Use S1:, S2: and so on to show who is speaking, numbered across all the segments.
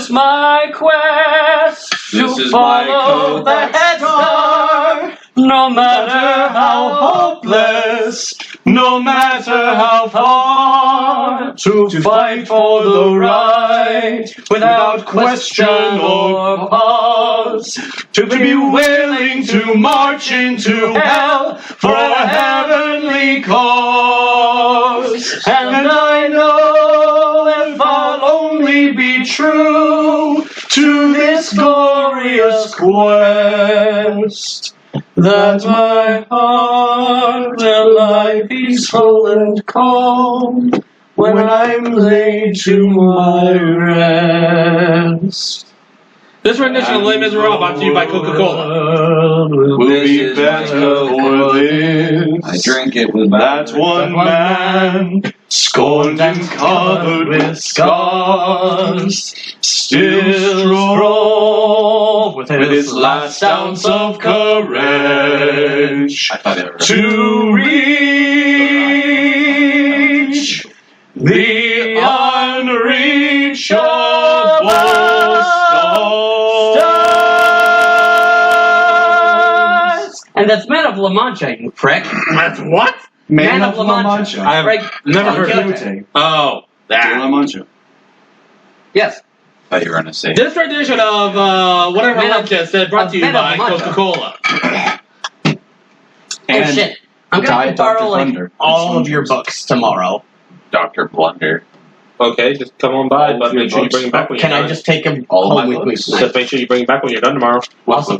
S1: is my quest to follow the head star. No matter how hopeless, no matter how far, to fight for the right without question or pause, to be willing to march into hell for a heavenly cause. And I know if I'll only be true to this glorious quest, that my heart will lie peaceful and calm when I'm laid to my rest.
S2: This rendition of Les Miserables brought to you by Coca-Cola.
S1: Will be better for this.
S3: I drink it with
S1: that one man, scorned and covered with scars, still strong with his last ounce of courage to reach the unreachable stars. And that's Man of La Mancha, you prick.
S2: That's what?
S1: Man of La Mancha.
S2: I've never heard of it. Oh, that.
S1: La Mancha.
S3: I
S1: Yes.
S3: thought you were going to say.
S2: This rendition of whatever I just said brought to you by Coca-Cola.
S1: And
S4: oh shit! I'm gonna borrow like all of your books tomorrow.
S3: Dr. Blunder.
S2: Okay, just come on by, but make sure you bring them back when you're
S4: Can
S2: done.
S4: I just take them
S3: All
S4: home
S3: my
S4: with me
S3: books?
S4: tonight?
S2: Just make sure you bring them back when you're done tomorrow.
S4: Awesome.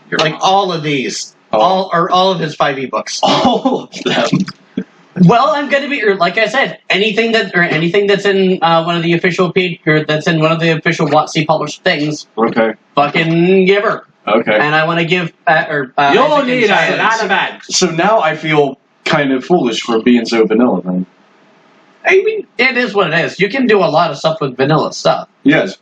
S3: Your
S4: Like
S3: mom.
S4: all of these,
S3: Oh.
S4: all of his 5e books.
S1: all of them.
S4: Well, I'm gonna be, or like I said, anything that's in one of the official page, or that's in one of the official WotC published things,
S1: Okay.
S4: fucking give her.
S1: Okay.
S4: And I want to give,
S2: You'll
S4: Isaac
S2: need
S4: and
S2: a lot of bag.
S1: So now I feel kind of foolish for being so vanilla then.
S4: I mean, it is what it is. You can do a lot of stuff with vanilla stuff.
S1: Yes.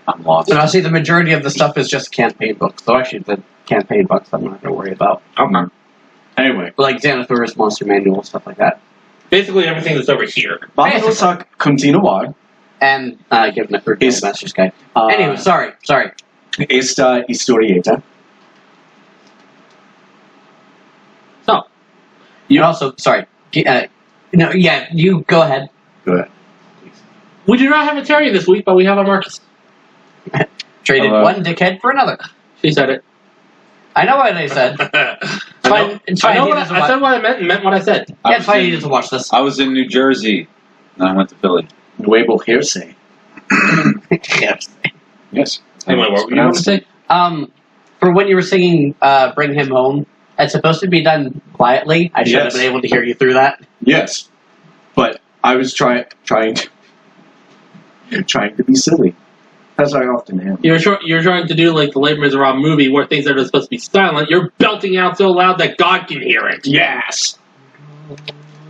S3: I'm lost.
S4: And I see the majority of the stuff is just campaign books. So actually, the campaign books I'm not going to worry about.
S2: Okay.
S1: Anyway.
S4: Like Xanathor's Monster Manual, stuff like that.
S2: Basically everything that's over here.
S1: Vamos a continuar
S4: And give it for
S1: Is-
S4: Master's Guide. Anyway, sorry.
S1: esta historieta.
S4: So, you also, sorry. No, yeah, you go ahead.
S1: Go ahead.
S2: We do not have a Terry this week, but we have a Marcus.
S4: Traded one dickhead for another.
S2: She said it.
S4: I know what I said.
S2: I
S4: fine. It's fine.
S2: know
S4: He
S2: what
S4: doesn't
S2: I
S4: watch-
S2: said what I meant and meant what I said.
S4: Yeah, it's fine. He doesn't watch this.
S3: I was in New Jersey, and I went to Philly.
S1: Nuevo hearsay.
S4: Yes.
S1: Yes.
S2: Anyway, what were you going to say?
S4: For when you were singing "Bring Him Home," it's supposed to be done quietly. I should have
S1: Yes.
S4: been able to hear you through that.
S1: Yes. But I was trying to be silly. As I often am.
S2: You're trying to do like the Les Miserables movie where things that are supposed to be silent, you're belting out so loud that God can hear it.
S1: Yes.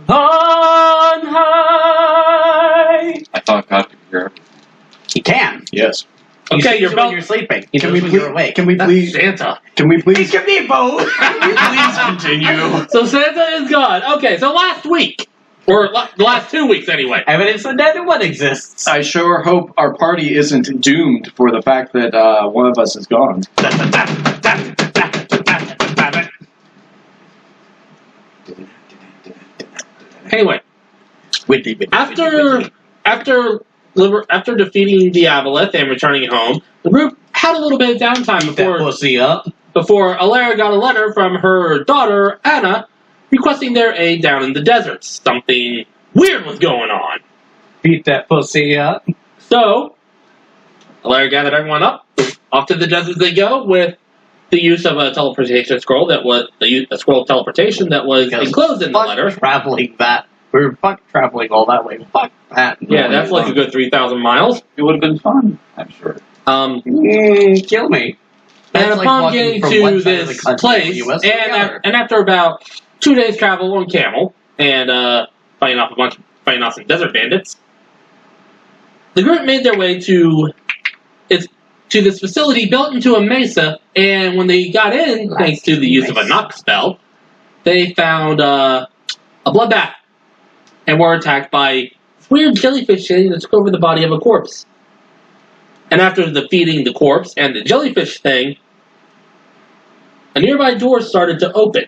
S4: On high.
S3: I thought God could hear everything.
S4: He can.
S1: Yes.
S4: He
S2: Okay,
S4: sees
S2: you're
S4: you when
S2: belt-
S4: you're sleeping. He
S1: Can
S4: knows
S1: we
S4: when
S1: please?
S4: you're awake.
S1: Can we please?
S2: Santa.
S1: Can we please?
S4: It can be both.
S1: Please continue.
S2: So Santa is God. Okay, so last week, or the last 2 weeks anyway.
S4: Evidence that neither one exists.
S1: I sure hope our party isn't doomed for the fact that one of us is gone.
S2: Anyway, after defeating the Aboleth and returning home, the group had a little bit of downtime
S4: That pussy up.
S2: before Alara got a letter from her daughter, Anna, requesting their aid down in the desert. Something weird was going on.
S4: Beat that pussy up.
S2: So, Alara gathered everyone up. Off to the desert they go with the use of a teleportation scroll that was a scroll of teleportation that was enclosed in the
S4: Fuck
S2: letter.
S4: traveling that. We're fuck traveling all that way. Fuck that.
S2: Yeah, that's like a good 3,000 miles.
S3: It would have been fun, I'm sure.
S4: Kill me.
S2: And
S4: That's like
S2: upon
S4: walking
S2: getting
S4: from
S2: to
S4: one side of
S2: this
S4: the country to the
S2: place,
S4: US to the other.
S2: and after about 2 days travel on camel and fighting off some desert bandits, the group made their way to this facility built into a mesa. And when they got in, thanks to the use of a knock spell, they found a bloodbath and were attacked by weird jellyfish thing that took over the body of a corpse. And after defeating the corpse and the jellyfish thing, a nearby door started to open.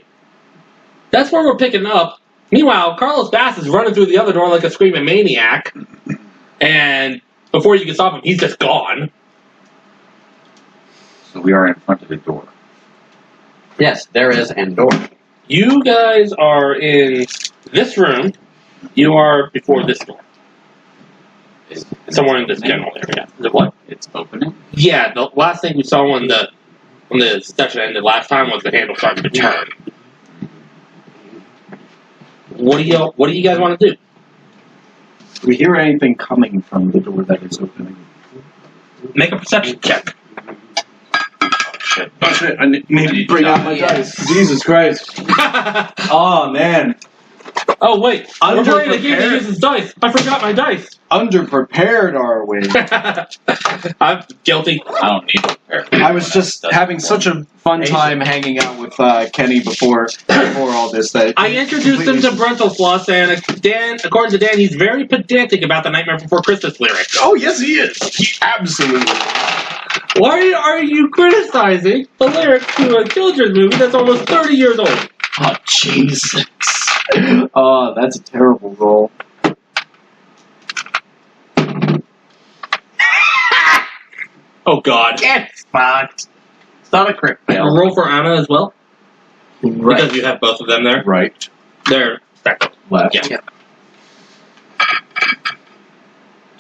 S2: That's where we're picking up. Meanwhile, Carlos Bass is running through the other door like a screaming maniac. And before you can stop him, he's just gone.
S3: So we are in front of the door.
S4: Yes, there is a door.
S2: You guys are in this room. You are before this door.
S3: Is
S2: Somewhere in this general area. Is it what?
S3: It's opening.
S2: Yeah, the last thing we saw when the session ended last time was the handle starting to turn. What do you guys want to do?
S1: Do we hear anything coming from the door that is opening?
S2: Make a perception check.
S3: Shit.
S1: Oh shit, I need to bring out my dice. Jesus Christ. Oh man.
S2: Oh wait, we're playing a game that
S1: Underprepared.
S2: uses dice. I forgot my dice.
S1: Underprepared are we?
S2: I'm guilty.
S3: I don't need to prepare.
S1: I was just having such a fun time hanging out with Kenny before all this that
S2: I introduced him to Brentalfloss, and according to Dan, he's very pedantic about the Nightmare Before Christmas lyrics.
S1: Oh yes he is. He absolutely is.
S2: Why are you criticizing the lyrics to a children's movie that's almost 30 years old?
S1: Oh Jesus. Oh, that's a terrible roll.
S2: Oh God.
S4: Get fucked. It's not a crit fail.
S2: Roll for Anna as well,
S1: Right.
S2: because you have both of them there.
S1: Right.
S2: They're stacked up.
S1: Left.
S2: Yeah.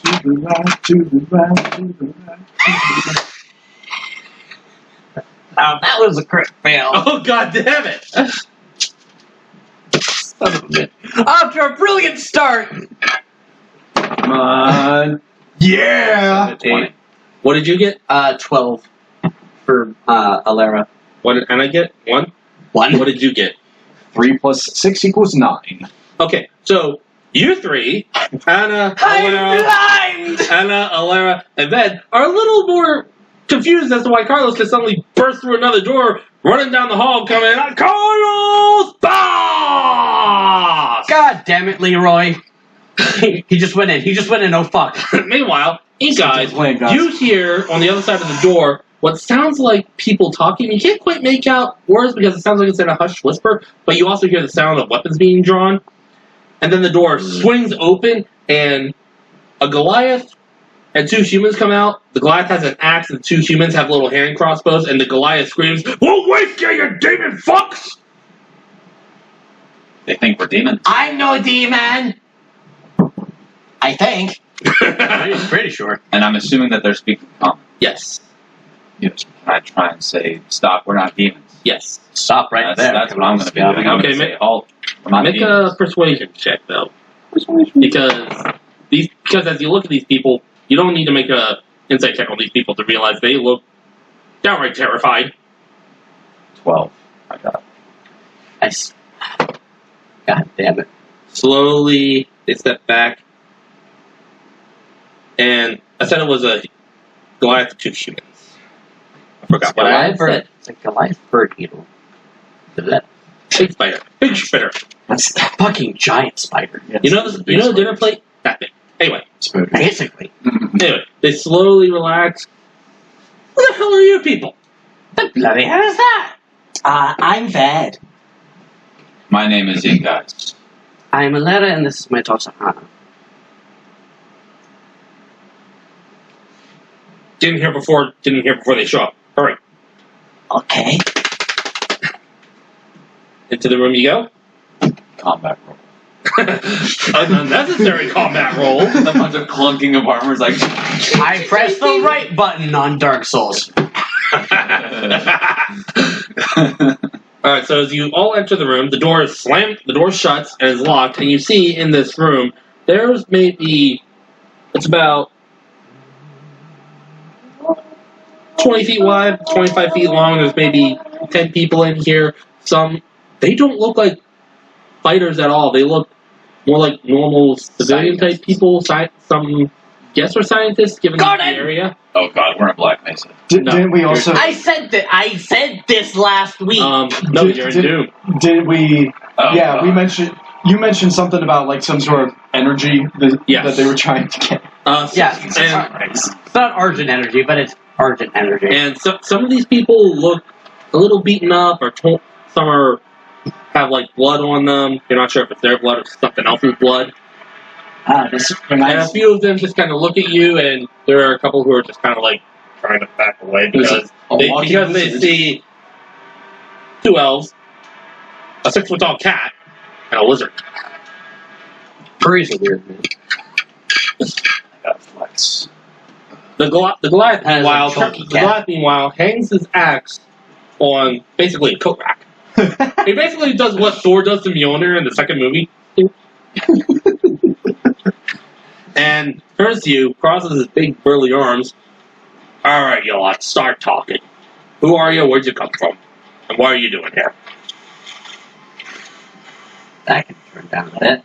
S1: To the right, to the right, to the right, to the right.
S4: That was a crit fail.
S2: Oh God damn it!
S4: Son of a bitch. After a brilliant start.
S1: Come on. Yeah.
S3: 20.
S2: What did you get?
S4: 12 for Alera.
S2: What did Anna get? 1?
S4: 1.
S2: What did you get?
S1: 3 plus 6 equals 9.
S2: Okay, so you three, Anna, Alera, and Ben, are a little more confused as to why Carlos just suddenly burst through another door, running down the hall, coming out, Carlos Boss!
S4: God damn it, Leroy. he just went in, oh fuck.
S2: Meanwhile, you guys,
S1: Playing, guys.
S2: you hear on the other side of the door what sounds like people talking. You can't quite make out words because it sounds like it's in a hushed whisper, but you also hear the sound of weapons being drawn. And then the door swings open, and a Goliath and 2 humans come out. The Goliath has an axe, and 2 humans have little hand crossbows, and the Goliath screams, "We'll wake you, you demon fucks!"
S3: They think we're demons.
S4: I'm no demon. I think. Pretty sure.
S3: And I'm assuming that they're speaking common.
S2: Yes.
S3: Yes. Can I try and say, stop, we're not demons?
S2: Yes.
S4: Stop right there.
S3: That's what I'm going to be doing. I'm
S2: Okay,
S3: going to say,
S2: make-
S3: halt, we're not
S2: Make
S3: demons.
S2: a persuasion check, though. Because as you look at these people, you don't need to make a insight check on these people to realize they look downright terrified.
S3: 12. I got it.
S4: Nice. God damn it.
S2: Slowly, they step back. And I said it was a Goliath 2 humans. I forgot what I said.
S4: It's a Goliath bird eater. That
S2: Big spider. Big spider.
S4: That's a fucking giant spider.
S2: You know the dinner plate? That big. Anyway,
S4: Basically.
S2: they slowly relax. Who the hell are you people?
S4: The bloody hell is that? I'm Ved.
S3: My name is Inguys.
S4: I'm Alera, and this is my daughter Hannah.
S2: Didn't hear before they show up. Hurry.
S4: Okay.
S2: Into the room you go.
S3: Combat roll.
S2: An unnecessary combat roll.
S3: A bunch of clunking of armors like...
S4: I pressed the right button on Dark Souls.
S2: Alright, so as you all enter the room, the door is slammed, the door shuts and is locked, and you see in this room, there's maybe, it's about 20 feet wide, 25 feet long, there's maybe 10 people in here. They don't look like fighters at all, they look more like normal civilian-type people, some guess are scientists, given the area.
S3: Oh god, we're in Black Mesa.
S2: No.
S1: Didn't we also...
S4: I said this last week.
S2: No, you're in Doom.
S1: Did we...
S3: Oh,
S1: yeah,
S3: god.
S1: we mentioned... You mentioned something about, like, some sort of energy
S2: Yes.
S1: that they were trying to get.
S4: Yes.
S2: and
S4: It's not Argent energy, but it's Argent energy.
S2: and some of these people look a little beaten up, or some have like blood on them. You're not sure if it's their blood or something else's blood.
S5: This
S2: And a
S5: reminds me.
S2: few of them just kind of look at you, and there are a couple who are just kind of like trying to back away because they see two elves, a 6-foot tall cat, and a lizard.
S4: Furries are weird, man.
S3: Flex.
S2: The Goliath,
S4: Has a
S2: meanwhile,
S4: chunky cat.
S2: hangs his axe on basically a coat rack. He basically does what Thor does to Mjolnir in the second movie. And turns to you, crosses his big burly arms. All right, you lot, start talking. Who are you? Where'd you come from? And what are you doing here?
S4: That can turn down a bit.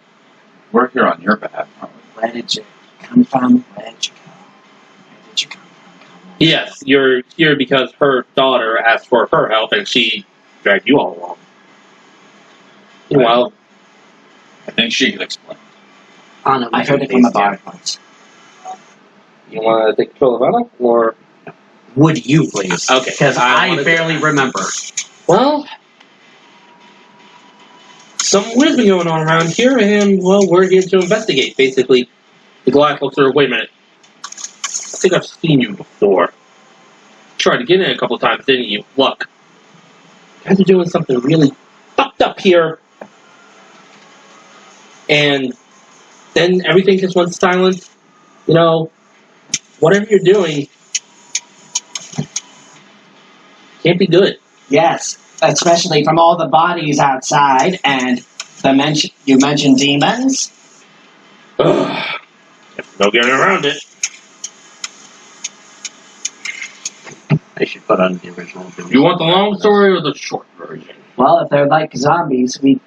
S3: We're here on your behalf, aren't we?
S5: Where did you come from? Where did you go? Where did you come from?
S2: Yes, you're here because her daughter asked for her help, and she dragged you all along. Meanwhile,
S3: I think she can explain.
S5: I heard it from a bar once.
S2: you want to take control of Anna, or
S4: Would you please?
S2: Okay.
S4: Because
S2: I
S4: I
S2: wanted
S4: barely remember.
S2: well, some weird's been going on around here, and well, we're here to investigate. Basically, the Goliath looks at her. Wait a minute. I think I've seen you before. Tried to get in a couple times, didn't you? Look, you guys are doing something really fucked up here, and then everything just went silent. You know, whatever you're doing can't be good.
S5: Yes, especially from all the bodies outside and you mentioned demons.
S2: Ugh. No getting around it.
S4: I should put on the original.
S2: You want the long story or the short version?
S5: Well, if they're like zombies, we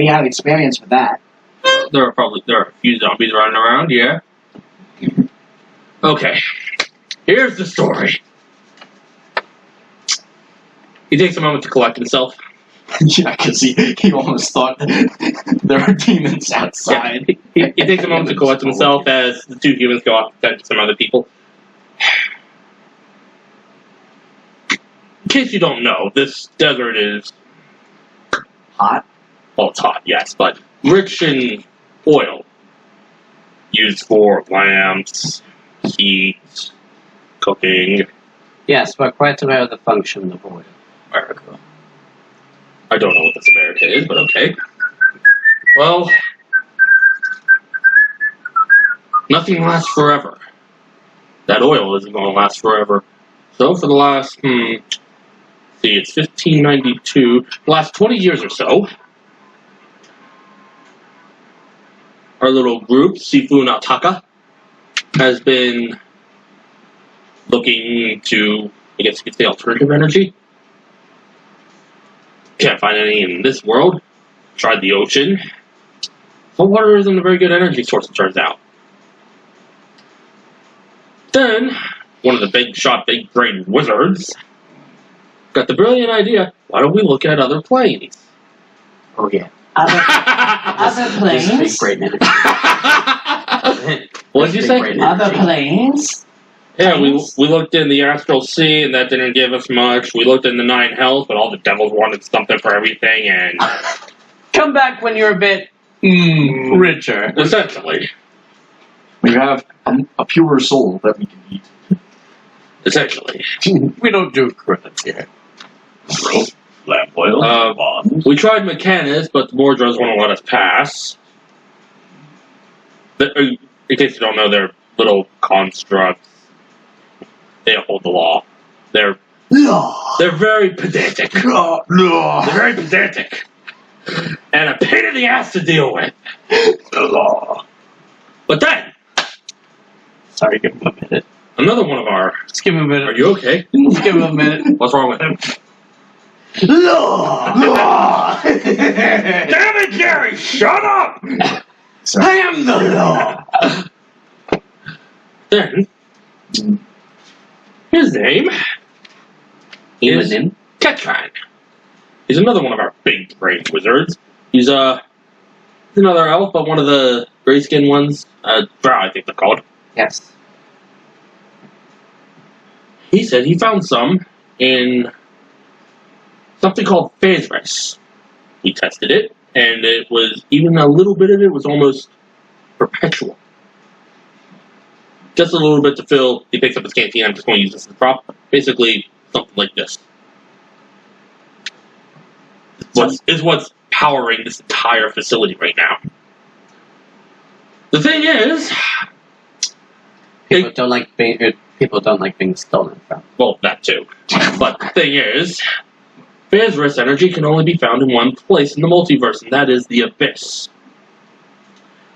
S5: have experience with that.
S2: There are a few zombies running around, yeah. Okay. Here's the story. He takes a moment to collect himself.
S1: Yeah, because he almost thought there are demons outside.
S2: He takes a moment to collect himself as the two humans go off to tend to some other people. In case you don't know, this desert is
S5: Hot.
S2: well, it's hot, yes, but rich in oil. Used for lamps, heat, cooking.
S4: Yes, but quite aware of the function of oil.
S2: America. I don't know what this America is, but okay. Well, nothing lasts forever. That oil isn't going to last forever. So for the last, it's 1592, the last 20 years or so, our little group, Sifu Nataka, has been looking to, I guess you could say, alternative energy. Can't find any in this world. Tried the ocean. Salt water isn't a very good energy source, it turns out. Then, one of the big brain wizards got the brilliant idea, why don't we look at other planes?
S4: Oh yeah.
S5: Other
S4: This is
S5: planes?
S4: big brain energy.
S2: What did you say?
S4: Big brain
S5: Other
S4: energy.
S5: planes?
S2: Yeah, we looked in the astral sea, and that didn't give us much. We looked in the 9 hells, but all the devils wanted something for everything, and
S4: Come back when you're a bit richer.
S2: essentially,
S1: We have a pure soul that we can eat.
S4: We don't do credits here.
S3: Rope, lamp oil, bombs.
S2: We tried Mechanus, but the Mordras won't let us pass. In case you don't know, they're little constructs. They uphold the law. They're very pedantic. They're very pedantic. And a pain in the ass to deal with. The law. But then,
S4: Sorry, give him a minute.
S2: another one of our...
S4: Just give him a minute.
S2: Are you okay?
S4: Just give him a minute.
S2: What's wrong with him?
S5: Law!
S2: Damn it, Jerry! Shut up!
S5: I am the law!
S2: Then, his name is Ketran. He's another one of our big brain wizards. He's another elf, but one of the gray-skinned ones. Drow, I think they're called.
S5: Yes.
S2: He said he found some in something called phase. We tested it, and it was, even a little bit of it was almost perpetual. Just a little bit to fill. He picks up his canteen. I'm just going to use this as a prop. Basically, something like this. Is what's powering this entire facility right now. The thing is,
S4: People don't like being stolen from.
S2: well, that too. But the thing is, phase energy can only be found in one place in the multiverse, and that is the Abyss.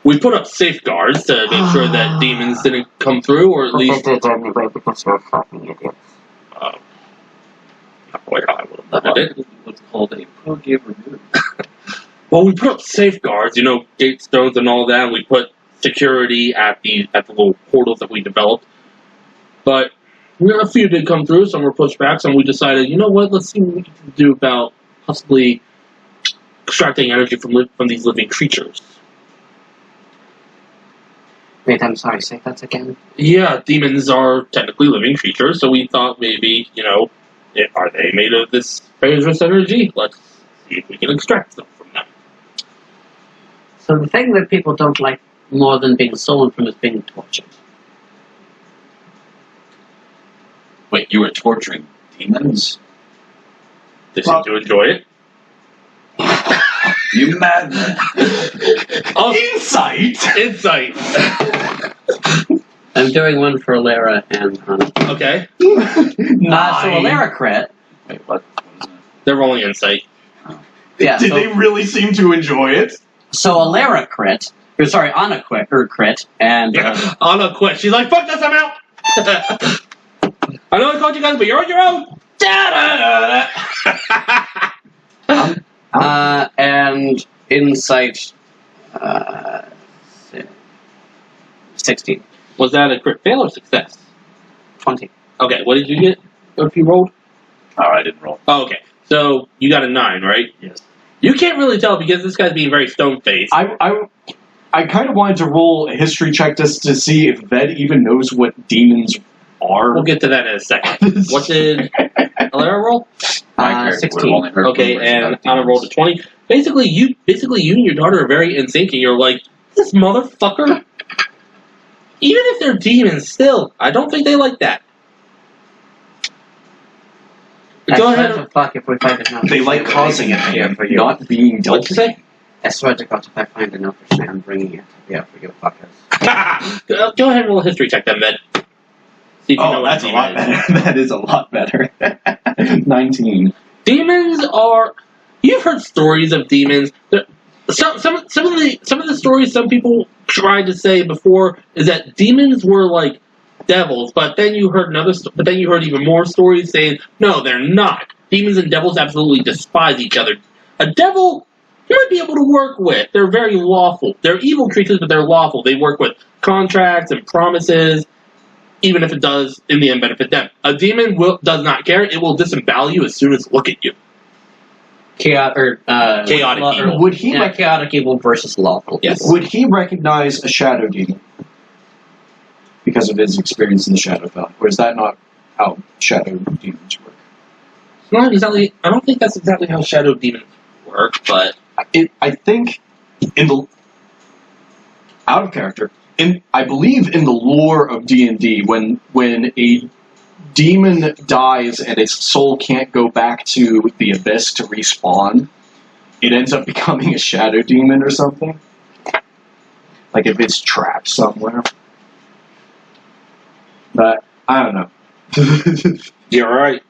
S2: We put up safeguards to make sure that demons didn't come through, or at least... not quite how I would have put it.
S3: What's called a pro-give review.
S2: Well, we put up safeguards, gate stones and all that, and we put security at the little portals that we developed. But a few did come through, some were pushed back, some we decided, you know what, let's see what we can do about possibly extracting energy from these living creatures.
S4: Wait, I'm sorry, say that again.
S2: Yeah, demons are technically living creatures, so we thought maybe, are they made of this phase energy? Let's see if we can extract them from them.
S4: So the thing that people don't like more than being stolen from is being tortured.
S3: Wait, you were torturing demons?
S2: They seem to enjoy it.
S3: You madman!
S2: Insight!
S4: I'm doing one for Alara and Hana.
S2: Okay.
S4: So Alara crit.
S3: Wait, what?
S2: They're rolling insight.
S4: Yeah.
S1: Did they really seem to enjoy it?
S4: So Alara crit. Or sorry, Anna crit, and
S2: Anna quit. She's like, fuck this, I'm out! I know I called you guys, but you're on your own!
S4: and insight 16.
S2: Was that a crit fail or success?
S4: 20.
S2: Okay, what did you get if you rolled?
S3: Oh, I didn't roll.
S2: Oh, okay. So, you got a 9, right?
S3: Yes.
S2: You can't really tell because this guy's being very stone-faced.
S1: I kind of wanted to roll a history check just to see if Ved even knows what demons are.
S2: We'll get to that in a second. What did Alara roll?
S3: My character
S4: 16.
S3: would've only heard
S2: Okay,
S3: rumors
S2: and
S3: about
S2: Anna rolled a 20. Basically, you and your daughter are very in sync, and you're like, this motherfucker. Even if they're demons, still, I don't think they like that. Go ahead.
S4: To fuck if we find it now.
S1: They like causing it, man, but not being dealt
S2: What'd you say?
S4: I swear to God, if I find an elfish man bringing it, yeah, for you fuckers.
S2: Go ahead and roll a history check then, Ved. See if you know
S1: Oh,
S2: what
S1: that's a lot
S2: demon is.
S1: better. That is a lot better. 19.
S2: Demons are. You've heard stories of demons. Some of the stories some people tried to say before is that demons were like devils, but then you heard even more stories saying no, they're not. Demons and devils absolutely despise each other. A devil you might be able to work with. They're very lawful. They're evil creatures, but they're lawful. They work with contracts and promises, even if it does in the end benefit them. A demon does not care. It will disembowel you as soon as it look at you. Chaotic evil.
S1: Would he
S4: chaotic evil versus lawful?
S2: Yes.
S1: Would he recognize a shadow demon because of his experience in the Shadowfell, or is that not how shadow demons work?
S2: Not exactly. I don't think that's exactly how shadow demons work, but
S1: I think in the out of character. I believe in the lore of D&D, when a demon dies and its soul can't go back to the abyss to respawn, it ends up becoming a shadow demon or something. Like if it's trapped somewhere. But I don't know.
S2: you're right.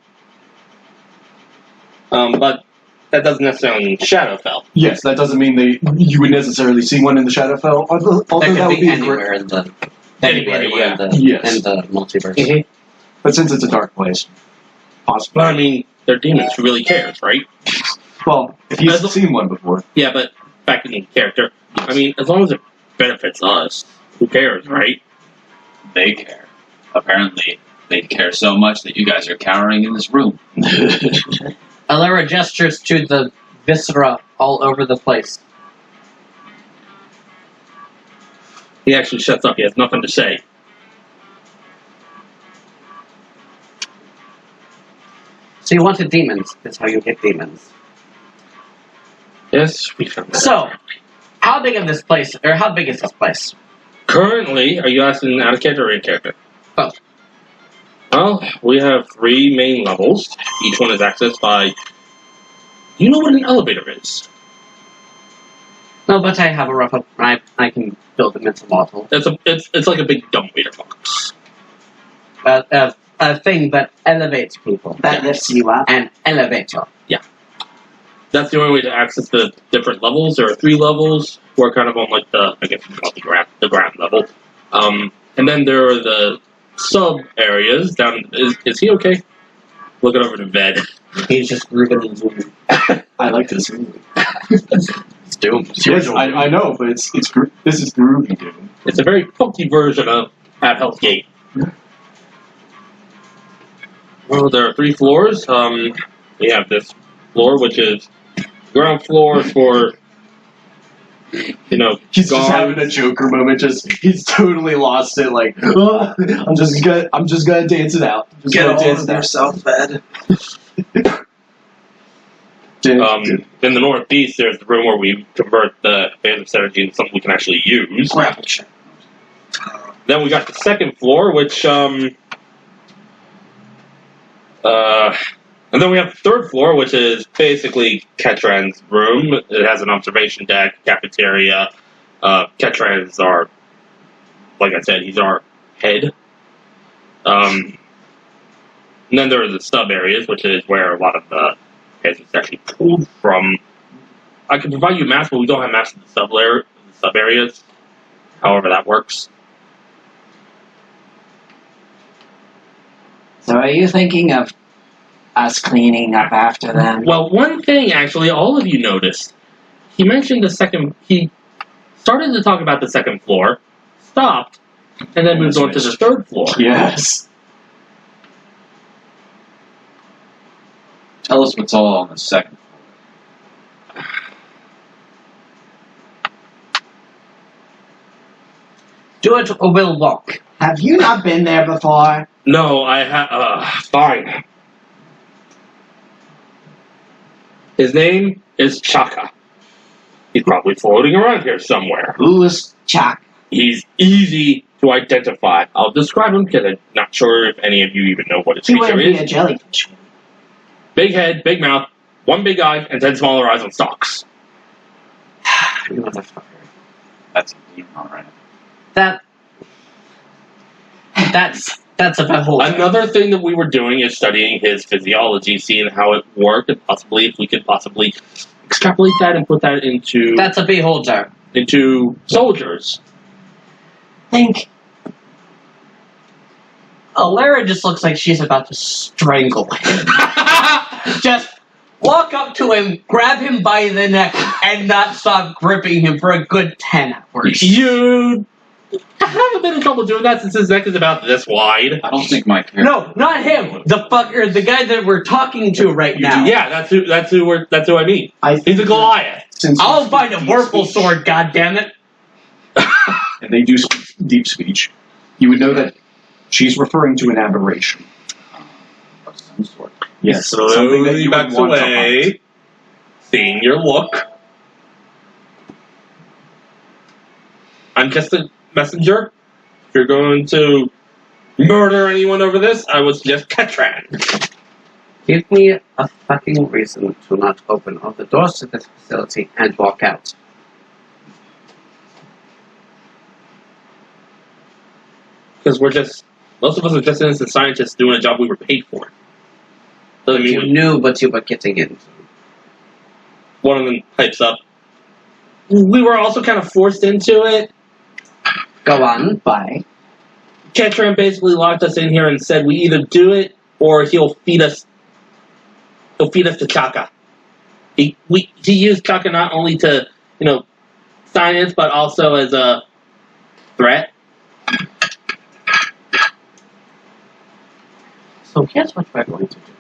S2: But that doesn't necessarily mean Shadowfell.
S1: Yes, that doesn't mean you would necessarily see one in the Shadowfell. Although
S4: That could be
S1: a
S4: anywhere in the
S2: Anywhere, yeah.
S4: in the multiverse.
S2: Mm-hmm.
S1: But since it's a dark place, possibly.
S2: But I mean, they're demons. Who really cares, right?
S1: Well, if you've seen one before.
S2: Yeah, but back in character. I mean, as long as it benefits us, who cares, right?
S3: They care. Apparently, they care so much that you guys are cowering in this room.
S4: Alara gestures to the viscera all over the place.
S2: He actually shuts up. He has nothing to say.
S4: So you wanted demons. That's how you get demons.
S2: Yes, we found that.
S4: So, how big of this place, or how big is this place?
S2: Currently, are you asking out of character or in character?
S4: Both.
S2: Well, we have 3 main levels. Each one is accessed by... Do you know what an elevator is?
S4: No, but I have a rough. I can build a mental model.
S2: It's like a big dumbwaiter box.
S4: A thing that elevates people.
S5: That lifts you up.
S4: An elevator.
S2: That's the only way to access the different levels. There are 3 levels. We're kind of on like the ground level. And then there are the sub areas down. Is he okay? Looking over to bed.
S4: He's just grooving and zooming.
S1: I like this movie.
S4: It's doomed.
S1: Yes, I know, but this is groovy, dude.
S2: It's a very funky version of At Hell's Gate. Well, there are 3 floors. We have this floor, which is ground floor for,
S1: He's just having a Joker moment. He's totally lost it. Like, I'm just gonna dance it out.
S5: Get a hold of yourself, bed.
S2: In the northeast, there's the room where we convert the phantom energy into something we can actually use.
S5: Grapple check.
S2: Then we got the second floor, which and then we have the third floor, which is basically Ketran's room. It has an observation deck, cafeteria. Ketran's our, like I said, he's our head. And then there are the sub areas, which is where a lot of the heads is actually pulled from. I can provide you maps, but we don't have maps in the sub areas. However that works.
S5: So are you thinking of us cleaning up after them?
S2: Well, one thing, actually, all of you noticed. He mentioned he started to talk about the second floor, stopped, and then moved on to the third floor.
S1: Yes.
S3: Tell us what's all on the second.
S4: Do it or we'll walk.
S5: Have you not been there before?
S2: No, I have... fine. His name is Chaka. He's probably floating around here somewhere.
S5: Who's Chuck?
S2: He's easy to identify. I'll describe him because I'm not sure if any of you even know what his
S5: He
S2: feature
S5: wouldn't be a
S2: is.
S5: jellyfish.
S2: Big head, big mouth, 1 big eye, and 10 smaller eyes on stalks.
S4: You motherfucker.
S3: That's a demon, alright.
S4: That's a beholder.
S2: Another thing that we were doing is studying his physiology, seeing how it worked, and possibly if we could possibly extrapolate that and put that into
S4: That's a beholder.
S2: soldiers.
S5: Think.
S4: Alara just looks like she's about to strangle him. Just walk up to him, grab him by the neck, and not stop gripping him for a good 10 hours.
S2: You haven't been in trouble doing that since his neck is about this wide.
S3: I don't think my character...
S4: No, not him. The fucker, the guy that we're talking to right now.
S2: Yeah, that's who I mean. He's a Goliath.
S4: I'll find a Wurple sword, goddammit.
S1: And they do speak deep speech. You would know that she's referring to an aberration.
S3: Of some sort.
S1: Yes, something that
S2: Slowly
S1: you would
S2: backs
S1: want to
S2: away,
S1: hunt.
S2: seeing your look. I'm just a messenger. If you're going to murder anyone over this, I would suggest Ketran.
S4: Give me a fucking reason to not open all the doors to this facility and walk out.
S2: Because most of us are just innocent scientists doing a job we were paid for. Doesn't mean
S4: You knew what you were getting into.
S2: one of them pipes up. We were also kind of forced into it.
S4: Go on.
S5: Bye.
S2: Ketran basically locked us in here and said we either do it or he'll feed us. He'll feed us to Chaka. He used Chaka not only to science but also as a threat.
S4: So here's what we're going to do.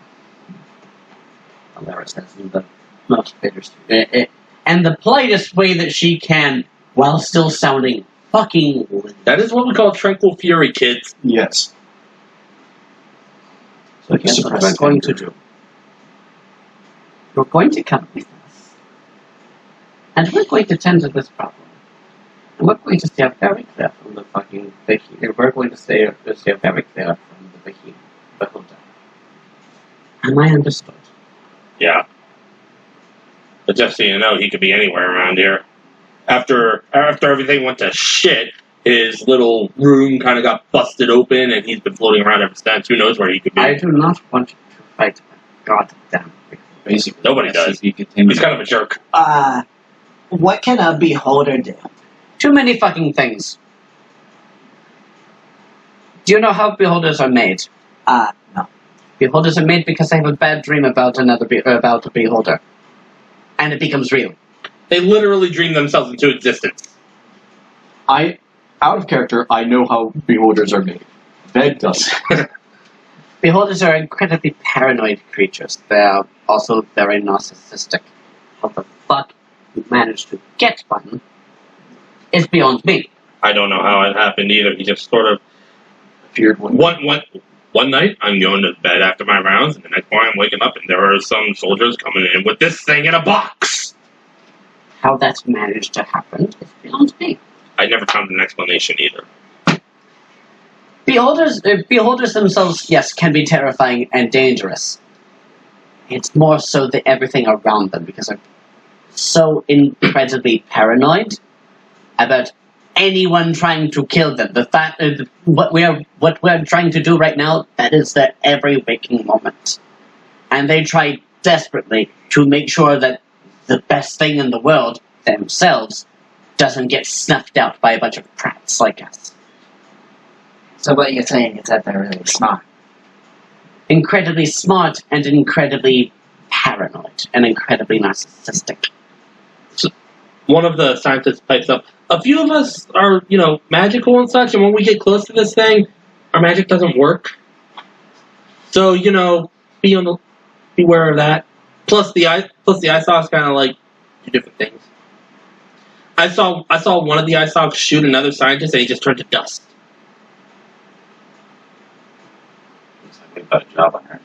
S4: Alara says in the most bitter and the politest way that she can, while still sounding fucking...
S2: That is what we call tranquil fury, kids.
S1: Yes.
S4: So here's what
S1: Suppress
S4: we're going
S1: anger.
S4: to do. We're going to come with us. And we're going to tend to this problem. And we're going to steer very clear from the fucking behemoth. We're going to steer very clear from the beholder. Am I understood?
S2: Yeah. But just so you know, he could be anywhere around here. After everything went to shit, his little room kind of got busted open, and he's been floating around ever since. Who knows where he could be?
S4: I do not want to fight my goddamn beholder.
S3: Basically,
S2: Nobody does.
S3: SCP containment.
S2: He's kind of a jerk.
S5: What can a beholder do?
S4: Too many fucking things. Do you know how beholders are made?
S5: No.
S4: Beholders are made because they have a bad dream about about a beholder. And it becomes real.
S2: They literally dream themselves into existence.
S1: Out of character, I know how beholders are made. Bed does.
S4: Beholders are incredibly paranoid creatures. They are also very narcissistic. How the fuck you managed to get one is beyond me.
S2: I don't know how it happened either. He just sort of
S1: Feared one.
S2: One night, I'm going to bed after my rounds, and the next morning I'm waking up, and there are some soldiers coming in with this thing in a box.
S4: How that's managed to happen is beyond me.
S2: I never found an explanation either.
S4: Beholders themselves, yes, can be terrifying and dangerous. It's more so that everything around them, because they're so incredibly paranoid about anyone trying to kill them. The fact, what we're trying to do right now, that is their every waking moment, and they try desperately to make sure that the best thing in the world, themselves, doesn't get snuffed out by a bunch of prats like us.
S5: So what you're saying is that they're really smart.
S4: Incredibly smart and incredibly paranoid and incredibly narcissistic.
S2: One of the scientists pipes up, a few of us are, magical and such, and when we get close to this thing, our magic doesn't work. So, beware of that. Plus the eye stalks kind of like do different things. I saw one of the eye stalks shoot another scientist, and he just turned to dust.
S3: Looks like we've got a job on her.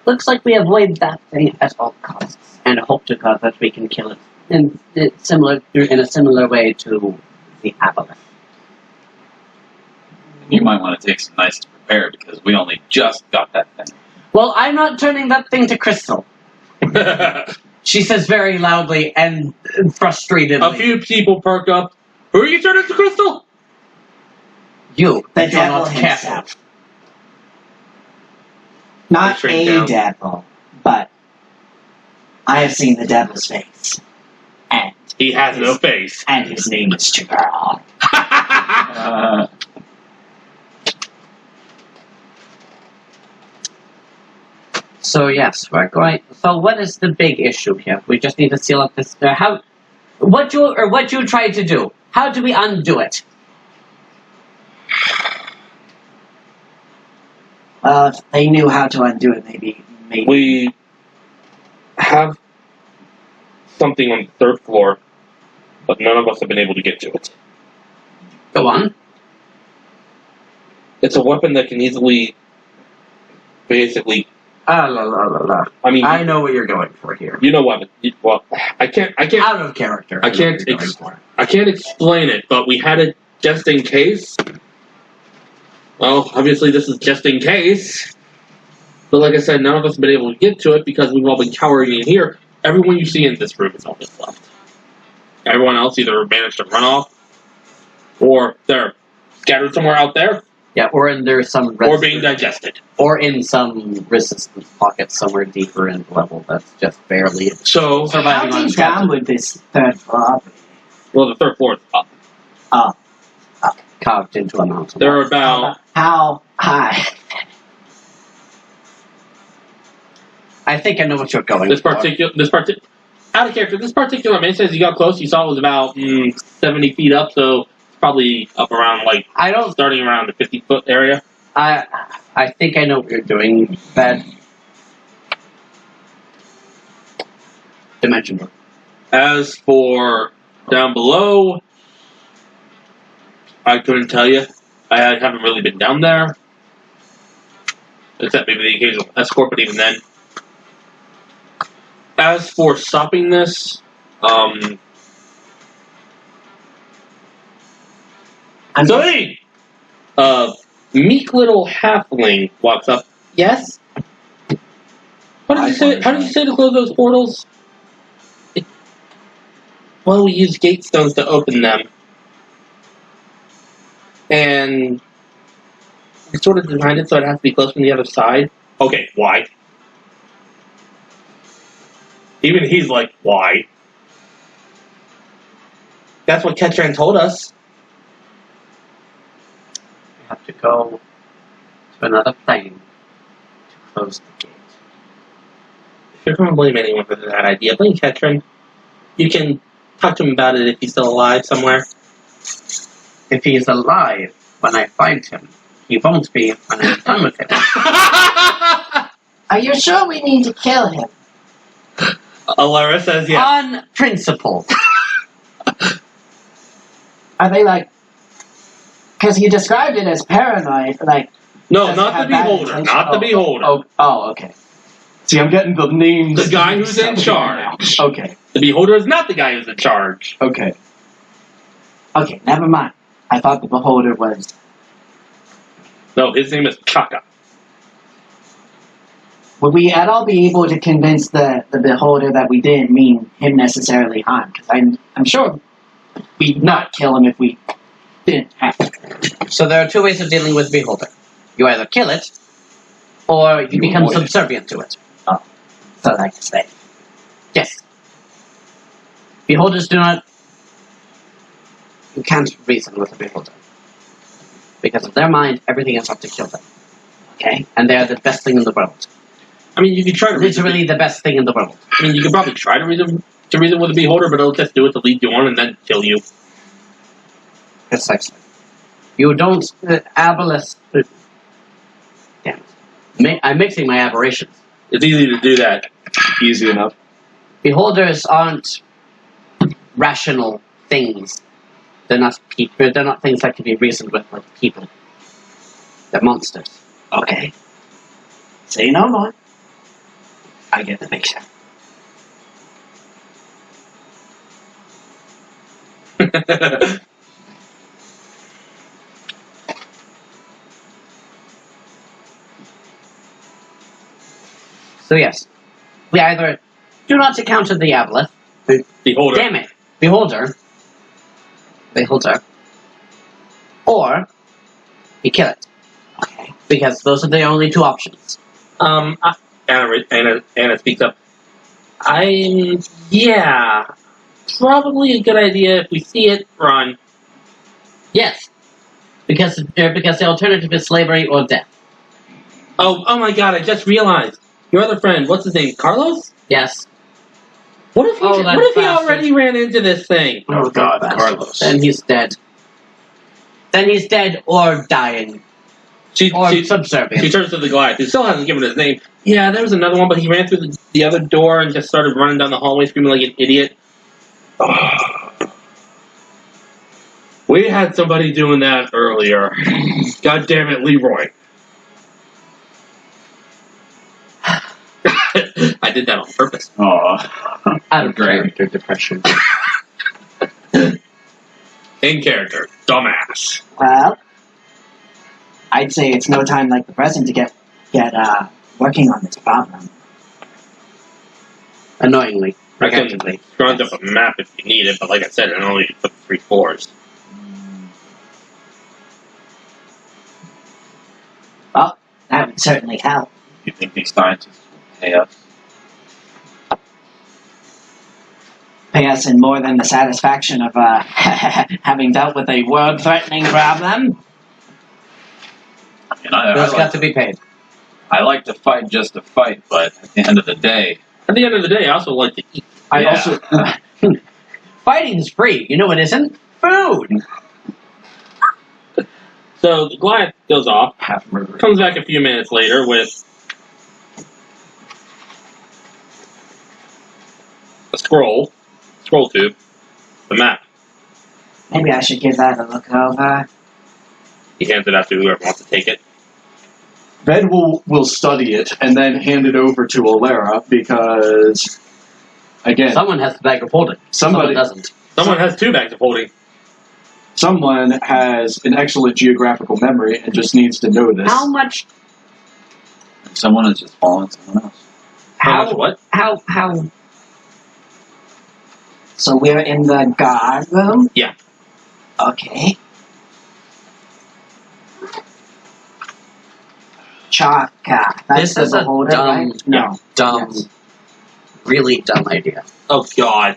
S4: Looks like we avoid that thing at all costs, and hope to God that we can kill it in a similar way to the aboleth.
S3: You might want to take some nights to prepare because we only just got that thing.
S4: Well, I'm not turning that thing to crystal. She says very loudly and frustratedly.
S2: A few people perk up. Who are you turning to crystal?
S4: You,
S5: The
S4: do
S5: devil
S4: not careful.
S5: himself. Not
S2: Shrink
S5: a
S2: down.
S5: devil, but I have seen the devil's face. And
S2: He has no face.
S5: his name is Chigurl.
S4: So yes, we're going. So what is the big issue here? We just need to seal up this. What you tried to do? How do we undo it?
S5: Well, if they knew how to undo it, maybe.
S2: We have something on the third floor, but none of us have been able to get to it.
S4: Go on.
S2: It's a weapon that can easily, basically.
S4: La la la la.
S2: I mean,
S4: I know what you're going for here.
S2: you know what? Well, I can't.
S4: Out of character.
S2: I
S4: know
S2: can't
S4: what you're going for.
S2: I can't explain it, but we had it just in case. Well, obviously this is just in case. But like I said, none of us have been able to get to it because we've all been cowering in here. Everyone you see in this room is all that's left. Everyone else either managed to run off, or they're scattered somewhere out there,
S4: Yeah, or in there's some
S2: or being digested.
S4: or in some resistance pocket somewhere deeper in the level that's just barely
S2: So,
S5: How
S4: surviving on
S5: deep down would this third floor be?
S2: well, the third floor is up.
S5: Oh,
S4: carved into a mountain.
S2: There are about
S5: how high?
S4: I think I know what you're going
S2: this
S4: for.
S2: out of character. This particular mason, as you got close, you saw it was about 70 feet up, so it's probably up around starting around the 50-foot area.
S4: I think I know what you're doing. That dimension door.
S2: As for down below, I couldn't tell you. I haven't really been down there. Except maybe the occasional escort, but even then. As for stopping this,
S5: I'm
S2: so hey! Meek little halfling walks up. Yes? How did you say to close those portals? Well, we use gate stones to open them. And we sort of designed it so it has to be closed from the other side. Okay, why? Even he's like, why? That's what Ketran told us.
S4: We have to go to another plane to close the gate.
S2: If you're going to blame anyone for that idea, blame Ketran. You can talk to him about it if he's still alive somewhere.
S4: If he is alive when I find him, he won't be when I'm done with him.
S5: Are you sure we need to kill him?
S2: Alara says yes.
S4: On principle.
S5: Are they like? Because you described it as paranoid, like.
S2: No,
S5: does
S2: not
S5: it have
S2: the
S5: bad
S2: Beholder.
S5: intentions?
S2: Not the Beholder.
S5: Okay.
S1: See, I'm getting the names.
S2: The guy who's in charge.
S1: Okay.
S2: The Beholder is not the guy who's in charge.
S1: Okay.
S5: Okay, never mind. I thought the beholder was.
S2: No, his name is Chaka.
S5: Would we at all be able to convince the beholder that we didn't mean him necessarily harm? Because I'm sure we'd not kill him if we didn't have to.
S4: So there are two ways of dealing with Beholder. You either kill it, or you become
S1: avoid it.
S4: subservient to it.
S5: So like to say.
S4: Yes. Beholders do not... You can't reason with a Beholder. Because in their mind, everything is up to kill them.
S5: Okay.
S4: And they are the best thing in the world.
S2: I mean, you could try to reason.
S4: Literally the best thing in the world.
S2: I mean, you could probably try to reason with a Beholder, but it'll just do it to lead you on and then kill you.
S4: Precisely. You don't... Aboleth... Damn it. I'm mixing my aberrations.
S2: It's easy to do that.
S1: Easy enough.
S4: Beholders aren't rational things. They're not people. They're not things that can be reasoned with like people. They're monsters.
S5: Okay. Say no more. I get the picture.
S4: So yes, we either do not encounter the Aboleth.
S2: Beholder.
S4: Damn it, Beholder, or we kill it.
S5: Okay.
S4: Because those are the only two options.
S2: Anna speaks up. Yeah, probably a good idea if we see it, run.
S4: Yes, because the alternative is slavery or death.
S2: Oh my God! I just realized your other friend. What's his name? Carlos?
S4: Yes.
S2: What if he?
S4: Oh, that
S2: what if he
S4: bastard.
S2: already ran into this thing?
S3: Oh, God,
S4: bastard.
S3: Carlos.
S4: Then he's dead. Then he's dead or dying
S2: She
S4: or subservient.
S2: She turns to the Goliath, who still hasn't given his name. Yeah, there was another one, but he ran through the other door and just started running down the hallway screaming like an idiot. We had somebody doing that earlier. God damn it, Leroy. I did that on purpose.
S3: Oh,
S4: Out of
S3: great.
S4: character depression.
S2: In character. Dumbass.
S5: Well, I'd say it's no time like the present to get working on this problem.
S4: Annoyingly.
S2: I can
S4: Regrettably.
S2: scrunch up a map if you need it, but like I said, it only took 3 floors.
S5: Well, that would certainly help.
S3: You think these scientists will pay us?
S5: Pay us in more than the satisfaction of having dealt with a world-threatening problem.
S3: I mean, I
S4: Those
S3: like,
S4: got to be paid.
S3: I like to fight just to fight, but at the end of the day,
S2: At the end of the day, I also like to eat.
S5: I
S3: Yeah.
S5: also
S4: Fighting's free. You know what isn't? Food.
S2: So the Goliath goes off,
S1: Half murder.
S2: comes back a few minutes later with a scroll tube, the map.
S5: Maybe I should give that a look over.
S2: He hands it out to whoever wants to take it.
S1: Ved will study it and then hand it over to Alera because, again,
S4: Someone has the bag of holding.
S1: somebody
S4: Someone doesn't.
S2: Someone has 2 bags of holding.
S1: someone has an excellent geographical memory and just needs to know this.
S5: How much?
S3: Someone has just fallen someone else.
S2: How much what?
S5: How? So we're in the guard room?
S2: Yeah.
S5: Okay. Chaka. That's
S4: This
S5: the
S4: is a
S5: beholder,
S4: dumb,
S5: right? No.
S4: dumb,
S5: Yes.
S4: really dumb idea.
S2: Oh, God.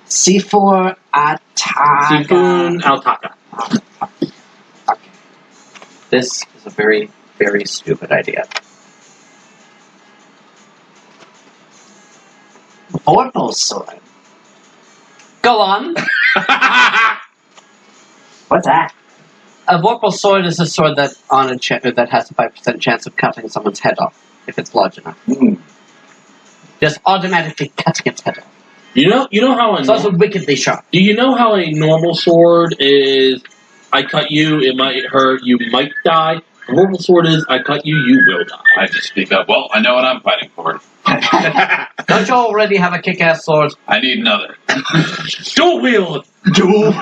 S5: C4 Ataga.
S2: Sifun Altaka.
S4: This is a very, very stupid idea.
S5: Vorpal sword.
S4: Go on.
S5: What's that?
S4: A Vorpal sword is a sword that that has a 5% chance of cutting someone's head off if it's large enough.
S1: Hmm.
S4: Just automatically cutting its head off.
S2: You know how
S4: It's also wickedly sharp.
S2: Do you know how a normal sword is? I cut you, it might hurt, you might die. A normal sword is, I cut you, you will die.
S3: I just speak up. Well, I know what I'm fighting for.
S4: Don't you already have a kick-ass sword?
S3: I need another.
S2: Dual wield.
S1: Duel.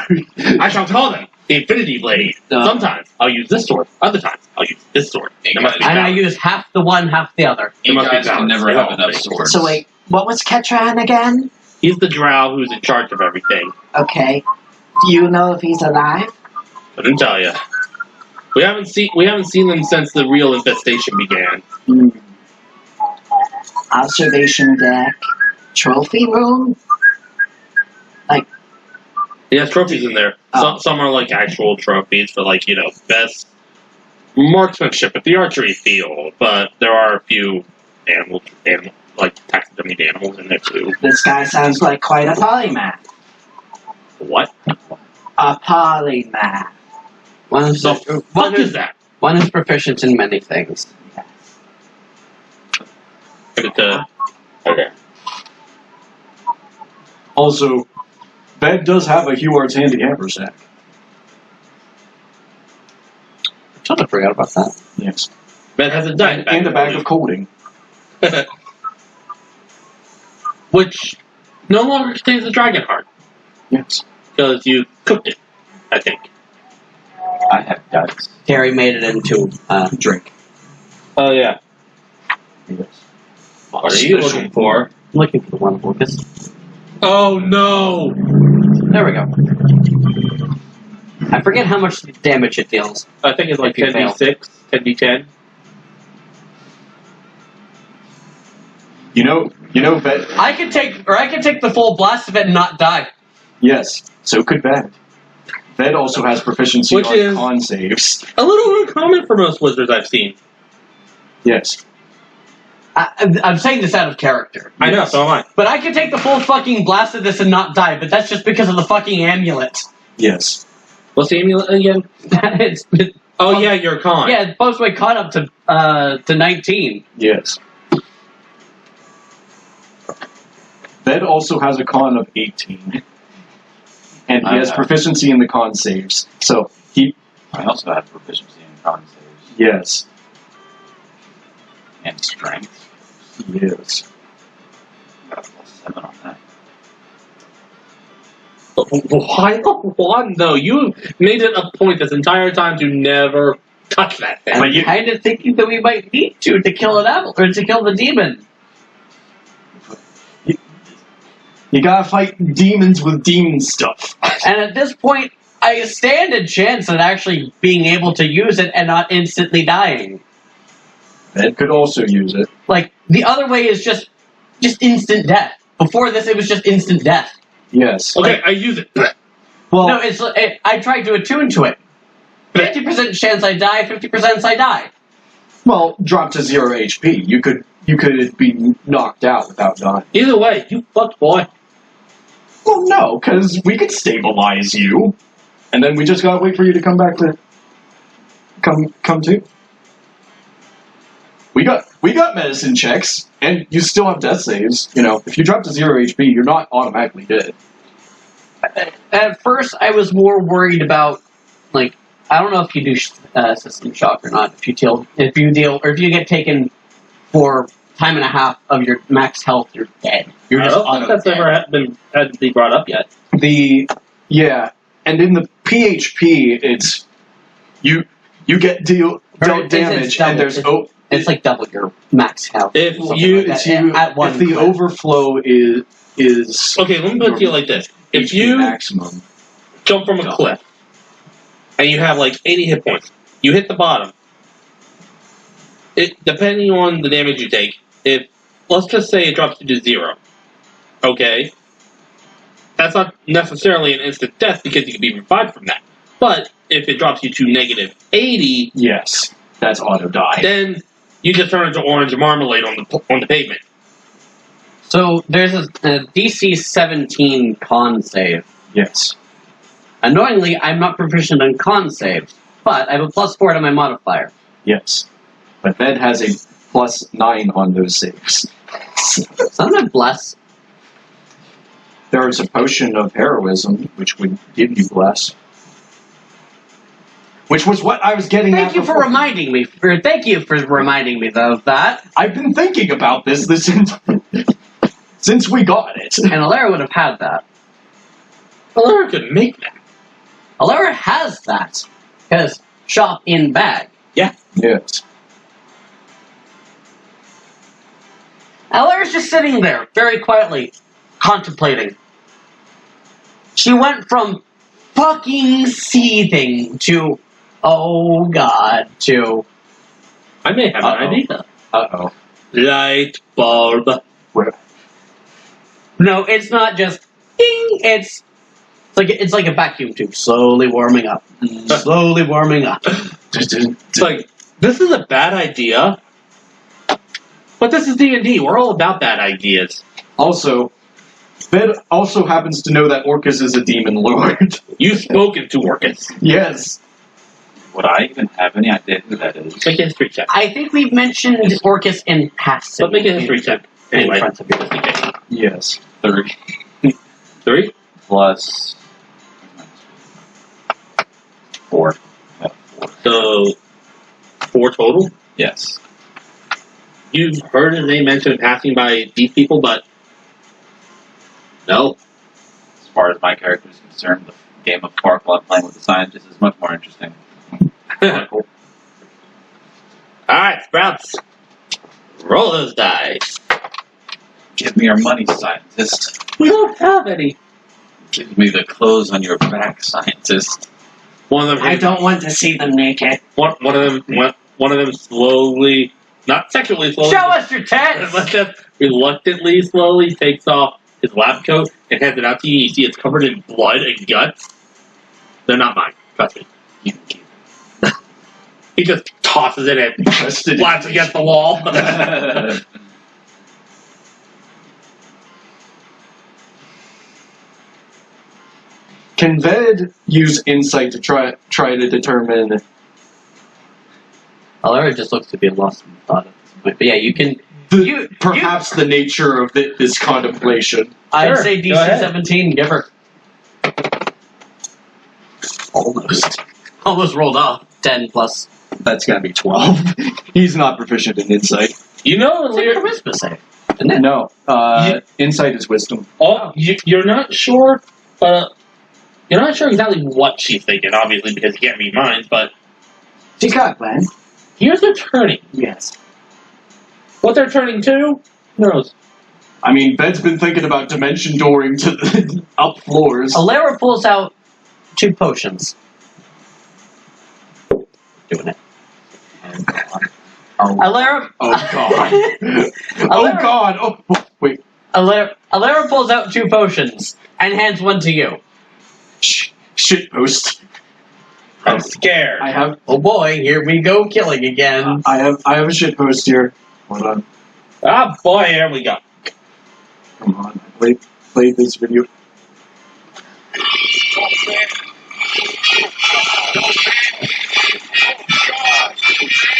S2: I shall call them the Infinity Blade.
S4: No.
S2: Sometimes I'll use this sword. Other times I'll use this sword.
S3: Hey,
S2: There must be
S4: And I
S2: balance.
S4: use half the one, half the other.
S2: There
S3: You
S2: must be
S3: guys can
S2: balance.
S3: never
S2: They
S3: have
S2: all
S3: enough
S2: think.
S3: swords.
S5: So wait, what was Ketran again?
S2: He's the drow who's in charge of everything.
S5: Okay. Do you know if he's alive?
S2: Couldn't tell you. We haven't seen them since the real infestation began.
S5: Hmm. Observation deck. Trophy room?
S2: He has trophies in there.
S5: Oh.
S2: Some are like actual trophies for best marksmanship at the archery field, but there are a few animal like taxidermied animals in there too.
S5: This guy sounds like quite a polymath.
S2: What
S5: A polymath.
S4: One is,
S2: the
S4: one
S2: fuck
S4: is
S2: is that?
S4: One is proficient in many things.
S2: Okay.
S1: Also, Ved does have a Huart's handy haversack.
S4: I totally forgot about that.
S1: Yes.
S2: Ben has a dice
S1: And a bag of coating.
S2: which no longer contains the dragon heart
S1: Yes.
S2: because you cooked it. I think.
S3: I have dice.
S4: Terry made it into
S1: Drink.
S2: Oh yeah.
S1: Yes.
S2: What are you looking for?
S4: I'm looking for the one Lucas.
S2: Oh no!
S4: There we go. I forget how much damage it deals.
S2: I think it's like
S4: If you fail.
S2: 10d6, 10d10.
S1: You know, Ved.
S4: I could take the full blast of it and not die.
S1: Yes. So could Ved. Ved also has proficiency
S2: Which
S1: on
S2: is-
S1: con saves.
S2: A little uncommon for most wizards I've seen.
S1: Yes.
S4: I'm saying this out of character.
S2: I know, so am I.
S4: But I could take the full fucking blast of this and not die, but that's just because of the fucking amulet.
S1: Yes.
S2: What's the amulet again? Oh yeah, you're a con.
S4: Yeah, it bumps my con up to 19.
S1: Yes. Ved also has a con of 18. And he has proficiency in the con saves. So he
S3: I also have proficiency in con saves
S1: yes.
S3: and strength.
S1: He is.
S3: Got a +7 on that.
S2: Why the one though? You made it a point this entire time to never touch that thing.
S4: I'm kind of thinking that we might need to kill an apple or to kill the demon.
S1: You gotta fight demons with demon stuff.
S4: And at this point, I stand a chance at actually being able to use it and not instantly dying.
S1: Ved could also use it.
S4: Like the other way is just instant death. Before this, it was just instant death.
S1: Yes.
S2: Okay, I use it.
S1: Well,
S4: No, I tried to attune to it. 50% chance I die, 50% I die.
S1: well, drop to 0 HP. You could be knocked out without dying.
S2: Either way, you fucked boy.
S1: Well, no, because we could stabilize you, and then we just gotta wait for you to come back to come to. We got medicine checks, and you still have death saves. You know, if you drop to 0 HP, you're not automatically dead.
S4: At first, I was more worried about, like, I don't know if you do system shock or not. If you get taken for time and a half of your max health, you're dead. You're
S2: I
S4: just
S2: don't think that's ever had to be brought up yet.
S1: And in the PHP, it's you get dealt damage, and there's
S4: it's like double your max health.
S2: If
S1: the overflow is
S2: okay, let me put it to you like this: if
S1: HP
S2: you
S1: maximum,
S2: jump from a cliff and you have like 80 hit points, you hit the bottom. Depending on the damage you take, let's just say it drops you to 0, okay? That's not necessarily an instant death because you can be revived from that. But if it drops you to negative 80,
S1: yes, that's auto die.
S2: then you just turn into orange marmalade on the pavement.
S4: So there's a DC 17 con save.
S1: Yes.
S4: Annoyingly, I'm not proficient in con saves, but I have a +4 to my modifier.
S1: Yes. But Ved has a +9 on those saves.
S4: So I'm not bless.
S1: There is a potion of heroism, which would give you bless. Which was what I was getting at.
S4: Thank you for reminding me. Thank you for reminding me of that.
S1: I've been thinking about this since we got it.
S4: And Alara would have had that.
S2: Alara could make that.
S4: Alara has that. Because shop in bag.
S1: Yes.
S4: Alara's just sitting there, very quietly, contemplating. She went from fucking seething to, oh god, to...
S2: I may have an idea.
S1: Uh-oh.
S2: Light bulb.
S1: Where?
S4: No, it's not just ding, it's like a vacuum tube, slowly warming up. Slowly warming up.
S2: It's like, this is a bad idea. But this is D&D. We're all about bad ideas.
S1: Also, Ved also happens to know that Orcus is a demon lord.
S2: You've spoken to Orcus.
S1: Yes.
S3: Would I even have any idea who that is?
S2: Make a history check.
S4: I think we've mentioned Orcus in passing.
S2: But make a history check. Anyway.
S4: In front of you.
S2: Okay.
S1: Yes.
S3: 3
S2: 3?
S3: plus 4. Yeah, 4.
S2: So, 4 total?
S3: Yes.
S2: You've heard his name mentioned in passing by these people, but no.
S3: As far as my character is concerned, the game of Sparkle I'm playing with the scientist is much more interesting.
S2: Alright, Sprouts. Roll those dice.
S3: Give me your money, scientist.
S2: We don't have any.
S3: Give me the clothes on your back, scientist.
S2: One of them.
S5: I don't want to see them naked.
S2: One of them slowly, not sexually slowly.
S4: Show us your tits!
S2: Just reluctantly, slowly takes off his lab coat and hands it out to you. You see it's covered in blood and guts. They're not mine. Trust me.
S3: You can keep
S2: He just tosses it and slaps against the wall.
S3: it.
S1: Can Ved use insight to try to determine?
S4: Alara just looks to be lost in thought at this point. But yeah, you can...
S1: Perhaps the nature of this contemplation.
S4: I'd
S2: Sure,
S4: say
S2: go ahead.
S4: DC 17, give her. Almost rolled off. 10 plus.
S1: That's gotta be 12. He's not proficient in insight.
S2: You know,
S4: It's like charisma save. Isn't it?
S1: No. Insight is wisdom.
S2: you're not sure, but you're not sure exactly what she's thinking, obviously, because you can't read minds, but
S5: She's got a plan.
S2: here's a turning.
S5: Yes.
S2: What they're turning to, who knows?
S1: I mean, Ved's been thinking about dimension dooring to the up floors.
S4: Alara pulls out 2 potions. Doing it. Alara...
S1: Oh god. Oh god. Oh wait.
S4: Alara pulls out 2 potions and hands one to you.
S1: Shit post.
S2: I'm scared.
S1: I have
S4: Oh boy, here we go killing again.
S1: I have a shit post here. Hold on.
S2: Ah, boy, here we go.
S1: Come on. I played this video.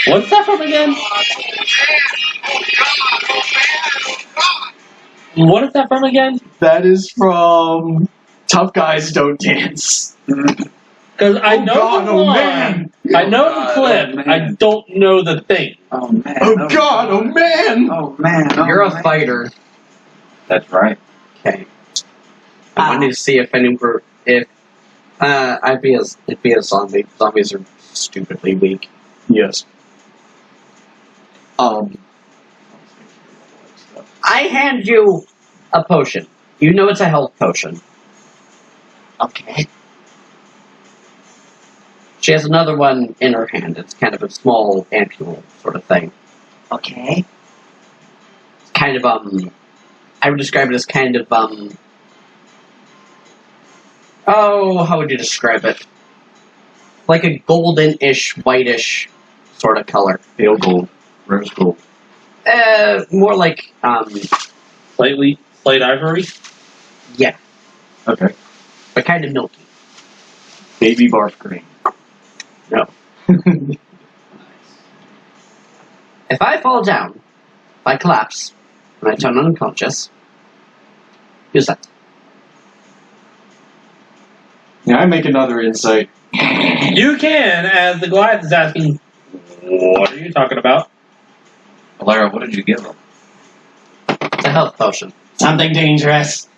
S2: What's that from again? What is that from again?
S1: That is from Tough guys don't dance.
S2: Because I
S1: Oh
S2: know
S1: God,
S2: the
S1: oh
S2: line,
S1: man.
S2: I know
S3: Oh
S2: the clip,
S3: God, oh
S2: I
S3: man.
S2: don't know the thing.
S3: Oh man.
S1: Oh God, oh man.
S3: Oh man. Oh,
S4: You're a
S3: man.
S4: fighter.
S3: That's right.
S4: Okay. I wanted to see if it'd be a zombie. Zombies are stupidly weak.
S1: Yes.
S4: I hand you a potion. You know it's a health potion.
S5: Okay.
S4: She has another one in her hand. It's kind of a small ampule sort of thing.
S5: Okay.
S4: It's kind of I would describe it as kind of oh, how would you describe it? Like a golden-ish, whitish sort of color.
S1: Pale gold. Rose gold.
S4: More like
S2: Slight ivory.
S4: yeah,
S1: Okay.
S4: but kind of milky.
S1: Baby barf green.
S4: No. If I fall down, if I collapse, and I turn unconscious, use that.
S1: Yeah, I make another insight.
S2: You can, as the Goliath is asking, what are you talking about?
S3: Alara, what did you give him?
S4: It's a health potion.
S5: Something dangerous.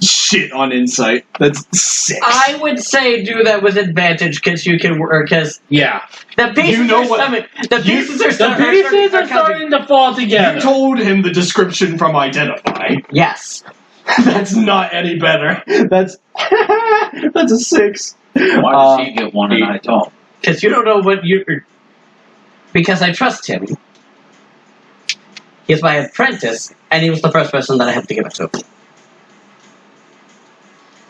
S1: Shit on insight. That's 6.
S4: I would say do that with advantage because you can, because
S2: Yeah.
S4: the pieces
S1: You know
S4: are
S1: what-
S4: coming. The pieces are
S2: The
S4: starting.
S2: pieces are starting to fall together.
S1: You told him the description from Identify.
S4: Yes.
S1: That's not any better. That's that's a 6.
S3: Why does he get one and I don't?
S4: Because you don't know what you. Because I trust him. He's my apprentice, and he was the first person that I had to give it to.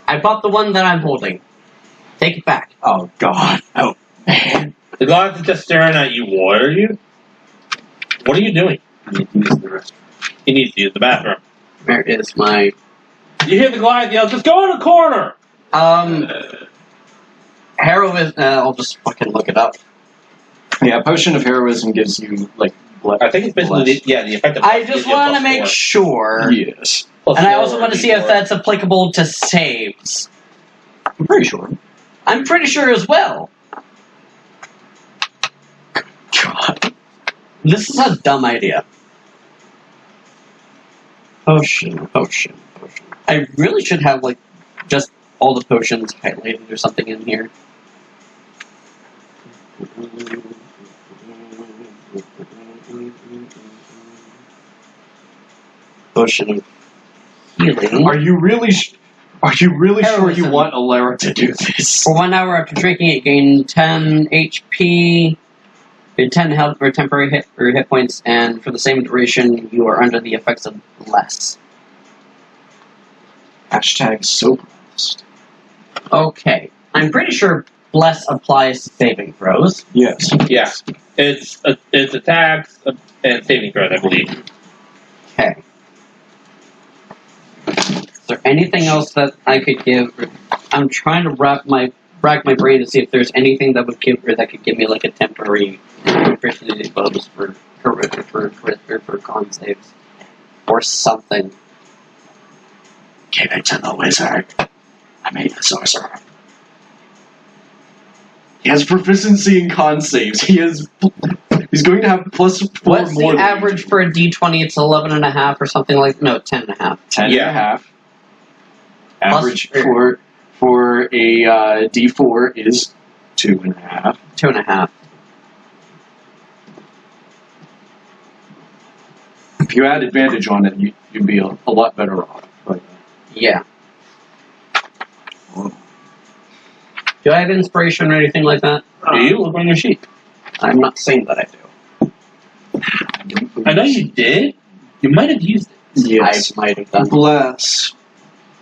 S4: I bought the one that I'm holding. Take it back.
S1: Oh God. Oh man.
S2: The Goliath is just staring at you. What are you? What are you doing?
S3: I need to use the rest.
S2: He needs to use the bathroom.
S4: Where is my.
S2: You hear the Goliath yell, just go in a corner!
S4: Heroism. I'll just fucking look it up.
S1: Yeah, potion of heroism gives you like.
S2: I think it's basically the effect of.
S4: I just want to make sure.
S1: Yes.
S4: And I also want to see if that's applicable to saves.
S1: I'm pretty sure.
S4: I'm pretty sure as well.
S1: God.
S4: This is a dumb idea. Potion. I really should have, like, just all the potions highlighted or something in here. Potion of healing.
S1: Are you really sure
S4: Heroism.
S1: you want Alara to do this?
S4: For 1 hour after drinking it, gain 10 HP, gain 10 health or temporary hit points, and for the same duration, you are under the effects of bless.
S1: Hashtag so blessed.
S4: Okay. I'm pretty sure bless applies to saving throws.
S1: Yes.
S2: Yeah. It's attacks and saving throws, I believe.
S4: Okay. Is there anything else that I could give? I'm trying to rack my brain to see if there's anything that would give or that could give me like a temporary proficiency bonus for con saves or something.
S1: Give it to the wizard. I made the sorcerer. He has proficiency in con saves. He's going to have +4
S4: What's
S1: more
S4: the
S1: than
S4: average for a D20? It's 11.5 or something like no 10.5.
S1: 10
S2: Yeah.
S1: and a half.
S4: Plus-
S1: Average for a D4 is 2.5.
S4: 2.5.
S1: If you had advantage on it, you'd be a lot better off. But,
S4: Yeah. Do I have inspiration or anything like that?
S2: Do you look on your sheet?
S4: I'm not saying that I do.
S2: I know you did. You might have used it.
S1: Yes.
S4: I might have done.
S1: Bless.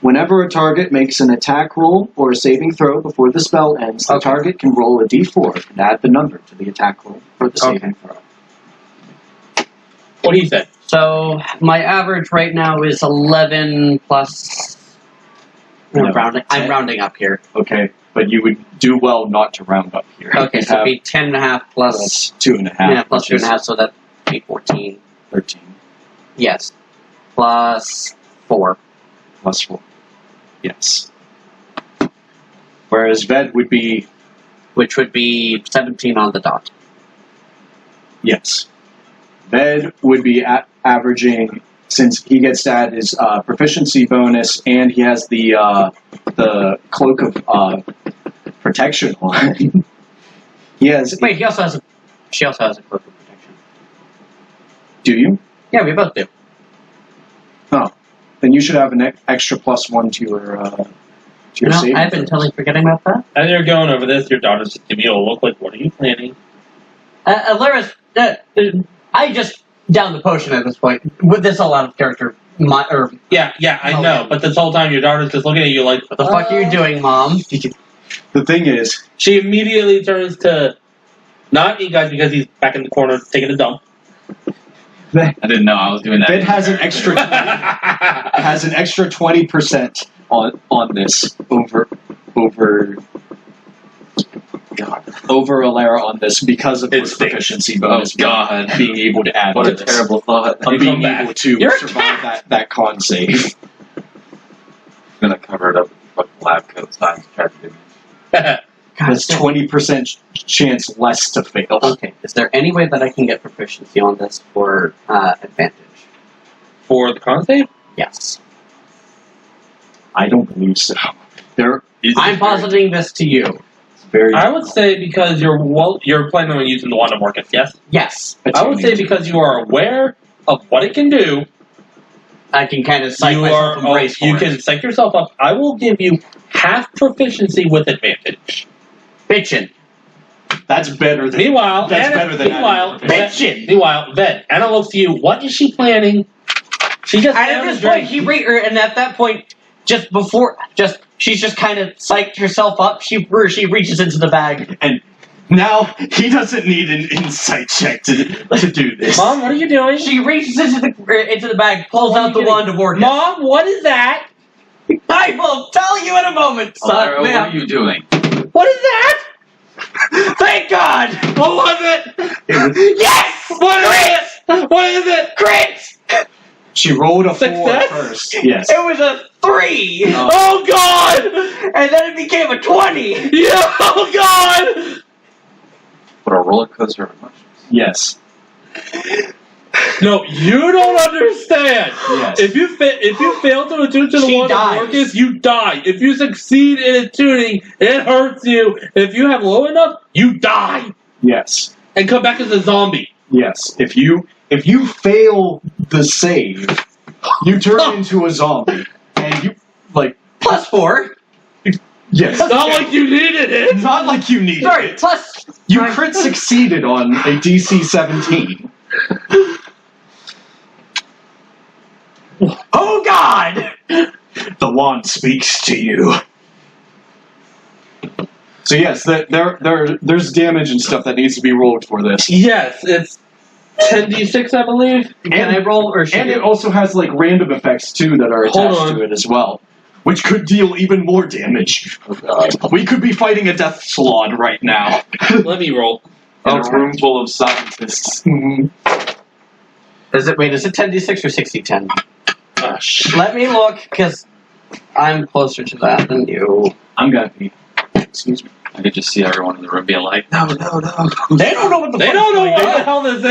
S1: Whenever a target makes an attack roll or a saving throw before the spell ends, the
S4: Okay.
S1: target can roll a d4 and add the number to the attack roll for the saving throw.
S2: What do you say?
S4: So my average right now is 11 plus.
S1: No,
S4: I'm rounding up here.
S1: Okay, but you would do well not to round up here.
S4: Okay,
S1: You'd
S4: so
S1: have
S4: it'd be 10.5 plus.
S1: plus 2.5.
S4: Yeah, plus
S1: which is
S4: 2.5, so that'd be 14.
S1: 13
S4: Yes. Plus 4.
S1: plus 4. Yes. Whereas Ved would be,
S4: which would be 17 on the dot.
S1: yes. Ved would be averaging, since he gets to add his proficiency bonus and he has the cloak of protection on. He has.
S4: Wait, she also has a cloak of protection.
S1: Do you?
S4: Yeah, we both do.
S1: Oh. Then you should have an extra +1 to your saving
S4: I've been
S1: throws.
S4: totally forgetting about that.
S2: As you're going over this, your daughter's just giving you a look like, what are you planning?
S4: Alaris, I just down the potion at this point. With this all out of character,
S2: Yeah, I know, but this whole time your daughter's just looking at you like,
S4: what the fuck are you doing, Mom?
S1: The thing is,
S2: she immediately turns to not you guys because he's back in the corner taking a dump.
S3: I didn't know I was doing that.
S1: Ved has an extra 20% on this over Alara on this because of his proficiency bonus.
S3: Oh, God.
S1: Being able to add
S3: What a
S1: to this.
S3: terrible thought.
S1: Of
S2: You
S1: being
S2: come back.
S1: able to
S2: You're a
S1: survive that con save.
S3: I'm gonna cover it up with fucking lab coat signs. Try to do
S1: That's 20% chance less to fail.
S4: Okay, is there any way that I can get proficiency on this for advantage?
S2: For the con save?
S4: Yes.
S1: I don't believe so. There is
S4: I'm positing this to you.
S1: very.
S2: I would say because you're planning on using the wand of Orcus, yes?
S4: Yes.
S2: I would say because you are aware of what it can do,
S4: I can kind of psych
S2: you
S4: myself and brace for
S2: you
S4: it.
S2: can psych yourself up. I will give you half proficiency with advantage.
S4: Bitchin'.
S1: That's better than.
S2: Meanwhile,
S1: That's
S2: Anna,
S1: better than
S2: meanwhile,
S1: adding
S4: Bitchin'.
S2: Meanwhile, Ved, Anna looks to you. What is she planning? She just
S4: And at this point, and at that point, she's just kind of psyched herself up. She reaches into the bag.
S1: And now he doesn't need an insight check to do this.
S2: Mom, what are you doing?
S4: She reaches into the bag, pulls out the wand of Orcus.
S2: Mom, what is that?
S4: I will tell you in a moment, son.
S3: Alara, what
S4: Ma'am.
S3: are you doing?
S2: What is that?
S4: Thank God!
S2: What was it?
S4: Yes!
S2: What is it? What is it?
S4: Crit!
S1: She rolled a 4
S2: Success?
S1: first. Yes.
S4: It was a 3!
S2: Oh God!
S4: And then it became a 20!
S2: Yeah! Oh God!
S3: What a roller coaster of emotions.
S1: Yes.
S2: No, you don't understand.
S1: Yes.
S2: If you fail to attune to the
S4: She
S2: wand
S4: dies.
S2: of Orcus, you die. If you succeed in attuning, it hurts you. If you have low enough, you die
S1: Yes.
S2: and come back as a zombie.
S1: Yes. If you fail the save, you turn into a zombie, and you
S4: Plus 4.
S1: Yes.
S2: Not like you needed it.
S1: Not like you need
S4: Sorry,
S1: it.
S4: plus.
S1: You crit succeeded on a DC 17.
S4: Oh God!
S1: The wand speaks to you. So yes, there's damage and stuff that needs to be rolled for this.
S2: Yes, it's 10d6, I believe.
S4: Can I roll or should
S1: And
S4: you?
S1: it also has random effects too that are
S2: Hold
S1: attached
S2: on.
S1: to it as well, which could deal even more damage. We could be fighting a death salon right now.
S2: Let me roll.
S3: In a room full of scientists.
S4: Is it 10d6 or 60-10?
S2: Shh.
S4: Let me look, because I'm closer to that than you.
S1: I'm gonna be. Excuse me.
S3: I could just see everyone in the room being like, no.
S4: They don't know what the
S2: They
S4: fuck
S2: don't know
S4: is
S2: what
S4: going
S2: the
S4: on.
S2: hell this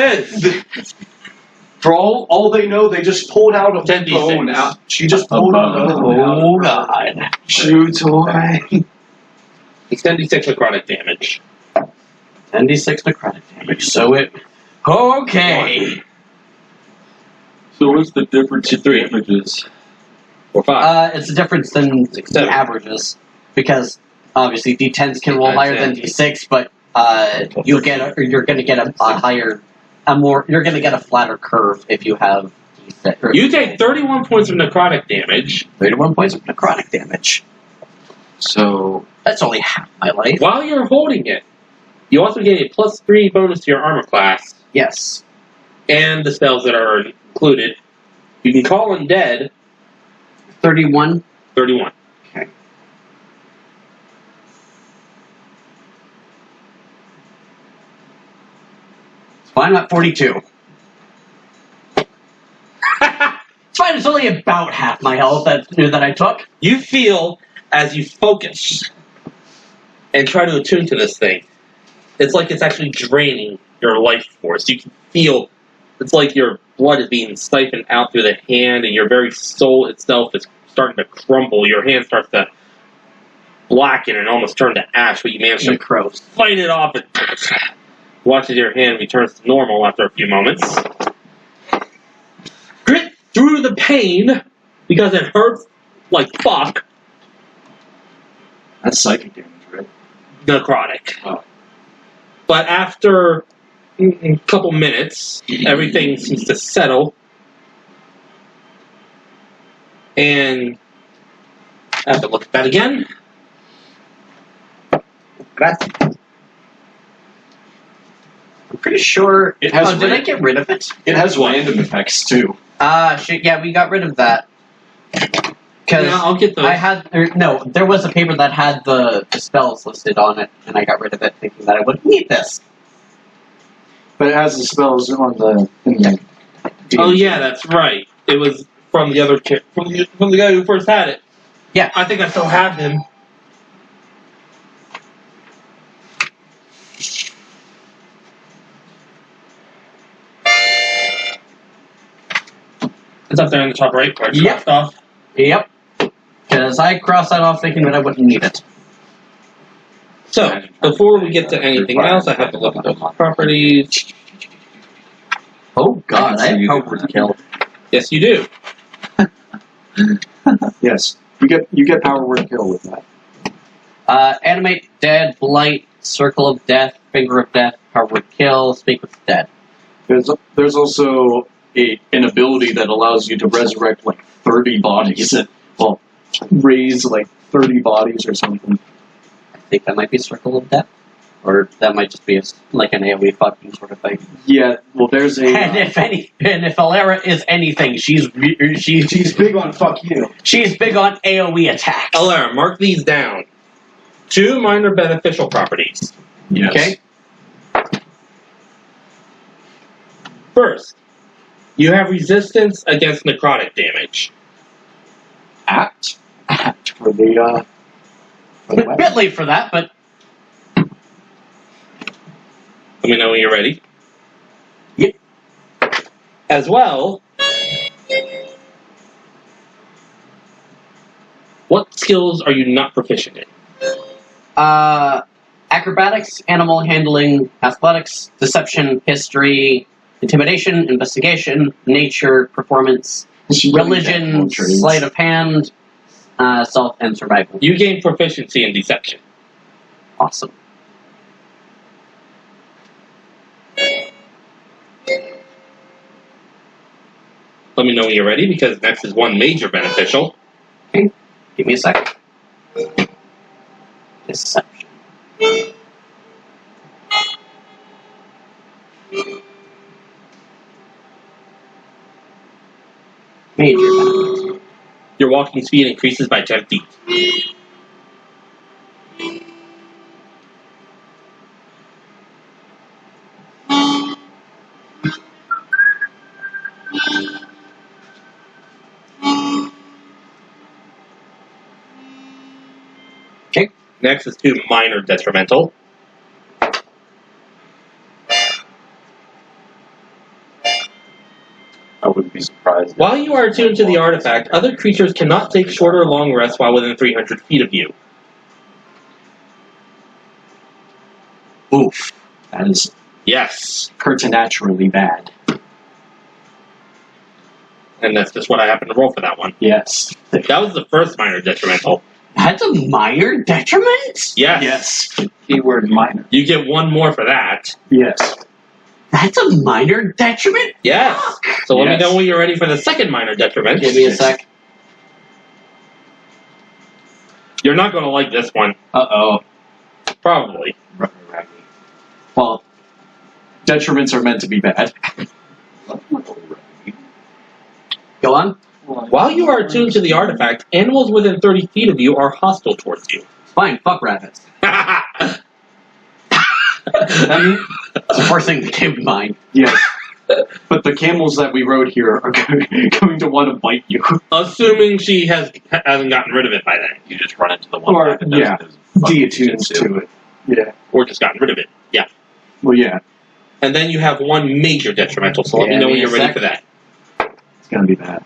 S2: is.
S1: For all they know, they just pulled out a
S2: 10d6.
S1: bone out. She just pulled out a bone out.
S4: Oh God.
S3: Shoe toy.
S2: It's 10d6 necrotic damage.
S4: 10d6 necrotic damage, so it... Okay.
S3: So what's the difference in
S2: 3.
S3: damages?
S2: Or 5.
S4: It's a difference than the
S2: 7.
S4: averages, because obviously d10s can roll
S2: 9,
S4: higher
S2: 10.
S4: than d6, but you're gonna get a higher, you're gonna get a flatter curve if you have d6. or
S2: You take 31 points of necrotic damage
S4: 31 points of necrotic damage.
S3: So,
S4: That's only half my life.
S2: while you're holding it. You also get a +3 bonus to your armor class
S4: Yes.
S2: and the spells that are included. You can call undead
S4: 31.
S2: 31.
S4: Okay. It's fine, I'm at 42. It's fine, it's only only about half my health that I took.
S2: You feel as you focus and try to attune to this thing, it's like it's actually draining your life force. You can feel it's like your blood is being siphoned out through the hand, and your very soul itself is starting to crumble. Your hand starts to blacken and almost turn to ash, but you manage to fight it off. And watch as your hand returns to normal after a few moments. Grit through the pain because it hurts like fuck.
S1: That's psychic damage, right?
S2: Necrotic.
S1: Oh.
S2: But after a couple minutes, everything seems to settle. And I have to look at that again.
S4: I'm pretty sure.
S1: It has
S4: did I get rid of it?
S1: It has random effects too.
S4: Shit. Yeah, we got rid of that. Because
S2: Yeah, I'll get those.
S4: there was a paper that had the spells listed on it, and I got rid of it thinking that I wouldn't need this.
S1: But it has the spells on the.
S2: Oh yeah, that's right. It was from the other from the guy who first had it.
S4: Yeah.
S2: I think I still have him. It's up there in the top right where it's crossed off.
S4: Yep. Because I crossed that off thinking that I wouldn't need it.
S2: So, before we get to anything else, I have to look at those properties.
S4: Oh god, I have power kill.
S2: Yes, you do.
S1: Yes, you get power word kill with that.
S4: Animate, dead, blight, circle of death, finger of death, power word kill, speak with the dead.
S1: There's also an ability that allows you to resurrect like 30 bodies. Well, raise like 30 bodies or something.
S4: I think that might be circle of death. Or that might just be like an AoE fucking sort of thing.
S1: Yeah, well, there's a.
S4: And if Alara is anything, she's
S1: big on fuck you.
S4: She's big on AoE attacks.
S2: Alara, mark these down. 2 minor beneficial properties.
S1: Yes.
S4: Okay.
S2: First, you have resistance against necrotic damage.
S1: Apt for the.
S4: A bit late for that, but
S2: Let me know when you're ready.
S4: Yep.
S2: As well, what skills are you not proficient in?
S4: acrobatics, animal handling, athletics, deception, history, intimidation, investigation, nature, performance, religion, sleight of hand, self, and survival.
S2: You gain proficiency in deception.
S4: Awesome.
S2: Let me know when you're ready, because next is 1 major beneficial.
S4: Okay, give me a second. Deception. Major benefits.
S2: Your walking speed increases by 10 feet.
S4: Okay.
S2: Next is 2 minor detrimental.
S3: I wouldn't be surprised.
S2: While you are attuned to the artifact, other creatures cannot take short or long rests while within 300 feet of you.
S1: Oof. That is
S2: Yes.
S1: preternaturally bad.
S2: And that's just what I happened to roll for that one.
S1: Yes.
S2: That was the first minor detrimental.
S4: That's a minor detriment?
S2: Yes.
S1: Yes.
S3: Keyword minor.
S2: You get 1 more for that.
S1: Yes.
S4: That's a minor detriment?
S2: Yes. So let me
S1: Yes.
S2: know when you're ready for the second minor detriment.
S4: Give me a sec.
S2: You're not going to like this one.
S1: Uh-oh.
S2: Probably.
S1: Well, detriments are meant to be bad.
S4: Go on.
S2: While you are attuned to the artifact, animals within 30 feet of you are hostile towards you.
S4: Fine, fuck rabbits. That's the first thing that came to mind.
S1: Yes. But the camels that we rode here are going to want to bite you.
S2: Assuming she hasn't gotten rid of it by then.
S3: You just run into the one
S1: Or,
S3: guy that does
S1: yeah,
S3: his fucking
S1: Deattunes
S3: jujitsu.
S1: to it. Yeah.
S2: Or just gotten rid of it. Yeah.
S1: Well, yeah.
S2: And then you have one major detrimental, so let me
S4: Yeah,
S2: know when
S4: give
S2: you're
S4: me a
S2: ready for that.
S1: It's going to be bad.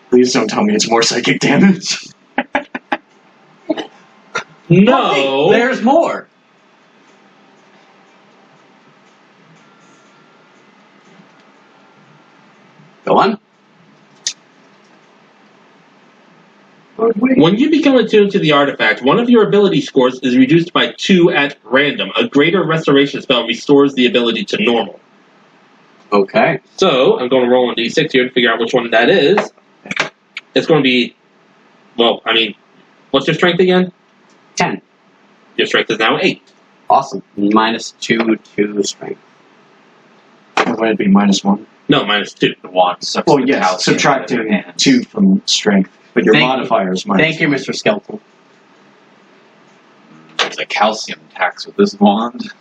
S1: Please don't tell me it's more psychic damage.
S2: No.
S4: Wait, there's more. Go on.
S2: When you become attuned to the artifact, one of your ability scores is reduced by 2 at random. A greater restoration spell restores the ability to normal.
S4: Okay.
S2: So, I'm going to roll a d6 here to figure out which one that is. It's going to be, well, I mean, what's your strength again?
S4: 10.
S2: Your strength is now 8.
S4: Awesome. -2 to strength.
S1: Or would it be -1?
S2: No, -2.
S3: The wand sucks
S1: Well,
S3: the
S1: yes,
S3: calcium out of your
S1: subtracting
S3: hands.
S1: 2 from strength. But your
S4: Thank you.
S1: modifier is -1.
S4: Thank you, Mr. Skeletal.
S3: There's a calcium tax with this wand.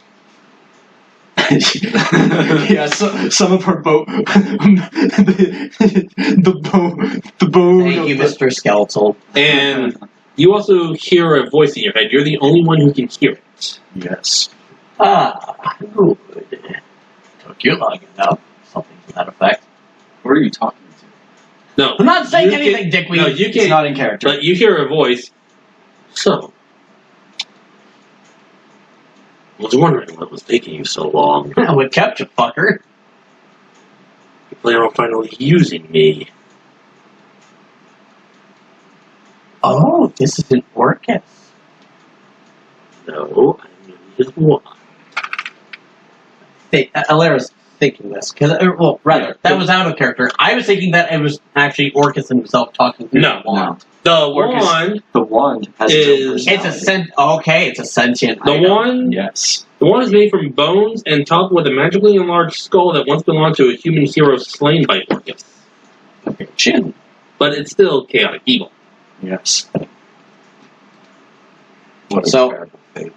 S1: Yeah, so, some of her bone, the bone.
S4: Thank
S1: of
S4: you,
S1: the-
S4: Mr. Skeletal.
S2: And you also hear a voice in your head. You're the only one who can hear it.
S1: Yes.
S4: Ah, good. Took you long enough. Something to that effect.
S3: What are you talking to?
S2: No.
S4: I'm not saying
S2: you
S4: anything,
S2: can-
S4: Dickweed.
S2: No, you
S1: It's
S2: can't.
S1: not in character.
S2: But you hear a voice. So, I was wondering what was taking you so long.
S4: What kept you, fucker?
S2: You plan on finally using me.
S4: Oh, this is an Orcus.
S2: No, I'm his one.
S4: Hey, Alara's thinking this. Well, rather, that was out of character. I was thinking that it was actually Orcus himself talking to
S2: No.
S4: the wand.
S2: The
S1: Orcus
S2: wand,
S1: The wand has
S2: Is-
S1: its own
S4: It's a okay, it's a sentient
S2: the
S4: item.
S2: wand,
S1: Yes.
S2: the wand is made from bones and topped with a magically enlarged skull that once belonged to a human hero slain by Orcus.
S1: Okay. Chin.
S2: But it's still chaotic evil.
S1: Yes. What a
S4: So-
S1: terrible fate.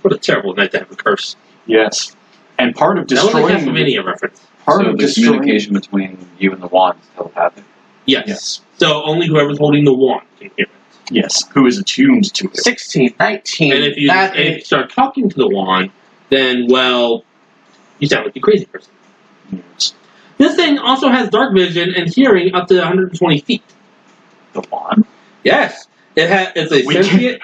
S2: What a terrible night to have a curse.
S1: Yes. And part of
S2: That was a
S1: destroying
S2: Castlevania reference.
S1: part
S3: so
S1: of
S3: the
S1: destroying
S3: communication between you and the wand is telepathic.
S2: Yes.
S1: Yes.
S2: So only whoever's holding the wand can hear it.
S1: Yes. Who is attuned to it?
S4: 16, 19.
S2: And if you,
S4: that
S2: and if you
S4: is,
S2: start talking to the wand, then, well, you sound like a crazy person.
S1: Yes.
S2: This thing also has dark vision and hearing up to 120 feet.
S1: The wand.
S2: Yes. It's a
S1: We
S2: sentient...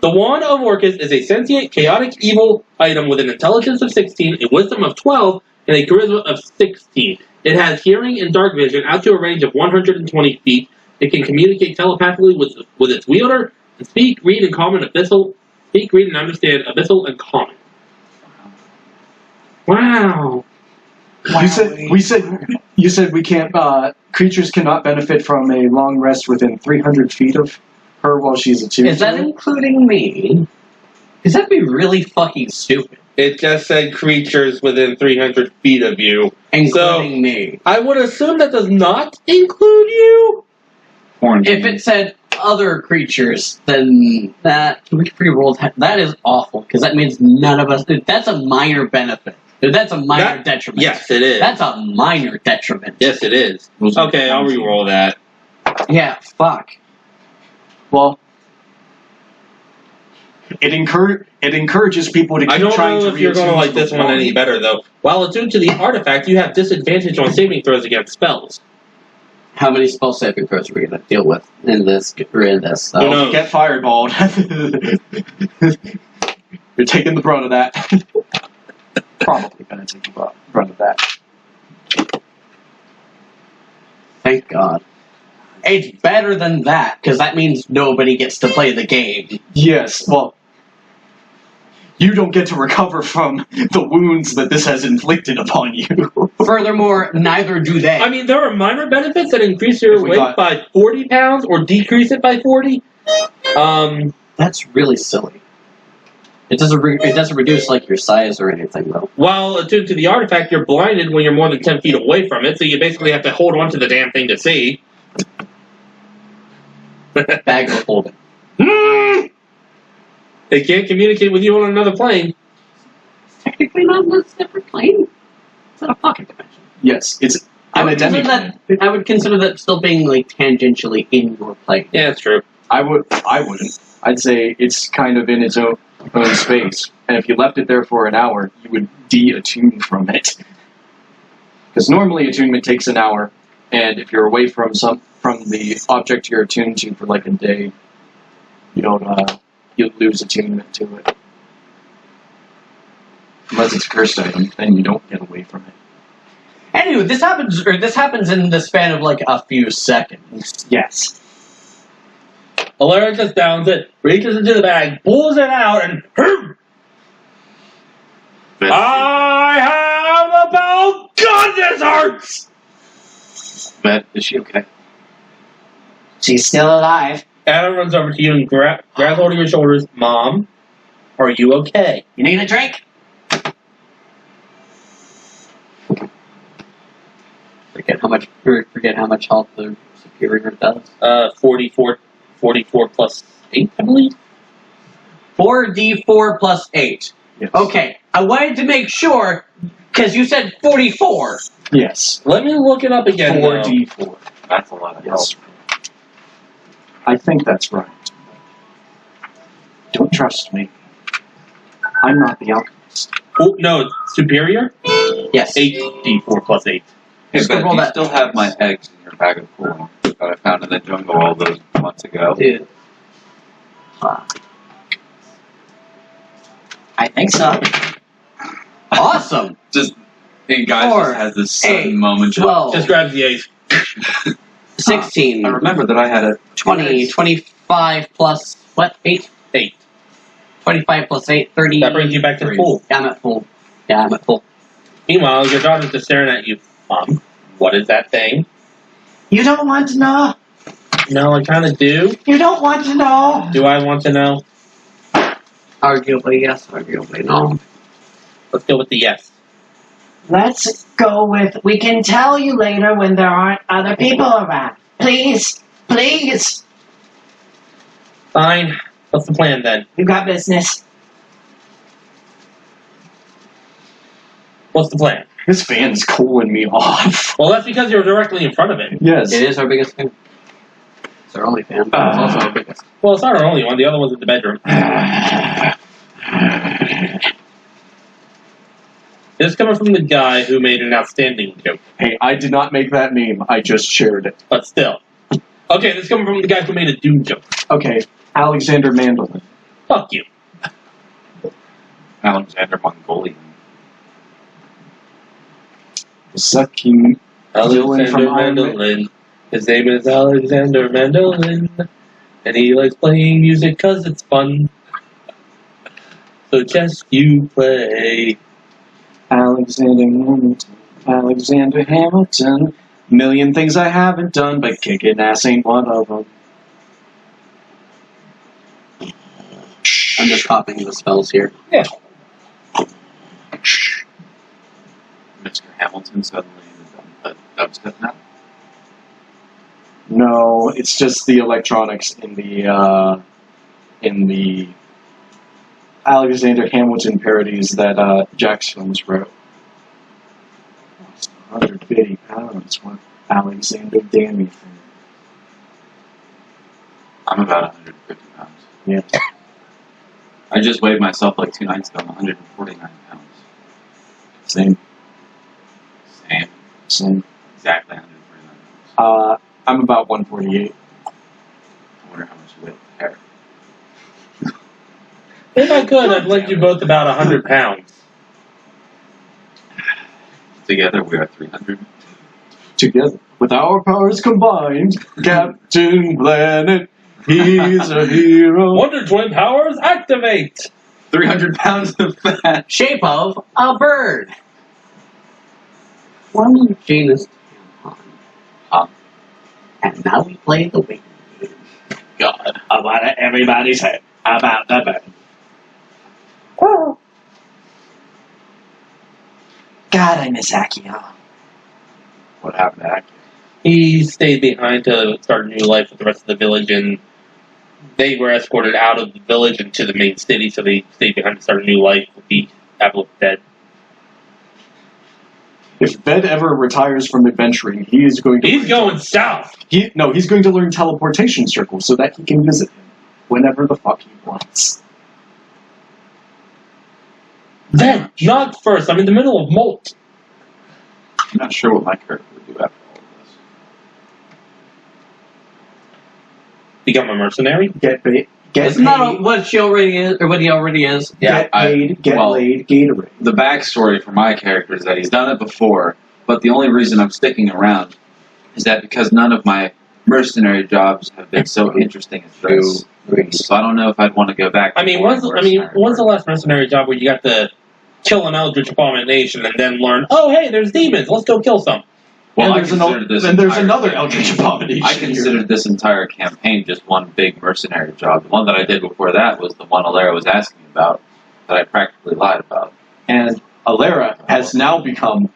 S2: The Wand of Orcus is a sentient, chaotic, evil item with an intelligence of 16, a wisdom of 12, and a charisma of 16. It has hearing and dark vision out to a range of 120 feet. It can communicate telepathically with its wielder, and speak, read, and understand abyssal and common. Wow.
S1: You said we can't. Creatures cannot benefit from a long rest within 300 feet of her while she's attuned.
S4: is that
S1: to it?
S4: including me? Because that'd be really fucking stupid.
S2: It just said creatures within 300 feet of you.
S4: Including me.
S2: I would assume that does not include you?
S3: Quarantine.
S4: If it said other creatures, then that we re-rolled. That is awful because that means none of us. That's a minor benefit. That's a minor detriment.
S2: Yes, it is.
S4: That's a minor detriment.
S2: Yes, it is.
S3: Those are
S2: Okay, I'll
S3: quarantine.
S2: re-roll that.
S4: Yeah. Fuck.
S1: Well, it encourages people to keep
S2: I don't
S1: trying
S2: know
S1: to
S2: if you're going to
S1: reattune
S2: like
S1: the
S2: this one
S1: wand.
S2: any better, though. While attuned to the artifact, you have disadvantage on saving throws against spells.
S4: How many spell saving throws are we going to deal with in this? So.
S2: Who knows?
S1: Get fireballed. You're taking the brunt of that. Probably gonna take the brunt of that.
S4: Thank God. It's better than that because that means nobody gets to play the game.
S1: Yes, well, you don't get to recover from the wounds that this has inflicted upon you.
S4: Furthermore, neither do they.
S2: I mean, there are minor benefits that increase your
S1: If we
S2: weight
S1: got-
S2: by 40 pounds or decrease it by 40.
S4: That's really silly. It doesn't. It doesn't reduce like your size or anything though.
S2: While attuned to the artifact, you're blinded when you're more than 10 feet away from it, so you basically have to hold on to the damn thing to see.
S4: Bag of holding.
S2: It can't communicate with you on another plane.
S4: technically not in a separate plane? It's in a pocket dimension.
S1: Yes, it's
S4: I
S1: an
S4: would, consider
S1: demi-plane.
S4: that, I would consider that still being like tangentially in your plane.
S2: Yeah, that's true.
S1: I wouldn't. I'd say it's kind of in its own space, and if you left it there for an hour, you would de-attune from it. Because normally attunement takes an hour, and if you're away from the object you're attuned to for like a day, you don't you lose attunement to it. Unless it's a cursed item, then you don't get away from it.
S4: Anyway, this happens in the span of like a few seconds.
S1: Yes.
S2: Alara just downs it, reaches into the bag, pulls it out, and I have about goodness hurts!
S3: Bet, is she okay?
S5: She's still alive.
S2: Adam runs over to you and grabs hold of your shoulders. Mom, are you okay?
S5: You need a drink?
S4: Forget how much health the superior does.
S2: 44 plus 8, I believe.
S4: 4d4 plus 8.
S1: Yes.
S4: Okay, I wanted to make sure, because you said 44.
S1: Yes.
S2: Let me look it up again.
S1: 4d4.
S3: That's a lot of help.
S1: Yes. I think that's right. Don't trust me. I'm not the alchemist.
S2: Oh, no, it's superior?
S4: Yes.
S2: 8d4 plus 8.
S3: Hey,
S4: Just
S3: Ben,
S4: roll
S3: you
S4: that.
S3: still have my eggs in your bag of cooling that I found in the jungle all those months ago.
S4: Dude.
S5: I think so.
S4: Awesome.
S3: Hey, guys
S4: 4,
S3: just has this sudden
S4: 8,
S3: moment.
S4: 12,
S2: Just grabs the 8.
S4: 16,
S3: I remember that I had a
S4: 20, 25 plus, what, 8?
S2: 8.
S4: 25 plus 8, 30.
S2: That brings you back to full.
S4: Yeah, I'm at full. Yeah, I'm at full.
S2: Meanwhile, your daughter's just staring at you. Mom, what is that thing?
S5: You don't want to know.
S2: No, I kind of do.
S5: You don't want to know.
S2: Do I want to know?
S4: Arguably yes, arguably no.
S2: Let's go with the yes.
S5: Let's go with, we can tell you later when there aren't other people around. Please, please.
S2: Fine. What's the plan then?
S5: You got business.
S2: What's the plan?
S1: This fan's cooling me off.
S2: Well, that's because you're directly in front of it.
S1: Yes.
S4: It is our biggest fan. It's our only fan, but it's also our biggest.
S2: Well, it's not our only one. The other one's in the bedroom. This is coming from the guy who made an outstanding joke.
S1: Hey, I did not make that meme. I just shared it.
S2: But still. Okay, this is coming from the guy who made a Doom joke.
S1: Okay, Alexander Mandolin.
S2: Fuck you.
S3: Alexander Mongolian.
S1: Sucking villain
S2: Alexander
S1: from Iron Man.
S2: Mandolin. His name is Alexander Mandolin. And he likes playing music because it's fun. So just you play.
S1: Alexander Hamilton. Million things I haven't done, but kicking ass ain't one of them.
S4: I'm just copying the spells here.
S2: Yeah.
S3: Mr. Hamilton suddenly is on dubstep now.
S1: No, it's just the electronics in the Alexander Hamilton parodies that Jack's films wrote. 150 pounds. What Alexander damn you for?
S3: I'm about 150 pounds.
S1: Yeah.
S3: I just weighed myself like 2 nights ago. I'm 149 pounds.
S1: Same.
S3: Same. Exactly 149 pounds.
S1: I'm about 148.
S3: I wonder how much you weigh with hair.
S2: If I could, I'd let you both about 100 pounds.
S3: Together we are 300.
S1: Together, with our powers combined, Captain Planet, he's a hero.
S2: Wonder Twin powers activate!
S3: 300 pounds of fat.
S4: Shape of a bird. One genus. And now we play the waiting game.
S3: God.
S1: About everybody's head. About the bird.
S5: Oh. God, I miss Akio.
S3: What happened to Aki?
S2: He stayed behind to start a new life with the rest of the village, and they were escorted out of the village into the main city, so they stayed behind to start a new life with the Apple of Dead.
S1: If Ved ever retires from adventuring, he is going to.
S2: He's going south.
S1: He's going to learn teleportation circles so that he can visit him whenever the fuck he wants.
S2: Then, not first. I'm in the middle of molt.
S3: I'm not sure what my character would do after all of this.
S2: Become a mercenary.
S1: Get paid.
S4: It's not what she already is, or what he already is.
S1: Get paid. Get laid. Gatorade.
S3: The backstory for my character is that he's done it before, but the only reason I'm sticking around is that because none of my mercenary jobs have been so interesting as this. So I don't know if I'd want to go back.
S2: When's the last mercenary job where you got to kill an eldritch abomination and then learn? Oh, hey, there's demons. Let's go kill some.
S3: Well,
S1: and there's another eldritch abomination.
S3: I considered this entire campaign just one big mercenary job. The one that I did before that was the one Alara was asking about, that I practically lied about.
S1: And Alara has now become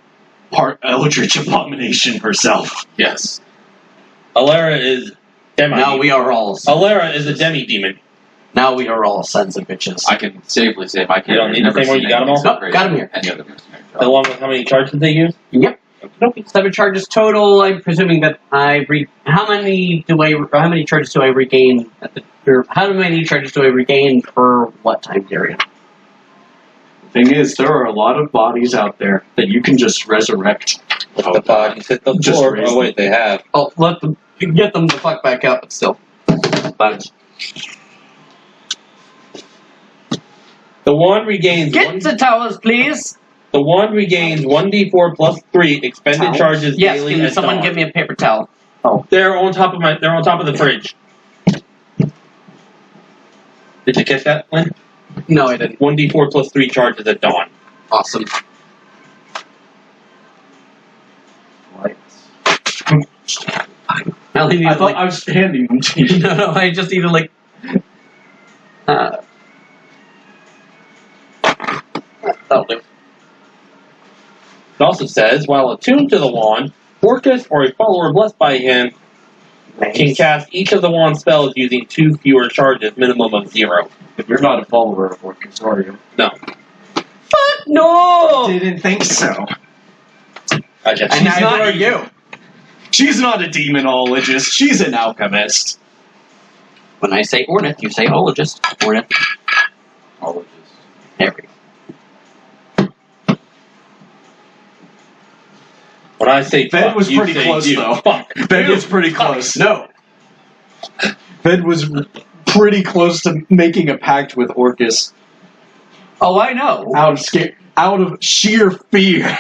S1: part eldritch abomination herself.
S3: Yes.
S2: Alara is demi.
S4: Now we are all.
S2: Alara is a demi-demon.
S4: Now we are all sons of bitches.
S3: I can safely say my character.
S2: You don't need to say more, you got them all?
S4: Nope, got them here.
S3: Any other mercenary job.
S2: Along with how many charges they use?
S4: Yep. 7 charges total. I'm presuming that how many charges do I regain how many charges do I regain per what time period?
S1: The thing is, there are a lot of bodies out there that you can just resurrect.
S2: The bodies hit the
S1: Just
S2: floor.
S1: raise
S2: Oh wait, they have.
S4: Oh, get them the fuck back up, but still. But
S2: The one regains
S4: get the towers, please.
S2: The one regains 1d4 plus 3 expended
S1: Towels?
S2: charges
S4: Yes,
S2: daily.
S4: can
S2: at
S4: someone
S2: dawn.
S4: give me a paper towel?
S2: They're on top of the fridge. Did you catch that, Lynn?
S4: No, I didn't.
S2: 1d4 plus 3 charges at dawn.
S4: Awesome. I only need
S1: I thought I was handing them to you.
S4: no, I just need to that'll do.
S2: It also says, while attuned to the wand, Orcus or a follower blessed by him can cast each of the wand spells using 2 fewer charges, minimum of 0.
S1: But you're not a follower of Orcus, are you?
S2: No.
S4: Fuck no!
S1: Didn't think so.
S2: I guess
S4: And neither are you.
S1: She's not a demonologist. She's an alchemist.
S4: When I say ornith, you say ologist. Ornith.
S3: All of this.
S4: There we go.
S2: When I say
S1: Ben
S2: fuck,
S1: was
S2: you
S1: pretty
S2: say
S1: close,
S2: you.
S1: though.
S2: Fuck.
S1: Ben was pretty close. No. Ben was pretty close to making a pact with Orcus
S4: Oh, I know.
S1: out of sheer fear.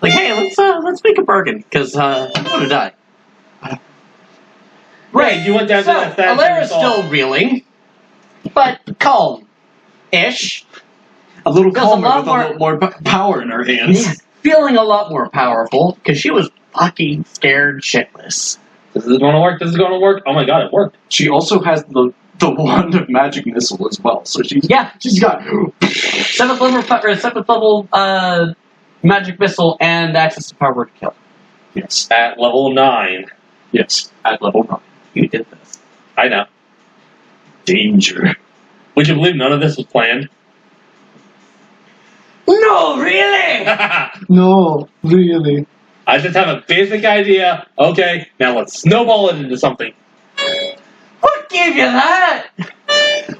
S4: Like, hey, let's make a bargain, because I'm gonna die.
S2: Right, you went down to
S4: So,
S2: that statue.
S4: Alara's still reeling, but calm-ish.
S1: A little
S4: Feels a
S1: calmer
S4: lot
S1: with a little more power in her hands.
S4: Feeling a lot more powerful, because she was fucking scared shitless.
S2: This is going to work. This is going to work. Oh my god, it worked.
S1: She also has the wand of magic missile as well, so she's got
S4: 7th level magic missile and access to power to kill.
S1: yes,
S2: At level 9.
S1: yes, at level 9.
S4: You did this.
S2: I know.
S1: Danger.
S2: Would you believe none of this was planned?
S4: No, really?
S1: No, really.
S2: I just have a basic idea. Okay, now let's snowball it into something.
S4: What gave you that?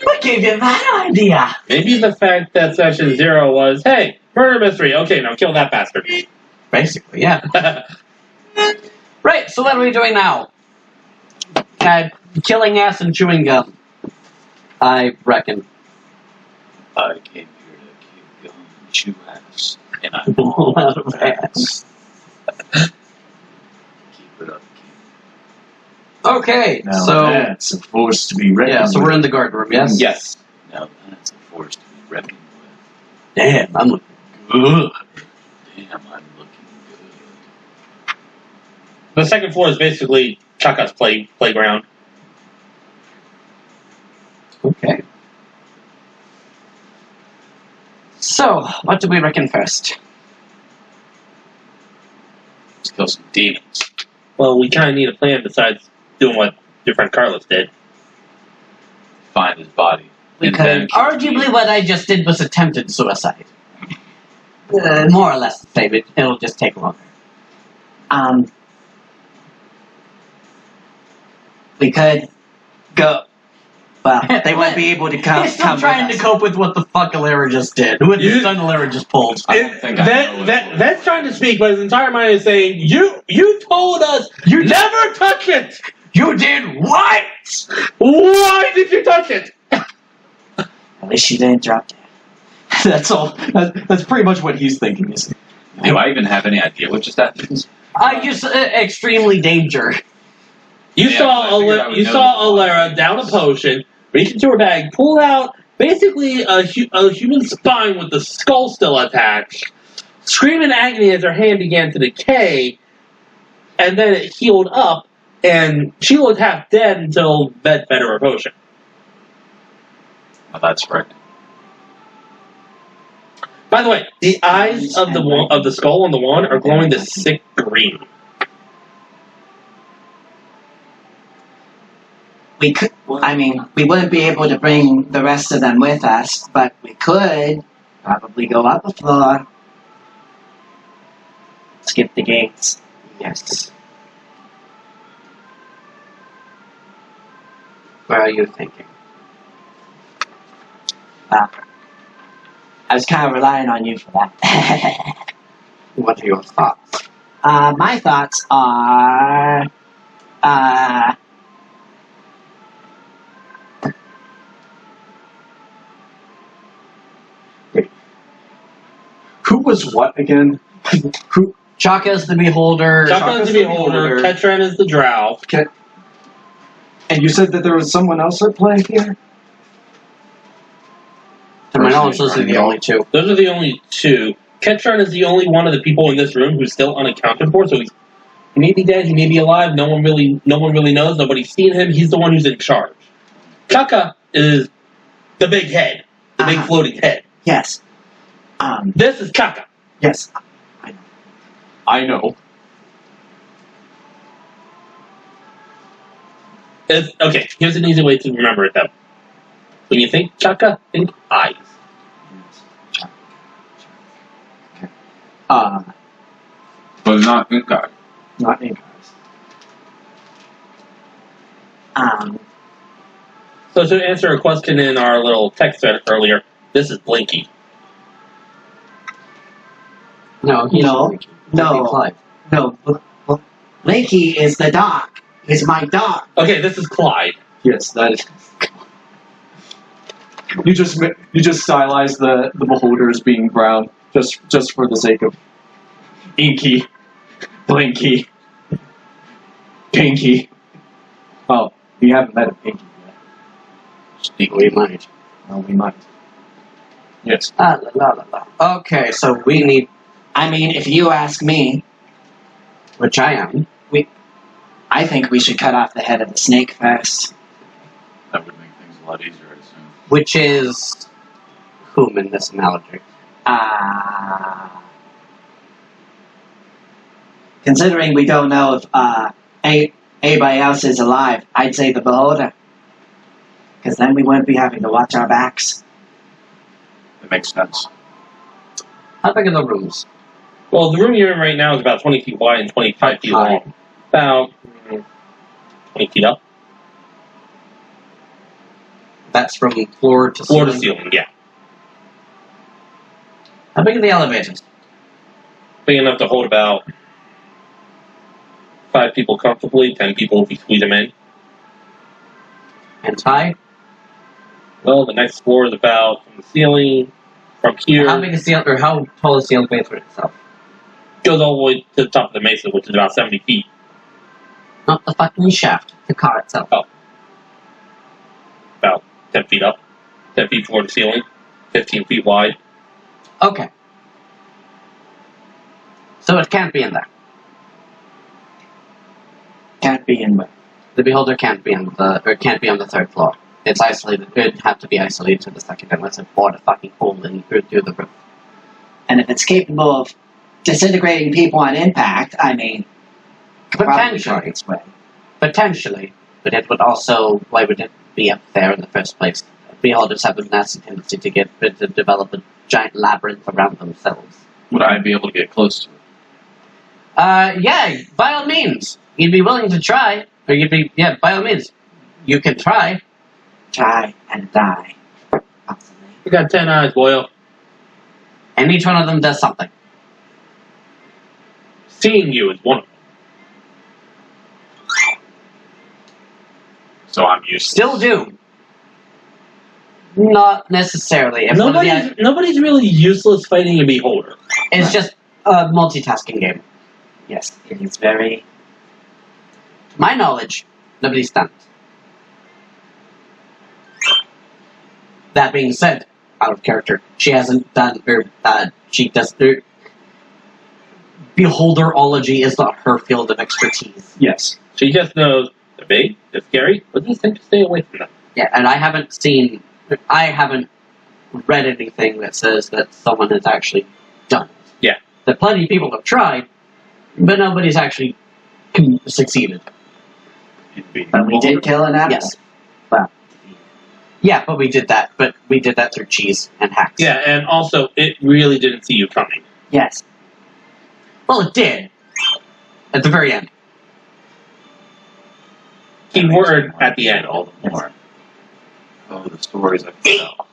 S4: What gave you that idea?
S2: Maybe the fact that session 0 was, hey, murder mystery. Okay, now kill that bastard.
S4: Basically, yeah. Right, so what are we doing now? Killing ass and chewing gum. I reckon.
S3: I came here to kill gum and chew ass, and I
S4: All out of ass.
S3: keep it up.
S4: Okay,
S1: Now
S4: so
S1: that's a force to be reckoned
S4: yeah, so
S1: with.
S4: we're in the guard room, yes?
S2: Yes.
S3: Now that's a force to be reckoned with.
S4: Damn, I'm looking good.
S3: Damn, I'm looking good.
S2: The second floor is basically Chaka's playground.
S4: Okay. So, what do we reckon first?
S3: Let's kill some demons.
S2: Well, we kind of need a plan besides doing what your friend Carlos did.
S3: Find his body. And
S4: Because
S3: then
S4: arguably what I just did was attempted suicide. More or less the same. It'll just take longer.
S5: We could go. Well, they wouldn't be able to come.
S4: He's still
S5: come
S4: trying
S5: with
S4: to
S5: us.
S4: cope with what the fuck Alara just did. What the son Alara just pulled.
S1: I don't think I know it.
S2: That's trying to speak, but his entire mind is saying, You told us you never touch it!
S4: You did what?
S2: Why did you touch it?
S5: At least she didn't drop dead.
S1: That's all. That's pretty much what he's thinking. Is
S3: Do I even have any idea what just happened?
S4: Just extremely danger.
S2: You
S3: Yeah,
S2: saw
S3: I figured I would know
S2: Alara down a potion, reach into her bag, pull out basically a human spine with the skull still attached, scream in agony as her hand began to decay, and then it healed up, and she looked half dead until Ved fed her a potion.
S3: Oh, that's right.
S2: By the way, the eyes of the skull on the one are glowing this sick green.
S5: We could. I mean, we wouldn't be able to bring the rest of them with us, but we could probably go up a floor. Skip the gates.
S4: Yes. Where are you thinking?
S5: I was kind of relying on you for that.
S4: What are your thoughts?
S5: My thoughts are.
S1: who was what again? Who?
S4: Chaka is the beholder.
S2: Shotgun is the beholder, Ketran is the drow.
S1: And you said that there was someone else at play here.
S4: To my knowledge, those are the only two.
S2: Those are the only two. Ketran is the only one of the people in this room who's still unaccounted for, so he may be dead, he may be alive, no one really knows, nobody's seen him, he's the one who's in charge. Chaka is the big head, the big floating head.
S5: Yes.
S2: This is Chaka.
S5: Yes.
S1: I know.
S2: Okay, here's an easy way to remember it though. When you think Chaka, think eyes.
S3: But not ink eye.
S1: Not ink eyes.
S2: So to answer a question in our little text thread earlier, this is Blinky.
S4: No,
S5: No. Lakey is the dog. He's my dog.
S2: Okay, this is Clyde.
S1: Yes, that is. You just stylized the beholder as being brown, just for the sake of Inky, Blinky, Pinky. Oh, we haven't met a Pinky yet.
S4: We might.
S1: Well, we might. Yes.
S4: La la la la. Okay, so we need,
S5: I mean, if you ask me,
S4: which I am.
S5: I think we should cut off the head of the snake first.
S3: That would make things a lot easier, I assume.
S4: Which is whom in this analogy?
S5: Considering we don't know if anybody else is alive, I'd say the beholder. Because then we wouldn't be having to watch our backs.
S3: It makes sense.
S4: How big are the rooms?
S2: Well, the room you're in right now is about 20 feet wide and 25 feet long. About 20 feet up.
S4: That's from floor to
S2: Floor
S4: ceiling?
S2: to ceiling, yeah.
S4: How big are the elevators?
S2: Big enough to hold about 5 people comfortably, 10 people if you squeeze them in.
S4: And high?
S2: Well, the next floor is about from the ceiling, from here,
S4: How big is the or how tall is the elevator itself?
S2: goes all the way to the top of the mesa, which is about 70 feet.
S4: Not the fucking shaft, the car itself.
S2: About 10 feet up, 10 feet floor to ceiling, 15 feet wide.
S4: Okay. So it can't be in there.
S5: Can't be in with.
S4: The beholder can't be on the third floor. It's isolated. It'd have to be isolated to the second unless it bored a fucking hole in through the roof.
S5: And if it's capable of disintegrating people on impact, I mean,
S4: Potentially. Potentially. But it would also, why would it be up there in the first place? Beholders have a nasty tendency to develop a giant labyrinth around themselves.
S3: Would I be able to get close to it?
S4: Yeah, by all means. You'd be willing to try. Or you'd be, yeah, by all means. You can try.
S5: Try and die. Possibly.
S2: You got 10 eyes, Boyle.
S4: And each one of them does something.
S2: Seeing you is one of them.
S3: So I'm used to
S4: Still do. Not necessarily. If one of the-
S2: Nobody's really useless fighting a beholder.
S4: it's just a multitasking game.
S5: Yes, it is very.
S4: To my knowledge, nobody's done it. That being said, out of character, she hasn't done, she does, beholderology is not her field of expertise.
S1: Yes.
S2: She just knows they're big, they're scary, but just think to stay away from them.
S4: Yeah, and I haven't read anything that says that someone has actually done it.
S2: Yeah.
S4: That plenty of people have tried, but nobody's actually succeeded.
S5: But we did kill an apple.
S4: Yes.
S5: Well,
S4: Yeah, but we did that. But we did that through cheese and hacks.
S2: Yeah, and also, it really didn't see you coming.
S5: yes.
S4: Well, it did. At the very end.
S2: Key word at the end.
S3: all the more. Oh, the stories I tell.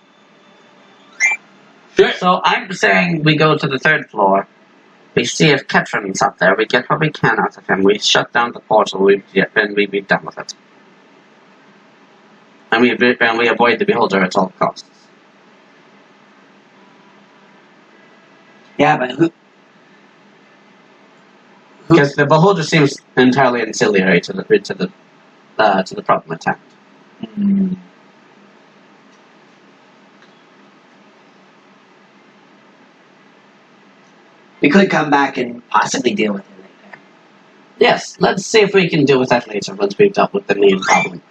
S2: Sure.
S4: So I'm saying we go to the 3rd floor. We see if Ketron's up there. We get what we can out of him. We shut down the portal. And we be done with it. And we avoid the beholder at all costs.
S5: Yeah, but who?
S4: Because the beholder seems entirely ancillary to the problem at hand.
S5: Hmm. We could come back and possibly deal with it later.
S4: Yes, let's see if we can deal with that later once we've dealt with the main problem.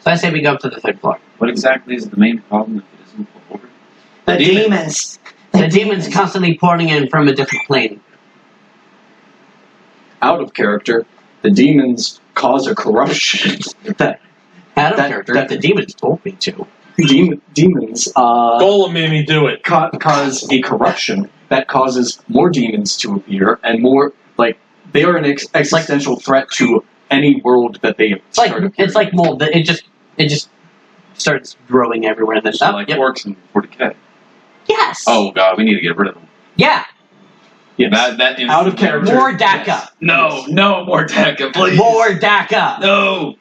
S4: So I say we go up to the 3rd floor.
S3: What exactly is the main problem if it isn't beholder?
S5: The demons.
S4: The demon's constantly pouring in from a different plane.
S1: Out of character, the demons cause a corruption.
S4: Out of
S1: That-
S4: character,
S1: that-
S4: the demons told me to.
S1: Demons
S2: Golem made me do it.
S1: cause a corruption that causes more demons to appear and more, like, they are an existential threat to any world that they start appearing.
S4: It's like mold. It just starts growing everywhere. And then
S3: So like orcs in 40K.
S4: Yes.
S3: Oh god, we need to get rid of them.
S4: Yeah.
S1: Yes.
S3: That
S1: Out of character.
S4: More DACA.
S3: No, more Tekka, please.
S4: More DACA.
S3: No.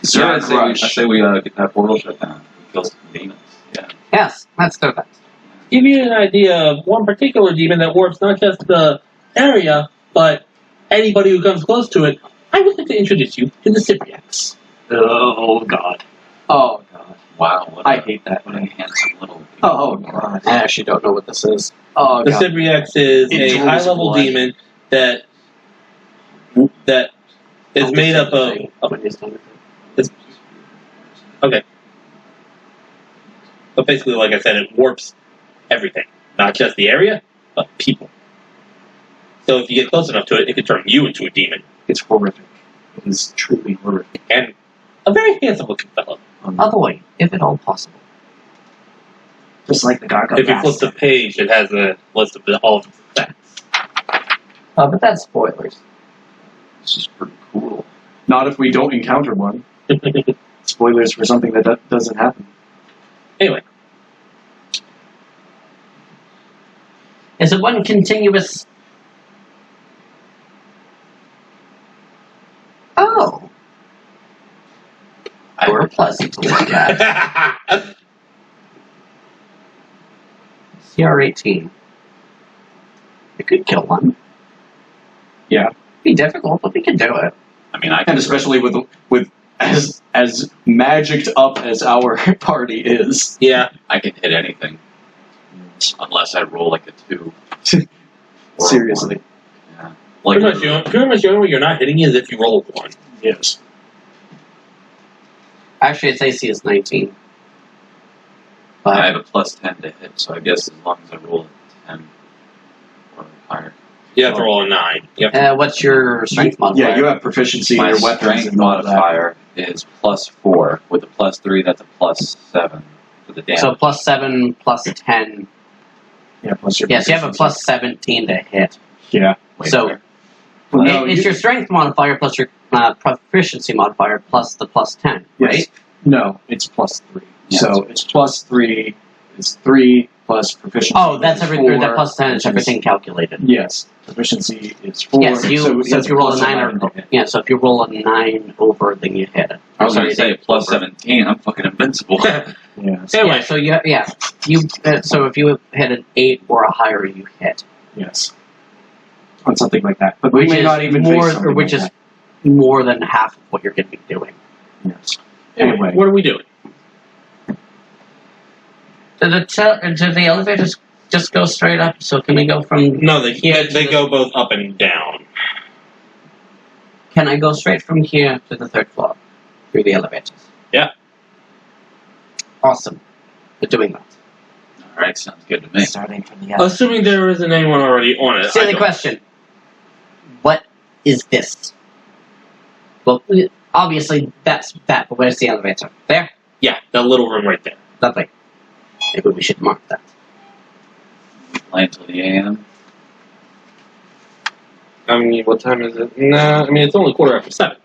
S1: Zero
S3: Yeah, I
S1: Crush.
S3: say we get that portal shut down. Kill some demons. Yeah.
S4: Yes. Let's do that.
S2: Give you an idea of one particular demon that warps not just the area, but anybody who comes close to it. I would like to introduce you to the Cypriacs.
S1: Oh god. Oh god.
S3: Wow. What
S1: I hate that.
S3: What a handsome little.
S1: Oh god.
S4: I actually don't know what this is.
S1: Oh
S2: The
S1: god.
S2: Cypriacs is
S1: It
S2: a
S1: draws
S2: high-level
S1: blood.
S2: demon that is made up of. Okay. But basically, like I said, it warps everything. Not just the area, but people. So if you get close enough to it, it can turn you into a demon.
S1: It's horrific. It is truly horrific.
S2: And a very handsome-looking fellow.
S4: A boy, if at all possible.
S5: Just like the gargoyle.
S2: If you flip the page, it has a list of all of its effects.
S4: But that's spoilers.
S3: This is pretty cool.
S1: Not if we don't encounter one. Spoilers for something that doesn't happen.
S2: Anyway,
S4: Is it one continuous? Oh, you're pleasant to look at. CR18. You could kill one.
S1: Yeah.
S4: Be difficult, but we can do it.
S3: I mean, I
S1: And
S3: can
S1: especially with as magicked up as our party is.
S2: yeah.
S3: I can hit anything unless I roll like a 2. Or a
S1: Seriously.
S3: 1. Yeah. Like
S2: Pretty much the only way you're not hitting is if you roll a 1.
S1: Yes.
S4: Actually, its AC is 19.
S3: I
S4: But
S3: have a plus 10 to hit, so I guess as long as I roll a 10 or higher.
S2: You have to roll a 9. You have to,
S4: what's your strength modifier?
S1: Yeah, you have proficiency in
S3: My
S1: your weapons
S3: strength
S1: and all of that.
S3: modifier is plus 4. With a plus 3, that's a plus 7. for the damage.
S4: So +7, +10.
S1: Yeah, plus your
S4: Yes, you have a
S1: proficiency.
S4: +17 to hit.
S1: Yeah.
S4: So
S1: Well, no,
S4: it's your strength modifier plus your proficiency modifier plus the +10, right?
S1: Yes. No, it's +3.
S3: Yeah,
S1: So it's +3. It's 3 plus proficiency.
S4: Oh, that's
S1: is
S4: everything.
S1: 4,
S4: That +10 is
S1: which is-
S4: everything calculated.
S1: Yes, proficiency is 4.
S4: Yes, so
S1: it's
S4: if you roll a 9
S1: +11 to
S4: or
S1: hit.
S4: yeah, so if you roll a 9 over, then you hit it.
S3: I was going to say
S4: Over.
S3: +17. I'm fucking invincible.
S1: Yeah.
S2: Anyway,
S4: Yeah, so you so if you hit an 8 or a higher, you hit,
S1: Yes. On something like that, but we
S4: which
S1: may
S4: is
S1: not even
S4: more,
S1: face something
S4: which
S1: like
S4: is more than half of what you're going to be doing.
S1: that. Yes.
S2: anyway,
S1: Anyway,
S2: what are we doing?
S4: Do the elevators just go straight up? So can we go from?
S2: No, they
S4: Yeah,
S2: they go both up and down.
S4: Can I go straight from here to the 3rd floor through the elevators?
S2: Yeah.
S4: Awesome. We're doing that.
S3: All right, sounds good to me.
S5: Starting from the
S2: Assuming there isn't anyone already on it. I
S4: Silly
S2: don't-
S4: question. What is this? Well, obviously that's that, but where's the elevator? There?
S2: Yeah, that little room right there.
S4: Lovely. Maybe we should mark that.
S3: Play until the AM.
S2: I mean, what time is it? Nah, I mean, it's only 7:15.
S3: Hell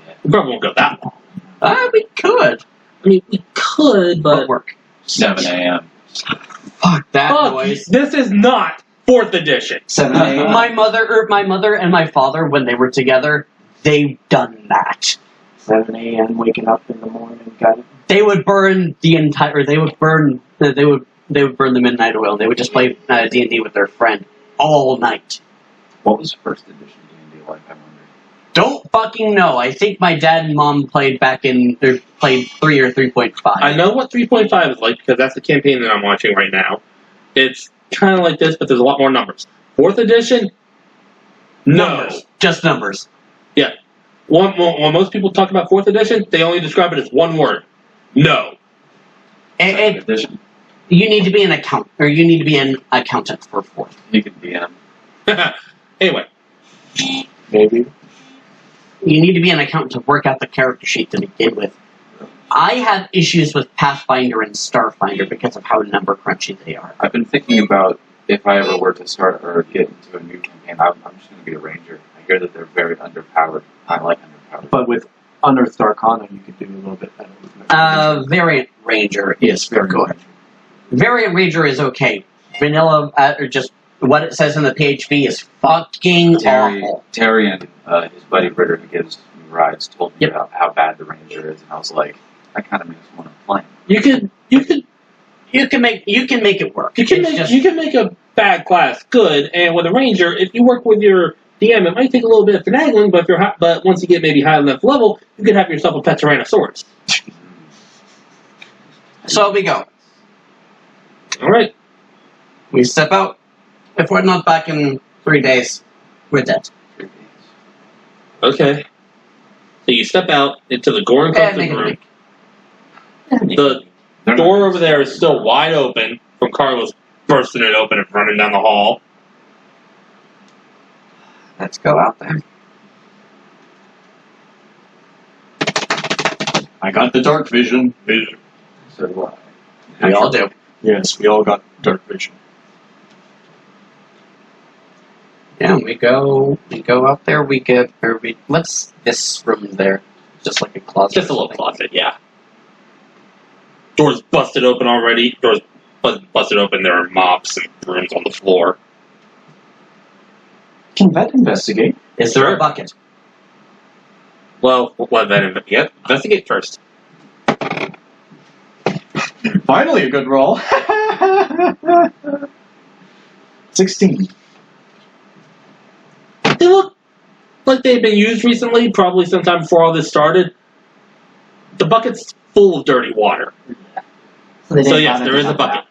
S3: yeah.
S2: We probably won't go that long.
S4: We could.
S2: I mean, we could,
S4: But
S2: but
S4: work.
S3: 7 a.m.
S4: Fuck that
S2: fuck,
S4: noise.
S2: this is not 4th edition.
S5: 7 a.m.
S4: My mother and my father, when they were together, they've done that.
S5: 7 a.m. waking up in the morning. Got it.
S4: They would burn the entire. They would burn the midnight oil. They would just play D&D with their friend all night.
S3: What was first edition D&D like, I wonder?
S4: Don't fucking know. I think my dad and mom played 3 or 3.5.
S2: I know what 3.5 is like because that's the campaign that I'm watching right now. It's kind of like this, but there's a lot more numbers. 4th edition? No.
S4: Numbers. Just numbers.
S2: When most people talk about 4th edition, they only describe it as one word. No.
S4: And
S3: Edition.
S4: you need to be an accountant for 4th.
S3: You can DM.
S2: Anyway,
S1: maybe.
S4: You need to be an accountant to work out the character sheet to begin with. I have issues with Pathfinder and Starfinder because of how number crunchy they are.
S3: I've been thinking about if I ever were to start or get into a new campaign, I'm just going to be a ranger. I hear that they're very underpowered. I like underpowered.
S1: But with Unearthed Arcana, you could do a little bit better. With
S4: Variant Ranger
S1: yes,
S4: is
S1: very
S4: good.
S1: good.
S4: Variant Ranger is okay. Vanilla, or just what it says in the PHP is fucking awful.
S3: Terry and his buddy Ritter, who gives me rides, told me
S4: Yep.
S3: about how bad the ranger is, and I was like, that kind of makes me want to play.
S2: you can
S4: make it work.
S2: You can
S4: It's
S2: make
S4: just-
S2: you can make a bad class good, and with a ranger, if you work with your DM, it might take a little bit of finagling, but but once you get maybe high enough level, you can have yourself a pet Tyrannosaurus.
S4: So we go.
S2: All right.
S4: We step out. If we're not back in 3 days, we're dead.
S2: Okay. So you step out into the Goran
S4: Yeah,
S2: custom
S4: make it a
S2: room.
S4: week.
S2: The
S3: They're
S2: door
S3: not-
S2: over there is still wide open from Carlos bursting it open and running down the hall.
S4: Let's go out there.
S1: I got the dark vision.
S3: So do I.
S4: We all do.
S1: Yes, we all got dark vision.
S4: Yeah, we go out there. What's this room there? Just like a closet.
S2: Just a little closet, yeah. Doors busted open already. Doors busted open. There are mops and brooms on the floor.
S1: Can Vet investigate?
S4: Is there
S2: Sure.
S4: a bucket?
S2: Well, we'll let that investigate first.
S1: Finally, a good roll. 16.
S2: They look like they've been used recently, probably sometime before all this started. The bucket's full of dirty water.
S5: they
S2: So
S5: didn't
S2: yes,
S5: bother
S2: there
S5: to
S2: is a
S5: dump it
S2: bucket.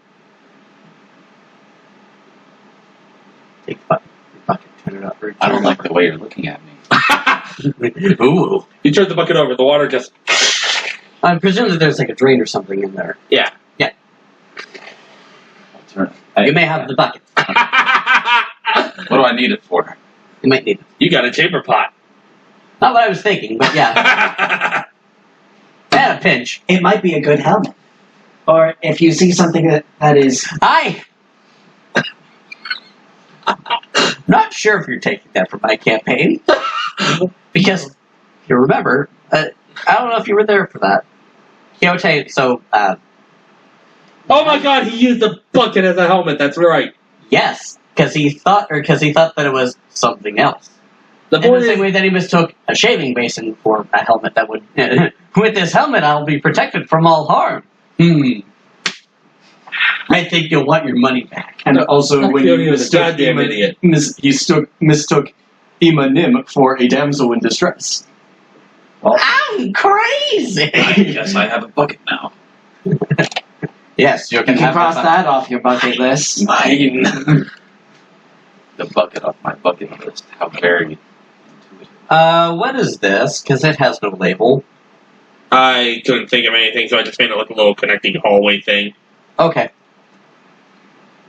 S4: Take the bucket, turn it up.
S3: I don't like the way you're looking at me.
S4: Ooh.
S2: You turn the bucket over, the water just...
S4: I presume that there's like a drain or something in there.
S2: Yeah.
S3: I'll turn it.
S4: You may have the bucket.
S3: What do I need it for?
S4: You might need it.
S2: You got a chamber pot.
S4: Not what I was thinking, but yeah. And a pinch.
S5: It might be a good helmet. Or if you see something that is...
S4: Not sure if you're taking that from my campaign. Because, if you remember, I don't know if you were there for that. Kyote, so,
S2: Oh my god, he used a bucket as a helmet, that's right.
S4: yes, because he thought that it was something else.
S2: The
S4: In the
S2: point
S4: same
S2: is,
S4: way that he mistook a shaving basin for a helmet that would... With this helmet, I'll be protected from all harm. I think you'll want your money back.
S1: And also, when
S2: Kyoto
S1: you
S2: was a
S1: mistook
S2: goddamn idiot.
S1: mistook Ima Nim for a damsel in distress.
S4: I'm crazy!
S3: Yes, I have a bucket now.
S4: Yes, you
S5: You can cross that off your bucket list.
S3: Mine. The bucket off my bucket list. How very intuitive.
S4: What is this? Because it has no label.
S2: I couldn't think of anything, so I just made it like a little connecting hallway thing.
S4: Okay.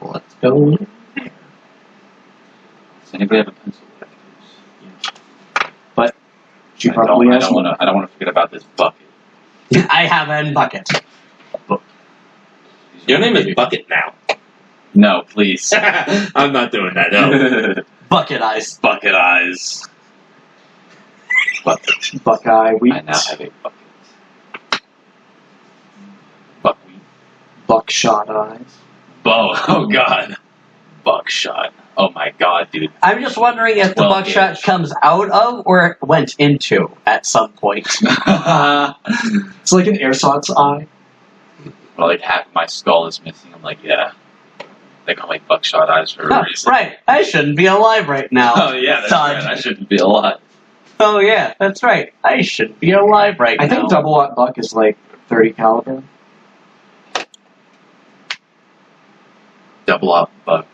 S4: Let's go.
S3: Does anybody have a pencil?
S1: She
S3: I
S1: probably
S3: don't,
S1: has
S3: I don't
S1: one.
S3: want to. I don't want to forget about this bucket.
S4: I have a bucket.
S2: Your name is Bucket now.
S3: No, please.
S2: I'm not doing that, no.
S4: Bucket eyes.
S3: Bucket eyes. Bucket.
S1: Buckeye wheat.
S3: I now have a bucket. Buckwheat.
S1: Buckshot eyes.
S3: Oh god. Buckshot. Oh my god, dude.
S4: I'm just wondering if the
S3: Well,
S4: buckshot
S3: yeah.
S4: comes out of or went into at some point.
S1: It's like an airsot's eye.
S3: Well, like half my skull is missing. I'm like, yeah. They call me buckshot eyes for a
S4: Huh,
S3: reason.
S4: right. I shouldn't be alive right now.
S3: Oh yeah, that's
S4: Son.
S3: right. I shouldn't be alive.
S4: Oh yeah, that's right. I should be alive right
S1: I
S4: now.
S1: think double-aught buck is like 30 caliber.
S3: Double up buck.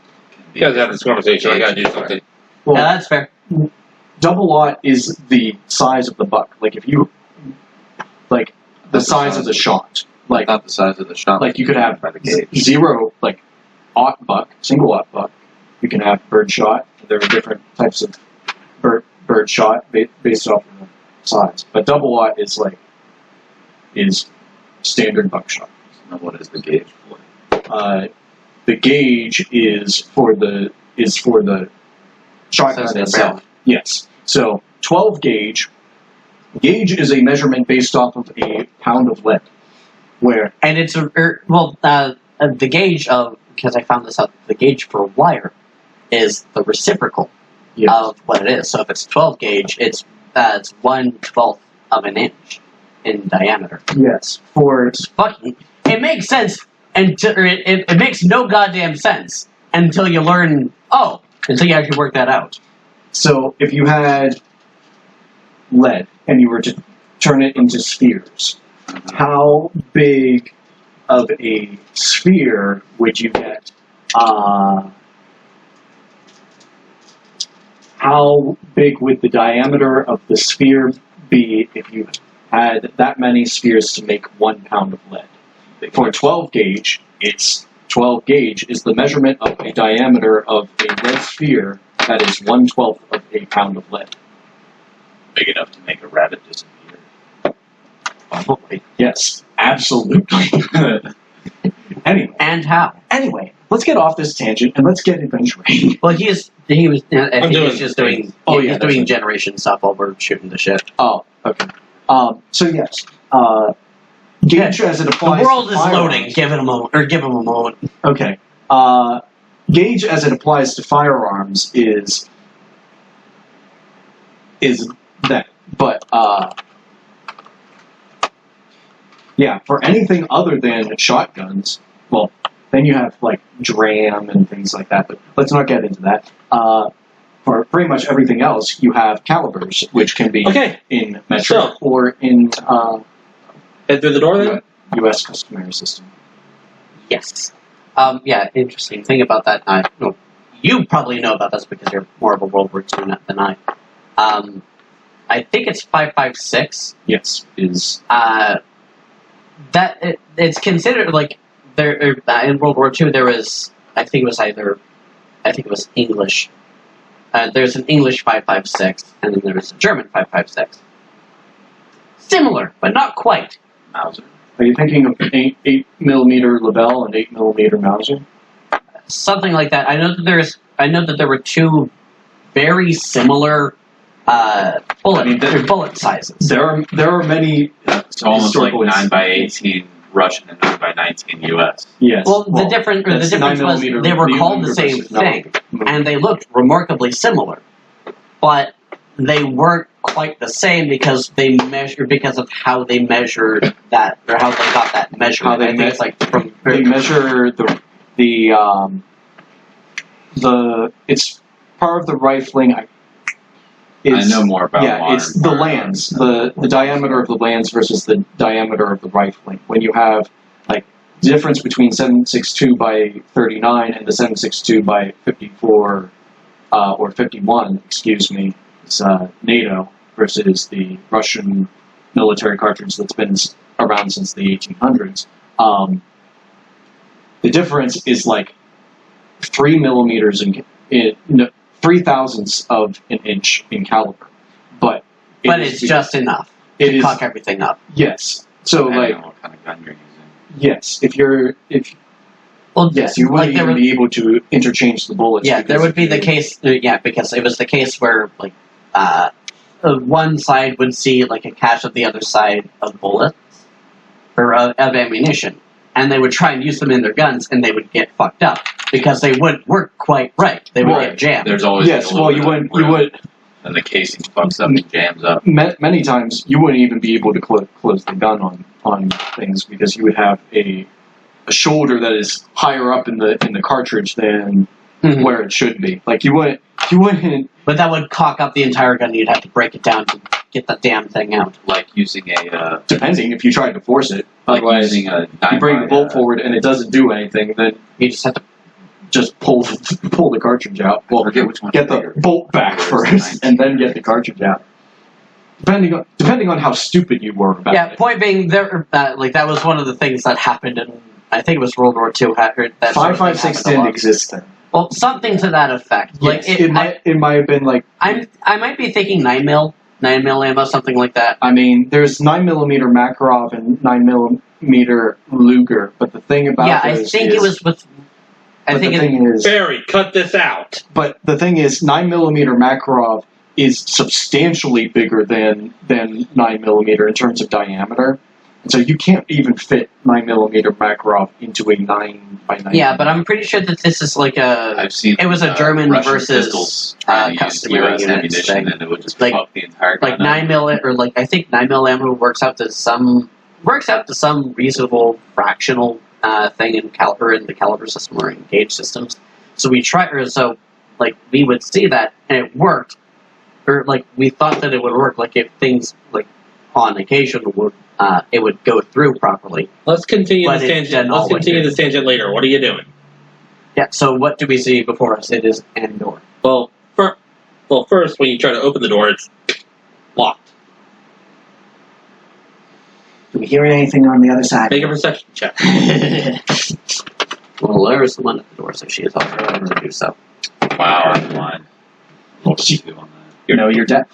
S2: You guys have this conversation, I gotta do something.
S1: Well,
S4: Yeah, that's fair.
S1: double-aught is the size of the buck. Like if you, like the size of the shot. Like
S3: Not the size of the shot.
S1: Like you could have
S3: by the gauge.
S1: zero, like aught buck, single aught buck. You can have bird shot. There are different types of bird shot based off of the size. But double aught is standard buckshot.
S3: Now, what is the gauge for?
S1: The gauge is for the shotgun
S4: Says the
S1: itself. Yes. So 12 gauge. Gauge is a measurement based off of a pound of lead. Where
S4: And it's the gauge of, because I found this out, the gauge for wire is the reciprocal of what it is. So if it's 12 gauge, it's 1/12 of an inch in diameter.
S1: yes, for
S4: It's fucking. It makes sense, and it makes no goddamn sense until you learn. Until you actually work that out.
S1: so if you had lead and you were to turn it into spheres, how big of a sphere would you get? How big would the diameter of the sphere be if you had that many spheres to make 1 pound of lead? For 12 gauge, it's 12 gauge is the measurement of a diameter of a lead sphere that is 1/12 of a pound of lead.
S3: Big enough to make a rabbit disappear.
S4: Probably.
S1: Yes, absolutely. Anyway, let's get off this tangent and let's get adventuring.
S4: Well, he was. I think
S2: doing
S4: he's just doing.
S1: Oh,
S4: he's
S1: yeah,
S4: doing
S1: that's
S4: generation stuff while we're shooting the shit.
S1: Oh, okay. So yes, gauge as it
S4: The
S1: applies.
S4: world
S1: to
S4: is
S1: firearms.
S4: loading. Give him a moment.
S1: Okay. Gauge as it applies to firearms is that, but yeah, for anything other than shotguns, well, then you have like dram and things like that. But let's not get into that. For pretty much everything else, you have calibers, which can be
S2: Okay,
S1: in metric
S2: So-
S1: or in
S2: head through the door then?
S1: U.S. customary system.
S4: Yes. Yeah. Interesting thing about that. You probably know about this because you're more of a World War II nut than I. I think it's 5.56.
S1: Yes, is
S4: It's considered like there in World War II there was I think it was English. There's an English 5.56 and then there's a German 5.56. Similar, but not quite.
S3: Mauser.
S1: Are you thinking of 8mm Lebel and 8mm Mauser?
S4: Something like that. I know that there were two very similar bullet sizes.
S1: There are many.
S3: It's almost like
S1: historical
S3: 9x18 Russian and 9x19 US.
S1: Yes.
S4: Well, the difference was
S1: 9mm
S4: they were called the
S1: versus
S4: same thing,
S1: 9mm.
S4: and they looked remarkably similar, but they weren't quite the same because of how they measured that, or how they got that measurement.
S1: How they
S4: I think it's like from
S1: They measure the it's part of the rifling.
S3: I know more about
S1: yeah, it's the lands, the diameter of the lands versus the diameter of the rifling. When you have like the difference between 7.62 by 39 and the 7.62 by 54 or 51, excuse me, it's NATO versus the Russian military cartridge that's been around since the 1800s. The difference is like 3 millimeters in 3 thousandths of an inch in caliber, but
S4: it's just enough
S1: it
S4: to
S1: is
S4: cock everything up.
S1: yes. So
S3: I
S1: like
S3: don't know what kind of gun you're using.
S1: yes,
S4: Well,
S1: yes, you wouldn't even be able to interchange the bullets.
S4: Yeah, there
S1: because
S4: would be the case. Yeah, because it was the case where like one side would see like a cache of the other side of bullets or of ammunition, and they would try and use them in their guns, and they would get fucked up because they wouldn't work quite right. They would
S1: Right.
S4: get jammed.
S3: There's always
S1: yes.
S3: a little
S1: Well,
S3: bit
S1: you
S3: of
S1: would
S3: room, and the casing fucks up and jams up.
S1: many times you wouldn't even be able to close the gun on things because you would have a shoulder that is higher up in the cartridge than
S4: Mhm.
S1: where it should be. Like you wouldn't.
S4: But that would cock up the entire gun. You'd have to break it down to get the damn thing out.
S3: Like using a
S1: Depending if you tried to force it.
S3: like
S1: Otherwise,
S3: using a
S1: you bring the bolt forward and it doesn't do anything. Then
S4: You just have to.
S1: just pull the cartridge out.
S3: Well,
S1: Well,
S3: forget which one.
S1: get the bolt back first, and then get the cartridge out. Depending on how stupid you were about
S4: Yeah,
S1: it.
S4: point being, like that was one of the things that happened in, I think it was World War II. That sort of thing
S1: 5.56
S4: happened a
S1: didn't
S4: lot.
S1: exist then.
S4: Well, something to that effect. Like
S1: Yes, it might have been like.
S4: I might be thinking 9mm ammo, something like that.
S1: I mean, there's 9mm Makarov and 9mm Luger, but the thing about
S4: Yeah, I
S1: those
S4: think
S1: is,
S4: it was with. I
S1: but
S4: think
S1: the
S4: it,
S1: thing is,
S2: Barry, cut this out.
S1: but the thing is, 9mm Makarov is substantially bigger than 9mm in terms of diameter. And so you can't even fit 9mm Makarov into a 9x9.
S4: yeah, but I'm pretty sure that this is like a.
S3: I've seen
S4: It was a German
S3: Russian
S4: versus,
S3: pistols trying to use
S4: customary
S3: US
S4: units
S3: ammunition,
S4: thing.
S3: and it would just
S4: Like-
S3: fuck the entire gun
S4: Like
S3: up.
S4: 9mm, or like I think 9mm ammo works out to some reasonable fractional thing in the caliber system or in gauge systems. So we we would see that and it worked, or like we thought that it would work. Like if things like on occasion would it would go through properly.
S2: Let's continue
S4: But
S2: this
S4: it
S2: tangent.
S4: didn't
S2: Let's
S4: always
S2: continue
S4: do.
S2: this tangent later. What are you doing?
S4: Yeah. So what do we see before us? It is Andor.
S2: Well, first, when you try to open the door, it's locked.
S5: Do we hear anything on the other side?
S2: Make a perception check.
S4: Well, there's the one at the door, so she is authorized to do so.
S3: Wow, I'm blind. What would you do on that?
S1: You're deaf.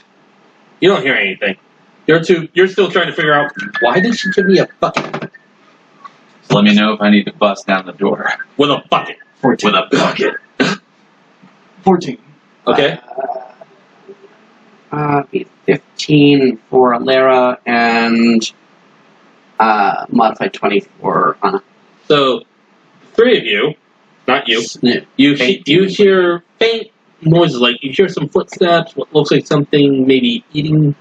S2: You don't hear anything. You're still trying to figure out why did she give me a bucket
S3: So let me know if I need to bust down the door
S2: with a bucket.
S1: 14.
S3: with a bucket.
S1: 14.
S2: Okay.
S4: Be 15 for Alara and modified 20 for Anna.
S2: So, three of you, not you,
S4: Snip.
S2: you hear faint noises, like you hear some footsteps, what looks like something maybe eating.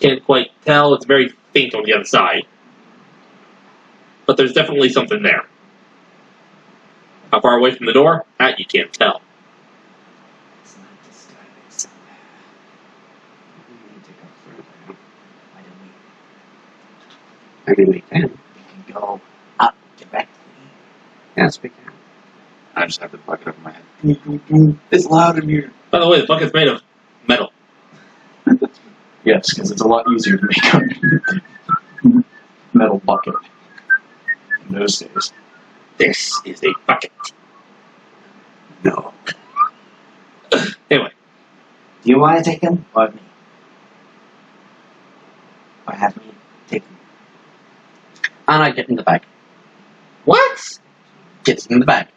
S2: Can't quite tell. It's very faint on the other side. But there's definitely something there. How far away from the door? That you can't tell.
S5: It's not describing somewhere. We need to go further. Why don't
S4: I mean, we can.
S5: we can go up directly?
S4: Yes, we can.
S3: I just have the bucket over my head. It's loud in here.
S2: By the way, the bucket's made of metal.
S1: Yes, because it's a lot easier to make a metal bucket in those days.
S2: This is a bucket.
S4: No.
S2: Anyway,
S5: Do you want to take him or me? Or have me take him?
S4: And I get in the bag.
S2: What?
S4: Gets in the bag.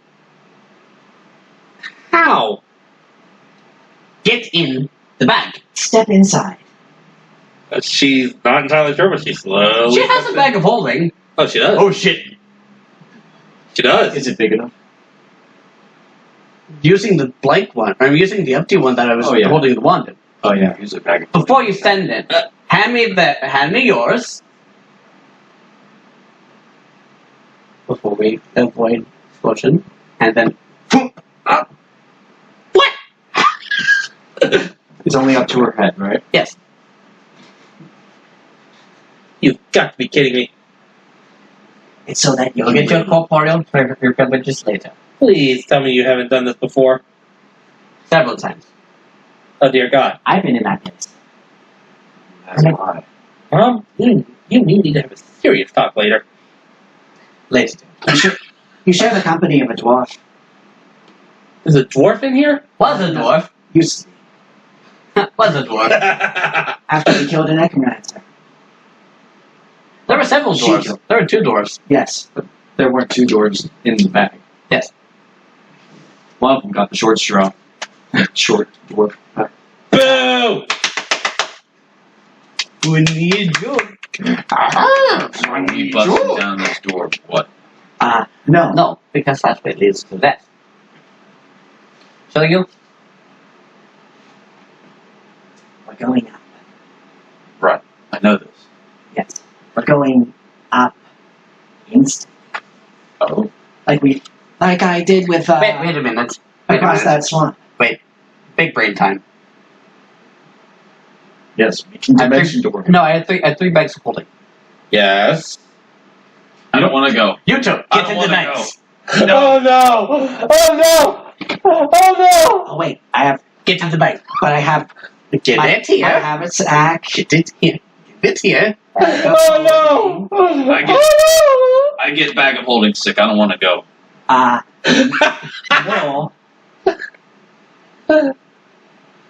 S2: How?
S4: Get in the bag.
S5: Step inside.
S2: She's not entirely sure, but she's slowly.
S4: She has a bag of holding.
S2: Oh, she does.
S4: Oh shit!
S2: She does.
S1: Is it big enough?
S4: Using the blank one. I'm using the empty one that I was
S3: Oh, yeah.
S4: holding the wand in.
S3: Oh yeah, here's a bag of
S4: Before you send it, hand me yours. Before we avoid explosion, and then. What?
S1: It's only up to her head, right?
S4: Yes.
S2: You've got to be kidding me.
S5: It's so that you
S4: You'll
S5: can
S4: get your corporeal privileges later.
S2: Please tell me you haven't done this before.
S4: Several times.
S2: Oh dear God.
S5: I've been in that place.
S3: That's why.
S2: You need to have a serious talk later.
S4: Later.
S5: You share the company of a dwarf.
S2: There's a dwarf in here?
S4: Was a dwarf.
S5: Used to be,
S4: Was a dwarf.
S5: after we killed a necromancer.
S4: There were several
S5: She
S4: dwarves.
S5: killed.
S4: There were 2 dwarves.
S5: Yes.
S1: There weren't 2 dwarves in the bag.
S4: Yes.
S1: One of them got the short straw. Short dwarf.
S2: Boo!
S4: Who need you?
S3: When we busted down this door, what?
S5: No.
S4: No, because that's what leads to death. Shall I go?
S5: We're going up.
S3: Right. I know this.
S5: Yes. We're going up instantly.
S3: Oh.
S5: Like I did with,
S4: Wait a minute. Wait a
S5: across
S4: minute.
S5: that swamp.
S4: Big brain time.
S1: Yes, we can dimension door.
S4: No, I had 3 bags of holding.
S2: Yes.
S3: I don't want to go.
S4: You 2,
S3: I
S4: get
S3: don't
S4: in the
S3: wanna
S4: bags.
S2: Oh no! Oh no! Oh
S5: Oh wait, I have,
S4: Get in the bag.
S5: but I have,
S4: Get
S5: I
S4: it here.
S5: have a sack.
S4: Get it here. Get it here.
S2: no! Oh no!
S3: I get-
S2: Oh
S3: I get bag of holding sick. I don't want to go.
S5: Well,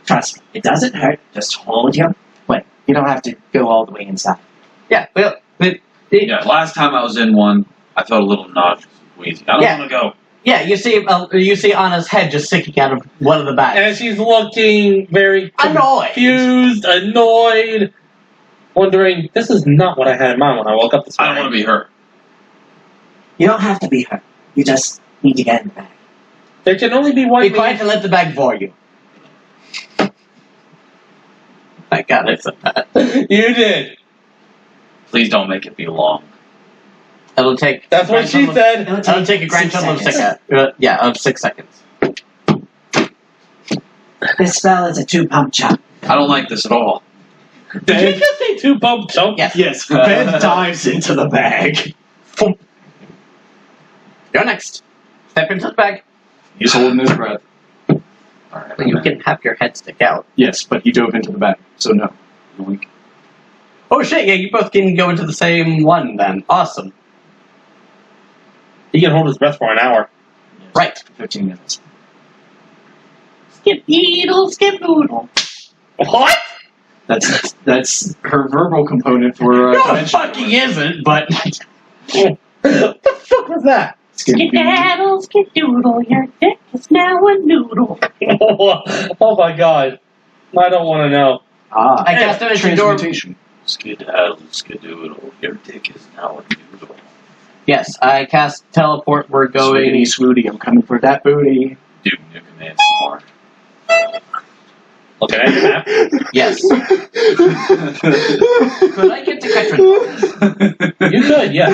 S5: trust me, it doesn't hurt. Just hold your. Wait, you don't have to go all the way inside.
S4: Yeah, well,
S3: Yeah. Last time I was in one, I felt a little nauseous and wheezy. I don't
S4: Yeah.
S3: want to go.
S4: yeah, you see Anna's head just sticking out of one of the bags.
S2: And she's looking very
S4: Annoyed.
S2: confused, annoyed, wondering, this is not what I had in mind when I woke up this
S3: I don't
S2: morning.
S3: want to be hurt.
S5: You don't have to be hurt. You just need to get in the bag.
S2: There can only be one
S4: Be
S2: means.
S4: quiet and let the bag bore you. I got it.
S2: You did.
S3: Please don't make it be long.
S4: It'll take.
S2: That's what she said.
S4: It'll take a grand total of 6
S5: seconds.
S4: of 6 seconds.
S5: This spell is a 2-pump chop.
S3: I don't like this at all.
S2: Did you just say 2 pump chump?
S4: Yes.
S1: Yes, Ben dives into the bag.
S4: You're next. Step into the bag.
S1: He's holding his breath.
S3: All right.
S4: You can have your head stick out.
S1: Yes, but he dove into the bag, so no.
S3: Yoink.
S4: Oh shit! Yeah, you both can go into the same one then. Awesome.
S2: He can hold his breath for an hour.
S4: Right.
S1: 15 minutes.
S4: Skip needle, skip noodle.
S2: What?
S1: That's her verbal component for
S4: No, it
S1: dimension
S4: fucking
S1: door.
S4: isn't. But
S2: What the fuck was that?
S4: skedaddle, skedoodle, your dick is now a noodle.
S2: Oh my god. I don't want to know.
S4: I cast dimension door.
S1: Transmutation.
S3: Skedaddle, skedoodle. Your dick is now a noodle.
S4: Yes, I cast teleport. We're
S1: Swiggity
S4: going.
S1: swooty, I'm coming for that booty.
S3: Dude, new command some more.
S2: Okay, I can map.
S4: Yes. Could I get to catch
S2: You could, yeah.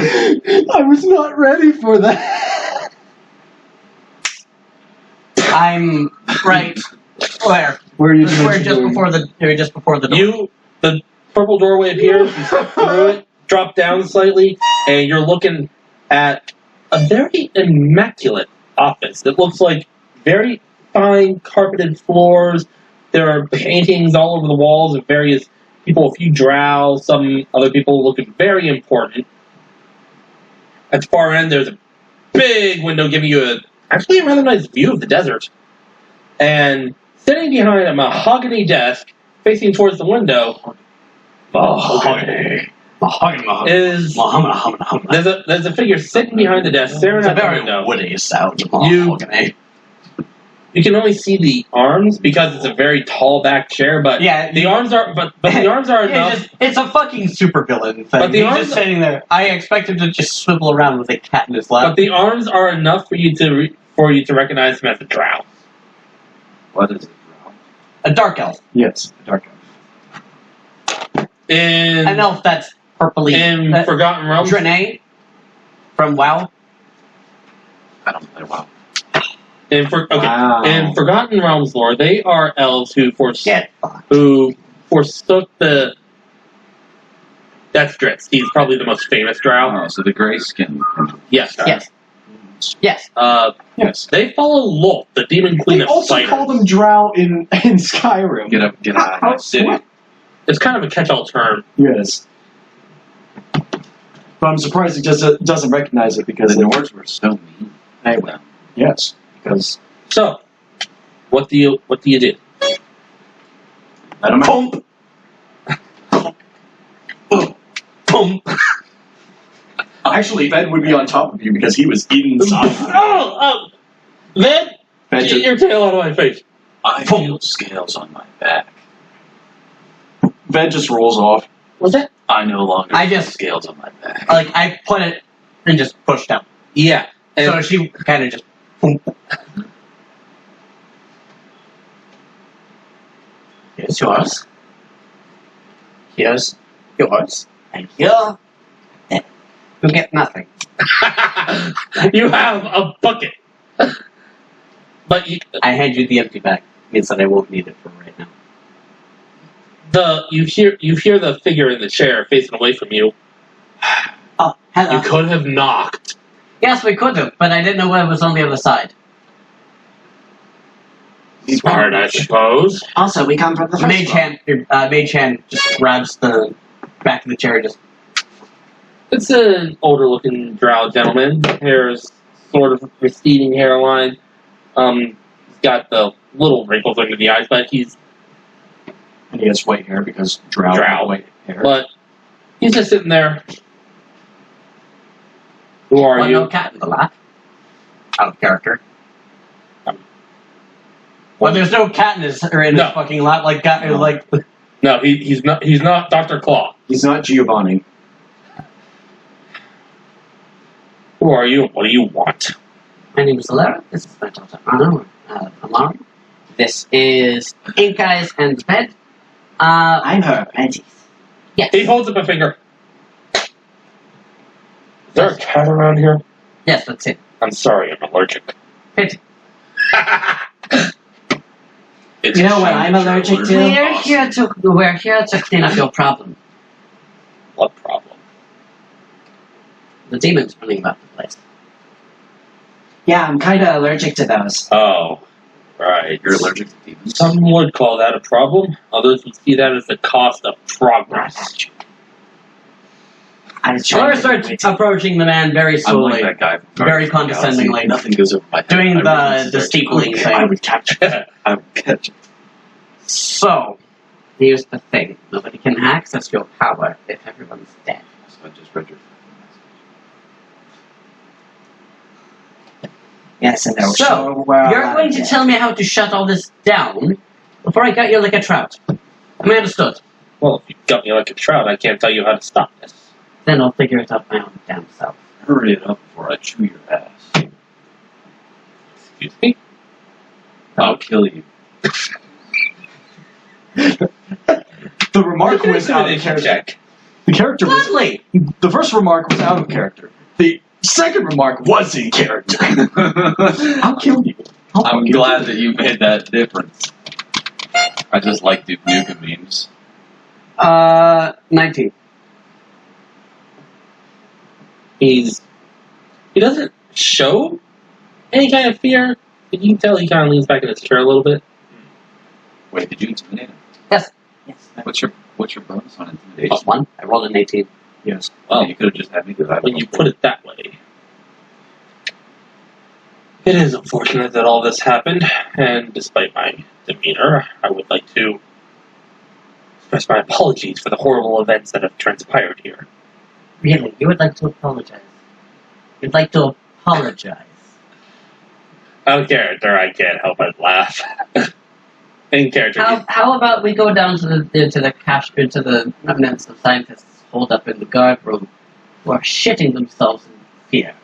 S1: I was not ready for that.
S4: I'm right. Where?
S1: Where are you
S4: Where just before the door.
S2: The purple doorway appears, you step through it, drop down slightly, and you're looking at a very immaculate office. It looks like very fine carpeted floors. There are paintings all over the walls of various people, a few drow, some other people looking very important. At the far end, there's a big window giving you actually a rather nice view of the desert. And sitting behind a mahogany desk, facing towards the window, is there's a figure sitting behind the desk, staring
S4: It's a
S2: out the
S4: very
S2: window.
S4: woody sound.
S2: You can only see the arms because it's a very tall back chair, but
S4: Yeah,
S2: the arms are the arms are enough.
S4: it's a fucking supervillain thing.
S2: But the
S4: He's
S2: arms-
S4: just sitting there. I expect him to just swivel around with a cat in his lap.
S2: But the arms are enough for you to recognize him as a drow.
S3: What is it?
S4: A dark elf.
S1: Yes, dark elf.
S2: In
S4: An elf that's purpley.
S2: in Forgotten Realms,
S4: Drene from WoW.
S3: I don't play WoW.
S1: Wow.
S2: in Forgotten Realms lore, they are elves who
S4: Get fucked.
S2: who forsook the. That's Dritz. He's probably the most famous drow.
S3: Oh, so the gray skin.
S2: Yes.
S4: Yes. Yes.
S1: Yes.
S2: They follow Lolth, the demon queen
S1: They
S2: of
S1: also
S2: spiders.
S1: call them drow in Skyrim.
S3: Get out of my city.
S1: What?
S2: It's kind of a catch-all term.
S1: Yes. But I'm surprised he just doesn't recognize it because
S3: The Nords were so mean.
S1: Anyway, yes, because
S2: So, what do you do?
S3: I don't know.
S2: Boom.
S1: actually Ben would be on top of you because he was inside.
S2: Then
S1: Ben
S2: get
S1: just,
S2: your tail out of my face.
S3: I feel scales on my back.
S1: Ben just rolls off.
S2: What's that?
S3: I no longer
S4: I
S3: feel
S4: just-
S3: scales on my back.
S4: Like I put it and just pushed down.
S2: Yeah. And
S4: So she kind of just. Here's yours. Here's yours. And here. You get nothing.
S2: you have a bucket. But
S4: I hand you the empty bag. Means that I won't need it for right now.
S2: you hear the figure in the chair facing away from you.
S4: Oh, hello.
S2: You could have knocked.
S4: Yes, we could have, but I didn't know what was on the other side.
S2: Smart, I suppose.
S5: Also, we come from the first
S4: Mage Hand just grabs the back of the chair and just.
S2: It's an older-looking drow gentleman. Hair's sort of receding hairline. He's got the little wrinkles under the eyes, but he's
S1: And he has white hair because drow.
S2: Drow.
S1: have white hair.
S2: but he's just sitting there. Who are
S4: Well,
S2: you?
S4: no cat in the lap. Out of character. Well, there's no cat in his
S2: No.
S4: fucking lap. Like,
S1: No.
S4: like
S2: No, he's not. He's not Dr. Claw.
S1: He's not Giovanni.
S2: Who are you? What do you want?
S4: my name is Alara. This is my daughter Anna. Amara. This is Ink Eyes and Bed.
S5: I'm her apprentice.
S4: Yes.
S2: He holds up a finger. Is there a cat around here?
S4: Yes, that's it.
S2: I'm sorry, I'm allergic.
S4: Pity.
S3: It's
S5: You
S3: a
S5: know what
S3: shame
S5: I'm
S3: that you're
S5: allergic to?
S4: We're here to clean up your problem.
S2: What problem?
S4: The demons running about the place.
S5: Yeah, I'm kind of allergic to those.
S2: Oh, right.
S3: You're allergic to demons.
S2: Some would call that a problem. Others would see that as the cost of progress.
S5: I was
S4: Alara
S5: trying
S4: starts approaching the man very
S3: I'm
S4: slowly,
S3: like that guy. from
S4: very
S3: Guardians of the Galaxy.
S4: condescendingly.
S3: Nothing goes over my head.
S4: doing
S3: I really
S4: the
S3: start to
S4: steepling
S3: quick.
S4: thing.
S3: I would catch it. I would catch it.
S4: So, here's the thing. Nobody can access your power if everyone's dead.
S3: So I just read your
S5: Yes, and they're
S4: So,
S5: sure we're
S4: You're
S5: alive
S4: going to
S5: yet.
S4: tell me how to shut all this down before I got you like a trout. Am I understood?
S2: Well, if you got me like a trout, I can't tell you how to stop this.
S4: Then I'll figure it out my own damn self.
S3: Hurry it up before I chew your ass.
S2: Excuse me?
S3: I'll kill you.
S1: The remark was out of character.
S2: check.
S1: The character was.
S4: Gladly!
S1: The first remark was out of character. The second remark was in character. I'll kill you. I'll
S3: I'm
S1: fucking
S3: glad
S1: kill
S3: that you made that difference. I just like Duke Nukem memes.
S4: 19.
S2: He doesn't show any kind of fear, but you can tell he kind of leans back in his chair a little bit.
S3: Wait, did you intimidate him?
S4: Yes.
S5: Yes.
S3: What's your bonus on intimidation?
S4: Plus 1. I rolled an 18.
S1: Yes.
S3: Well, you could have just had me do that.
S2: When you put it that way. It is unfortunate that all this happened, and despite my demeanor, I would like to express my apologies for the horrible events that have transpired here.
S4: Really, you would like to apologize? You'd like to apologize?
S2: Out of character, I can't help but laugh. In character,
S4: How about we go down to the remnants of scientists holed up in the guard room who are shitting themselves in fear,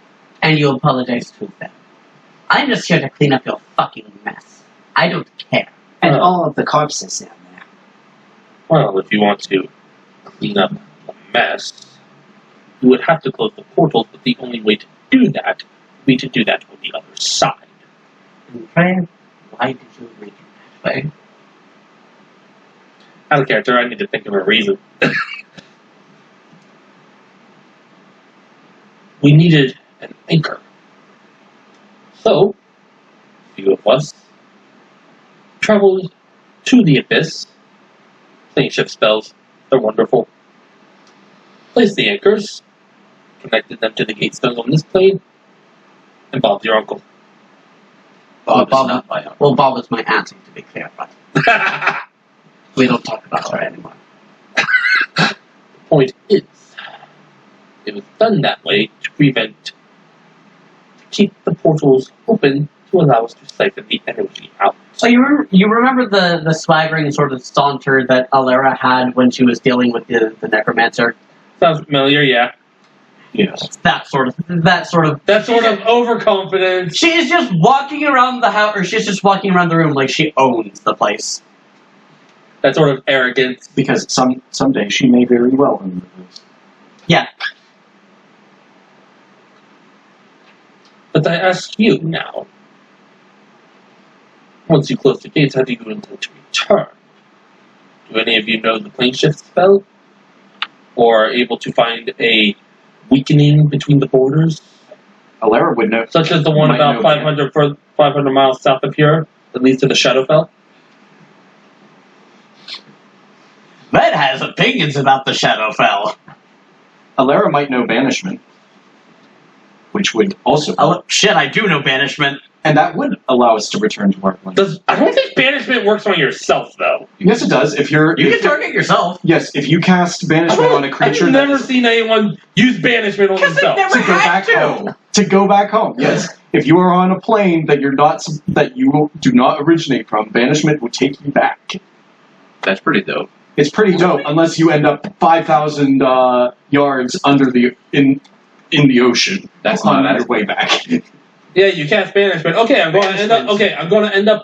S4: and you apologize to them. I'm just here to clean up your fucking mess. I don't care.
S5: And all of the corpses down there.
S2: well, if you want to clean up a mess, you would have to close the portals, but the only way to do that would be to do that on the other side.
S4: And Fran, why did you make it that way?
S2: Out of character, I need to think of a reason. We needed an anchor. So, a few of us traveled to the Abyss. Plane shift spells, they're wonderful. Placed the anchors, connected them to the gate stones on this plane, and Bob's your uncle.
S3: Bob is
S4: Bob-
S3: not my uncle.
S4: Well, Bob was my auntie, to be clear, but we don't talk about her anymore.
S2: The point is, it was done that way to keep the portals open to allow us to siphon the energy out.
S4: So you remember the swaggering sort of saunter that Alera had when she was dealing with the necromancer?
S2: Sounds familiar, yeah.
S1: Yes.
S4: It's that sort of
S2: overconfidence.
S4: She is just walking around the house, or she's just walking around the room like she owns the place.
S2: That sort of arrogance.
S1: Because someday she may very well remember this.
S4: Yeah.
S2: But I ask you now, once you close the gates, how do you intend to return? Do any of you know the plane shift spell? Or are able to find a weakening between the borders?
S1: Alera would know.
S2: Such as the one
S1: Might
S2: about
S1: know
S2: 500 miles south of here that leads to the Shadowfell?
S4: Red has opinions about the Shadowfell.
S1: Alera might know banishment, which would also,
S4: Oh, shit, I do know banishment.
S1: and that would allow us to return to our plane.
S2: I don't think banishment works on yourself, though.
S1: Yes, it does. If you're,
S4: You
S1: if-
S4: can target yourself.
S1: yes, if you cast banishment on a creature,
S2: I've
S1: that
S2: never
S1: is-
S2: seen anyone use banishment on
S4: Because they
S2: themselves.
S4: never
S1: to go
S4: had
S1: back
S4: to.
S1: home. To go back home, yes. If you are on a plane that you do not originate from, banishment will take you back.
S3: That's pretty dope.
S1: It's pretty dope, unless you end up 5,000 yards under in the ocean.
S3: That's
S1: on
S3: not
S1: your
S3: as
S1: way back.
S2: Yeah, you cast banishment. Okay, I'm going to end up. Okay, I'm going to end up.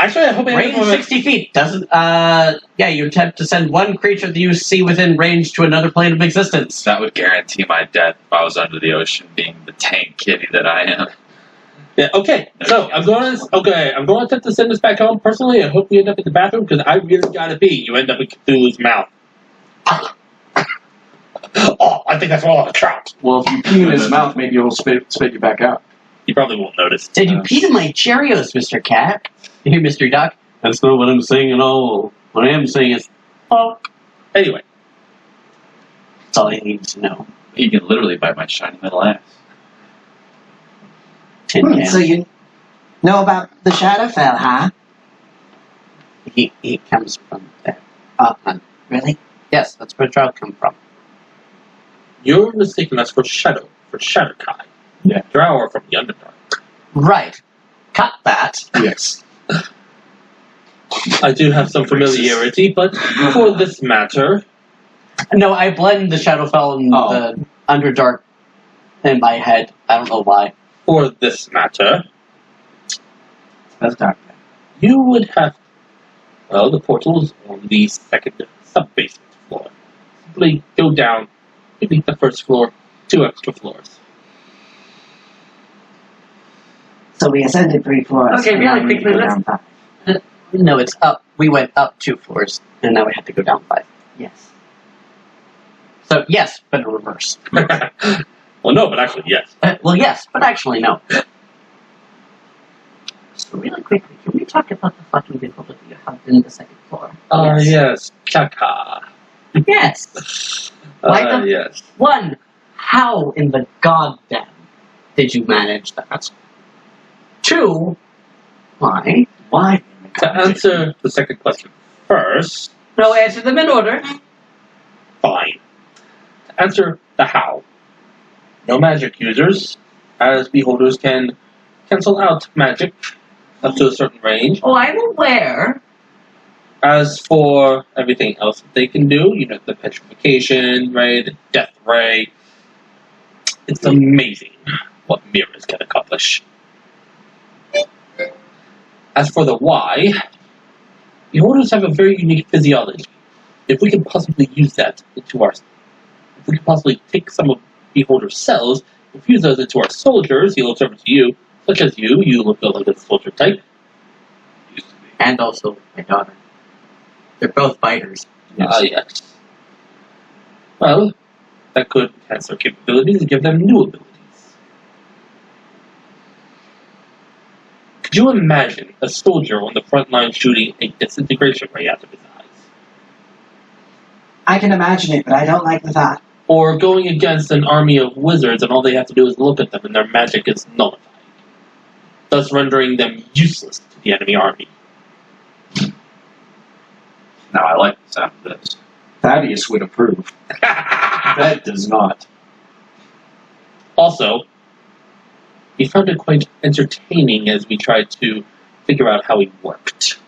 S2: Actually, I hope I
S4: Range
S2: end up.
S4: 60 feet. Doesn't, yeah, you attempt to send one creature that you see within range to another plane of existence.
S3: That would guarantee my death if I was under the ocean, being the tank kitty that I am.
S2: Yeah, okay, so I'm going to attempt to send this back home. Personally, I hope we end up in the bathroom because I really gotta pee. You end up in Cthulhu's mouth. Oh, I think that's all I trapped.
S1: Well, if you pee in his mouth, maybe he'll spit you back out.
S2: You probably won't notice.
S4: Did you pee in my Cheerios, Mr. Cat? Here, Mr. Duck. That's not what I'm saying at all. What I am saying is, fuck.
S2: Anyway,
S4: That's all I need to know.
S3: He can literally bite my shiny little ass.
S4: Tin Can.
S5: So you know about the Shadowfell, huh?
S4: He comes from there.
S5: Really?
S4: Yes, that's where Drow come from.
S2: you're mistaking us for Shadowkai.
S1: Yeah.
S2: Drow are from the Underdark.
S4: Right. Cut that.
S1: Yes.
S2: I do have some familiarity, but for this matter,
S4: No, I blend the Shadowfell and the Underdark in my head. I don't know why.
S2: for this matter,
S1: That's dark.
S2: you would have, well, the portal is on the second sub-basement floor. Simply go down, beneath the first floor, 2 extra floors.
S5: So we ascended 3 floors.
S4: Okay,
S5: and
S4: really
S5: now we need to
S4: quickly,
S5: go
S4: let's-
S5: down 5.
S4: No, it's up. We went up 2 floors, and now we have to go down 5.
S5: Yes.
S4: So, yes, but in reverse.
S2: Well, no, but actually, yes.
S4: Well, yes, but actually, no. So, really quickly, can we talk about the fucking vehicle that you have in the second floor?
S2: Yes, Kaka.
S4: Yes. Like the-
S2: Yes.
S4: One, how in the goddamn did you manage that? 2, why?
S5: Why?
S2: To answer the second question first,
S4: No, answer them in order.
S2: Fine. To answer the how. No magic users, as beholders can cancel out magic up to a certain range.
S4: Oh, I'm aware.
S2: As for everything else that they can do, the petrification, right, the death ray, it's amazing what mirrors can accomplish. As for the why, beholders have a very unique physiology. If we can possibly use that if we could possibly take some of beholder's cells, infuse those into our soldiers, he'll observe to you, such as you look like a soldier type.
S4: And also my daughter. They're both fighters.
S2: Yes. Well, that could enhance their capabilities and give them new abilities. Could you imagine a soldier on the front line shooting a disintegration ray out of his eyes?
S5: I can imagine it, but I don't like the thought.
S2: Or going against an army of wizards and all they have to do is look at them and their magic is nullified, thus rendering them useless to the enemy army.
S3: Now I like the sound of this.
S1: Thaddeus would approve. That does not.
S2: Also, we found it quite entertaining as we tried to figure out how he worked.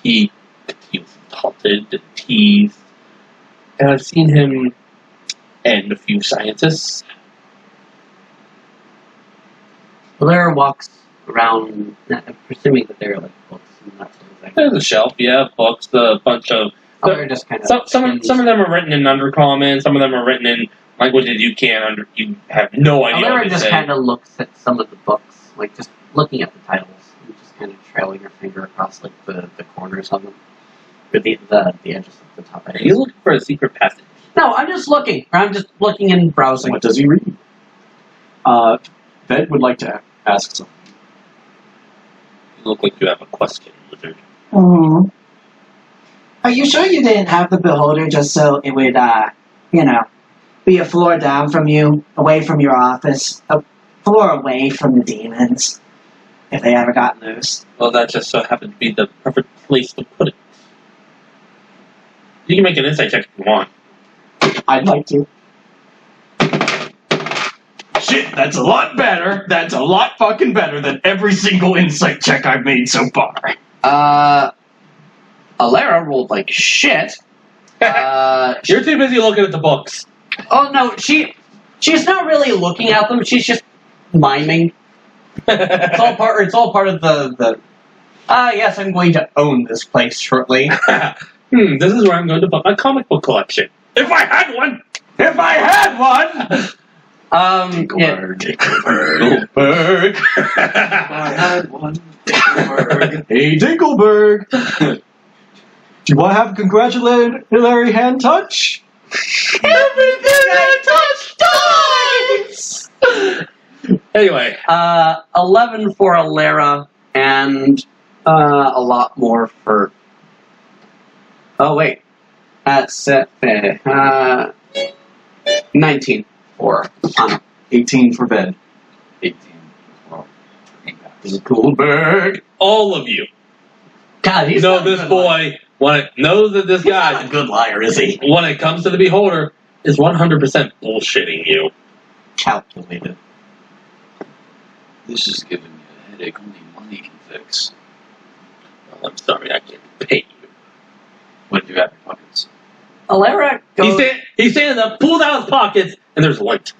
S2: He was taunted and teased, and I've seen him end a few scientists.
S4: Valera walks around, presuming that they're like books and that sort of thing.
S2: There's a shelf, books, a bunch of...
S4: They're just kind of...
S2: Some of them are written in Undercommon, some of them are written in languages you have no idea
S4: Valera
S2: what to
S4: just
S2: say.
S4: kind of looks at some of the books, like just looking at the titles, and just kind of trailing her finger across like the corners of them. Or the edges of the top
S2: Are
S4: edges.
S2: you looking for a secret passage?
S4: No, I'm just looking. I'm just looking and browsing.
S1: What does he read? Ved would like to ask something.
S2: You look like you have a question, wizard.
S5: Mm. Are you sure you didn't have the beholder just so it would, be a floor down from you, away from your office, a floor away from the demons, if they ever got loose?
S2: Well, that just so happened to be the perfect place to put it. You can make an insight check if you want.
S5: I'd like to.
S1: Shit, that's a lot better. That's a lot fucking better than every single insight check I've made so far.
S4: Alera rolled like shit.
S2: You're too busy looking at the books.
S4: Oh no, she's not really looking at them. She's just miming. It's all part of the. Yes, I'm going to own this place shortly.
S2: This is where I'm going to put my comic book collection. If I had one!
S1: If I had one!
S3: Dinkelberg.
S1: Dinkelberg.
S3: I had one. Dinkelberg.
S1: Hey, Dinkelberg. Do you want to have a congratulatory hand touch?
S2: Everything I touch dies! Anyway.
S4: 11 for Alera, and a lot more for... Oh, wait. That's 19 for Anna.
S1: 18 for Ved.
S3: 18. Well,
S1: Dinkelberg.
S2: All of you
S4: God, he's
S2: know
S4: not a
S2: this
S4: good
S2: boy,
S4: liar.
S2: knows that this
S4: He's not
S2: guy,
S4: a good liar, is he?
S2: when it comes to the Beholder, is 100% bullshitting you.
S4: Calculated.
S3: this is giving me a headache only money can fix.
S2: Well, I'm sorry, I can't pay you.
S3: What do you have in your pockets?
S4: Alera goes...
S2: He's standing up, pulls out his pockets, and there's light.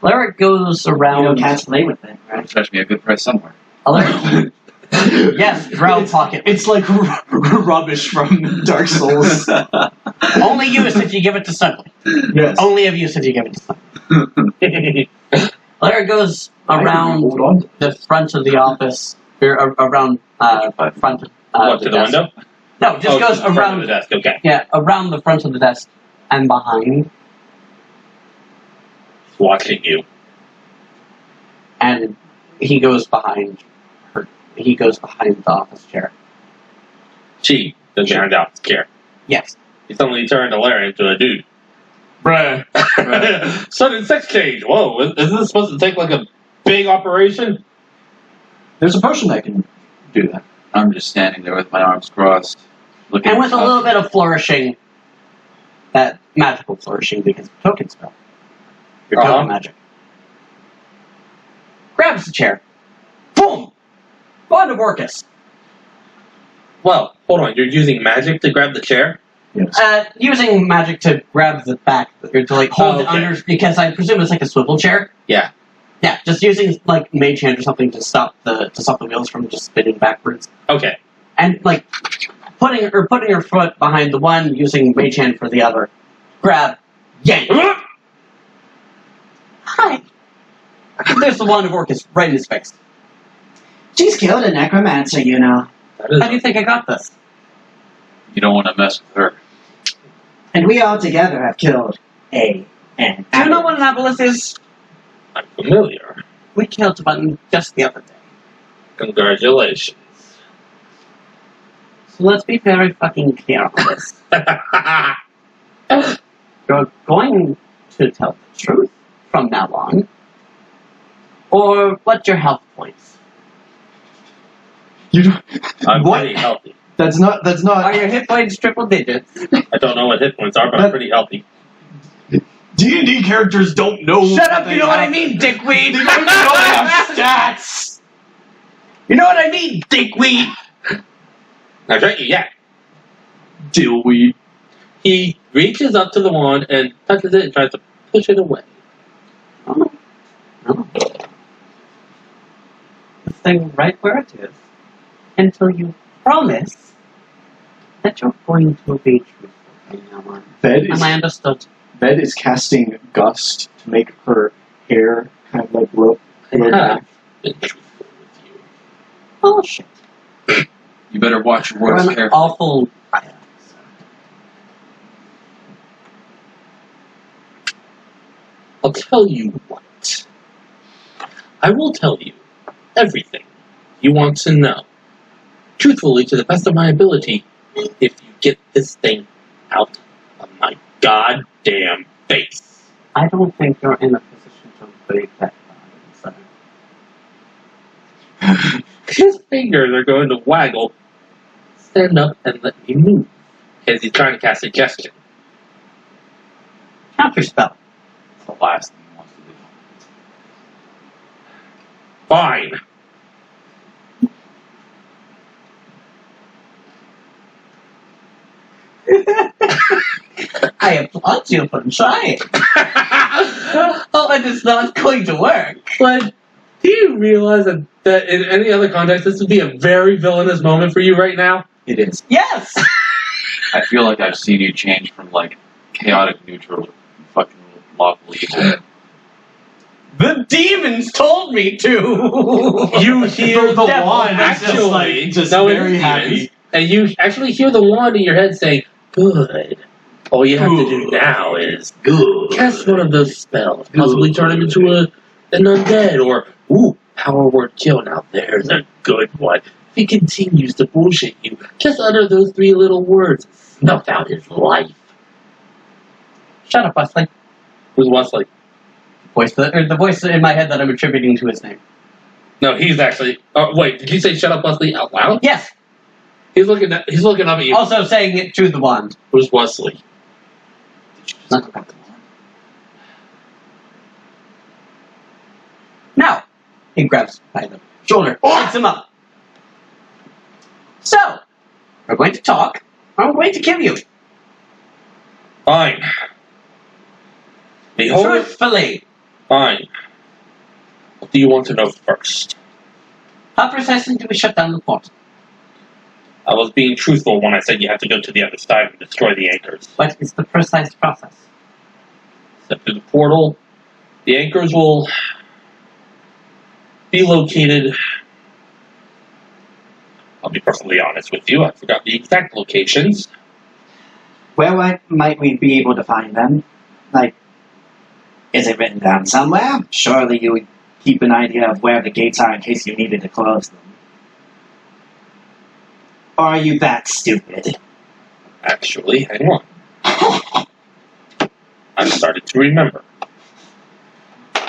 S4: Alera goes around...
S5: Cats play with it,
S3: Right.
S5: right?
S3: Fetch me a good price somewhere.
S4: Alera... yes, drow pocket.
S1: It's like rubbish from Dark Souls.
S4: Only use if you give it to somebody.
S1: Yes.
S4: Only of use if you give it to somebody. Alera goes around
S1: Hold on.
S4: the front of the office, or around front of
S2: What,
S4: the
S2: to the
S4: desk.
S2: window?
S4: No, just goes
S2: to the front
S4: around
S2: of the desk, okay.
S4: Yeah, around the front of the desk and behind,
S2: Watching you.
S4: and he goes behind her. He goes behind the office chair.
S2: She doesn't hand out his care.
S4: Yes.
S2: He suddenly turned Larry into a dude.
S1: Bruh.
S2: Sudden sex change. Whoa, isn't this supposed to take like a big operation?
S1: There's a potion that can do that.
S3: I'm just standing there with my arms crossed, looking.
S4: And with a
S3: up.
S4: little bit of flourishing, that magical flourishing because of token spell. Your token magic. Grabs the chair. Boom! Wand of Orcus.
S2: Well, hold on. You're using magic to grab the chair?
S1: Yes.
S4: Using magic to grab the back, or to like hold it
S2: okay.
S4: under, because I presume it's like a swivel chair.
S2: Yeah.
S4: Yeah, just using like mage hand or something to stop the wheels from just spinning backwards,
S2: Okay.
S4: and like putting her foot behind the one, using mage hand for the other. Grab, yank. Hi. There's the Wand of Orcus right in his face.
S5: She's killed a necromancer, you know.
S2: That is
S4: How do you think I got this?
S3: You don't want to mess with her.
S5: And we all together have killed an
S4: Do you know what an aboleth is?
S2: I'm familiar.
S4: We killed one just the other day.
S2: Congratulations.
S4: So let's be very fucking clear on this. You're going to tell the truth from now on, or what's your health points?
S1: You don't,
S2: I'm
S1: what?
S2: pretty healthy.
S1: That's not.
S4: Are your hit points triple digits?
S2: I don't know what hit points are, but I'm pretty healthy.
S1: D&D characters don't know.
S4: Shut up,
S1: they
S4: you know what I
S1: have-
S4: mean, dickweed!
S1: They don't know they have stats.
S4: You know what I mean, dickweed!
S2: Now, don't you yet.
S1: Dillweed.
S2: He reaches up to the wand and touches it and tries to push it away.
S4: Oh. Stay right where it is until you promise that you're going to be truthful from now on.
S1: Ved is
S4: Am I understood?
S1: Ved is casting Gust to make her hair kind of like rope.
S2: I have been truthful with you.
S4: Oh shit.
S3: You better watch your
S4: You're
S3: words
S4: an
S3: carefully.
S4: awful...
S2: I'll tell you what. I will tell you everything you want to know. Truthfully, to the best of my ability, if you get this thing out of my goddamn face.
S4: I don't think you're in a position to break that body, so...
S2: His fingers are going to waggle. Stand up and let me move. As he's trying to cast suggestion.
S4: Counter spell.
S3: That's the last thing he wants to do.
S2: Fine.
S4: I applaud you for trying. Oh, and it's not going to work.
S2: But do you realize that in any other context, this would be a very villainous moment for you right now?
S1: It is.
S4: Yes!
S3: I feel like I've seen you change from like chaotic neutral to fucking lawful evil.
S4: The demons told me to!
S2: You hear
S1: The
S2: devil
S1: wand is just, like, just
S2: no, it's
S1: very
S2: demons,
S1: happy.
S2: and you actually hear the wand in your head saying, "Good." All you have to do now is
S1: Good.
S2: cast one of those spells, possibly turn him into an undead, or power word kill. Now there's a good one. If he continues to bullshit you, just utter those 3 little words, snuff out his life.
S4: Shut up, Wesley.
S2: Who's Wesley?
S4: The voice in my head that I'm attributing to his name.
S2: No, he's actually. Wait, did you say "shut up, Wesley" out loud?
S4: Yes!
S2: He's looking up at you.
S4: Also saying it to the wand.
S2: Who's Wesley?
S4: Not about the wand. Now, he grabs by the shoulder, lifts him up. So, we're going to talk, or I'm going to kill you.
S2: Fine. Behold.
S4: Truthfully.
S2: Fine. What do you want to know first?
S4: How precisely do we shut down the port?
S2: I was being truthful when I said you have to go to the other side and destroy the anchors.
S4: What is the precise process?
S2: Step through the portal. The anchors will be located. I'll be perfectly honest with you. I forgot the exact locations.
S5: Where might we be able to find them? Like, is it written down somewhere? Surely you would keep an idea of where the gates are in case you needed to close them. Or are you that stupid?
S2: Actually, hang on. I've started to remember.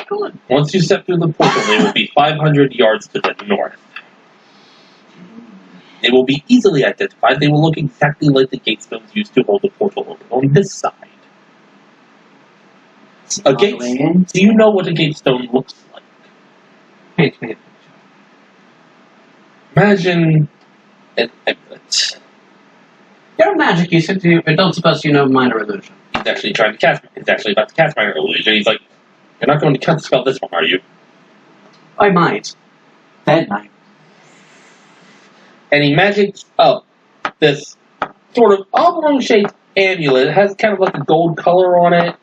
S4: Good.
S2: Once you step through the portal, it will be 500 yards to the north. They will be easily identified. They will look exactly like the gate stones used to hold the portal open on this side. A
S5: All the
S2: gate.
S5: way in.
S2: Do you know what a gate stone looks like?
S4: Paint me a picture.
S2: Imagine an amulet.
S4: Your magic, you said you don't suppose you know minor illusion.
S2: He's actually trying to cast. He's actually about to cast minor illusion. He's like, "You're not going to cast spell this one, are you?"
S4: I might.
S5: That night.
S2: And he magics up this sort of oblong-shaped amulet. It has kind of like a gold color on it.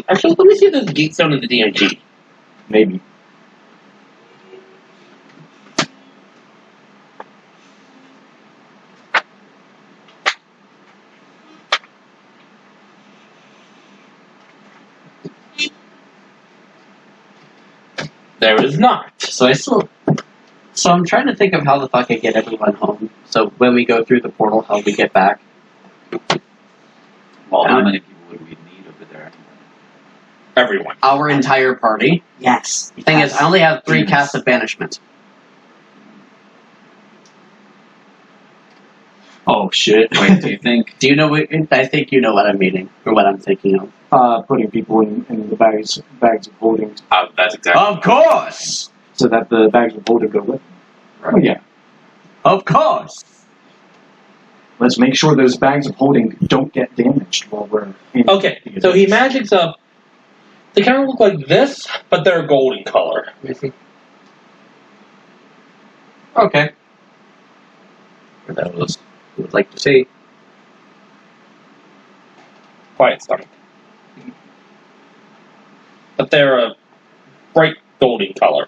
S2: Actually, let me see if there's a gate stone in the DMG.
S1: Maybe.
S2: There is not.
S4: So I'm trying to think of how the fuck I get everyone home. So when we go through the portal, how we get back.
S3: Well, how many people would we need over there?
S2: Everyone.
S4: Our entire party.
S5: Yes.
S4: The thing is, I only have 3 casts of banishment.
S1: Oh shit.
S3: Wait, do you think?
S4: Do you know what? I think you know what I'm meaning, or what I'm thinking of.
S1: Putting people in the bags of holding,
S2: That's exactly.
S4: Of course!
S1: so that the bags of holding go with them. Oh yeah.
S4: Of course!
S1: Let's make sure those bags of holding don't get damaged while we're in.
S2: Okay,
S1: the
S2: so he
S1: events.
S2: magics up. They kind of look like this, but they're golden color.
S4: Okay. That was I would like to see.
S2: Quiet stomach. But they're a bright golden color.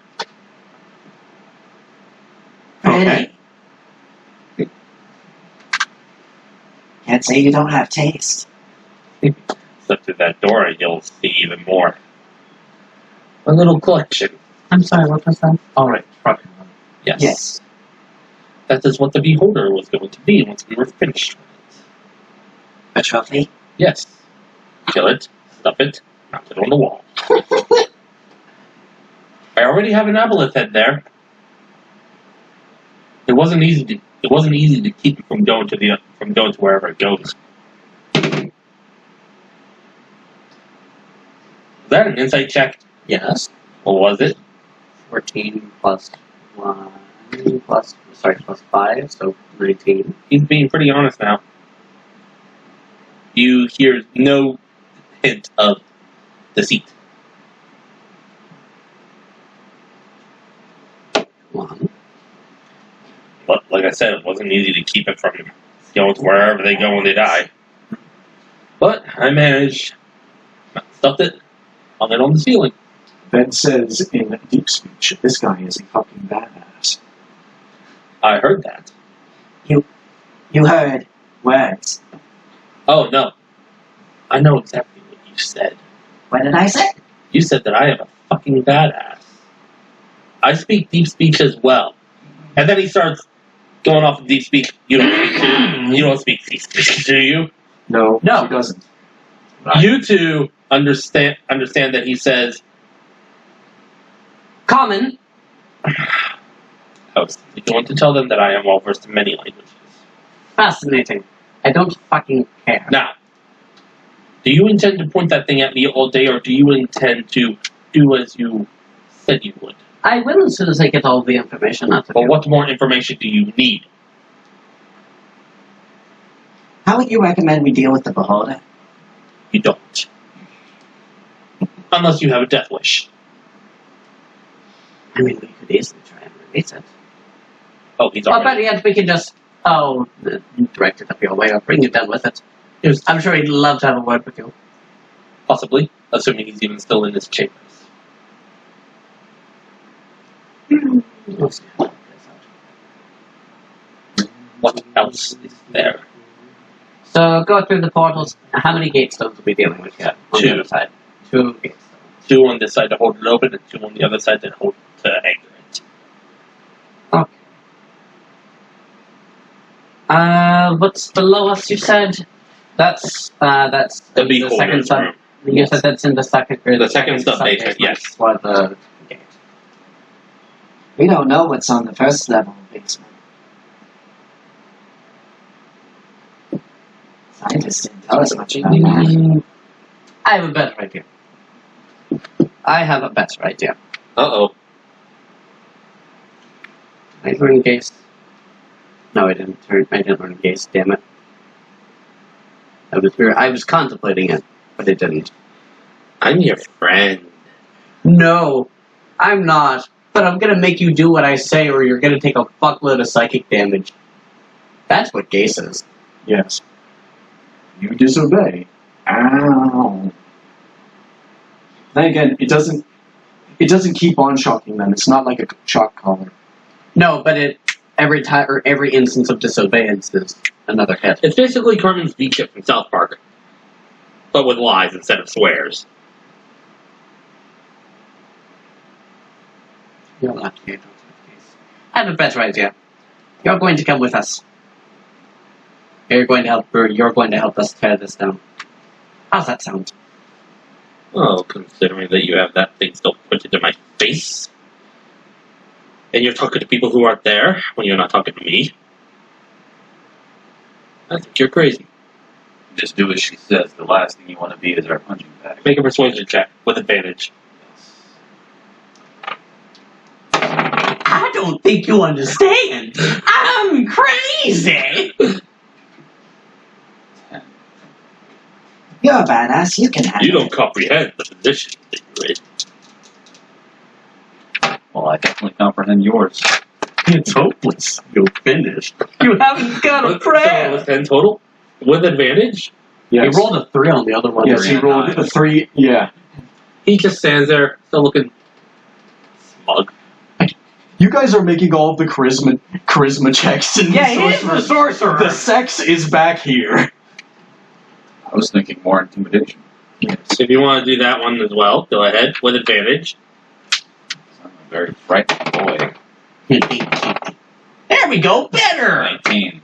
S5: Pretty. Can't say you don't have taste.
S2: Step through that door and you'll see even more. A little collection.
S4: I'm sorry, what was that? Alright, probably.
S2: Yes.
S5: Yes.
S2: That is what the beholder was going to be once we were finished with it.
S5: A trophy?
S2: Yes. Kill it, stuff it, mount it on the wall. I already have an aboleth head there. It wasn't easy to keep it from going to wherever it goes. Is that an insight check?
S4: Yes.
S2: What was it?
S4: 14 plus 1 plus 5, so 19.
S2: He's being pretty honest now. You hear no hint of deceit.
S4: 1.
S2: But like I said, it wasn't easy to keep it from going to wherever they go when they die. But I managed. Stuffed it, hung it on the ceiling.
S1: Ben says in deep speech, this guy is a fucking badass.
S2: I heard that.
S5: You heard words.
S2: Oh no. I know exactly what you said.
S5: What did I say?
S2: You said that I am a fucking badass. I speak deep speech as well. And then he starts going off of deep speech. You don't speak deep speech, do you?
S1: No,
S4: No.
S1: he doesn't.
S2: You two understand that he says,
S4: Common.
S2: I was going to tell them that I am well versed in many languages.
S4: Fascinating. I don't fucking care.
S2: Now, do you intend to point that thing at me all day, or do you intend to do as you said you would?
S4: I will as soon as I get all the information. That's okay.
S2: But what more information do you need?
S5: How would you recommend we deal with the beholder?
S2: You don't. Unless you have a death wish.
S4: I mean, we could easily try and release it.
S2: Oh, he's
S4: Or
S2: already...
S4: better yet, we can just, direct it up your way or bring you down with it.
S2: Here's-
S4: I'm sure he'd love to have a word with you.
S2: Possibly, assuming he's even still in his chambers.
S4: We'll see how that plays out.
S2: What else is there?
S4: So, go through the portals. How many gate stones are we dealing with here? On
S2: 2.
S4: the other side. 2 gate stones.
S2: 2 on this side to hold it open, and 2 on the other side to anchor it.
S4: Okay. What's below us, you said? That's
S2: The beholder's
S4: second sub.
S2: room.
S4: You said that's in the second, or
S2: The second sub-basement, yes.
S4: For the gate.
S5: We don't know what's on the first level basement. Scientists didn't tell us much about that.
S4: I have a better idea.
S2: Uh-oh.
S4: I learned Gaze. No, I didn't learn Gaze, damn it. I was contemplating it, but it didn't.
S2: I'm your friend.
S4: No, I'm not. But I'm gonna make you do what I say, or you're gonna take a fuckload of psychic damage. That's what Gaze is.
S1: Yes. You disobey. Ow. Then again, it doesn't keep on shocking them. It's not like a shock collar.
S4: No, but every time or every instance of disobedience is another hit.
S2: It's basically Cartman's V-chip from South Park. But with lies instead of swears.
S4: You're not here. I have a better idea. You're going to come with us. You're going to help us tear this down. How's that sound?
S2: Oh, considering that you have that thing still pointed to my face. And you're talking to people who aren't there when you're not talking to me. I think you're crazy.
S3: Just do as she says. The last thing you want to be is our punching bag.
S2: Make a persuasion check with advantage.
S4: I don't think you understand. I'm crazy.
S5: You're a badass. You can handle
S2: You don't comprehend the position that you're in.
S3: Well, I definitely comprehend yours.
S4: It's hopeless. You're finished. You haven't got a
S2: So,
S4: prayer.
S2: with 10 total? With advantage?
S1: Yes.
S4: You rolled a 3 on the other one.
S1: Yes, he rolled a 3. Yeah.
S2: He just stands there, still looking smug.
S1: You guys are making all of the charisma checks in
S4: Yeah,
S1: the
S4: he is the sorcerer.
S1: The sex is back here.
S3: I was thinking more intimidation.
S2: If you want to do that one as well, go ahead with advantage.
S3: I'm a very frightened boy.
S4: There we go. Better.
S3: 19.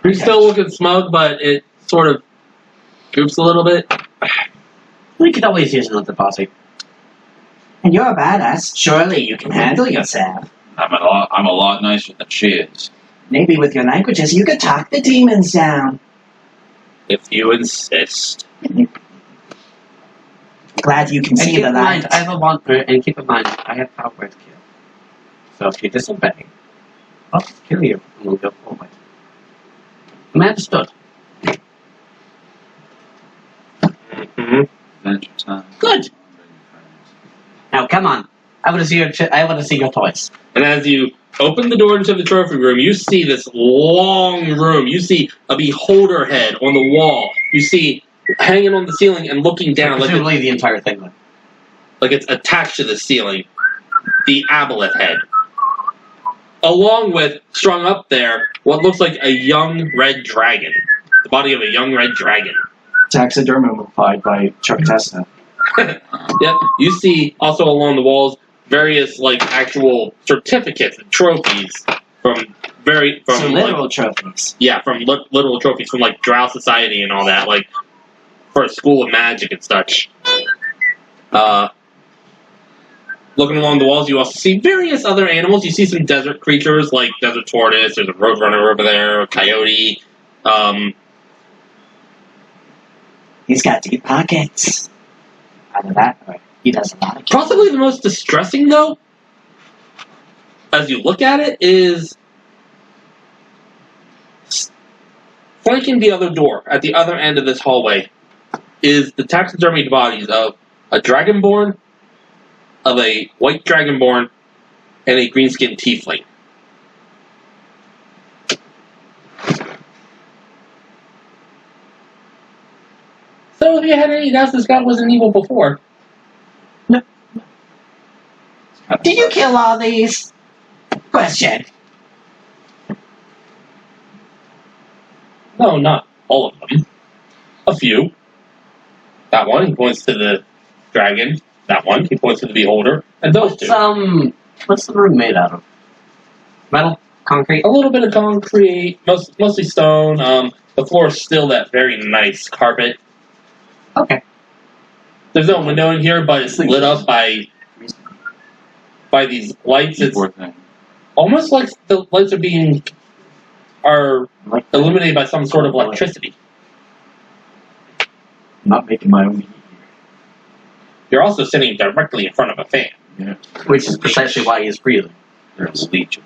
S2: He's still looking smug, but it sort of droops a little bit.
S4: We could always use another posse.
S5: And you're a badass. Surely you can handle yourself.
S3: I'm a lot nicer than she is.
S5: Maybe with your languages you could talk the demons down.
S2: If you insist.
S5: Glad you can
S4: And
S5: see
S4: keep
S5: the
S4: in mind,
S5: light.
S4: I have a want. And keep in mind, I have power to kill. So if you disobey, I'll just kill you, and we'll go forward. Understood.
S2: Mm-hmm.
S3: Adventure time.
S4: Good. Now come on. I want to see your toys.
S2: And as you open the door into the trophy room, you see this long room. You see a beholder head on the wall. You see hanging on the ceiling and looking down
S4: Presumably the entire thing. Then.
S2: like it's attached to the ceiling. The aboleth head. Along with, strung up there, what looks like a young red dragon. The body of a young red dragon.
S1: Taxidermified by Chuck Testa.
S2: Yep. You see also along the walls various like actual certificates and trophies from
S5: So literal trophies.
S2: yeah, from literal trophies from like Drow Society and all that, like for a school of magic and such. Looking along the walls, you also see various other animals. You see some desert creatures like desert tortoise. There's a roadrunner over there, a coyote.
S5: He's got deep pockets. Out of that, he does a lot of
S2: Possibly the most distressing, though, as you look at it, is flanking the other door at the other end of this hallway is the taxidermied bodies of a dragonborn, of a white dragonborn, and a green-skinned tiefling. So, if you had any doubts this guy wasn't evil before,
S5: Did you kill all these? Question.
S2: no, not all of them. A few. That one, he points to the dragon. That one, he points to the beholder. And those two.
S4: What's the room made out of? Metal? Concrete?
S2: A little bit of concrete, mostly stone. The floor is still that very nice carpet.
S4: Okay.
S2: There's no window in here, but it's lit up by these lights. It's
S3: Poor thing.
S2: almost like the lights are being are
S1: Like
S2: illuminated by some sort of electricity.
S1: I'm not making my own heat
S2: You're also sitting directly in front of a fan.
S1: here.
S4: Which is precisely why he's breathing.
S3: There's a leech of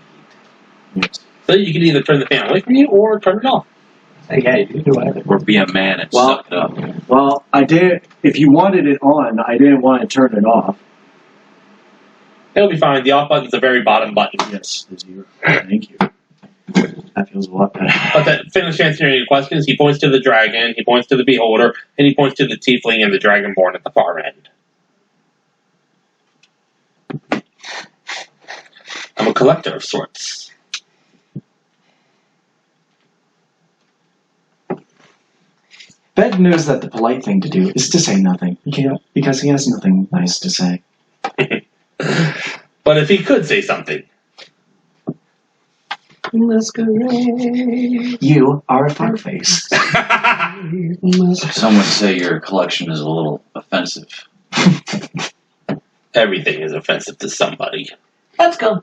S3: heat.
S1: Yes.
S2: So you can either turn the fan away from you or turn it off.
S4: Yeah, you can do whatever.
S3: Or be a man and
S1: Well-
S3: suck it up.
S1: Well, I did. If you wanted it on, I didn't want to turn it off.
S2: It'll be fine. The off button's the very bottom button.
S1: Yes, the zero. Thank you. That feels a lot better.
S2: But to finish answering your questions, he points to the dragon, he points to the beholder, and he points to the tiefling and the dragonborn at the far end. I'm a collector of sorts.
S1: Bed knows that the polite thing to do is to say nothing, because he has nothing nice to say.
S2: But if he could say something.
S1: You are a fuckface.
S3: Some would say your collection is a little offensive.
S2: Everything is offensive to somebody.
S4: Let's go.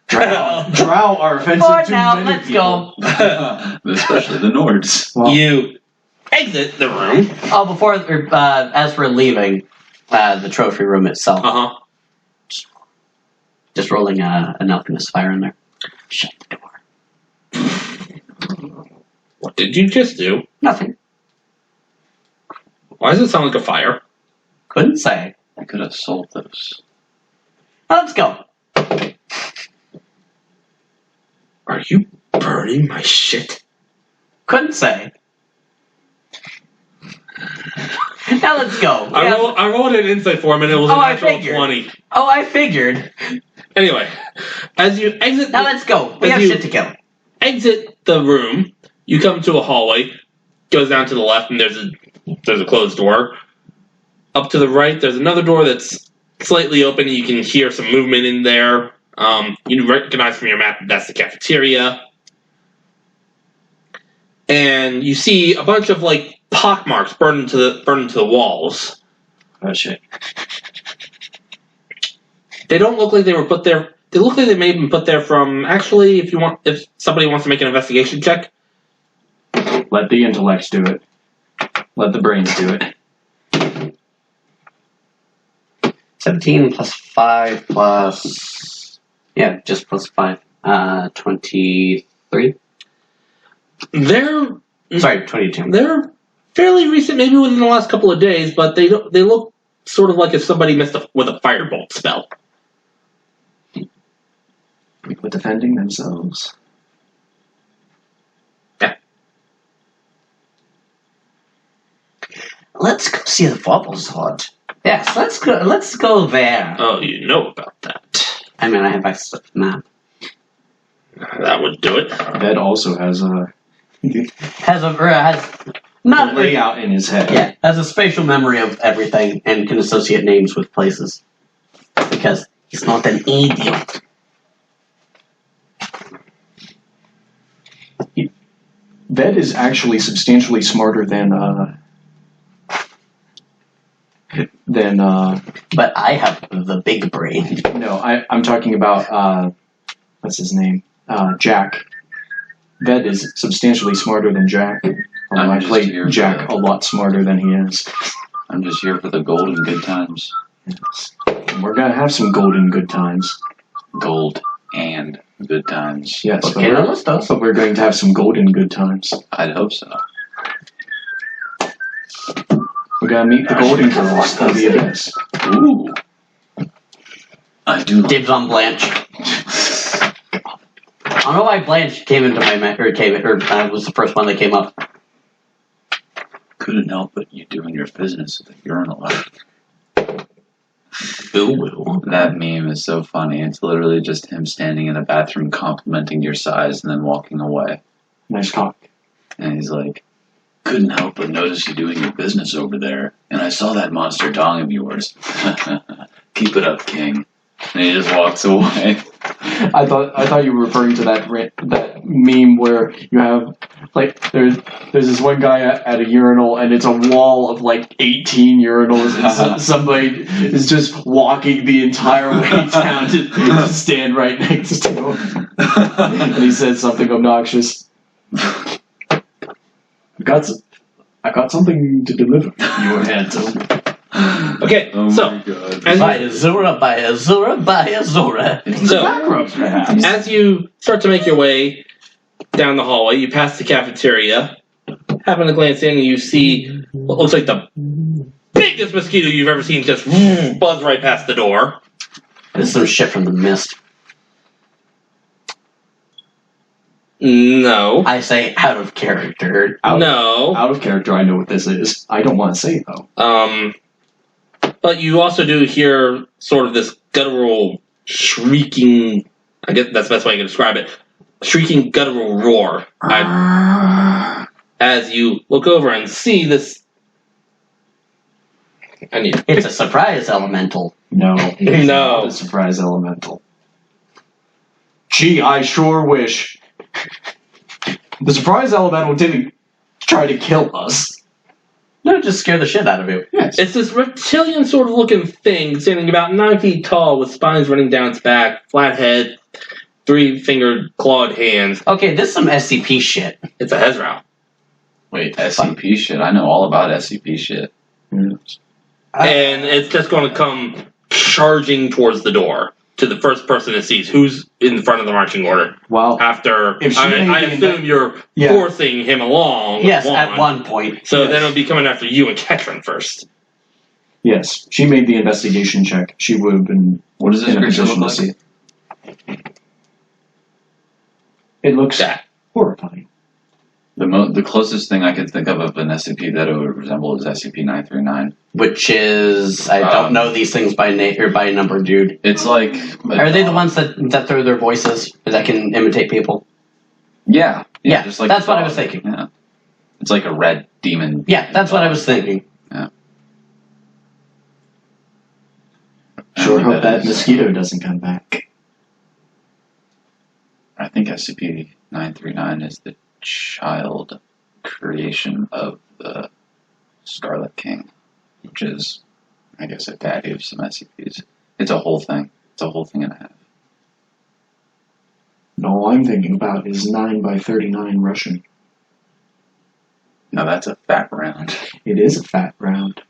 S1: Drow are offensive
S4: For
S1: to
S4: now,
S1: many
S4: let's
S1: people.
S4: go.
S3: Especially the Nords.
S1: Well,
S2: You exit the room.
S4: Oh, before, as we're leaving, the trophy room itself,
S2: Uh-huh.
S4: just rolling an alchemist fire in there. Shut the door.
S2: What did you just do?
S4: Nothing.
S2: Why does it sound like a fire?
S4: Couldn't say.
S3: I could have sold those.
S4: Let's go.
S2: Are you burning my shit?
S4: Couldn't say. Now let's go.
S2: I rolled an insight for him and it was a
S4: I
S2: natural
S4: figured.
S2: 20.
S4: Oh, I figured.
S2: Anyway, as you exit
S4: Now let's go. We
S2: If
S4: have
S2: you-
S4: shit to kill.
S2: exit the room, you come to a hallway, goes down to the left and there's a closed door. Up to the right, there's another door that's slightly open and you can hear some movement in there. You recognize from your map that that's the cafeteria. And you see a bunch of pockmarks burned into the walls.
S1: oh shit.
S2: They don't look like they were put there. They look like they may have been put there from. Actually, if somebody wants to make an investigation check,
S1: Let the intellects do it. Let the brains do it.
S4: 17 plus 5 plus... Yeah, just plus 5. 23?
S2: they're
S4: Sorry, 22.
S2: they're fairly recent, maybe within the last couple of days, but they look sort of like if somebody missed with a firebolt spell.
S1: People defending themselves.
S4: Let's go see the Fobble's Hut. Yes, let's go there.
S2: Oh, you know about that.
S4: I mean, I have access to the map.
S2: That would do it.
S1: Bed also has a
S4: Has not
S1: layout in his head.
S4: Yeah, has a spatial memory of everything and can associate names with places. Because he's not an idiot.
S1: Bed is actually substantially smarter than
S4: But I have the big brain.
S1: no, I'm talking about what's his name? Jack. Ved is substantially smarter than Jack. Although I
S3: just
S1: played
S3: here
S1: Jack
S3: for
S1: a lot smarter than he is.
S3: I'm just here for the golden good times.
S1: Yes. And we're gonna have some golden good times.
S3: Gold and good times.
S1: Yes, but
S4: Okay, now let's do.
S1: but we're going to have some golden good times.
S3: I'd hope so.
S1: We're gonna meet the golden girls of the abyss.
S3: Ooh. I do like
S4: Dibs on Blanche. I don't know why Blanche came into my was the first one that came up.
S3: couldn't help but you doing your business at the urinal.
S2: Ooh.
S3: That meme is so funny. It's literally just him standing in a bathroom complimenting your size and then walking away.
S1: Nice cock.
S3: And he's like, couldn't help but notice you doing your business over there. And I saw that monster dong of yours. Keep it up, King. And he just walks away.
S1: I thought you were referring to that meme where you have there's this one guy at a urinal and it's a wall of 18 urinals and somebody is just walking the entire way down to stand right next to him and he says something obnoxious. I got something to deliver. Your handsome.
S2: Okay,
S3: Oh
S2: so
S3: my god.
S2: as
S4: By
S2: you,
S4: Azura, by Azura, by Azura.
S2: so
S1: Back rubs, perhaps.
S2: as you start to make your way down the hallway, you pass the cafeteria. Happen to glance in, and you see what looks like the biggest mosquito you've ever seen just buzz right past the door.
S4: This is some shit from the mist.
S2: No.
S4: I say out of character.
S2: No.
S1: Out of character, I know what this is. I don't want to say it, though.
S2: But you also do hear sort of this guttural shrieking. I guess that's the best way I can describe it. Shrieking guttural roar. As you look over and see this.
S4: It's a surprise elemental.
S1: No. It's
S2: No.
S1: not a surprise elemental. Gee, I sure wish. The surprise elemental didn't try to kill us.
S4: No, just scare the shit out of you.
S1: Yes.
S2: It's this reptilian sort of looking thing, standing about 9 feet tall, with spines running down its back, flat head, 3-fingered clawed hands.
S4: Okay, this is some SCP shit.
S2: It's a Hezrao.
S3: Wait, SCP shit? I know all about SCP shit.
S2: And it's just going to come charging towards the door to the first person it sees. Who's in front of the marching order?
S1: Well,
S2: After,
S1: If she
S2: I
S1: made
S2: assume you're
S1: Yeah.
S2: forcing him along.
S4: Yes,
S2: with
S4: at one point.
S2: So
S1: Yes.
S2: then it'll be coming after you and Ketron first.
S1: yes, she made the investigation check. She would have been
S3: What does this
S1: in a
S3: creature
S1: position
S3: look
S1: to
S3: like?
S1: see it. It looks
S2: That.
S1: horrifying.
S3: The closest thing I could think of an SCP that it would resemble is SCP-939.
S4: Which is, I don't know these things by name or by number, dude.
S3: It's like...
S4: Are they the ones that throw their voices that can imitate people?
S3: Yeah.
S4: Yeah,
S3: just like
S4: that's
S3: a
S4: what I
S3: dog.
S4: was thinking.
S3: Yeah. It's like a red demon.
S4: Yeah, that's what I was thinking.
S1: Sure
S3: I
S1: hope
S3: think
S1: that
S3: is-
S1: mosquito doesn't come back.
S3: I think SCP-939 is the child creation of the Scarlet King, which is, I guess, a daddy of some SCPs. It's a whole thing. It's a whole thing and a half.
S1: And all I'm thinking about is 9x39 Russian.
S3: Now that's a fat round.
S1: It is a fat round.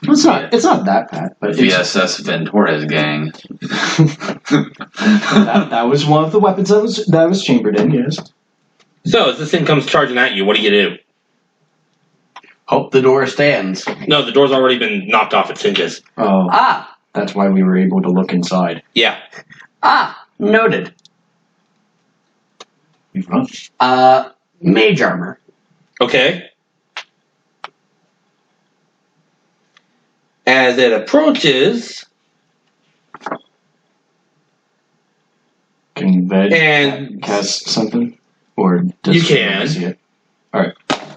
S1: It's not that fat, but it's,
S3: VSS Ventores gang.
S1: that was one of the weapons that was chambered in, yes.
S2: So as this thing comes charging at you, what do you do?
S4: Hope the door stands.
S2: No, the door's already been knocked off its hinges.
S1: Oh,
S4: Ah,
S1: that's why we were able to look inside.
S2: Yeah.
S4: noted.
S1: We run.
S4: Mage armor.
S2: Okay. As it approaches,
S1: Can Ved
S2: and
S1: cast something? Or does
S2: You
S1: she
S2: can.
S1: only see it?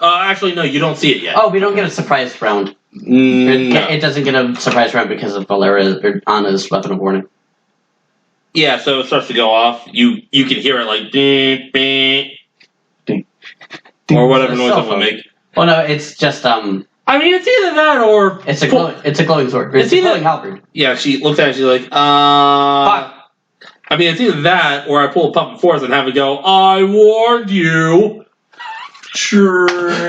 S2: actually, no, you don't see it yet.
S4: Oh, we don't get a surprise round.
S2: No.
S4: It doesn't get a surprise round because of Valera or Anna's weapon of warning.
S2: Yeah, so it starts to go off. You can hear it like ding, ding, or whatever
S4: It's
S2: noise
S4: cell
S2: it will
S4: phone.
S2: make.
S4: Well, no, it's just
S2: I mean, it's either that or
S4: it's a glowing sword. It's
S2: It's
S4: a
S2: either-
S4: glowing halberd.
S2: Yeah, she looks at it. She's like,
S4: Fuck.
S2: I mean, it's either that or I pull a puppet force and have it go. I warned you.
S3: Train.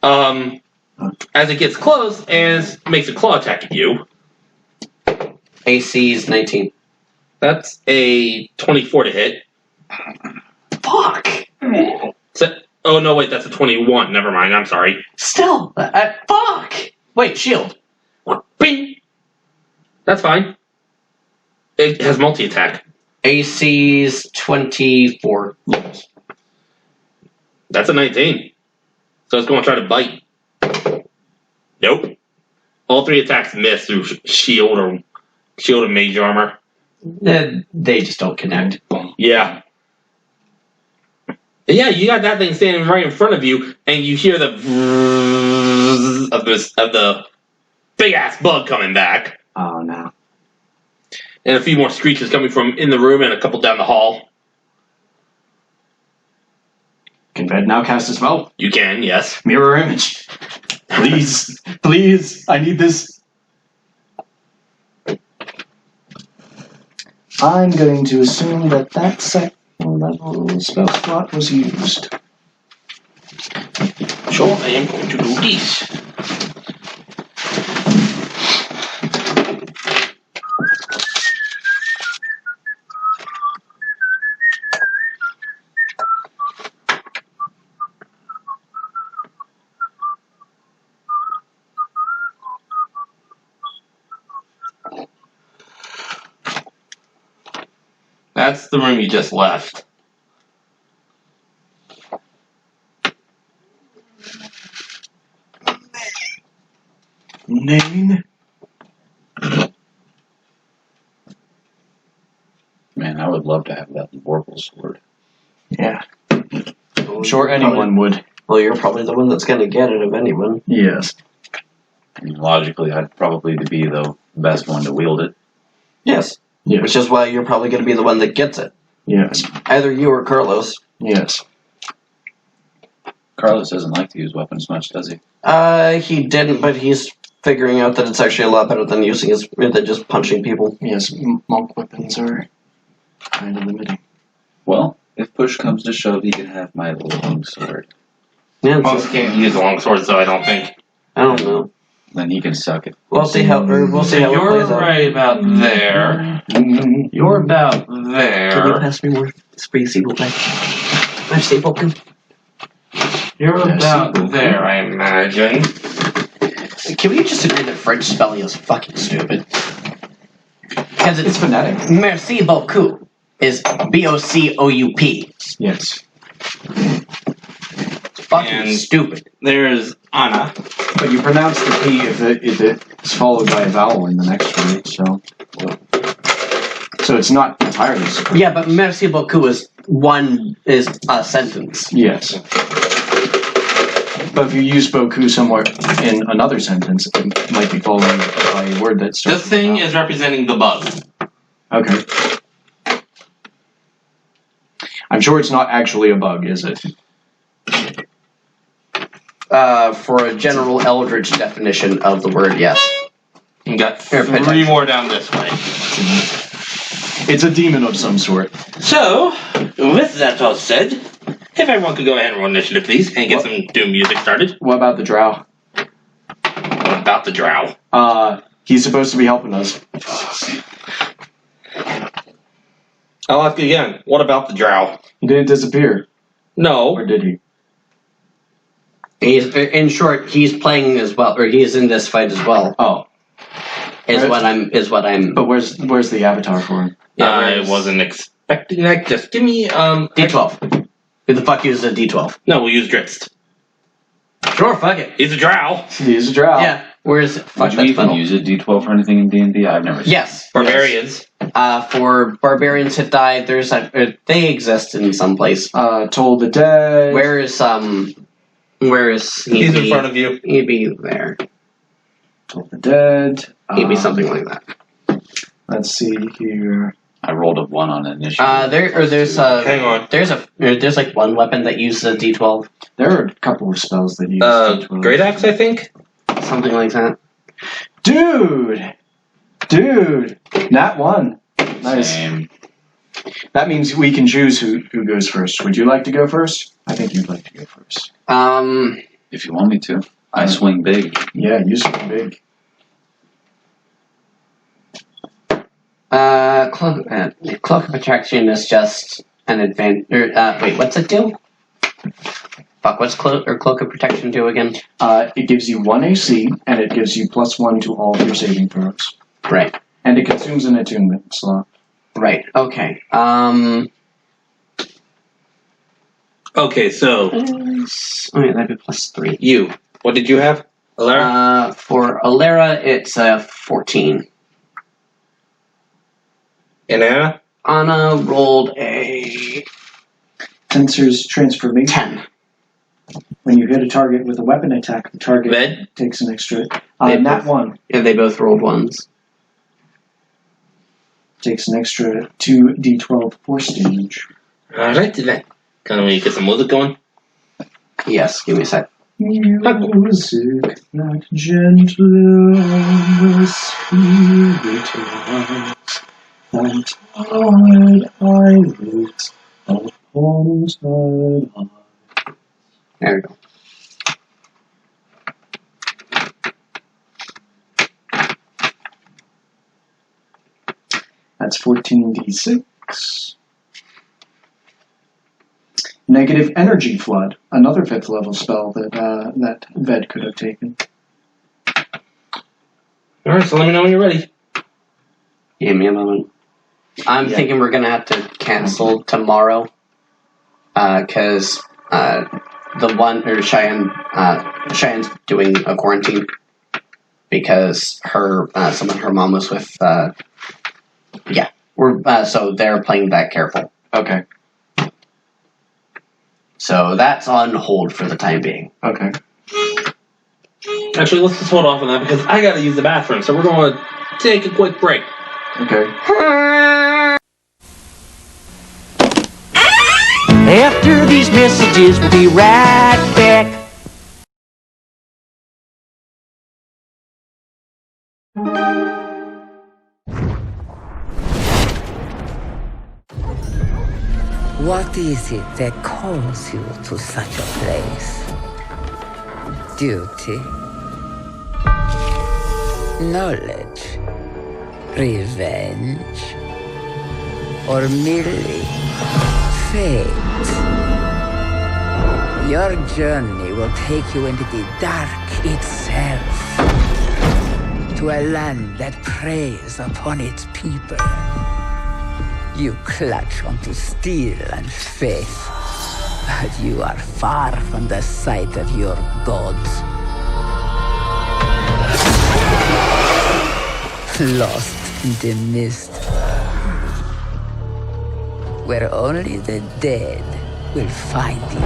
S2: As it gets close and makes a claw attack at you.
S4: AC's 19.
S2: That's a 24 to hit.
S4: Fuck.
S2: Oh no, wait, that's a 21. Never mind. I'm sorry.
S4: Still, fuck. Wait, shield.
S2: Bing. That's fine. It has multi-attack.
S4: AC's 24.
S2: That's a 19. So it's going to try to bite. Nope. All 3 attacks miss through shield and mage armor.
S4: They just don't connect.
S2: Yeah. Yeah, you got that thing standing right in front of you, and you hear the of the big ass bug coming back,
S1: Oh, no.
S2: and a few more screeches coming from in the room and a couple down the hall.
S1: Can Ved now cast a spell?
S2: You can, yes.
S1: Mirror image. Please. Please. I need this. I'm going to assume that
S5: level spell slot was used.
S2: So I am going to do this. That's the room you just left.
S1: Name?
S3: Man, I would love to have that Vorpal sword.
S1: Yeah. I'm sure anyone would.
S4: Well, you're probably the one that's going to get it of anyone.
S1: Yes.
S3: I mean, logically, I'd probably be the best one to wield it.
S4: Yes.
S1: Yes.
S4: Which is why you're probably going to be the one that gets it.
S1: Yes.
S4: Either you or Carlos.
S1: Yes.
S3: Carlos doesn't like to use weapons much, does he?
S4: He didn't, but he's figuring out that it's actually a lot better than than just punching people.
S1: Yes, monk weapons are kind of limiting.
S3: Well, if push comes to shove, he can have my long sword.
S4: Yeah, it's
S2: Monks
S4: just-
S2: can't use long swords, though, I don't think.
S4: I don't know.
S3: Then he can suck it.
S4: We'll see how it
S2: You're
S4: plays out.
S2: right about there. You're about
S4: Can you
S2: there.
S4: pass me more spree sequel back? My sequel can.
S2: You're
S1: Yes,
S2: about
S1: you-
S2: there, I imagine.
S4: Can we just agree that French spelling is fucking stupid? Because
S1: It's
S4: it's
S1: phonetic.
S4: merci beaucoup is B-O-C-O-U-P.
S1: Yes.
S4: It's fucking
S2: And-
S4: stupid.
S2: There's Anna.
S1: But you pronounce the P if it's followed by a vowel in the next word, so it's not entirely stupid.
S4: Yeah, but merci beaucoup is a sentence.
S1: Yes. But if you use beaucoup somewhere in another sentence, it might be followed by a word that starts
S2: This thing
S1: with a
S2: is representing the bug.
S1: vowel. Okay. I'm sure it's not actually a bug, is it?
S4: For a general Eldritch definition of the word, yes.
S2: You got
S4: Here,
S2: three
S4: potential.
S2: more down this way.
S1: It's a demon of some sort.
S2: So, with that all said, if everyone could go ahead and roll initiative, please, and get some Doom music started.
S1: What about the drow?
S2: What about the drow?
S1: He's supposed to be helping us.
S2: I'll ask you again. What about the drow?
S1: He didn't disappear,
S2: No.
S1: or did he?
S4: He's, in short, he's playing as well, or he is in this fight as well.
S1: Oh,
S4: Is
S1: Right.
S4: what I'm.
S1: but where's the avatar for him?
S2: I wasn't expecting that. Just give me,
S4: D12. Who the fuck uses a D12?
S2: No, we'll use Dritz.
S4: Sure, fuck it.
S2: He's a drow.
S1: He's a drow.
S4: Yeah, where is it? Fuck
S3: Would you
S4: that's
S3: even
S4: metal.
S3: use a D12 for anything in D&D? I've never seen
S4: Yes.
S2: Barbarians.
S4: Yes. For barbarians hit die, they exist in some place.
S1: Told the dead.
S4: Where is
S2: He's in front of you.
S4: He'd be there.
S1: Told the dead.
S4: He'd be something like that.
S1: Let's see here.
S3: I rolled a 1 on initiative.
S4: There's
S2: Hang on.
S4: there's like one weapon that uses a D12,
S1: There are a couple of spells that use D12.
S2: Great Axe, I think?
S4: something like that.
S1: Dude, Nat 1. Nice.
S3: Same.
S1: That means we can choose who goes first. Would you like to go first? I think you'd like to go first.
S3: If you want me to. I swing big.
S1: Yeah, you swing big.
S4: Cloak of Attraction is just an advantage. Wait, what's it do? Fuck, what's Cloak of Protection do again?
S1: It gives you 1 AC, and it gives you +1 to all of your saving throws.
S4: Right,
S1: And it consumes an attunement slot.
S4: right, okay.
S2: Okay, so,
S4: Wait, that'd be +3.
S2: you. What did you have? Alara?
S4: For Alera, it's 14.
S2: And Anna?
S4: Anna rolled a
S1: Tensor's transformation.
S4: 10.
S1: When you hit a target with a weapon attack, the target
S2: Med?
S1: takes an extra.
S4: They
S1: Nat
S4: both-
S1: 1
S4: Yeah, they both rolled 1s.
S1: takes an extra 2d12 force damage.
S2: Alright, then. Can we get some music going?
S4: Yes, give me a sec.
S1: Music like gentle spirit that tide eyelids
S4: There we go.
S1: That's 14d6. Negative energy flood, another 5th level spell that Ved could have taken.
S2: Alright, so let me know when you're ready.
S4: Give me a moment. I'm thinking we're gonna have to cancel tomorrow. Because the one, or Cheyenne's doing a quarantine. Because someone her mom was with, so they're playing that careful.
S1: Okay.
S4: So that's on hold for the time being.
S1: Okay.
S2: Actually, let's just hold off on that because I gotta use the bathroom, so we're gonna take a quick break.
S1: Okay.
S6: After these messages, we'll be right back.
S7: What is it that calls you to such a place? Duty? Knowledge? Revenge? Or merely fate? Your journey will take you into the dark itself, to a land that preys upon its people. You clutch onto steel and faith, but you are far from the sight of your gods. Lost in the mist, where only the dead will find you.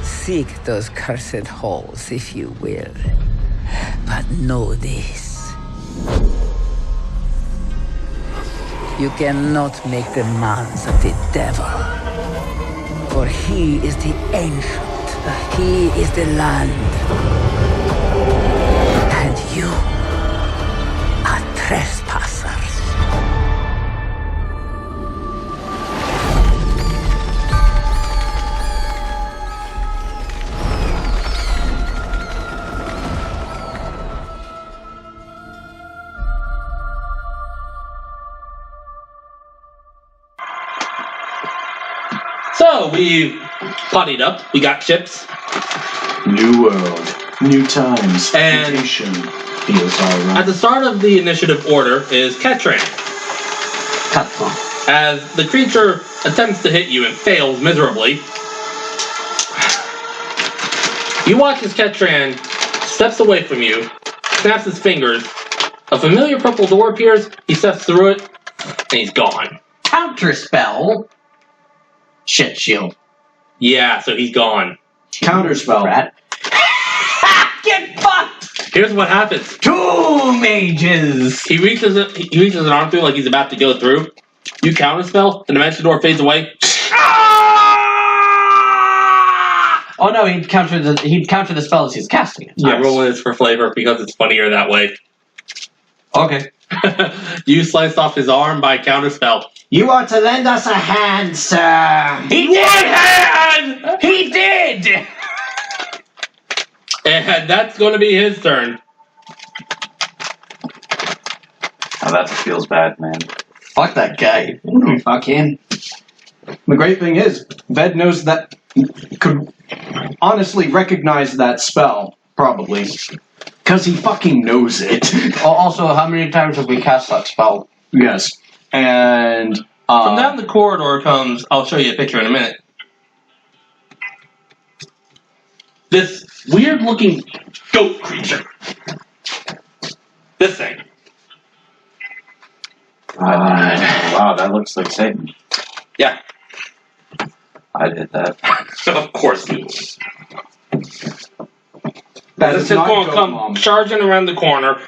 S7: Seek those cursed halls, if you will. But know this. You cannot make demands of the devil. For he is the ancient. He is the land. And you are trespassers.
S2: So, we pottied up, we got chips.
S1: New world, new times,
S2: And-
S1: mutation feels alright.
S2: At the start of the initiative order is Ketran.
S4: Cut them.
S2: As the creature attempts to hit you and fails miserably, you watch as Ketran steps away from you, snaps his fingers, a familiar purple door appears, he steps through it, and he's gone.
S4: Counterspell. Shit shield.
S2: Yeah, so he's gone.
S1: Counterspell.
S4: Rat. Get fucked!
S2: Here's what happens.
S4: 2 mages!
S2: He reaches an arm through like he's about to go through. You counterspell, the dimension door fades away.
S4: Oh no, he'd counter the spell as he's casting it.
S2: Yeah, rolling this for flavor because it's funnier that way.
S4: Okay.
S2: You sliced off his arm by counterspell.
S5: You are to lend us a hand, sir.
S4: He did!
S2: hand!
S4: He did!
S2: And that's going to be his turn.
S3: Oh, that feels bad, man.
S4: Fuck that guy.
S5: Fuck him.
S1: The great thing is, Ved knows that, could honestly recognize that spell, probably. Because he fucking knows it.
S4: Also, how many times have we cast that spell?
S1: Yes. And,
S2: From down the corridor comes, I'll show you a picture in a minute. This weird looking goat creature. This thing.
S3: Wow, that looks like Satan.
S2: Yeah.
S3: I did that.
S2: Of course you
S1: That
S2: This
S1: is
S2: is
S1: not
S2: going to
S1: Goat
S2: come
S1: Mom.
S2: charging around the corner.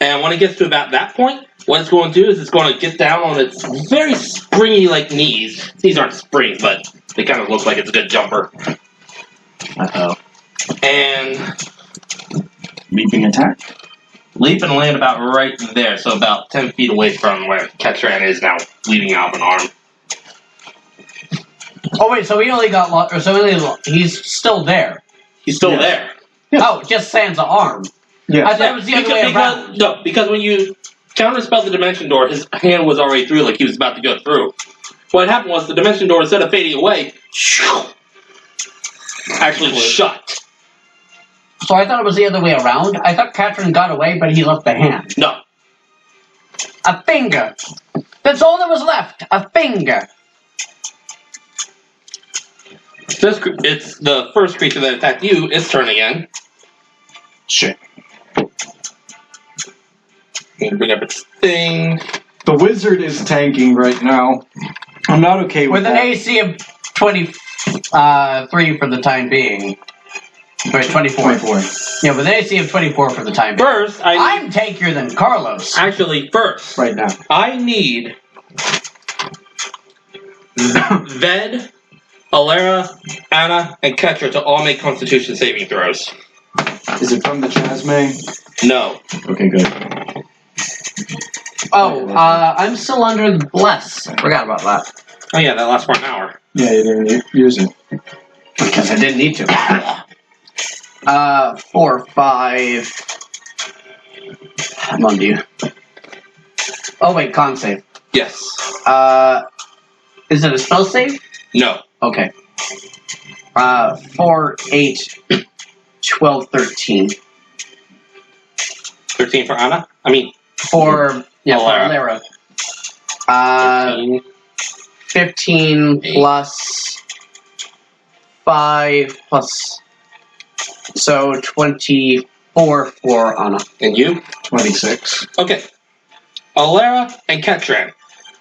S2: And when it gets to about that point, what it's going to do is it's going to get down on its very springy like knees. These aren't springs, but they kind of look like it's a good jumper.
S1: Uh-oh.
S2: And
S1: Leaping attack.
S2: leap and land about right there, so about 10 feet away from where Ketran is now, bleeding out of an arm.
S4: Oh wait, so he only got he's still there.
S2: He's still
S1: Yes.
S2: there.
S4: Oh, just sans the arm.
S1: Yeah.
S4: I thought it was the other way around.
S2: No, because when you counterspelled the dimension door, his hand was already through, like he was about to go through. What happened was the dimension door, instead of fading away, actually shut.
S4: So I thought it was the other way around. I thought Katrin got away, but he left the hand.
S2: No.
S4: A finger. That's all that was left. A finger.
S2: It's the first creature that attacked you. Its turn again.
S1: Shit.
S2: Bring up its thing.
S1: The wizard is tanking right now. I'm not okay with
S4: With an
S1: that.
S4: AC of 23 for the time being. Wait, 24.
S1: 24.
S4: Yeah, with an AC of 24 for the time being.
S2: First,
S4: I'm tankier than Carlos.
S2: first,
S1: Right now.
S2: I need Ved, Alera, Anna, and Ketra to all make Constitution saving throws.
S1: Is it from the Chasme?
S2: No.
S1: Okay, good.
S4: Oh, I'm still under the bless. I forgot about that.
S2: Oh yeah, that lasts for an hour.
S1: Yeah, you didn't use it.
S4: Because I didn't need to. 4, 5. I'm on you. Oh wait, con save.
S2: Yes.
S4: Is it a spell save?
S2: No.
S4: Okay. 4, 8, 12, 13.
S2: 13 for Anna?
S4: For
S2: Alara.
S4: Alara. 15 plus 5 plus. So 24 for Anna.
S2: And you?
S1: 26.
S2: Okay. Alera and Ketran.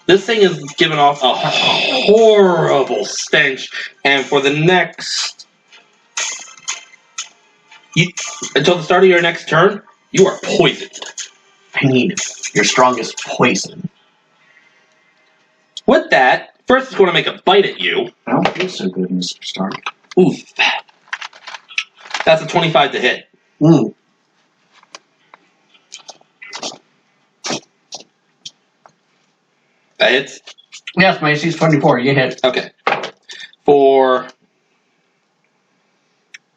S2: This thing is giving off a horrible stench, and for the next... until the start of your next turn, you are poisoned.
S4: I need your strongest poison.
S2: With that, first it's going to make a bite at you.
S1: I don't feel so good, Mr. Stark.
S2: Oof. That's a 25 to hit.
S4: Mm.
S2: That hits?
S4: Yes, my AC is 24. You hit.
S2: Okay. For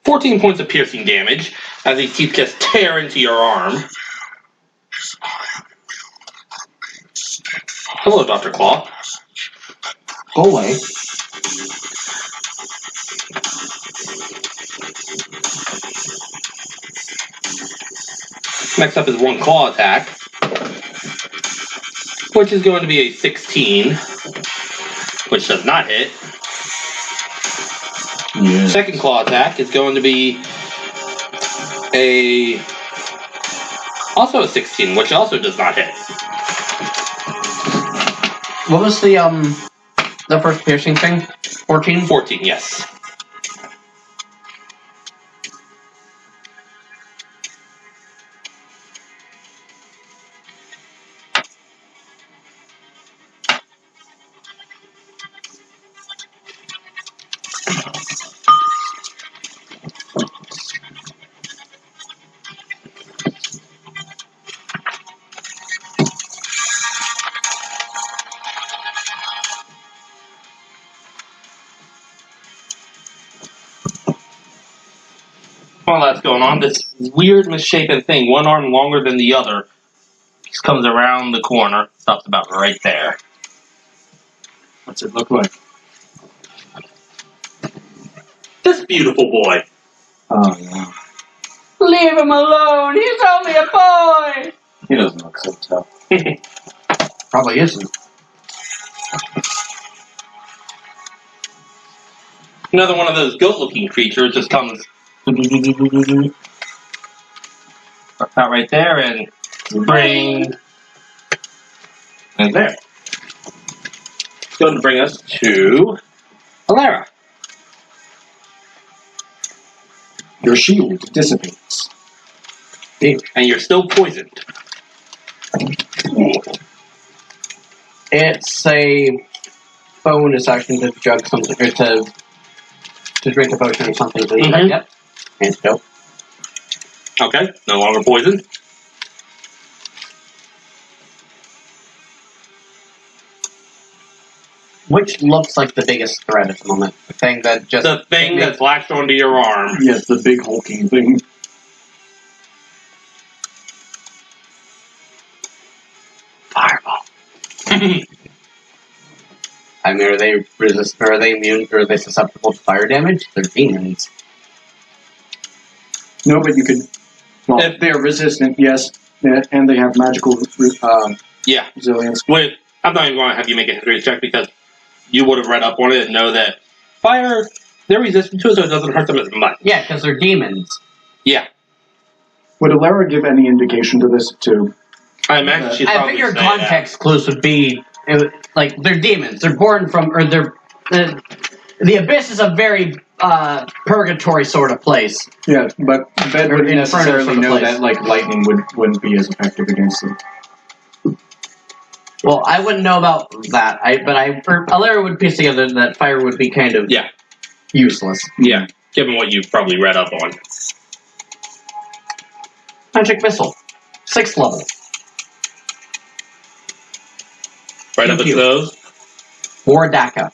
S2: 14 points of piercing damage, as these teeth just tear into your arm. Hello, Dr. Claw.
S4: Go away.
S2: Next up is one claw attack, which is going to be a 16, which does not hit.
S1: Yeah.
S2: Second claw attack is going to be also a 16, which also does not hit.
S4: What was the first piercing thing? 14?
S2: 14, yes. While that's going on, this weird misshapen thing, one arm longer than the other, just comes around the corner, stops about right there.
S1: What's it look like?
S2: This beautiful boy.
S1: Oh, yeah.
S4: Leave him alone! He's only a boy!
S3: He doesn't look so tough.
S4: Probably isn't.
S2: Another one of those goat-looking creatures just comes Mark that right there and bring. And there. Going to bring us to Alara.
S1: Your shield dissipates.
S2: And you're still poisoned.
S4: It's a bonus action to drug something, or to drink a potion or something.
S2: Mhm.
S4: Yep. Antidote.
S2: Okay, no longer poisoned.
S4: Which looks like the biggest threat at the moment? The thing that just...
S2: The thing that's latched onto your arm.
S1: Yes, the big hulking thing.
S4: Fireball. I mean, are they immune, or are they susceptible to fire damage? They're demons.
S1: No, but you could. Well, if they're resistant, yes, and they have magical
S2: Yeah.
S1: resilience.
S2: Wait, I'm not even going to have you make a history check because you would have read up on it and know that fire, they're resistant to it, so it doesn't hurt them as much.
S4: Yeah, because they're demons.
S2: Yeah.
S1: Would Alara give any indication to this too?
S2: I imagine she'd
S4: I
S2: probably
S4: figure
S2: say
S4: context clues would be like they're demons. They're born from, or they're the abyss is a very purgatory sort of place.
S1: Yeah, but Ben
S4: Or
S1: wouldn't
S4: inferno
S1: necessarily
S4: sort of
S1: know
S4: place.
S1: that like lightning wouldn't be as effective against them.
S4: Well, I wouldn't know about that. Alara would piece together that fire would be kind of
S2: Yeah.
S4: useless.
S2: Yeah, given what you've probably read up on.
S4: Magic missile, 6th level.
S2: Right
S4: Thank
S2: up its
S4: you.
S2: nose.
S4: Wardaka.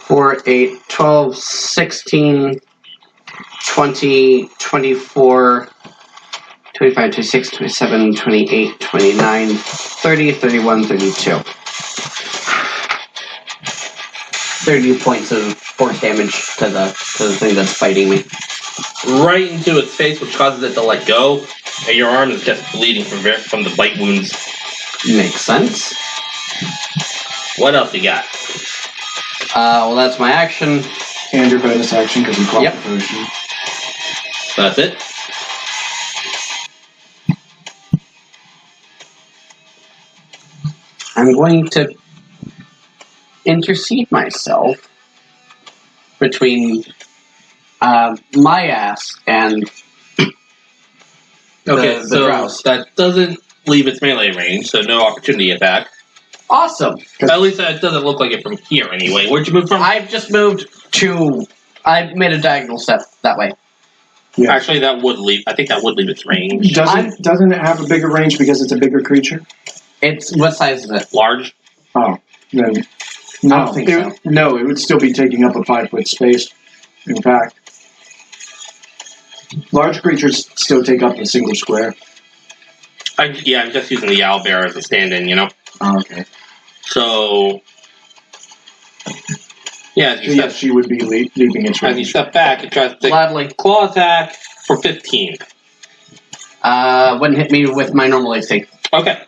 S4: For 8, 12, 16, 20, 24, 25, 26, 27, 28, 29, 30, 31, 32. 30 points of force damage to the thing that's fighting me.
S2: Right into its face, which causes it to let go, and your arm is just bleeding from the bite wounds.
S4: Makes sense.
S2: What else you got?
S4: Well, that's my action.
S1: And your bonus action because you caught
S4: Yep.
S1: the potion.
S2: That's it?
S4: I'm going to intercede myself between my ass and
S2: Okay,
S4: the
S2: so
S4: drows.
S2: that doesn't leave its melee range, so no opportunity attack.
S4: Awesome.
S2: At least that doesn't look like it from here anyway. Where'd you move from?
S4: I've just moved to... I made a diagonal step that way.
S1: Yeah.
S2: Actually, that would leave. I think that would leave its range.
S1: Doesn't it have a bigger range because it's a bigger creature?
S4: It's... What size is it?
S2: Large.
S1: Oh, then
S4: I
S1: no,
S4: don't think so.
S1: No, it would still be taking up a 5-foot space. In fact, large creatures still take up a single square.
S2: I'm just using the owlbear as a stand-in, you know.
S1: Oh, okay.
S2: So, yeah,
S1: So yes, she would be leaving its
S2: as you
S1: range.
S2: step back, it tries to take
S4: Gladly.
S2: claw attack for 15.
S4: Wouldn't hit me with my normal AC.
S2: Okay.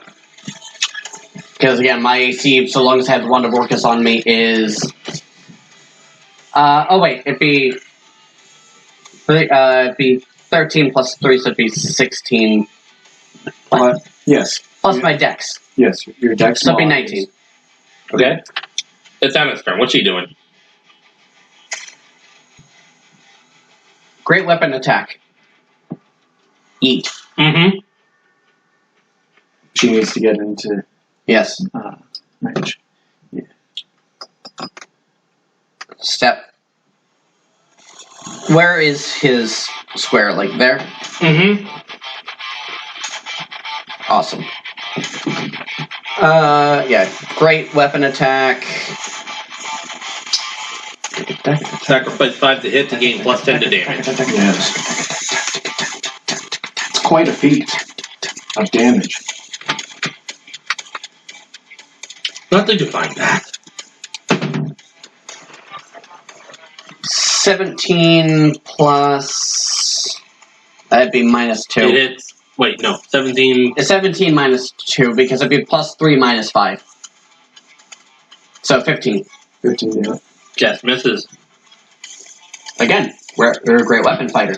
S4: Because again, my AC, so long as I have the Wand of Orcus on me, is... oh wait, it'd be 13 plus 3, so it'd be 16.
S1: Yes.
S4: Plus
S1: Yeah.
S4: my dex.
S1: Yes, your dex.
S4: So it'd be
S1: mod
S4: 19.
S1: is-
S2: Okay. It's Anna's turn. What's she doing?
S4: Great weapon attack. Eat.
S2: Mm-hmm.
S1: She needs to get into
S4: Yes.
S1: range.
S4: Step. Where is his square? Like there?
S2: Mm-hmm.
S4: Awesome. Yeah, great weapon attack.
S2: Sacrifice 5 to hit to gain plus 10 to damage.
S1: Yes. It's quite a feat of damage.
S2: Nothing to find that.
S4: 17 plus. That'd be minus 2.
S2: It hits. Wait, no. 17.
S4: It's 17 minus 2 because it'd be plus 3 minus 5. So 15.
S1: 15, yeah.
S2: Just misses.
S4: Again, you're a great weapon fighter.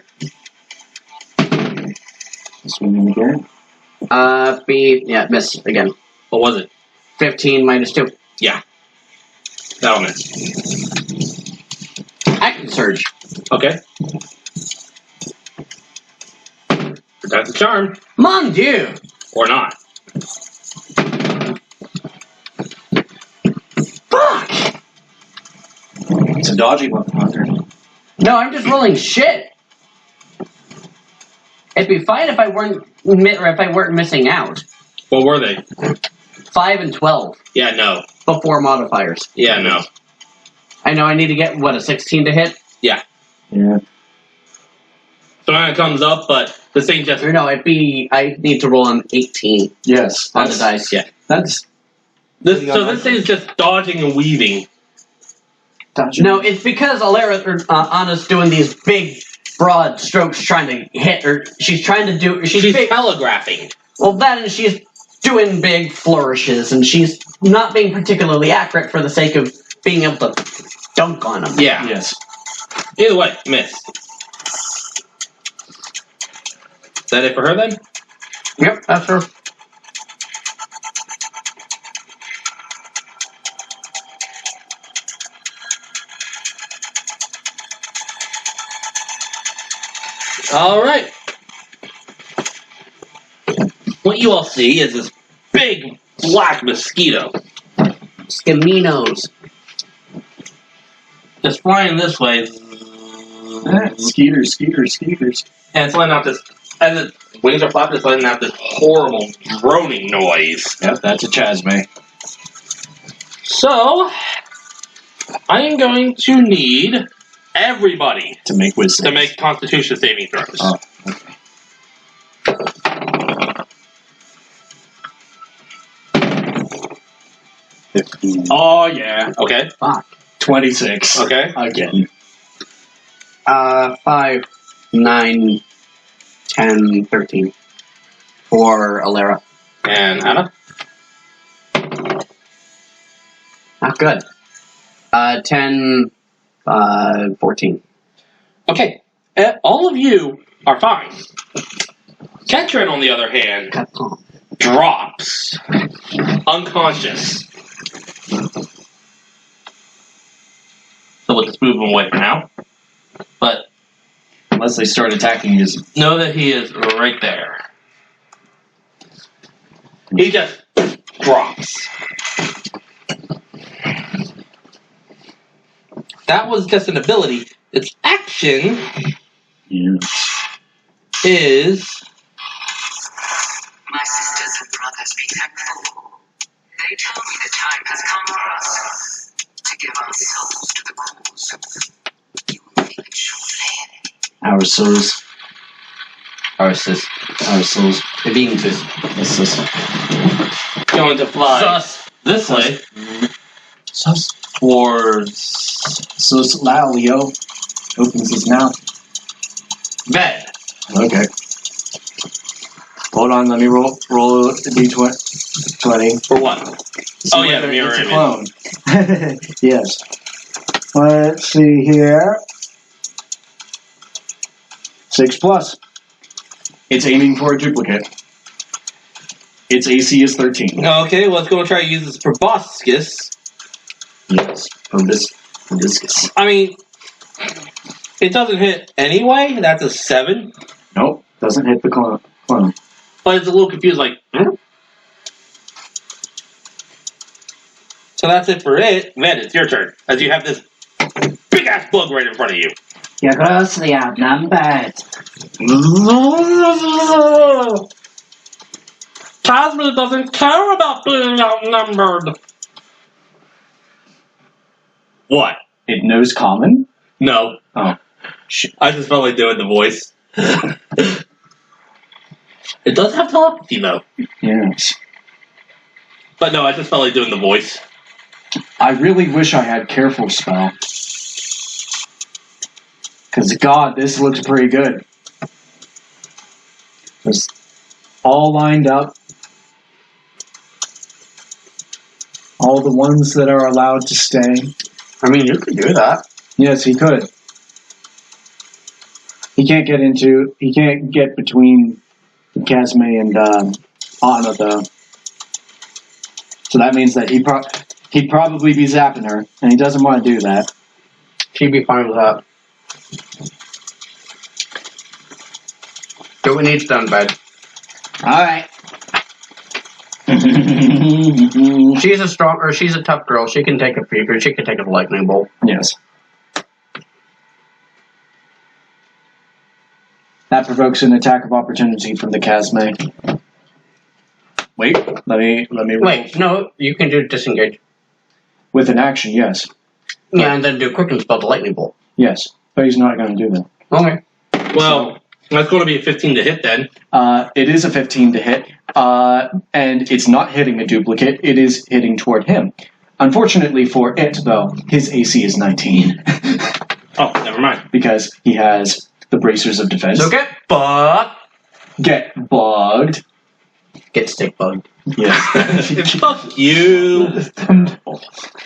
S1: Swinging again.
S4: Miss again.
S2: What was it?
S4: 15 minus 2.
S2: Yeah. That'll miss.
S4: Action Surge.
S2: Okay. Protect the charm.
S4: Mon Dieu!
S2: Or not.
S4: Fuck!
S1: It's a dodgy weapon, Hunter.
S4: No, I'm just rolling shit. It'd be fine if I weren't missing out.
S2: What were they?
S4: 5 and 12
S2: Yeah, no.
S4: before modifiers.
S2: Yeah, no.
S4: I know I need to get a 16 to hit.
S1: Yeah.
S2: So when it comes up, but the thing just.
S4: Or no, I need to roll an 18
S1: Yes.
S4: on the dice.
S2: Yeah.
S1: That's
S2: This thing is just dodging and weaving.
S1: dodging.
S4: No, it's because Anna's doing these big, broad strokes trying to hit her. She's trying to do. She's big.
S2: telegraphing.
S4: Well, that and she's doing big flourishes, and she's not being particularly accurate for the sake of being able to dunk on them.
S2: Yeah.
S1: Yes.
S2: Either way, miss. Is that it for her then?
S4: Yep, that's her.
S2: All right. What you all see is this big black mosquito
S4: Skiminos.
S2: just flying this way,
S1: Skeeters.
S2: and it's letting out this. As its wings are flapping, it's letting out this horrible droning noise.
S1: Yep, that's a chasme.
S2: So, I am going to need everybody
S1: To make wisdom.
S2: to make Constitution saving throws.
S1: Oh, okay. Oh, yeah.
S2: Okay.
S1: 26.
S2: Okay.
S1: Again.
S4: 5, 9, 10, 13. For Alera.
S2: And Anna.
S4: Not good. 10, 14.
S2: Okay. All of you are fine. Ketrin, on the other hand,
S4: Capcom.
S2: drops unconscious. So we'll just move him away for now. But
S1: Unless they start attacking you.
S2: know that he is right there. He just drops. That was just an ability. Its action is...
S8: My sisters and brothers, be thankful. They tell me the time has come for us to give our souls to the cause. You will feel it shortly.
S1: Our souls.
S4: Arsis.
S1: Our souls.
S4: Being sus.
S2: going to fly
S4: Sus.
S2: this way
S1: Sus.
S2: towards
S1: Sus Lao Leo opens his mouth.
S2: Ved.
S1: Okay. Hold on, let me roll a d20. 20.
S2: For what? Oh, yeah, the
S1: Whether
S2: mirror
S1: it's a
S2: image.
S1: clone. Yes. Let's see here. 6+. It's aiming for a duplicate. Its AC is 13.
S2: Okay, well, let's go and try to use this proboscis.
S1: Yes. Proboscis.
S2: I mean, it doesn't hit anyway. That's a 7.
S1: Nope. Doesn't hit the clone.
S2: But it's a little confused, like, So that's it for it. Ved, it's your turn. As you have this big-ass bug right in front of you.
S5: You're grossly outnumbered.
S2: Cosmo doesn't care about being outnumbered. What?
S1: It knows common?
S2: No.
S1: Oh.
S2: I just felt like doing the voice. It does have telepathy, though.
S1: Yes.
S2: But no, I just felt like doing the voice.
S1: I really wish I had Careful Spell. Because, God, this looks pretty good. It's all lined up. All the ones that are allowed to stay.
S4: I mean, you could do that.
S1: Yes, he could. He can't get between Casme and Anna, though. So that means that he'd probably be zapping her, and he doesn't want to do that.
S4: She'd be fine with that. Do what needs done, bud.
S1: Alright.
S4: She's a tough girl. She can take a fever. She can take a lightning bolt.
S1: Yes. That provokes an attack of opportunity from the Casme. Wait, let me roll.
S4: Wait, no, you can do disengage.
S1: With an action, yes.
S4: Yeah, and then do quicken spell to lightning bolt.
S1: Yes. But he's not going to do that.
S4: Okay.
S2: Well, that's going to be a 15 to hit then.
S1: It is a 15 to hit, and it's not hitting a duplicate, it is hitting toward him. Unfortunately for it, though, his AC is 19.
S2: Oh, never mind.
S1: Because he has the Bracers of Defense.
S4: So get bugged.
S1: Get bugged.
S4: Get stick bugged.
S1: Yes.
S2: Fuck you.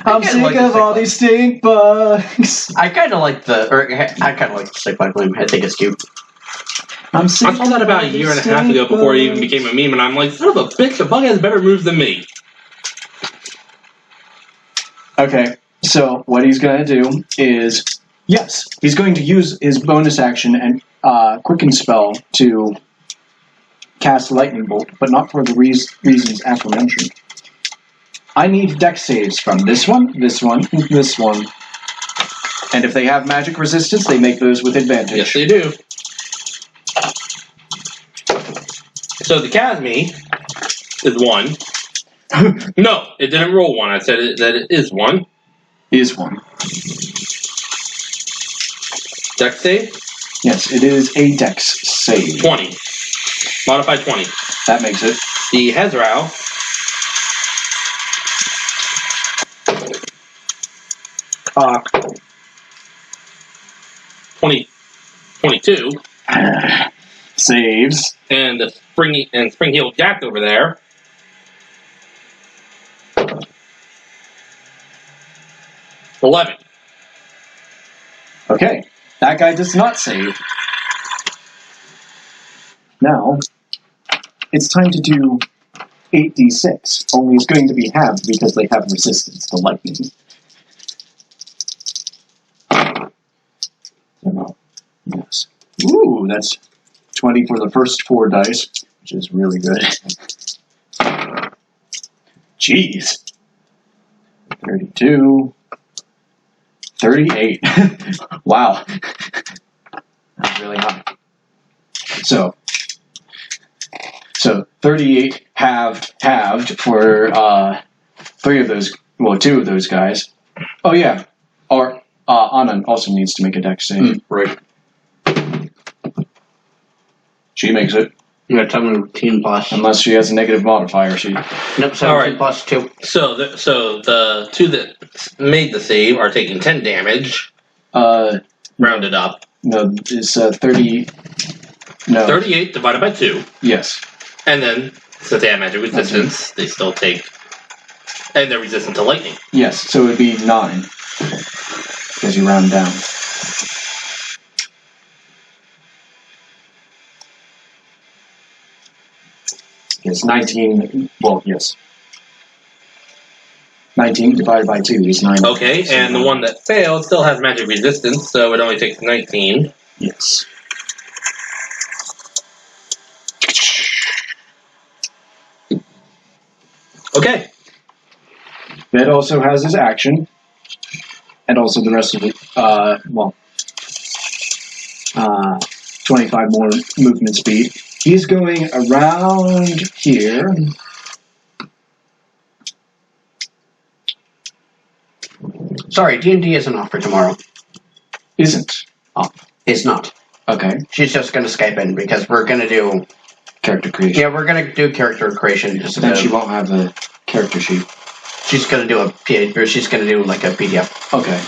S1: I'm sick of all these stink bugs.
S4: I kind of like the stick bug meme. I think it's cute.
S1: I
S2: saw that about a year and a half ago before it even became a meme, and I'm like, son of a bitch, the bug has better moves than me.
S1: Okay, so what he's going to do is, yes, he's going to use his bonus action and Quicken Spell to cast Lightning Bolt, but not for the reasons aforementioned. I need dex saves from this one, this one, this one. And if they have magic resistance, they make those with advantage.
S2: Yes, they do. So the Casme is 1. No, it didn't roll 1. I said that it is 1.
S1: Is 1.
S2: Dex save?
S1: Yes, it is a dex save.
S2: 20. Modified 20.
S1: That makes it.
S2: The Hezrao. 22.
S1: Saves.
S2: And the Spring-Heeled Jack over there. 11.
S1: Okay, that guy does not save. Now, it's time to do 8d6, only it's going to be halved because they have resistance to lightning. Yes. Ooh, that's 20 for the first 4 dice, which is really good. Jeez. 32. 38. Wow. That's really high. So 38 halved for 3 of those, well, 2 of those guys. Oh yeah, or Anna also needs to make a dex save.
S4: Right.
S1: She makes it.
S4: You got to tell me routine plus.
S1: Unless she has a negative modifier. She.
S4: Nope, 17
S2: Alright.
S4: plus 2.
S2: So the 2 that made the save are taking 10 damage. Rounded up.
S1: No, it's 30. No.
S2: 38 divided by 2.
S1: Yes.
S2: And then, since they have magic resistance, they still take... And they're resistant to lightning.
S1: Yes, so it would be 9. Because you round down. Yes, 19. Well, yes. 19 divided by 2 is 9.
S2: Okay,
S1: So
S2: and the one that failed still has magic resistance, so it only takes 19.
S1: Yes.
S2: Okay.
S1: That also has his action. And also the rest of it, 25 more movement speed. He's going around here.
S4: Sorry, D&D isn't off for tomorrow.
S1: Isn't off.
S4: It's not.
S1: Okay.
S4: She's just going to Skype in because we're going to do...
S1: Character creation.
S4: Yeah, we're going to do character creation. Just
S1: Then she won't have a character sheet.
S4: She's going to do she's going to do like a PDF.
S1: Okay.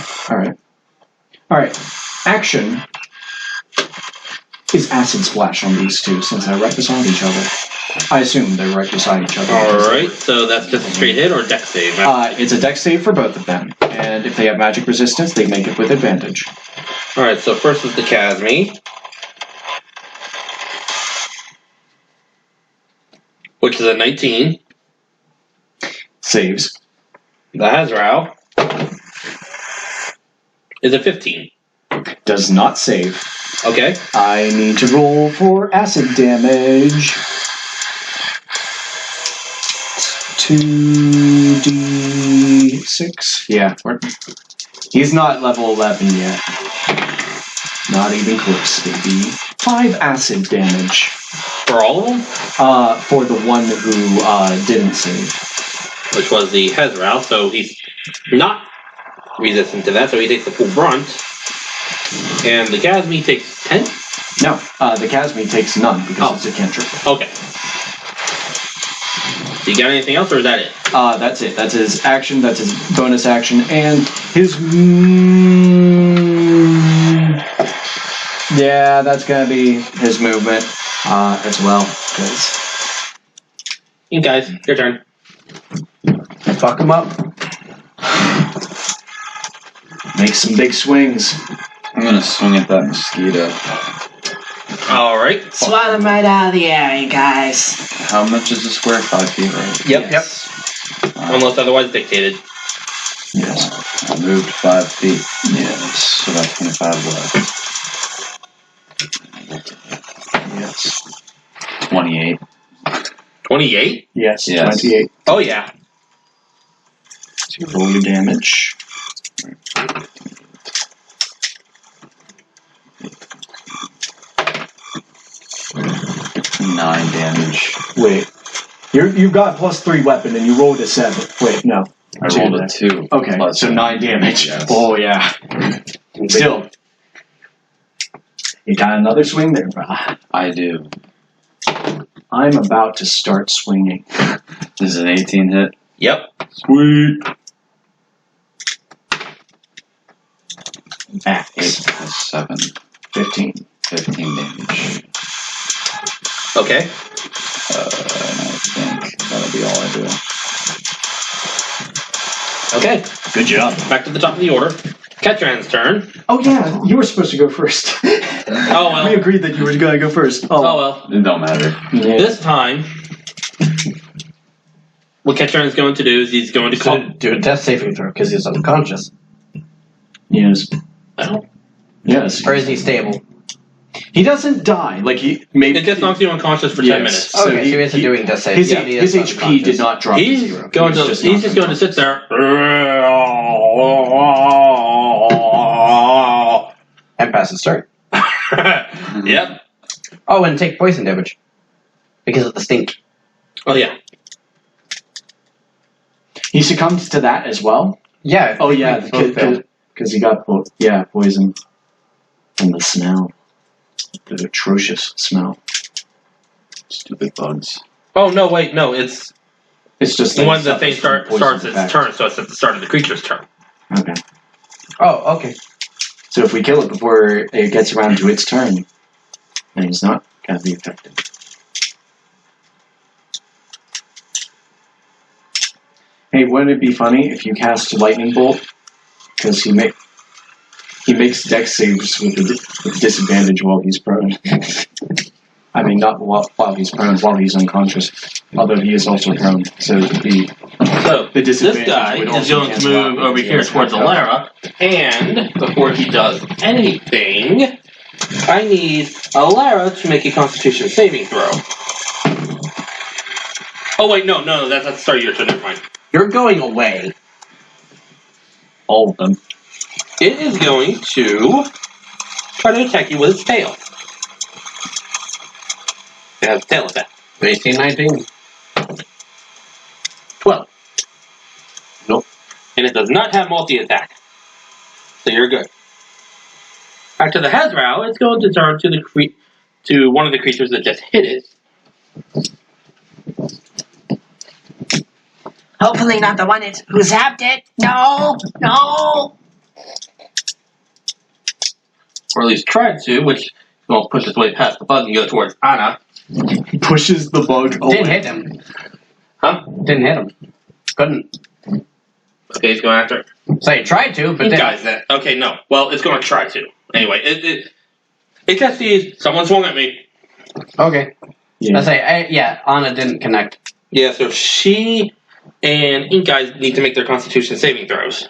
S1: Alright. Action is acid splash on these two since they're right beside each other. I assume they're right beside each other.
S2: Alright, so that's just a straight hit or dex save?
S1: It's a dex save for both of them. And if they have magic resistance, they make it with advantage.
S2: Alright, so first is the Casmi, which is a 19.
S1: Saves.
S2: The Hazrao is a 15.
S1: Does not save.
S2: Okay.
S1: I need to roll for acid damage. 2d6. Yeah. He's not level 11 yet. Not even close, baby. 5 acid damage.
S2: For all of them?
S1: For the one who didn't save.
S2: Which was the Hazrao, so he's not resistant to that, so he takes the full brunt. And the Casmi takes 10?
S1: No, the Casmi takes none because it's a cantrip.
S2: Okay. Do you got anything else, or is that it?
S1: That's it. That's his action, that's his bonus action, and his... yeah, that's gonna be his movement as well, because...
S2: You guys, your turn.
S4: Fuck him up.
S1: Make some big swings.
S3: I'm gonna swing at that mosquito.
S2: Alright.
S5: Swat him right out of the air, you guys.
S3: How much is a square? 5 feet, right?
S2: Yep. Unless otherwise dictated.
S3: Yes. I moved 5 feet. Yes. So that's 25 left. Yes. 28.
S2: 28?
S1: Yes,
S3: Yes.
S1: 28.
S2: Oh, yeah.
S1: So you roll your damage.
S3: Nine damage.
S1: Wait. You've got +3 weapon and you rolled a 7. Wait, no.
S3: I rolled a 2.
S1: Okay,
S3: plus
S1: so 9 damage.
S3: Yes.
S1: Oh, yeah. Still. You got another swing there, bro.
S3: I do.
S1: I'm about to start swinging.
S3: This is an 18 hit.
S2: Yep.
S1: Sweet.
S3: 8 plus 7.
S1: 15.
S3: 15 damage.
S2: Okay.
S3: And I think that'll be all I do.
S2: Okay.
S1: Good job.
S2: Back to the top of the order. Ketran's turn.
S1: Oh, yeah, you were supposed to go first.
S2: Oh, well.
S1: We agreed that you were going to go first.
S2: Oh, well.
S3: It don't matter.
S1: Yeah.
S2: This time, what Ketran is going to do is he's going to call...
S4: Do a death saving throw because he's unconscious.
S1: Yes.
S2: Oh.
S1: Yes.
S4: Or is he stable?
S1: He doesn't die. Like, he maybe...
S2: It just knocks you unconscious for 10 minutes.
S1: So
S4: Okay, so he isn't doing death saving.
S1: His, his HP did not drop to
S2: He's
S1: 0.
S2: going
S1: He
S2: to.
S1: was
S2: He's just going to sit there
S4: And pass his turn.
S2: Yep.
S4: Oh, and take poison damage. Because of the stink.
S2: Oh yeah.
S1: He succumbs to that as well?
S4: Yeah.
S1: Oh, yeah, because he got poisoned. And the smell. The atrocious smell.
S3: Stupid bugs.
S2: Oh no! Wait, no. It's
S1: just
S2: when the thing starts its
S1: attack.
S2: turn, so it's at the start of the creature's turn.
S1: Okay.
S4: Oh, okay.
S1: So if we kill it before it gets around to its turn, then it's not going to be effective. Hey, wouldn't it be funny if you cast Lightning Bolt? Because he makes dex saves with disadvantage while he's prone. I mean, not while he's prone, while he's unconscious. Although he is also prone, so
S2: So this guy
S1: would
S2: is
S1: also
S2: going to
S1: cancel out
S2: move over
S1: because he
S2: here
S1: has
S2: towards
S1: half cover.
S2: Alara, and before he does anything, I need Alara to make a Constitution saving throw. Oh wait, no, that's at the start of your turn. Never mind.
S4: You're going away.
S1: All of them.
S2: It is going to try to attack you with its tail. It has a tail attack.
S4: 18, 19.
S2: 12.
S4: Nope.
S2: And it does not have multi-attack. So you're good. Back to the Hezrao, it's going to turn to to one of the creatures that just hit it.
S5: Hopefully not the one who zapped it. No, no.
S2: Or at least tried to, which won't push its way past the bug and go towards Anna.
S1: Pushes the bug away.
S4: Didn't hit him.
S2: Huh?
S4: Didn't hit him. Couldn't.
S2: Okay, he's going after it.
S4: So he tried to, but didn't.
S2: Guys, then. Okay, no. Well, it's going to try to. Anyway, it just sees someone swung at me.
S4: Okay.
S1: Yeah.
S4: Yeah, Anna didn't connect.
S2: Yeah, so she and Ink Guys need to make their Constitution saving throws.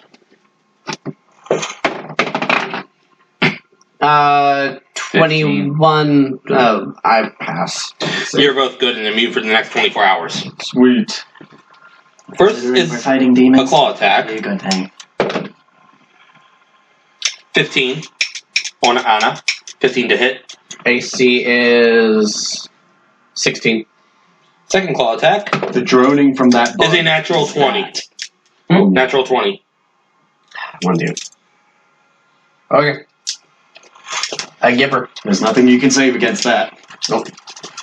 S4: 21. I pass.
S2: You're both good and immune for the next 24 hours.
S1: Sweet.
S2: First
S5: We're
S2: is
S5: fighting
S2: a
S5: demons.
S2: claw attack.
S5: Very good thing.
S2: 15 on Anna. 15 to hit.
S4: AC is 16.
S2: Second claw attack
S1: The droning from that bug
S2: is a natural 20.
S1: Oh,
S2: Natural 20.
S4: One dude. Okay. I give her.
S1: There's nothing you can save against that.
S4: Nope.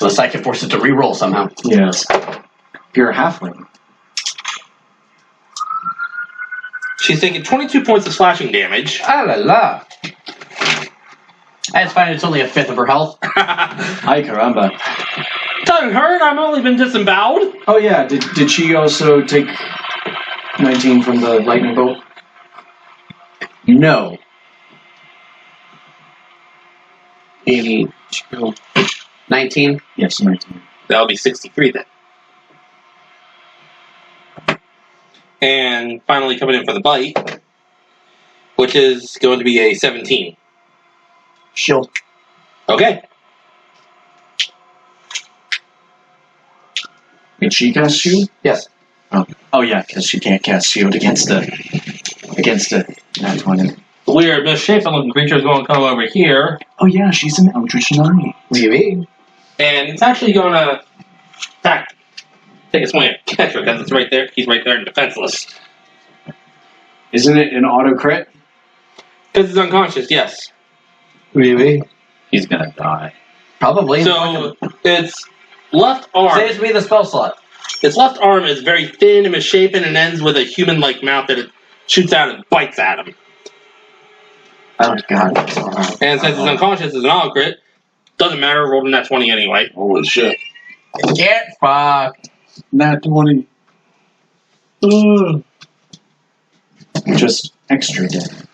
S4: Unless I can force it to re-roll somehow.
S1: Yes. If you're a halfling.
S2: She's taking 22 points of slashing damage.
S4: Ah la la. That's fine, it's only a fifth of her health.
S1: Ay caramba.
S2: Doesn't hurt, I've only been disemboweled.
S1: Oh yeah, did she also take 19 from the lightning bolt?
S4: No. 82. 19.
S1: Yes, 19.
S2: That'll be 63 then. And finally coming in for the bite, which is going to be a 17.
S4: Shield.
S2: Okay.
S1: Did she cast shield?
S4: Yes.
S1: Oh yeah, because she can't cast shield against a nat 20.
S2: The weird misshapen looking creature is going to come over here,
S1: Oh yeah, she's an Eldritch Knight.
S4: Maybe.
S2: and it's actually going to attack. Take a swing at Ketra because it's right there. He's right there and defenseless.
S1: Isn't it an auto crit?
S2: Because he's unconscious, yes.
S4: Maybe.
S3: He's gonna die.
S4: Probably.
S2: So its left arm.
S4: Saves me the spell slot.
S2: Its left arm is very thin and misshapen and ends with a human-like mouth that it shoots out and bites at him.
S1: Oh god.
S2: And since it's unconscious, it's an auto crit. Doesn't matter, rolled a nat 20 anyway.
S1: Holy shit.
S4: Get fucked.
S1: Nat 20. Just extra dead.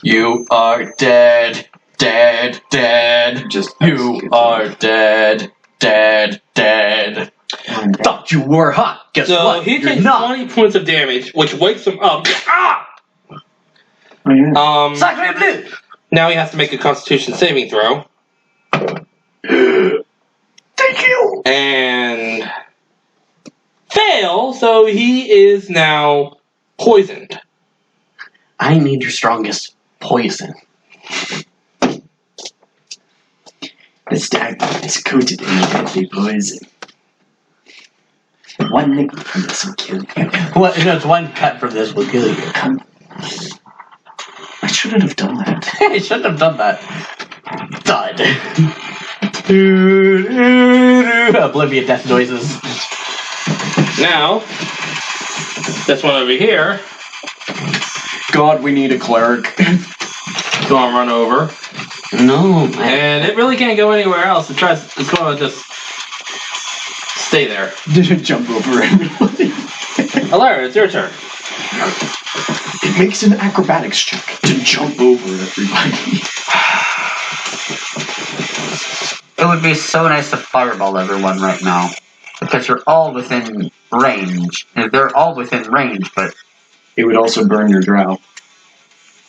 S4: You are dead. Dead. Dead.
S1: Just
S4: You are dead. Dead. Dead. Thought you were hot. Guess
S2: So
S4: what?
S2: he
S4: You're
S2: takes
S4: not.
S2: 20 points of damage, which wakes him up. Ah!
S1: Oh yeah.
S4: Sacre bleu.
S2: Now he has to make a Constitution saving throw.
S1: Thank you!
S2: And fail, so he is now poisoned.
S4: I need your strongest poison.
S5: The stag is coated in deadly poison. One nickel from this will kill you.
S4: What? No, it's one cut from this will kill you.
S1: I shouldn't have done that.
S4: I shouldn't have done that. Thud. Oblivion death noises.
S2: Now, this one over here
S1: God, we need a cleric.
S2: is going to run over.
S4: No, man.
S2: And it really can't go anywhere else. It's going to just stay there.
S1: Didn't jump over everybody.
S2: Alara, it's your turn.
S1: It makes an acrobatics check to jump over everybody.
S9: It would be so nice to fireball everyone right now. Because you're all within range. They're all within range, but
S1: It would also burn your drow.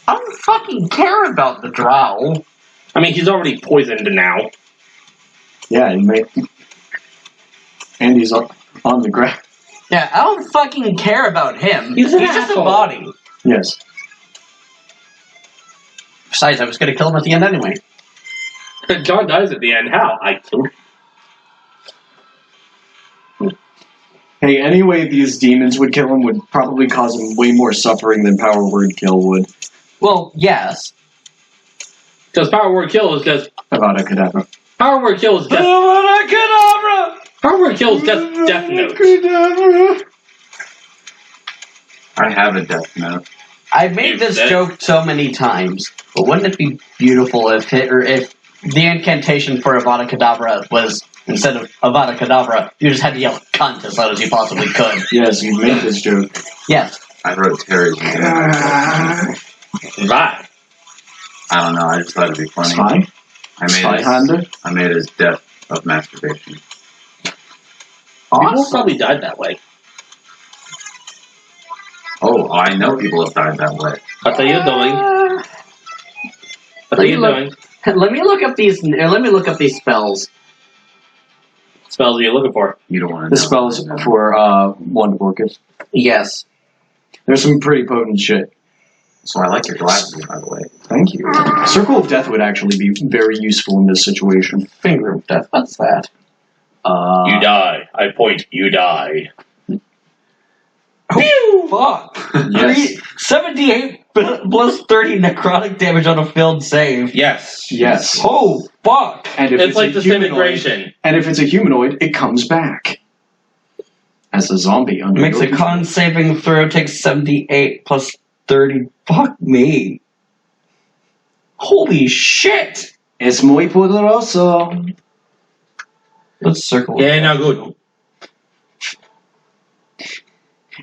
S9: I don't fucking care about the drow.
S2: I mean, he's already poisoned now.
S1: Yeah, you may. And he's on the ground.
S4: Yeah, I don't fucking care about him.
S2: He's an
S4: just a
S2: asshole.
S4: body.
S1: Yes.
S4: Besides, I was gonna kill him at the end anyway.
S2: John dies at the end. How? I killed him.
S1: Hey, any way these demons would kill him would probably cause him way more suffering than Power Word Kill would.
S4: Well, yes.
S2: Because Power Word Kill is just...
S1: Avada Kedavra.
S2: Power Word Kill is just...
S4: Avada Kedavra!
S2: Power Word Kill is just Death Note.
S3: I have a Death Note.
S4: I've made this joke so many times, but wouldn't it be beautiful if the incantation for Avada Kedavra was, instead of Avada Kedavra, you just had to yell cunt as loud as you possibly could?
S1: Yes, you've made this joke.
S4: Yes.
S3: I wrote Terry's name.
S2: Right.
S3: I don't know, I just thought it'd be funny.
S1: Spy?
S3: I made his death of masturbation.
S2: People probably died that way.
S3: Oh, I know people have died that way.
S2: What are you doing? What are you doing?
S4: Let me look up these spells.
S2: Spells are you looking for?
S3: You don't want to know.
S1: The spells for Wonder Orchid.
S4: Yes.
S1: There's some pretty potent shit.
S3: So I like your glasses, by the way.
S1: Thank you. Circle of Death would actually be very useful in this situation.
S4: Finger of Death. What's that?
S2: You die. I point. You die.
S4: Pew! Fuck.
S1: Yes.
S4: 78 plus 30 necrotic damage on a failed save.
S2: Yes.
S1: Yes.
S4: Oh, fuck.
S1: And if
S2: It's like
S1: a
S2: disintegration.
S1: And if it's a humanoid, it comes back. As a zombie under
S4: Makes
S1: your
S4: a con saving throw, takes 78 plus 30. Fuck me. Holy shit.
S1: Es muy poderoso.
S4: Let's circle.
S2: Yeah, no good.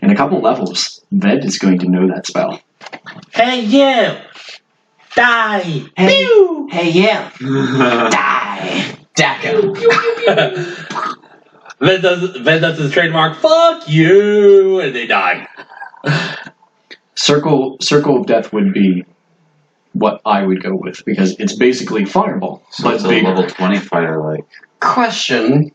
S1: In a couple levels, Ved is going to know that spell.
S2: Hey, you! Die!
S5: Hey, hey, yeah.
S4: Die. Dacko.
S2: Ved does his trademark, fuck you! And they die.
S1: Circle of Death would be what I would go with, because it's basically Fireball,
S3: So
S1: but
S3: it's a
S1: bigger.
S3: level 20 fighter, like.
S4: Question.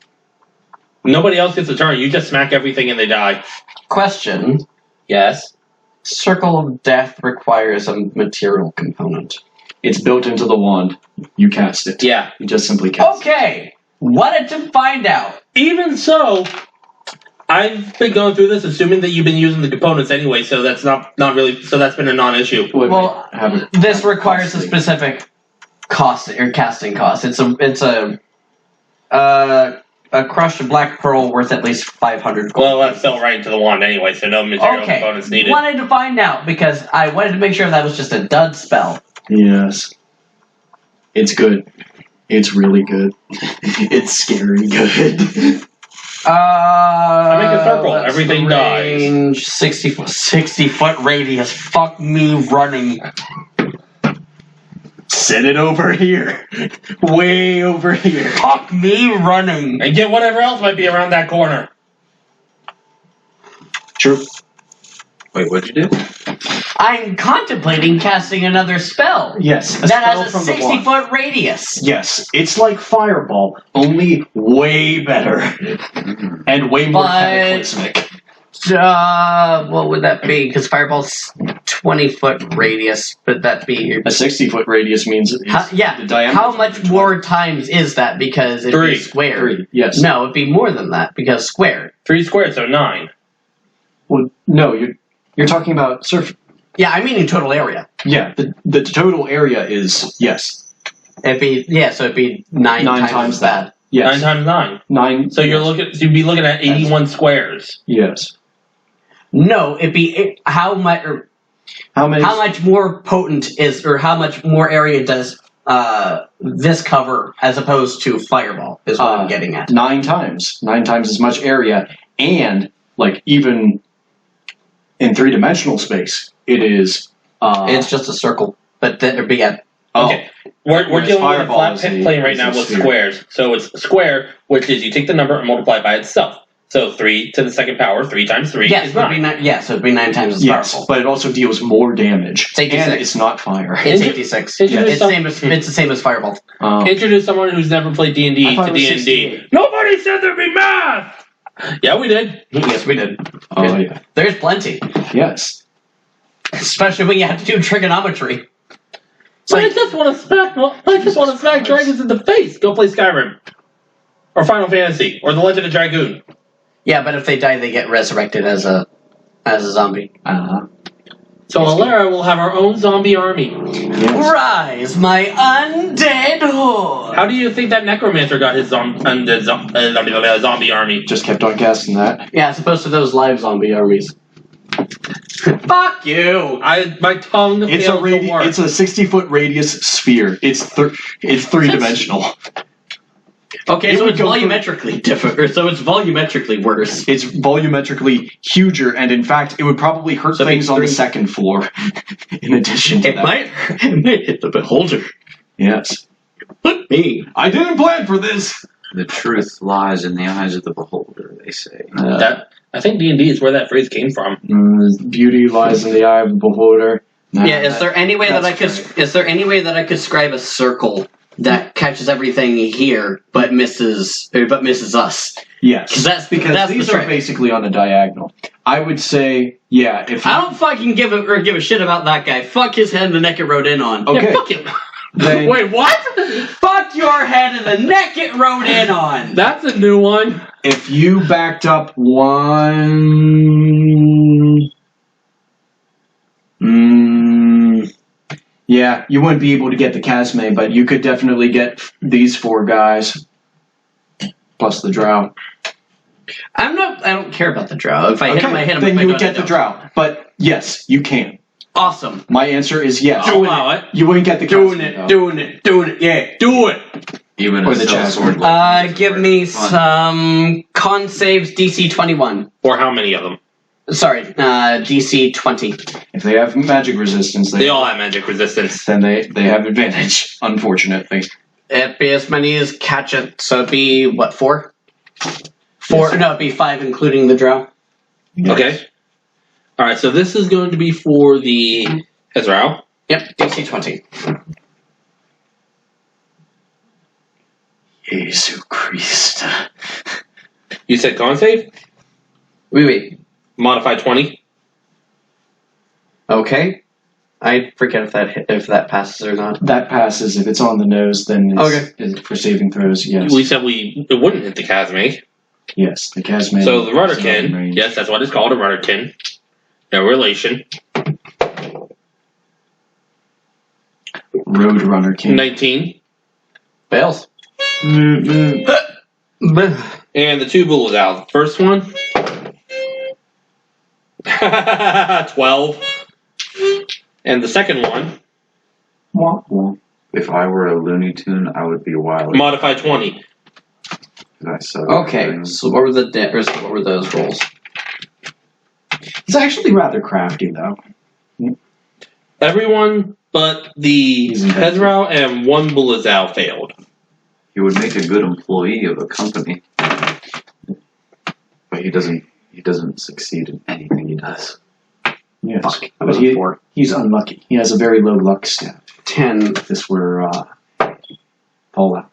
S2: Nobody else gets a turn. You just smack everything and they die.
S4: Question.
S2: Yes.
S4: Circle of Death requires a material component.
S1: It's built into the wand. You cast it.
S2: Yeah.
S1: You just simply cast it.
S4: Okay. Wanted to find out.
S2: Even so, I've been going through this assuming that you've been using the components anyway, so that's not really, so that's been a non-issue.
S4: Well, this requires a
S1: costly.
S4: specific cost or casting cost. It's a crushed black pearl worth at least 500 gold.
S2: Well, that's still right into the wand anyway, so no material
S4: Okay.
S2: components needed.
S4: Wanted to find out because I wanted to make sure that was just a dud spell.
S1: Yes. It's good. It's really good. It's scary good.
S2: I make a circle.
S4: That's
S2: Everything
S4: the
S2: dies.
S4: range, 60 foot radius. Fuck me running.
S1: Set it over here. Way over here.
S4: Fuck me running.
S2: And get whatever else might be around that corner.
S1: True.
S3: Wait, what'd you do?
S4: I'm contemplating casting another spell.
S1: Yes.
S4: That
S1: spell
S4: has a
S1: from the
S4: 60
S1: wand.
S4: foot radius.
S1: Yes. It's like Fireball, only way better. And way more
S4: But-
S1: cataclysmic.
S4: What would that be? Because Fireball's 20 foot radius. Would that be?
S1: A 60-foot radius means it's
S4: Yeah.
S1: the diameter.
S4: How much more times is that? Because it'd be
S2: 3.
S4: squared.
S1: 3, yes.
S4: No, it'd be more than that because squared.
S2: 3 squared, so 9.
S1: Well, no, you're talking about surf.
S4: Yeah, I mean in total area.
S1: Yeah, the total area is, yes.
S4: So it'd be nine times that.
S1: Yes.
S2: 9 times 9.
S1: 9.
S2: So you'd be looking at 81 squares.
S1: Yes.
S4: No, it'd be how much
S1: How many?
S4: how much more potent is or how much more area does this cover as opposed to Fireball is what I'm getting at.
S1: 9 times. 9 times as much area. And, like, even in 3-dimensional space, it is...
S4: It's just a circle, but it'd be at
S2: Okay. We're
S1: Whereas
S2: dealing with a
S1: Fireball
S2: flat
S1: is a-
S2: plane right
S1: is
S2: now
S1: a
S2: with
S1: sphere.
S2: squares. So it's a square, which is you take the number and multiply it by itself. So 3 to the second power, 3 times 3
S4: yes,
S2: is
S4: it'd be
S2: 9.
S4: so it'd be 9 times as
S1: Yes,
S4: powerful.
S1: but it also deals more damage.
S4: It's 86.
S1: And it's not fire.
S4: It's
S2: Introdu-
S4: 86.
S2: introduce
S4: It's the same as Fireball.
S2: Introduce someone who's never played D&D
S1: I thought
S2: to
S1: it was
S2: D&D.
S1: 68.
S2: Nobody said there'd be math! Yeah, we did.
S4: Yes, we did.
S1: Oh, yeah.
S4: There's plenty,
S1: Yes.
S4: especially when you have to do trigonometry.
S2: So I just want to smack dragons in the face. Go play Skyrim. Or Final Fantasy. Or The Legend of Dragoon.
S4: Yeah, but if they die, they get resurrected as a zombie.
S2: So Alara will have our own zombie army.
S1: Yes.
S4: Rise, my undead horde!
S2: How do you think that necromancer got his zombie army?
S1: Just kept on casting that.
S4: Yeah, as opposed to those live zombie armies. Fuck you!
S2: My tongue
S1: It's
S2: failed to work.
S1: It's a 60-foot radius sphere. It's three-dimensional.
S4: Okay,
S1: It
S4: so
S1: would
S4: it's
S1: go for-
S4: volumetrically different. So it's volumetrically worse.
S1: It's volumetrically huger, and in fact, it would probably hurt
S4: So
S1: things
S4: big
S1: on the
S4: three-
S1: second floor. In addition to
S4: It
S1: that,
S4: might hit the beholder.
S1: yes,
S4: Me.
S1: I didn't plan for this.
S3: The truth lies in the eyes of the beholder, they say.
S2: I think D&D is where that phrase came from.
S1: Beauty lies in the eye of the beholder. Nah,
S4: Yeah, is there any way that I could?
S1: that's
S4: Is there any way that I could scribe a circle that catches everything here, but misses us?
S1: Yes,
S4: That's
S1: because
S4: the
S1: these are
S4: trick.
S1: basically on a diagonal. I would say, yeah, if
S4: I don't fucking give a shit about that guy. Fuck his head and the neck it rode in on.
S1: Okay.
S2: Yeah, fuck him.
S1: then,
S2: Wait, what?
S4: Fuck your head and the neck it rode in on.
S2: That's a new one.
S1: if you backed up one, yeah, you wouldn't be able to get the Casme, but you could definitely get these 4 guys plus the Drow.
S4: I don't care about the drow. If I hit him, I hit him.
S1: then
S4: If I
S1: you would
S4: don't, I
S1: get the
S4: don't.
S1: Drow. But yes, you can.
S4: Awesome.
S1: My answer is yes.
S2: I'll allow it.
S1: You wouldn't get the
S4: Doing
S1: Casme, though.
S4: doing it. Yeah, do it.
S3: Even
S1: Or
S3: a
S1: the
S3: cell
S1: jazz
S3: sword.
S4: Give me some con saves DC 21.
S2: Or how many of them?
S4: Sorry, DC 20.
S1: If they have magic resistance,
S2: They all have magic resistance.
S1: then they have advantage. Unfortunately,
S4: It'd be as many as catch it, so it'd be, what, 4? 4,
S1: Yes.
S4: no, it'd be 5 including the drow.
S2: Okay. Alright, so this is going to be for the Ezreal.
S4: Yep, DC 20.
S1: Jesus Christ.
S2: You said con save?
S4: Wait.
S2: Modify 20.
S4: Okay. I forget if that passes or not.
S1: That passes. If it's on the nose, then it's,
S4: Okay.
S1: it's for saving throws. Yes.
S2: We said it wouldn't hit the Casme.
S1: Yes, the Casme.
S2: So the
S1: is not in
S2: Rudderkin,
S1: range.
S2: yes, that's what it's called, a Rudderkin. No relation.
S1: Roadrunner King.
S2: 19.
S4: Fails.
S2: And the 2 bulls out. First one. 12. And the second one.
S1: Womp womp.
S3: If I were a Looney Tune, I would be wild.
S2: Modify 20.
S3: I suck.
S4: Okay, so what were those rolls?
S1: He's actually rather crafty, though.
S2: Everyone but the
S1: He's inventive.
S2: Ezreal and 1 Bullazal failed.
S3: He would make a good employee of a company. But he doesn't succeed in anything he does.
S1: Yes.
S4: Fuck, I
S1: But
S4: was a 4.
S1: he's unlucky. He has a very low luck stat.
S4: 10.
S1: If this were Fallout.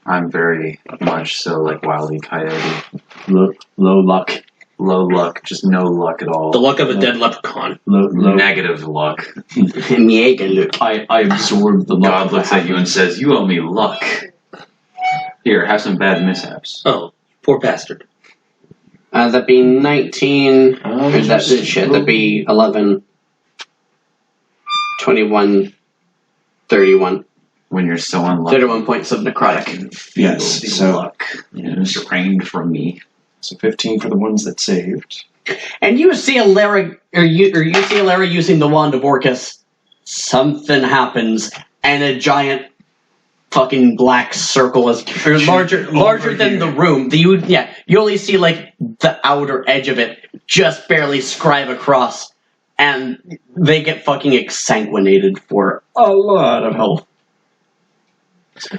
S3: I'm very much so like Wile E. Coyote.
S1: Low luck.
S3: Low luck, just no luck at all.
S2: The luck of a dead leprechaun.
S1: Low.
S3: Negative luck.
S4: Miega look.
S1: I absorb the luck.
S3: God looks at you and says, "You owe me luck. Here, have some bad mishaps."
S2: Oh, poor bastard.
S4: That'd be 19. Or that'd be 11. 21. 31.
S3: When you're so unlucky.
S4: 31 points of necrotic.
S1: Yes,
S3: The
S1: so-
S3: luck is drained from me.
S1: So 15 for the ones that saved.
S4: And you see Alara, you see Alara using the wand of Orcus. Something happens, and a giant fucking black circle is larger than the room. You only see like the outer edge of it, just barely scribe across, and they get fucking exsanguinated for a lot of health.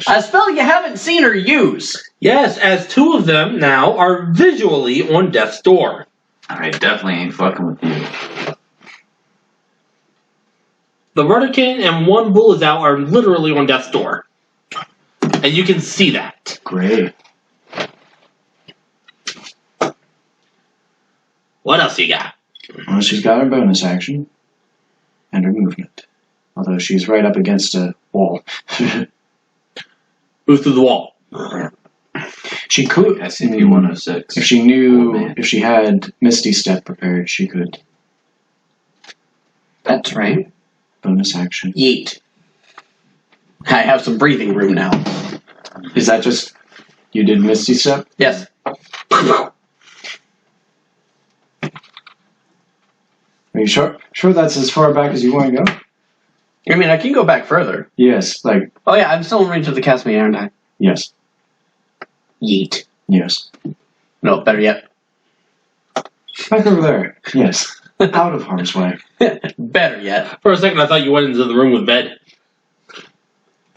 S4: A spell you haven't seen her use.
S2: Yes, as 2 of them now are visually on death's door.
S3: I definitely ain't fucking with you.
S2: The Rudderkin and 1 Bullazal are literally on death's door. And you can see that.
S1: Great.
S2: What else you got?
S1: Well, she's got her bonus action. And her movement. Although she's right up against a wall.
S2: Move through the wall.
S1: She could.
S3: SCP-106.
S1: If she knew, if she had Misty Step prepared, she could.
S4: That's right.
S1: Bonus action.
S4: Yeet. I have some breathing room now.
S1: Is that just you did Misty Step?
S4: Yes.
S1: Are you sure? Sure, that's as far back as you want to go.
S4: I mean, I can go back further.
S1: Yes, like
S4: Oh yeah, I'm still in range of the Casimir, aren't I?
S1: yes,
S4: Yeet.
S1: yes.
S4: No, better yet.
S1: Back over there. Yes, out of harm's way.
S4: Better yet.
S2: For a second, I thought you went into the room with Ved.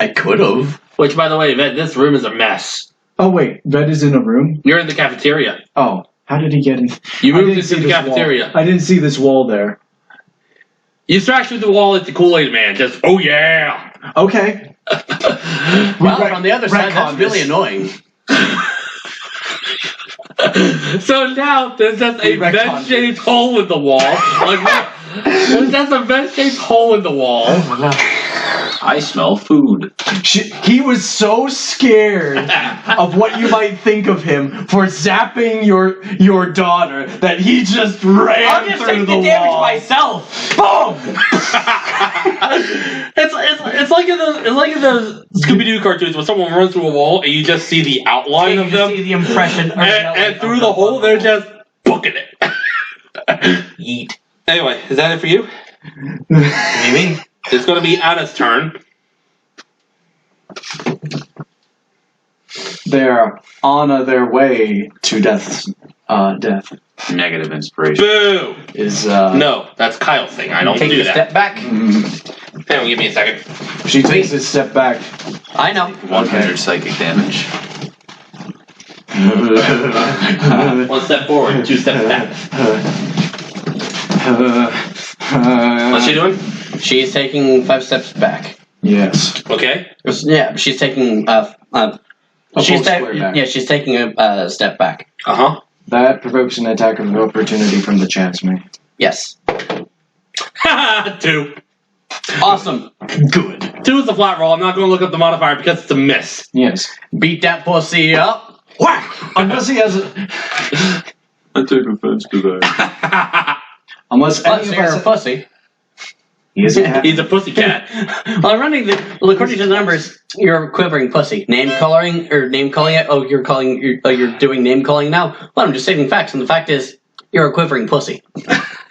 S4: I could have.
S2: Which, by the way, Ved, this room is a mess.
S1: Oh wait, Red is in a room.
S2: You're in the cafeteria.
S1: Oh, how did he get in?
S2: You
S1: I
S2: moved
S1: didn't
S2: into
S1: see
S2: the
S1: this
S2: cafeteria.
S1: wall. I didn't see this wall there.
S2: You smash through the wall like the Kool-Aid Man. Just, oh yeah!
S1: Okay.
S4: Well, on the other side, that's really annoying.
S2: So now there's just a vent-shaped hole in the wall. Like, there's just a vent-shaped hole in the wall.
S3: I smell food.
S1: He was so scared of what you might think of him for zapping your daughter that he just ran
S4: I'll just
S1: through
S4: take
S1: the
S4: the damage
S1: wall.
S4: myself.
S1: Boom!
S2: It's like in those Scooby-Doo cartoons when someone runs through a wall and you just see the outline
S4: You
S2: of
S4: can
S2: them,
S4: see the impression.
S2: and through the hole they're just booking it.
S4: Yeet.
S2: Anyway, is that it for you?
S4: Maybe.
S2: It's going to be Anna's turn.
S1: They're on their way to death. Death
S3: Negative inspiration.
S2: Boo!
S1: is
S2: No, that's Kyle's thing. I don't
S4: Take
S2: do
S4: a
S2: that.
S4: step back.
S2: Hang on, give me a second.
S1: She takes a step back.
S4: I know.
S3: 100 psychic damage.
S2: 1 step forward, 2 steps back. What's she doing?
S4: She's taking 5 steps back.
S1: Yes.
S2: Okay.
S4: Yeah, she's taking she's she's taking a step back.
S2: Uh-huh.
S1: That provokes an attack of opportunity from the Chancellor.
S4: Yes.
S2: 2.
S4: Awesome.
S1: Good.
S2: 2 is a flat roll. I'm not going to look up the modifier because it's a miss.
S1: Yes.
S4: Beat that pussy up. Whack!
S1: Unless he has a...
S3: I take offense to that.
S1: Unless any
S4: Plus,
S1: of
S4: you're a
S1: us...
S4: pussy.
S1: He is a cat.
S2: He's a pussycat.
S4: Well, according to the numbers, you're a quivering pussy. Name calling it. Oh, you're doing name calling now. Well, I'm just stating facts, and the fact is, you're a quivering pussy.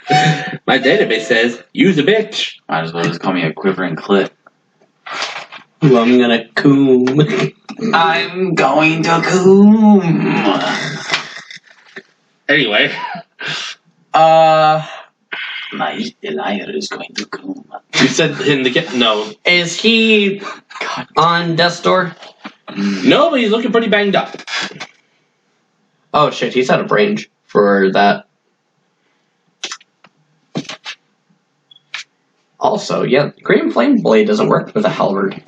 S2: My database says, use a bitch.
S3: Might as well just call me a quivering clit.
S4: Well, I'm gonna coom.
S3: I'm going to coom.
S2: Anyway.
S3: My liar is going to coom.
S2: You said him to get... No.
S4: Is he on death's door?
S2: No, but he's looking pretty banged up.
S4: Oh shit, he's out of range for that. Also, yeah, Green Flame Blade doesn't work with a halberd.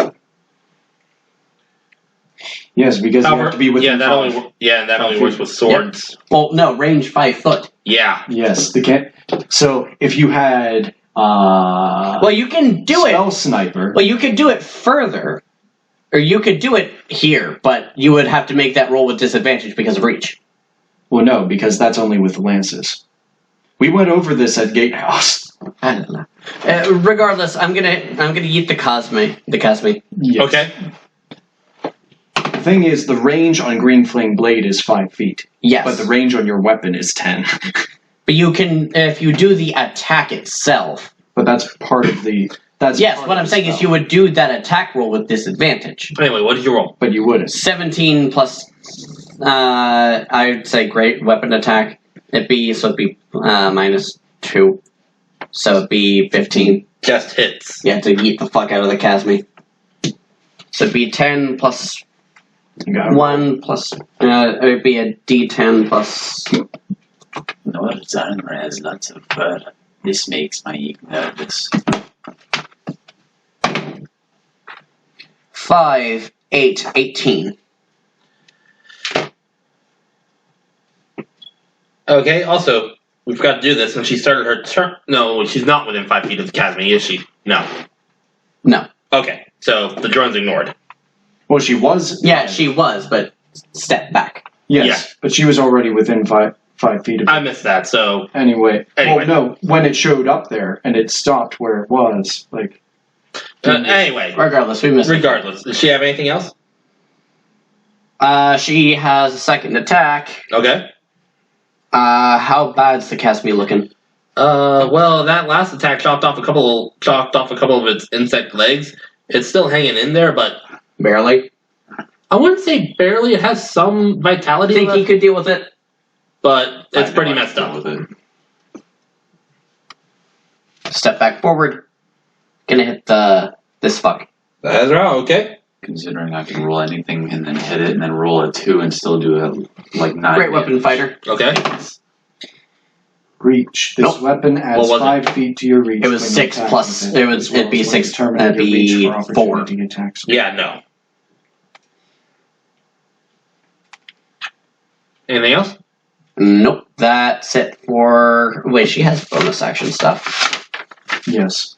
S1: Yes, because you have to be within
S2: that only works with swords.
S4: Yep. Well, no, range 5 foot.
S2: Yeah.
S1: Yes, the cat. So if you had
S4: Well, you can do it.
S1: spell sniper,
S4: Well, you could do it further, or you could do it here, but you would have to make that roll with disadvantage because of reach.
S1: well, no, because that's only with lances. We went over this at Gatehouse.
S4: I don't know. Regardless, I'm gonna eat the Cosme.
S1: Yes.
S2: Okay.
S1: The thing is, the range on Green Flame Blade is 5 feet,
S4: Yes,
S1: but the range on your weapon is 10.
S4: but you can if you do the attack itself.
S1: But that's part of the. That's
S4: Yes,
S1: part
S4: what
S1: of
S4: I'm
S1: the
S4: saying is
S1: spell.
S4: you would do that attack roll with disadvantage.
S2: Anyway, what did you roll?
S1: But you wouldn't.
S4: 17 plus, I'd say great weapon attack. It'd be minus 2. So it'd be 15.
S2: Just hits.
S4: You have to eat the fuck out of the Casme. So it'd be 10 plus
S1: You got it.
S4: 1 plus, it would be a d10 plus,
S3: North's armor has lots of fur. This makes my ego nervous.
S4: 5, 8, 18.
S2: Okay, also, we forgot to do this, and she started her turn. No, she's not within 5 feet of the chasm, is she? No.
S4: No.
S2: Okay, so the drone's ignored.
S1: Well, she was.
S4: Yeah, she was, but step back.
S1: Yes,
S2: Yeah.
S1: but she was already within 5 feet of it.
S2: I missed that. So
S1: Anyway.
S2: Anyway.
S1: Well, no, when it showed up there and it stopped where it was, like.
S2: anyway,
S4: Regardless, we missed it.
S2: regardless, does she have anything else?
S4: She has a second attack.
S2: Okay.
S4: How bad's the Casme looking?
S2: Well, that last attack chopped off a couple of its insect legs. It's still hanging in there, but
S4: Barely.
S2: I wouldn't say barely. It has some vitality,
S4: Think he
S2: left,
S4: could deal with it?
S2: but it's
S3: I
S2: pretty
S3: know I
S2: messed
S3: can
S2: up.
S3: deal with it.
S4: Step back forward. Gonna hit this fuck.
S2: That's right. Okay.
S3: Considering I can roll anything and then hit it and then roll a 2 and still do it like 9.
S4: Great weapon fighter.
S2: Okay.
S1: Reach. This
S4: Nope.
S1: weapon adds
S2: What was
S1: 5 feet to your reach.
S4: It was
S1: when you
S4: 6
S1: attack
S4: plus-
S1: with
S4: it was-
S1: as well
S4: it'd be
S1: as when
S4: 6
S1: it's terminated,
S4: that'd
S1: your reach
S4: be
S1: for opportunity
S4: 4.
S1: attacks.
S2: Yeah. No. Anything else?
S4: Nope. That's it for. Wait, she has bonus action stuff.
S1: Yes.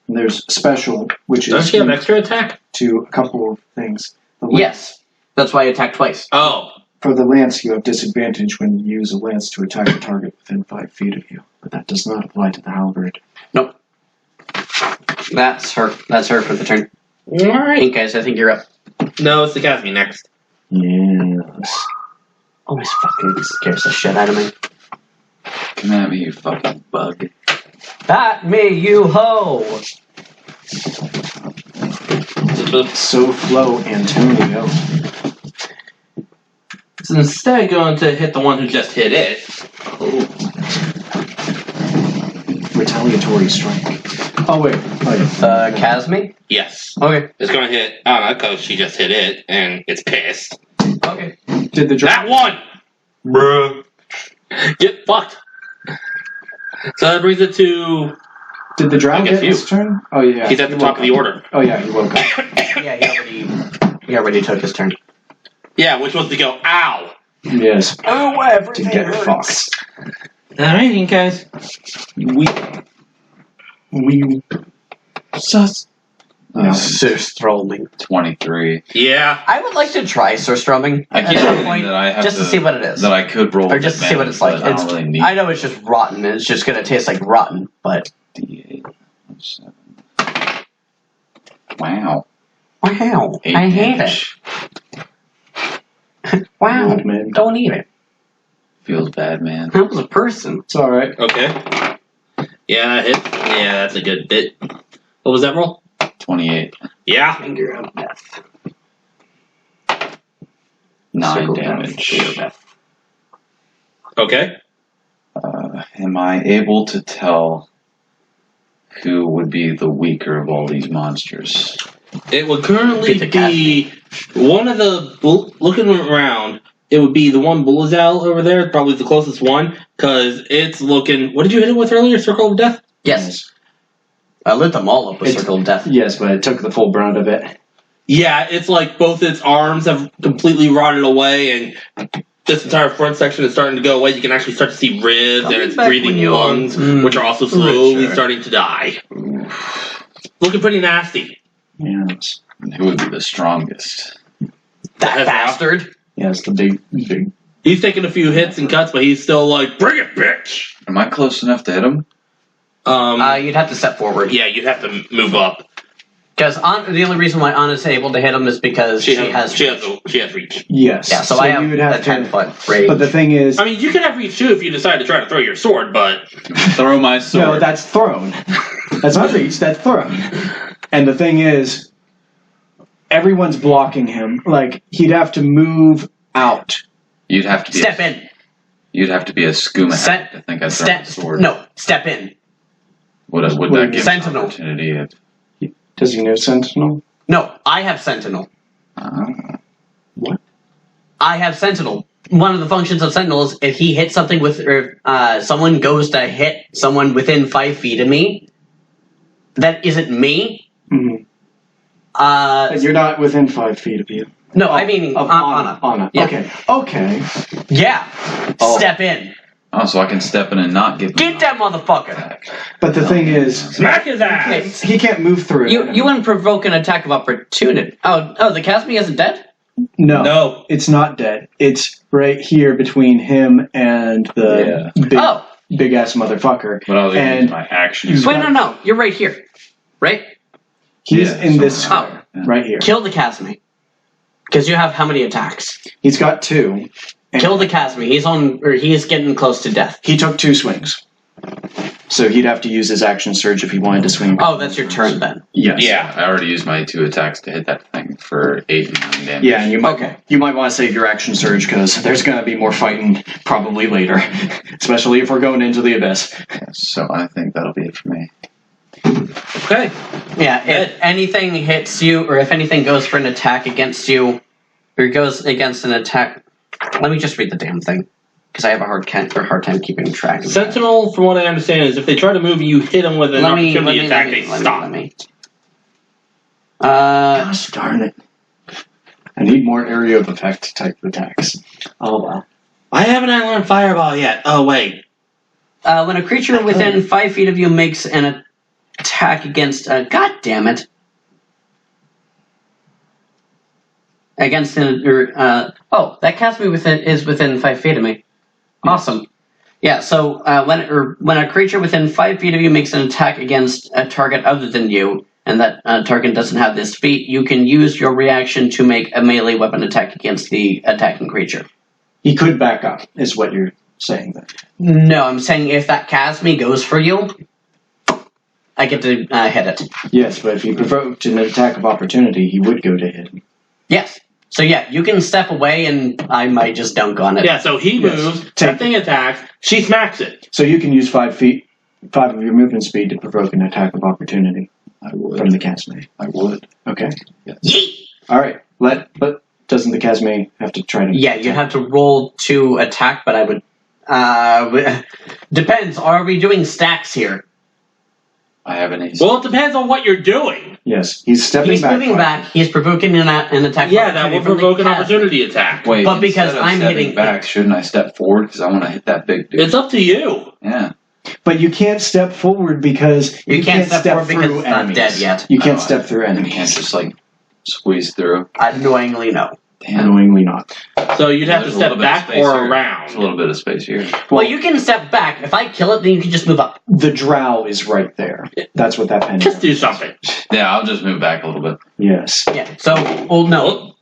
S1: And there's special, which
S2: Does
S1: is
S2: she have extra attack?
S1: to a couple of things.
S4: Yes. That's why I attacked twice.
S2: Oh.
S1: For the lance, you have disadvantage when you use a lance to attack a target within 5 feet of you, but that does not apply to the halberd.
S4: Nope. That's her. That's her for the turn.
S2: All right.
S4: Hey guys, I think you're up.
S2: No, it's the Casme next.
S1: Yes.
S4: Always fucking scares the shit out of me.
S3: Come at me, you fucking bug.
S4: Bat me, you ho!
S1: So flow, Antonio.
S2: So instead, going to hit the one who just hit it.
S1: Retaliatory strike. Oh, wait.
S4: Casme?
S2: Yes.
S4: Okay.
S2: It's going to hit. I don't know, because she just hit it, and it's pissed.
S4: Okay.
S1: Did the
S2: That one! Bruh. Get fucked. So that brings it to.
S1: Did the drow
S2: I guess
S1: get his turn? Oh, yeah.
S2: He's at the
S1: he
S2: top
S1: woke
S2: of the
S1: up.
S2: order.
S1: Oh, yeah, he woke up.
S4: Yeah, he already took his turn.
S2: Yeah, which was to go, ow!
S1: Yes.
S4: Oh,
S1: To
S4: everything
S1: get
S4: hurts.
S1: fucked.
S2: Alright, you guys.
S1: We. Sus.
S4: Surstroming.
S3: 23.
S2: Yeah.
S4: I would like to try surstroming
S3: I
S4: at
S3: keep
S4: some
S3: thinking
S4: point,
S3: that I have
S4: just to see what it is.
S3: That I could roll
S4: Or
S3: with
S4: just to see what it's like.
S3: advantage, but I don't really need
S4: I know it's just rotten. It's just gonna taste like rotten, but
S3: D8. 7. Wow.
S4: wow,
S3: 8
S4: I hate
S3: damage.
S4: it. Wow,
S1: Old man.
S4: don't eat it.
S3: Feels bad, man.
S4: That was a person.
S1: It's alright.
S2: Okay. Yeah, that hit. Yeah, that's a good bit. What was that roll?
S3: 28.
S2: Yeah.
S4: Finger of death.
S3: 9
S4: Circle
S3: damage.
S4: Finger of death.
S2: Okay.
S3: Am I able to tell who would be the weaker of all these monsters?
S2: It would currently
S4: Get the
S2: be one of the looking around. It would be the one Bullazal over there, probably the closest one, because it's looking. What did you hit it with earlier? Circle of Death.
S4: Yes. I lit them all up with
S1: It's-
S4: Circle of Death.
S1: Yes, but it took the full brunt of it.
S2: Yeah, it's like both its arms have completely rotted away, and this entire front section is starting to go away. You can actually start to see ribs
S4: Coming
S2: and its
S4: back
S2: breathing
S4: when you're-
S2: lungs, which are also slowly
S4: Richard.
S2: starting to die. Looking pretty nasty.
S1: Yes.
S3: And who would be the strongest?
S4: That bastard.
S1: Yes, the big.
S2: He's taking a few hits and cuts, but he's still like, "Bring it, bitch!"
S3: Am I close enough to hit him?
S4: You'd have to step forward.
S2: Yeah, you'd have to move up.
S4: Because the only reason why Anna's able to hit him is because she has
S2: she has reach.
S1: Yes.
S4: Yeah, so I have
S1: you would
S4: a
S1: have
S4: 10-foot range.
S1: But the thing is.
S2: I mean, you could have reach too if you decide to try to throw your sword, but
S3: Throw my sword.
S1: No, that's thrown. That's not reach, that's thrown. And the thing is, everyone's blocking him. Like, he'd have to move out.
S3: You'd have to be
S4: Step in.
S3: You'd have to be a skooma
S4: Step-
S3: to think I'd throw
S4: Step.
S3: my sword.
S4: No, step in.
S3: Would
S1: Wait,
S3: that give an
S4: Sentinel.
S3: opportunity? If,
S1: Does he know Sentinel?
S4: No, I have Sentinel.
S1: What?
S4: I have Sentinel. One of the functions of Sentinel is if he hits something with, or someone goes to hit someone within 5 feet of me, that isn't me.
S1: Mm-hmm. You're not within 5 feet of you.
S4: No, I mean
S1: Of
S4: Anna.
S1: Anna.
S4: Yeah.
S1: Okay.
S4: Yeah.
S3: Oh.
S4: Step in.
S3: oh, so I can step in and not give.
S4: Get that motherfucker.
S1: But the thing is,
S2: smack his ass.
S1: he can't move through it.
S4: You wouldn't provoke an attack of opportunity. Oh, the Casme isn't dead?
S1: No,
S2: No.
S1: it's not dead. It's right here between him and the big ass motherfucker.
S3: But I was going to
S1: And
S3: use my action.
S4: Wait, no. You're right here. Right?
S1: he's
S3: Yeah,
S1: in this
S3: somewhere.
S1: square, right here.
S4: Kill the Casimir. Because you have how many attacks?
S1: He's got 2. And
S4: Kill the Casimir. He's getting close to death.
S1: he took 2 swings. So he'd have to use his action surge if he wanted to swing.
S4: Oh, that's your turn then.
S1: Yes.
S3: Yeah, I already used my 2 attacks to hit that thing for 8 and 9 damage.
S1: Yeah, and you might want to save your action surge because there's going to be more fighting probably later, especially if we're going into the abyss.
S3: So I think that'll be it for me.
S2: Okay.
S4: Yeah, if anything hits you, or if anything goes for an attack against you, or goes against an attack... Let me just read the damn thing, because I have a hard time keeping track of that.
S2: Sentinel, from what I understand, is if they try to move you, hit them with an opportunity attack, they stop.
S1: Gosh darn it. I need more area of effect type attacks.
S5: Oh, well.
S2: Why haven't I learned Fireball yet? Oh, wait.
S4: When a creature within 5 feet of you makes an attack against... God damn it. Against that Casimir is within 5 feet of me. Awesome. Yeah, so when a creature within 5 feet of you makes an attack against a target other than you, and that target doesn't have this feat, you can use your reaction to make a melee weapon attack against the attacking creature.
S1: He could back up, is what you're saying then.
S4: No, I'm saying if that Casimir goes for you, I get to hit it.
S1: Yes, but if he provoked an attack of opportunity, he would go to hit him.
S4: Yes. So yeah, you can step away and I might just dunk on it.
S2: Yeah, so he moves, that thing attacks, she smacks it.
S1: So you can use 5 of your movement speed to provoke an attack of opportunity
S3: I would.
S1: from the Casimir.
S3: I would.
S1: Okay.
S3: Yes.
S4: Yeet!
S1: Alright. But doesn't the Casimir have to try to...
S4: Yeah, you have to roll to attack, but I would... depends. Are we doing stacks here?
S3: I have an ace.
S2: Well, it depends on what you're doing.
S1: Yes, he's stepping
S4: He's
S1: back.
S4: moving back. He's provoking an attack.
S2: Yeah, that will
S4: from the
S2: provoke an
S4: Casimir.
S2: opportunity attack.
S3: Wait,
S4: but because
S3: instead of
S4: I'm
S3: stepping
S4: hitting-
S3: back, shouldn't I step forward because I want to hit that big dude?
S2: It's up to you.
S3: Yeah.
S1: But you can't step forward because
S4: You can't step forward because
S1: through
S4: it's not
S1: enemies.
S4: dead yet.
S1: You can't
S3: Oh,
S1: step through
S3: You
S1: enemies.
S3: can't just squeeze through.
S4: Annoyingly, no.
S3: Damn.
S1: Annoyingly not.
S2: So you'd have to
S3: There's a little
S2: step
S3: bit of
S2: back
S3: space
S2: or
S3: here.
S2: around.
S3: There's a little bit of space here.
S4: Well, you can step back. If I kill it, then you can just move up.
S1: The drow is right there. That's what that penny
S2: Just
S1: is.
S2: do something.
S3: Yeah, I'll just move back a little bit.
S1: Yes.
S4: Yeah. So, well, no.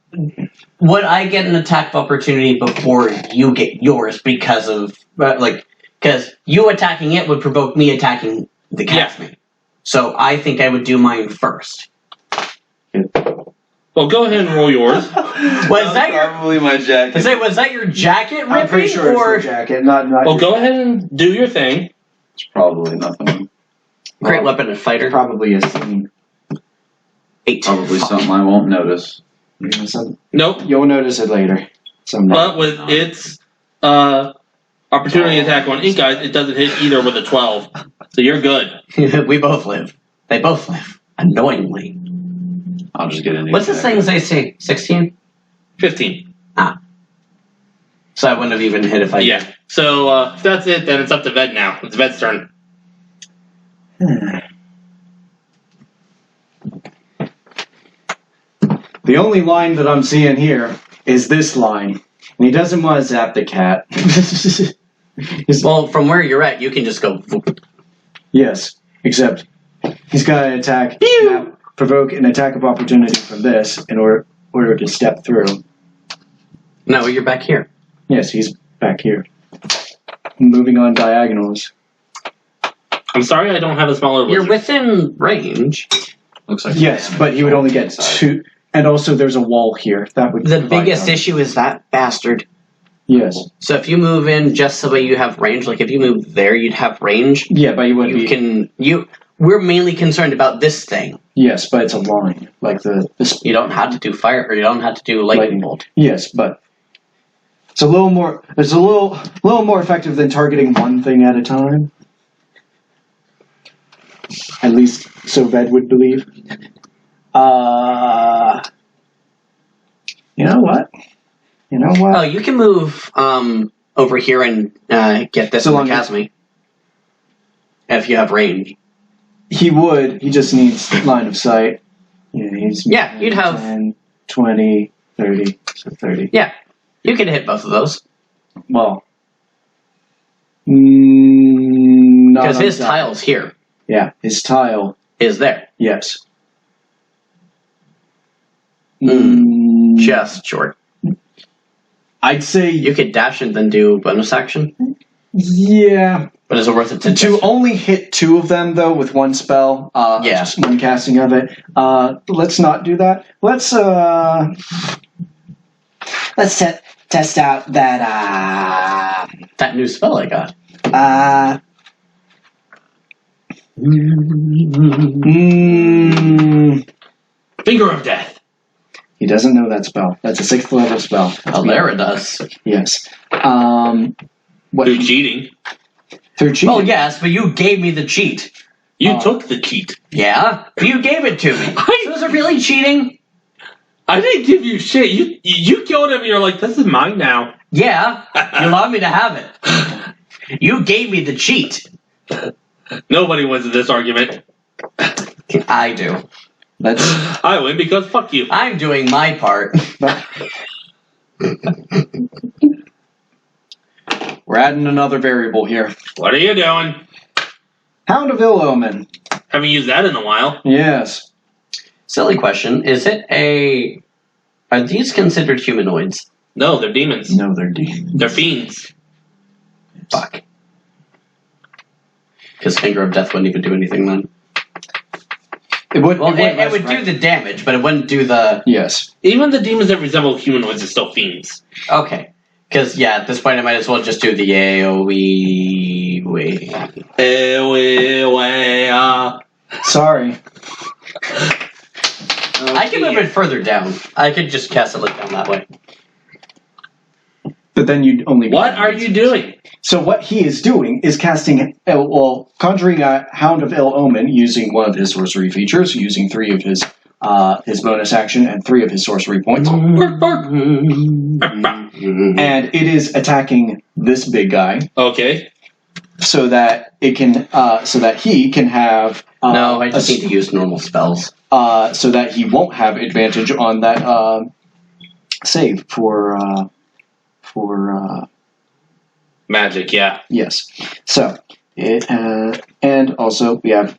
S4: Would I get an attack of opportunity before you get yours because of because you attacking it would provoke me attacking the Casimir. So I think I would do mine first.
S2: Well, go ahead and roll yours.
S4: Was that your?
S3: Probably my jacket.
S4: Was that your jacket ripping?
S1: I'm pretty sure
S4: or
S1: it's the jacket, not
S2: Well,
S1: your-
S2: go ahead and do your thing.
S3: It's probably nothing.
S4: great weapon and fighter?
S1: Probably is.
S4: 8.
S3: Probably something I won't notice.
S2: Nope.
S1: You'll notice it later. Someday.
S2: But with its opportunity attack on ink guys, it doesn't hit either with a 12. So you're good.
S4: We both live. They both live. Annoyingly.
S3: I'll just get into
S4: What's this thing's AC? 16?
S2: 15.
S4: So I wouldn't have even hit if I.
S2: Yeah. So if that's it, then it's up to Ved now. It's Ved's turn.
S1: The only line that I'm seeing here is this line. And he doesn't want to zap the cat.
S4: Well, from where you're at, you can just go.
S1: Yes, except he's got an attack. Now, provoke an attack of opportunity from this in order to step through.
S4: No, you're back here.
S1: Yes, he's back here. Moving on diagonals.
S2: I'm sorry I don't have a smaller
S4: You're
S2: wizard.
S4: within range.
S3: Looks like
S1: Yes, but he would only get 2. And also there's a wall here. That would
S4: The
S1: provide
S4: biggest
S1: cover.
S4: issue is that bastard.
S1: Yes.
S4: So if you move in just the way you have range, like if you move there, you'd have range.
S1: Yeah, but you wouldn't be...
S4: We're mainly concerned about this thing.
S1: Yes, but it's a line. Like the
S4: You don't have to do fire, or you don't have to do lightning bolt.
S1: Yes, but it's a little more more effective than targeting one thing at a time. At least so Ved would believe. You know what?
S4: Oh, you can move over here and get this
S1: So
S4: on
S1: long
S4: the
S1: as-
S4: Casimir. If you have range.
S1: He would. He just needs line of sight. Yeah,
S4: Yeah, you'd have-
S1: 10, 20, 30. So 30.
S4: Yeah, you can hit both of those
S1: Well.
S4: because his tile's here.
S1: Yeah, his tile.
S4: Is there?
S1: Yes.
S4: Just short.
S1: I'd say
S4: You could dash and then do bonus action,
S1: yeah.
S4: but is it worth it to
S1: To only hit 2 of them though with one spell,
S4: Yeah.
S1: just one casting of it. Let's not do that. Let's
S5: Test out that
S4: that new spell I got?
S2: Finger of Death.
S1: He doesn't know that spell. That's a 6th level spell.
S4: Alera does.
S1: Yes. What?
S2: You're cheating.
S1: Through cheating.
S4: Well, yes, but you gave me the cheat.
S2: You took the cheat.
S4: Yeah, you gave it to me. So is it really cheating?
S2: I didn't give you shit. You killed him and you're like, this is mine now.
S4: Yeah, you allowed me to have it. You gave me the cheat.
S2: Nobody wins in this argument.
S4: I do.
S1: Let's.
S2: I win because fuck you.
S4: I'm doing my part.
S1: We're adding another variable here.
S2: What are you doing?
S1: Hound of Ill Omen.
S2: Haven't used that in a while.
S1: Yes.
S4: Silly question. Is it a... Are these considered humanoids?
S2: No, they're demons.
S1: No, they're demons.
S2: They're fiends.
S4: Fuck. Because Finger of Death wouldn't even do anything then.
S1: It would.
S4: Well, it would do the damage, but it wouldn't do the...
S1: Yes.
S2: Even the demons that resemble humanoids are still fiends.
S4: Okay. Because, yeah, at this point I might as well just do the AoE...
S1: Sorry.
S4: I can move it further down. I could just cast it like down that way.
S1: But then you'd only.
S2: What are you doing?
S1: So what he is doing is conjuring a Hound of Ill Omen using one of his sorcery features, using 3 of his bonus action and 3 of his sorcery points,
S2: Bark, bark.
S1: and it is attacking this big guy,
S2: Okay.
S1: so that it can, so that he can have.
S4: No, I just need to use normal spells.
S1: So that he won't have advantage on that save for.
S2: Magic, yeah.
S1: Yes. So it and also we have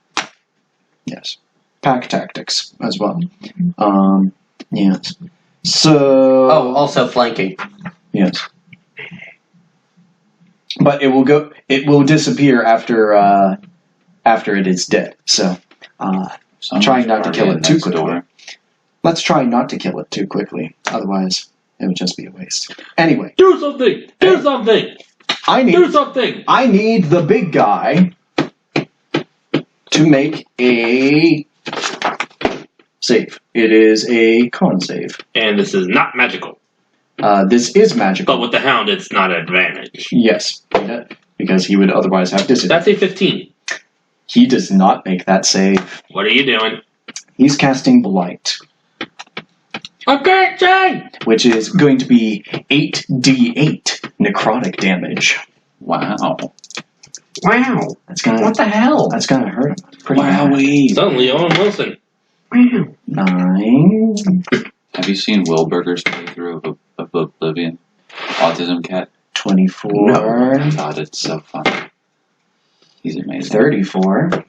S1: pack tactics as well. Yes. So
S4: Also flanking.
S1: yes. But it will go. It will disappear after it is dead. So trying not to kill it too quickly. Let's try not to kill it too quickly. Otherwise, it would just be a waste. Anyway,
S2: Do something! Do something! Do something!
S1: I need the big guy to make a save. It is a con save.
S2: And this is not magical.
S1: This is magical.
S2: But with the Hound, it's not an advantage.
S1: Yes, because he would otherwise have disadvantage.
S2: That's a 15.
S1: He does not make that save.
S2: What are you doing?
S1: He's casting Blight,
S2: Okay,
S1: which is going to be 8d8 necrotic damage.
S3: Wow.
S4: Wow.
S1: That's gonna.
S4: What the hell?
S1: That's gonna hurt him pretty bad.
S3: Wowee.
S2: Suddenly, Owen Wilson.
S4: Wow.
S1: 9.
S3: Have you seen Wilburger's playthrough of Oblivion? Autism Cat?
S1: 24.
S3: God, it's so fun. He's amazing.
S1: 34.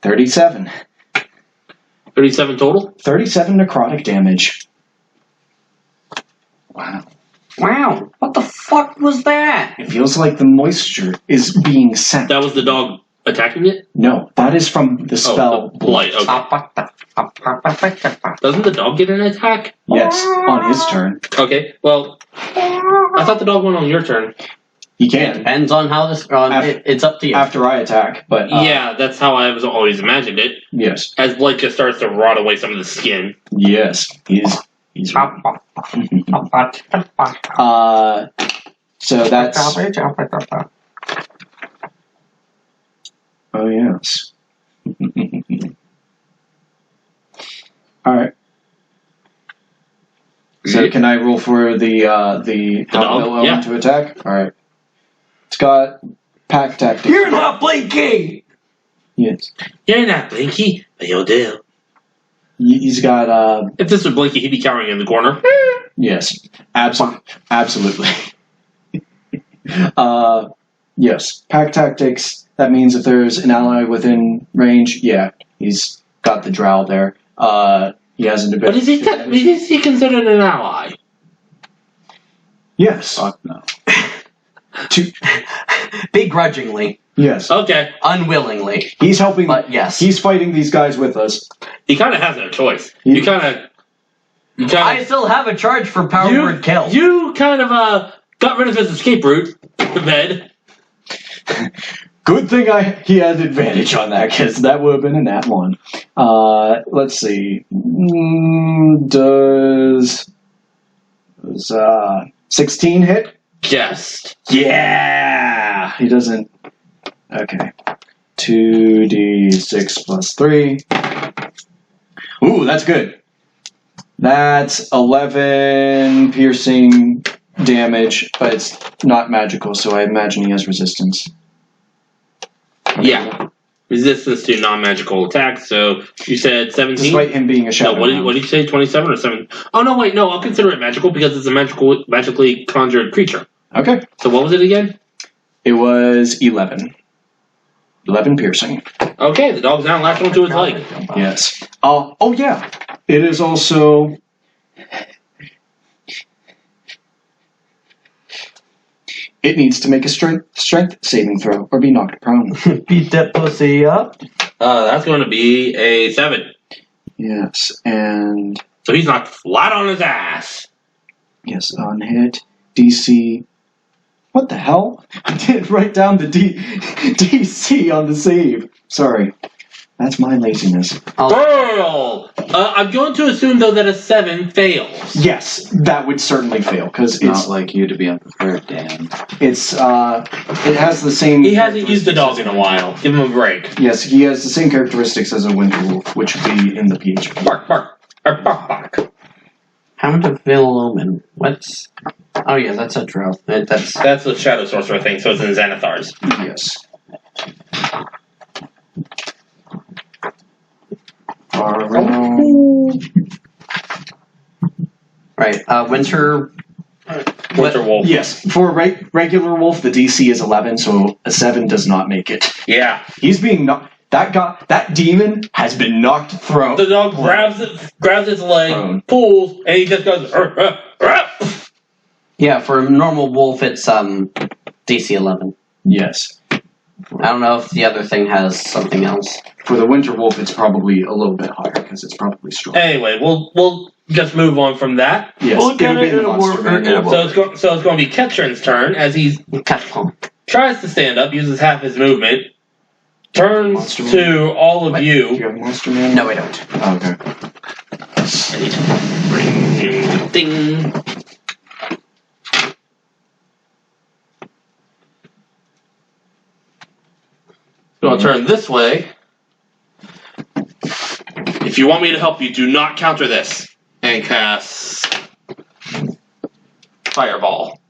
S1: 37.
S2: 37 total?
S1: 37 necrotic damage.
S3: Wow.
S4: Wow. What the fuck was that?
S1: It feels like the moisture is being sent.
S2: That was the dog attacking it?
S1: No, that is from the spell.
S2: Oh, Blight. Okay. Doesn't the dog get an attack?
S1: Yes, on his turn.
S2: Okay, well, I thought the dog went on your turn.
S1: He
S4: It
S1: can
S4: depends on how this... it's up to you.
S1: after I attack, but
S2: Yeah, that's how I was always imagined it.
S1: yes,
S2: As Blight just starts to rot away some of the skin.
S1: yes, he's. So that's. Oh yes. All right. So can I roll for the
S2: dog? Yeah.
S1: to attack? All right. It's got pack tactics.
S4: You're not blinking!
S1: Yes.
S2: You're not Blinky, but you'll do.
S1: He's got
S2: If this was Blinky, he'd be cowering in the corner.
S1: yes, absolutely. Yes, pack tactics. That means if there's an ally within range, yeah, he's got the drow there. He has an
S2: But
S1: advantage.
S2: is he considered an ally?
S1: Yes.
S3: Fuck no.
S4: Begrudgingly,
S1: Yes.
S2: Okay.
S4: unwillingly,
S1: He's helping.
S4: but yes.
S1: He's fighting these guys with us.
S2: He kind of has no choice.
S1: You-
S2: You kind
S4: I
S2: of.
S4: still have a charge for power word kill.
S2: You kind of got rid of his escape route. The bed.
S1: Good thing he had advantage on that, because that would have been a nat 1. Let's see. Does 16 hit?
S2: Yes.
S1: Yeah! He doesn't. Okay. 2d6 plus 3. Ooh, that's good. That's 11 piercing damage, but it's not magical, so I imagine he has resistance.
S2: Yeah. Resistance to non-magical attacks. So you said 17.
S1: Despite him being a shadow.
S2: No, what did you say? 27 or 7? Oh no, wait, no. I'll consider it magical because it's a magically conjured creature.
S1: Okay.
S2: So what was it again?
S1: It was 11. 11 piercing.
S2: Okay, the dog's now latched onto his leg.
S1: Yes. Oh yeah. It is also. It needs to make a strength saving throw or be knocked prone.
S4: Beat that pussy up.
S2: That's going to be a 7.
S1: Yes, and
S2: So he's knocked flat on his ass.
S1: yes, on hit DC. What the hell? I didn't write down the DC on the save. Sorry, that's my laziness.
S2: Girl! I'm going to assume, though, that a 7 fails.
S1: Yes, that would certainly fail because
S3: It's
S1: it's
S3: not like you to be unprepared, Dan.
S1: it has the same.
S2: He hasn't used the dog in a while. Give him a break.
S1: Yes, he has the same characteristics as a winter wolf, which would be in the PHP.
S2: Bark, bark. Bark, bark, bark.
S4: Hound of Villumen. What's... Oh yeah, that's a drow. That's...
S2: That's the Shadow Sorcerer thing, so it's in Xanathar's.
S1: Yes.
S4: Right, winter...
S2: Winter Wolf.
S1: Yes, for a regular wolf, the DC is 11, so a 7 does not make it.
S2: Yeah.
S1: He's being knocked. That demon has been knocked thrown.
S2: The dog grabs its leg,
S1: Prone.
S2: pulls, and he just goes. "Arr, arr, arr."
S4: Yeah, for a normal wolf, it's DC 11.
S1: Yes.
S4: I don't know if the other thing has something else.
S1: For the winter wolf, it's probably a little bit higher because it's probably strong.
S2: Anyway, we'll just move on from that.
S1: Yes,
S4: We'll
S1: it'll
S4: get
S1: be
S4: it
S1: in the
S4: in a
S1: monster
S4: war-
S1: manual.
S2: So it's going to be Ketchern's turn as he
S4: Catch home.
S2: tries to stand up, uses half his movement, turns
S1: Monster
S2: to all of
S1: Do you
S2: you.
S1: have a monster manual?
S4: No, I don't.
S1: Oh, okay.
S2: I need to bring the thing. So I'll turn this way. If you want me to help you, do not counter this. And cast Fireball.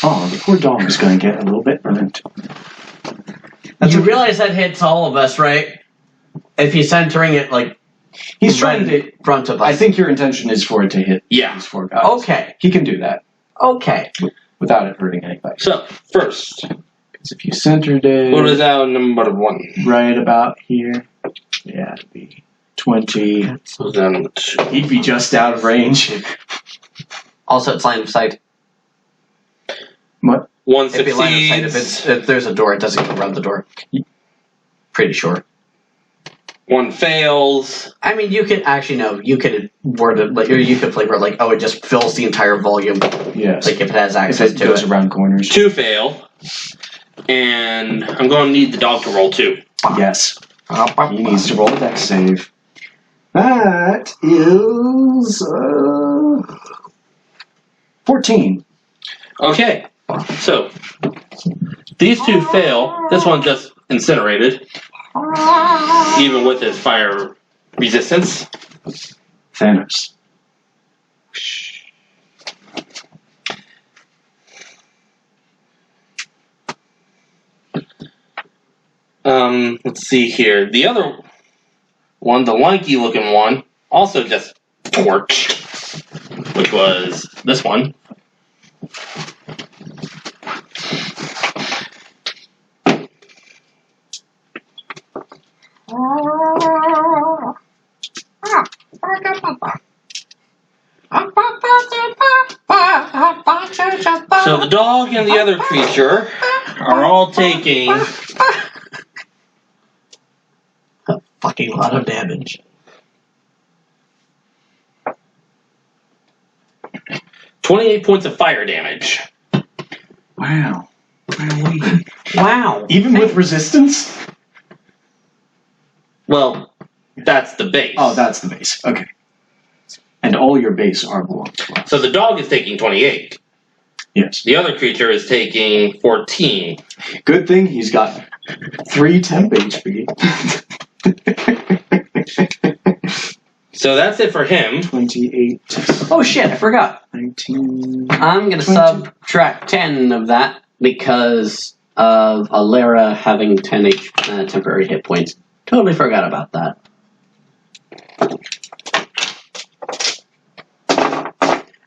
S1: Oh, the poor dog is going to get a little bit burnt.
S4: You realize that hits all of us, right? If he's centering it, like,
S1: He's trying to.
S4: in front of us.
S1: I think your intention is for it to hit
S2: Yeah.
S1: these 4 guys.
S4: Okay.
S1: He can do that
S4: Okay.
S1: without it hurting anybody.
S2: So, first,
S1: Because if you centered it
S2: what is our number 1?
S1: right about here, yeah, it'd be 20.
S2: So then 2.
S1: He'd be just out of range.
S4: Also, it's line of sight.
S1: What?
S2: 1
S4: It'd be line of sight
S2: succeeds.
S4: if there's a door, it doesn't go around the door. Pretty sure.
S2: 1 fails.
S4: I mean, you could actually no. You could word it like, or you could flavor it like, oh, it just fills the entire volume.
S1: Yes.
S4: Like if it has
S1: if
S4: access
S1: it
S4: to
S1: goes
S4: it.
S1: around corners.
S2: 2 fail. And I'm going to need the dog to roll 2.
S1: Yes. He needs to roll a dex save. That is 14.
S2: Okay. So, these 2 fail. This one just incinerated. Even with his fire resistance.
S1: Thanos.
S2: Let's see here. The other the lanky looking one, also just torched, which was this one. So the dog and the other creature are all taking
S4: A fucking lot of damage.
S2: 28 points of fire damage.
S1: Wow.
S4: Wow.
S1: Even with resistance?
S2: Well, that's the base.
S1: Oh, that's the base. Okay. And all your base are belong to us.
S2: So the dog is taking 28.
S1: Yes.
S2: The other creature is taking 14.
S1: Good thing he's got 3 temp HP.
S2: So that's it for him.
S1: 28.
S4: Oh shit, I forgot.
S1: 19.
S4: I'm gonna
S1: 20.
S4: subtract 10 of that because of Alara having 10 temporary hit points. Totally forgot about that.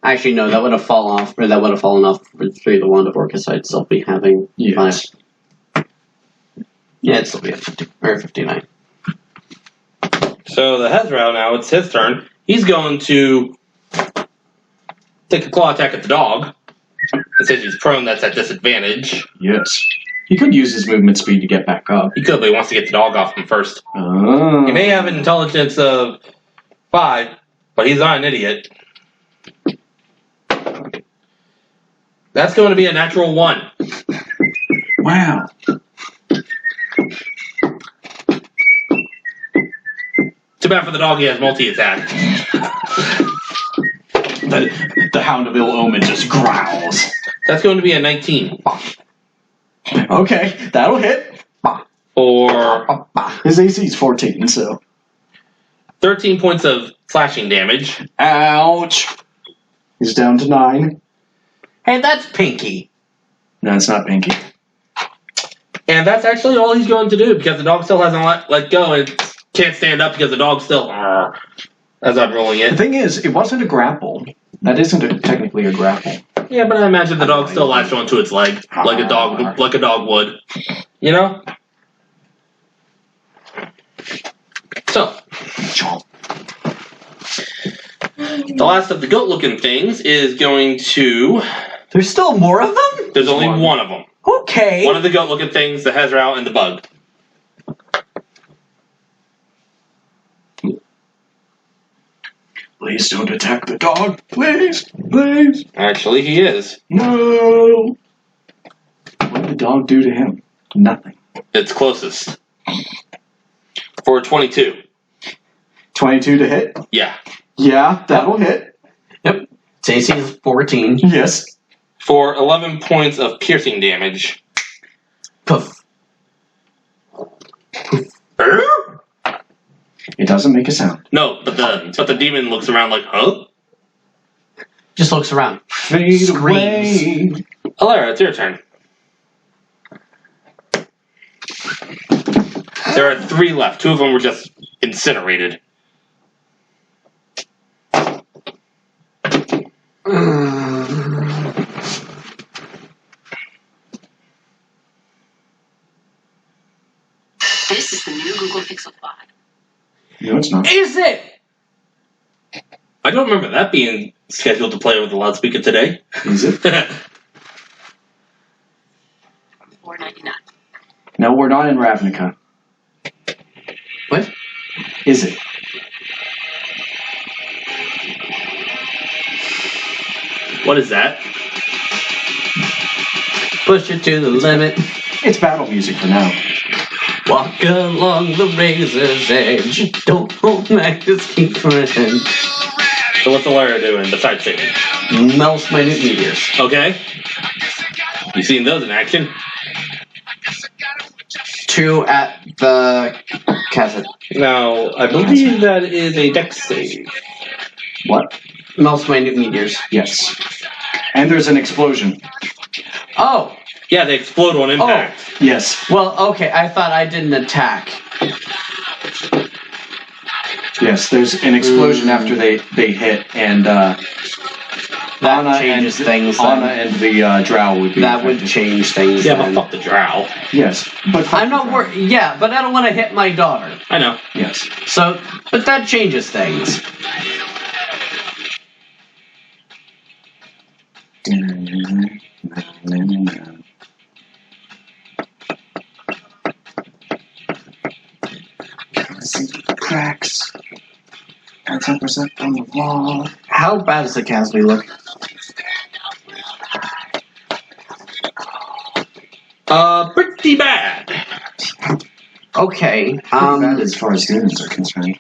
S4: Actually, no, that would have fallen off, or that would have fallen off through the Wand of Orcus. I'd still be having 5. Yeah, it'd still be at 50, or 59.
S2: So the Hezrao now, it's his turn. He's going to take a claw attack at the dog. And since he's prone, that's at disadvantage.
S1: Yes. He could use his movement speed to get back up.
S2: He could, but he wants to get the dog off him first.
S1: Oh.
S2: He may have an intelligence of 5, but he's not an idiot. That's going to be a natural 1.
S1: Wow.
S2: Too bad for the dog, he has multi-attack.
S1: The Hound of Ill Omen just growls.
S2: That's going to be a 19.
S1: Okay, that'll hit.
S2: For
S1: His AC is 14, so.
S2: 13 points of slashing damage.
S1: Ouch. He's down to 9.
S4: Hey, that's Pinky.
S1: No, it's not Pinky.
S2: And that's actually all he's going to do, because the dog still hasn't let go and can't stand up because the dog's still as I'm rolling
S1: The
S2: it.
S1: thing is, it wasn't a grapple. That isn't technically a grapple.
S2: Yeah, but I imagine the dog still latched onto its leg like a dog would. You know? So the last of the goat-looking things is going to.
S4: There's still more of them?
S2: There's only one of them.
S4: Okay.
S2: One of the goat-looking things, the Hezrao, and the bug.
S1: Please don't attack the dog. Please. Please.
S2: Actually, he is.
S1: No. What did the dog do to him? Nothing.
S2: It's closest. For 22.
S1: 22 to hit?
S2: Yeah.
S1: Yeah, that'll hit.
S4: Yep. Its AC is 14.
S1: Yes.
S2: For 11 points of piercing damage.
S4: Poof.
S1: It doesn't make a sound.
S2: No, but the demon looks around like, huh?
S4: Just looks around.
S1: Fade away.
S2: Alara, it's your turn. There are 3 left. 2 of them were just incinerated.
S8: This is the new Google Pixel 5.
S1: No, it's not.
S4: Is it?
S2: I don't remember that being scheduled to play over the loudspeaker today.
S1: Is it?
S8: $4.99.
S1: No, we're not in Ravnica.
S4: What?
S1: Is it?
S2: What is that?
S4: Push it to the limit.
S1: It's battle music for now.
S4: Walk along the razor's edge. Don't hold back this keep friend.
S2: So what's Alara doing besides singing?
S4: Melts minute meteors.
S2: Okay. You seen those in action?
S4: 2 at the cassette.
S2: Now, I believe that is a dex save.
S1: What?
S4: Melts minute meteors.
S1: Yes. And there's an explosion.
S4: Oh.
S2: Yeah, they explode on impact.
S1: Yes.
S4: Well, okay. I thought I didn't attack.
S1: Yes, there's an explosion after they hit, and
S4: That
S1: Anna
S4: changes
S1: and,
S4: things.
S1: Anna and the drow would be
S4: That would
S1: affected.
S4: change things.
S2: Yeah, but
S4: then.
S2: fuck the drow.
S1: Yes, but
S4: I'm not worried. Yeah, but I don't want to hit my daughter.
S2: I know.
S1: Yes.
S4: So, but that changes things.
S5: See the cracks. 10% on the wall.
S4: How bad does the Casby look?
S2: Pretty bad.
S4: Okay.
S5: Bad as far as demons are concerned.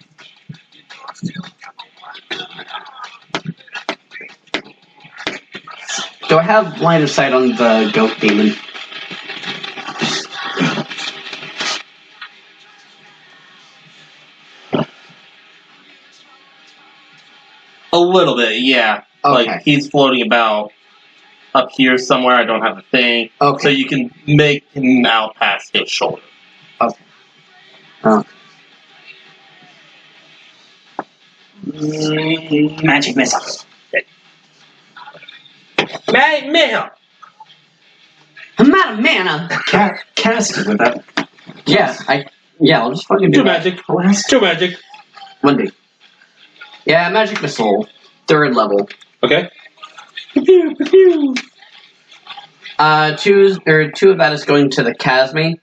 S4: Do I have line of sight on the goat demon?
S2: A little bit, yeah.
S4: Okay.
S2: Like, he's floating about up here somewhere. I don't have a thing.
S4: Okay.
S2: So you can make him out past his shoulder.
S5: Magic missile.
S2: Mayhem!
S4: I'm out of mana.
S5: Cast it with that.
S4: Yeah, I'll just fucking do
S2: Two
S4: that.
S2: magic. Two magic.
S4: 1D. Yeah, magic missile. 3rd level.
S2: Okay.
S4: Two of that is going to the Casmi.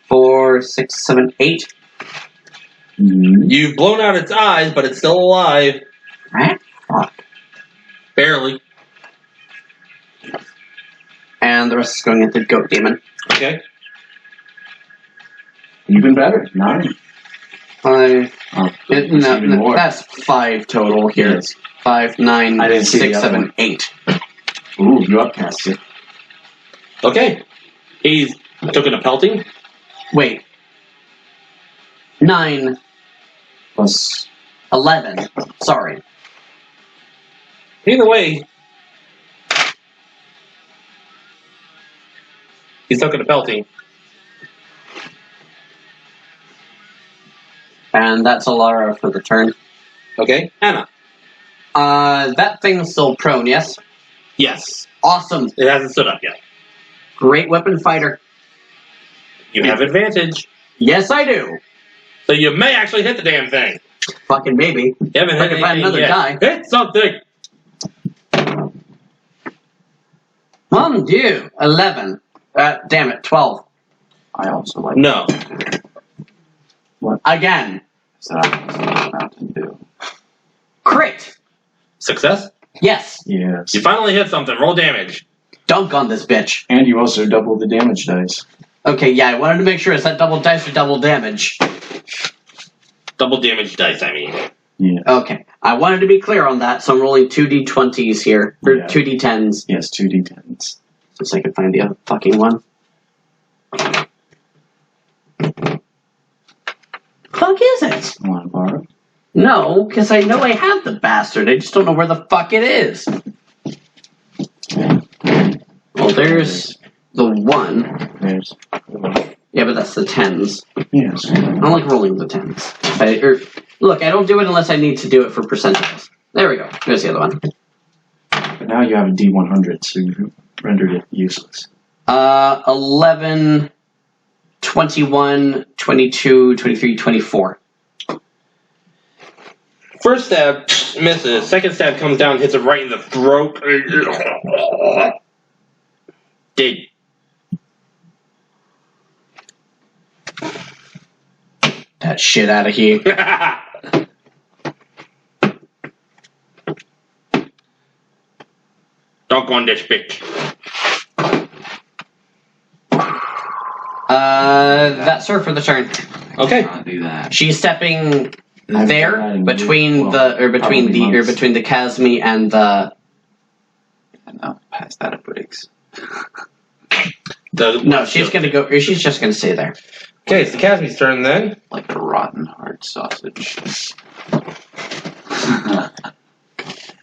S4: 4, 6, 7, 8.
S2: You've blown out its eyes, but it's still alive.
S4: Right? Fuck.
S2: Barely.
S4: And the rest is going into the goat demon.
S2: Okay.
S1: Even better. 9.
S4: 5.
S1: Oh,
S4: No,
S1: more.
S4: that's 5 total here.
S1: Yes.
S4: 5, 9,
S1: I didn't see
S4: 6,
S1: the other
S4: 7,
S1: one.
S4: 8.
S1: Ooh, you upcast it.
S2: Okay. He's taking a pelting.
S4: Wait. 9
S1: Plus
S4: 11. Sorry.
S2: Either way, he's taking a pelting.
S4: And that's Alara for the turn.
S2: Okay. Anna.
S4: That thing's still prone, yes?
S2: Yes.
S4: Awesome.
S2: It hasn't stood up yet.
S4: Great weapon fighter.
S2: You have advantage.
S4: Yes, I do.
S2: So you may actually hit the damn thing.
S4: Fucking maybe.
S2: You haven't
S4: Like
S2: hit
S4: if I had
S2: anything
S4: another
S2: yet.
S4: die.
S2: Hit something.
S4: Mon Dieu. 11. Damn it. 12.
S1: I also like
S2: No.
S4: Again.
S3: So that's Mountain Dew.
S4: Crit.
S2: Success?
S4: Yes.
S1: Yes.
S2: You finally hit something. Roll damage.
S4: Dunk on this bitch.
S1: And you also double the damage dice.
S4: Okay, yeah, I wanted to make sure. Is that double dice or double damage?
S2: Double damage dice, I mean.
S1: Yeah.
S4: Okay. I wanted to be clear on that, so I'm rolling 2d20s here. Or
S1: Yeah.
S4: 2d10s.
S1: Yes, 2d10s.
S4: Just so I can find the other fucking one. Fuck is it?
S1: Want to borrow?
S4: No, because I know I have the bastard. I just don't know where the fuck it is. Well, there's the 1.
S1: There's.
S4: Yeah, but that's the 10s.
S1: Yes.
S4: I don't like rolling the 10s. Look, I don't do it unless I need to do it for percentiles. There we go. There's the other one.
S1: But now you have a D100, so you rendered it useless.
S4: 11, 21, 22, 23, 24.
S2: First stab misses. Second stab comes down, hits it right in the throat. Dig.
S4: That shit out of here.
S2: Don't go on this bitch.
S4: That's her for the turn.
S2: Okay.
S3: I'll do that.
S4: She's stepping
S1: I've
S4: there
S1: done that in
S4: between
S1: probably months.
S4: between the Casmi and the.
S3: No, past that it breaks.
S4: No, she's gonna go. Or she's just gonna stay there.
S2: Okay, it's the Casmi's turn then.
S3: Like a rotten hard sausage.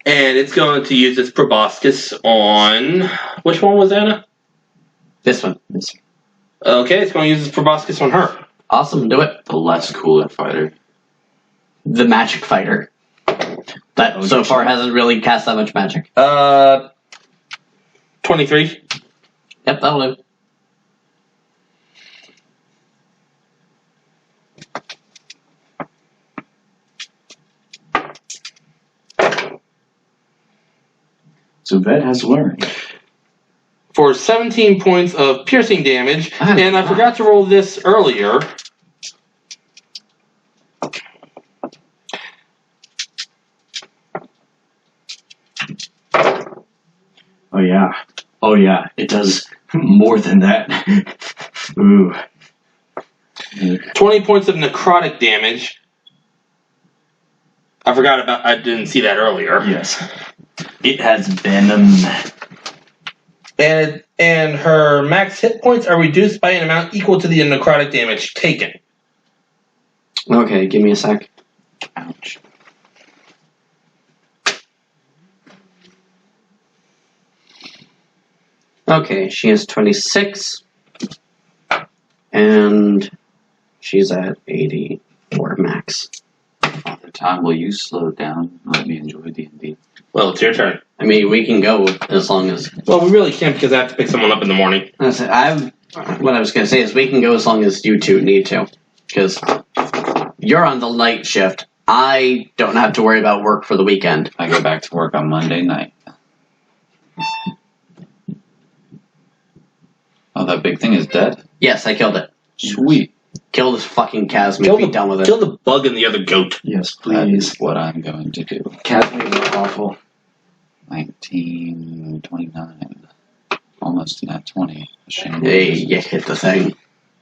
S2: And it's going to use its proboscis on... Which one was Anna?
S4: This one.
S2: Okay, it's going to use its proboscis on her.
S4: Awesome. Do it.
S3: The less cooler fighter.
S4: the magic fighter. That so far hasn't really cast that much magic.
S2: 23.
S4: Yep, that'll do.
S1: So Vet has learned.
S2: For 17 points of piercing damage, and I forgot to roll this earlier.
S1: Oh yeah, it does more than that. Ooh.
S2: 20 points of necrotic damage. I didn't see that earlier.
S1: Yes. It has venom.
S2: And her max hit points are reduced by an amount equal to the necrotic damage taken.
S4: Okay, give me a sec.
S3: Ouch.
S4: Okay, she is 26. And she's at 84 max.
S3: Father Time, will you slow down and let me enjoy D&D?
S2: Well, it's your turn.
S4: I mean, we can go as long as...
S2: Well, we really can't because I have to pick someone up in the morning.
S4: What I was going to say is we can go as long as you two need to. Because you're on the night shift. I don't have to worry about work for the weekend.
S3: I go back to work on Monday night. Oh, that big thing is dead?
S4: Yes, I killed it.
S3: Sweet.
S4: Kill this fucking Casme. Be done with it.
S2: Kill the bug and the other goat.
S1: Yes,
S3: That
S1: please.
S3: is what I'm going to do.
S1: Catnip is awful.
S3: 19, 29. Almost an at 20. Shame.
S4: Hey, you hit the thing.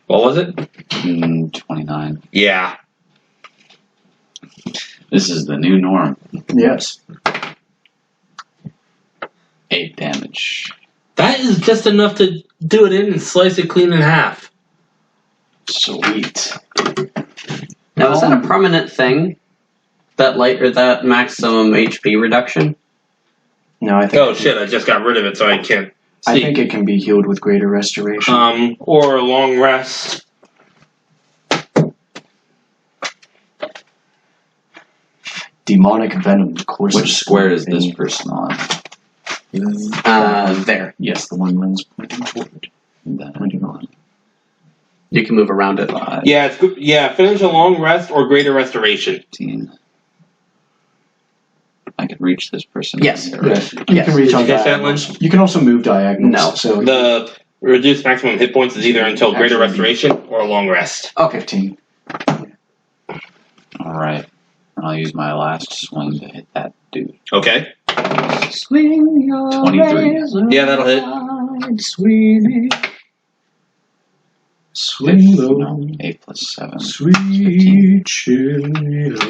S2: What was it?
S3: 29.
S2: Yeah.
S3: This is the new norm.
S1: Yes.
S3: 8 damage.
S2: That is just enough to do it in and slice it clean in half.
S1: Sweet.
S4: Now, is that a permanent thing? That that maximum HP reduction?
S1: No, I think.
S2: Oh shit! I just got rid of it, so I can't see.
S1: I think it can be healed with greater restoration.
S2: Or a long rest.
S1: Demonic venom. Of course.
S3: Which square is this person on?
S4: There.
S1: Yes, the one Lynn's pointing toward.
S3: Then
S1: Pointing on.
S4: You can move around it.
S3: 5,
S2: Yeah, it's good. Yeah, finish a long rest or greater restoration.
S3: 15. I can reach this person.
S4: Yes.
S3: Right here, right?
S1: You can reach
S2: Did
S1: on
S2: you catch that,
S1: diagonals. You can also move diagonals.
S4: No.
S1: So
S2: The reduced maximum hit points is either until greater restoration or a long rest.
S4: Okay.
S1: 15.
S3: Alright. And I'll use my last swing to hit that dude.
S2: Okay.
S4: Swing your
S3: 23.
S4: razor
S2: Yeah, that'll hit.
S4: wide, sweetie.
S1: Swing low.
S3: No, 8 plus 7.
S1: Sweet chariot,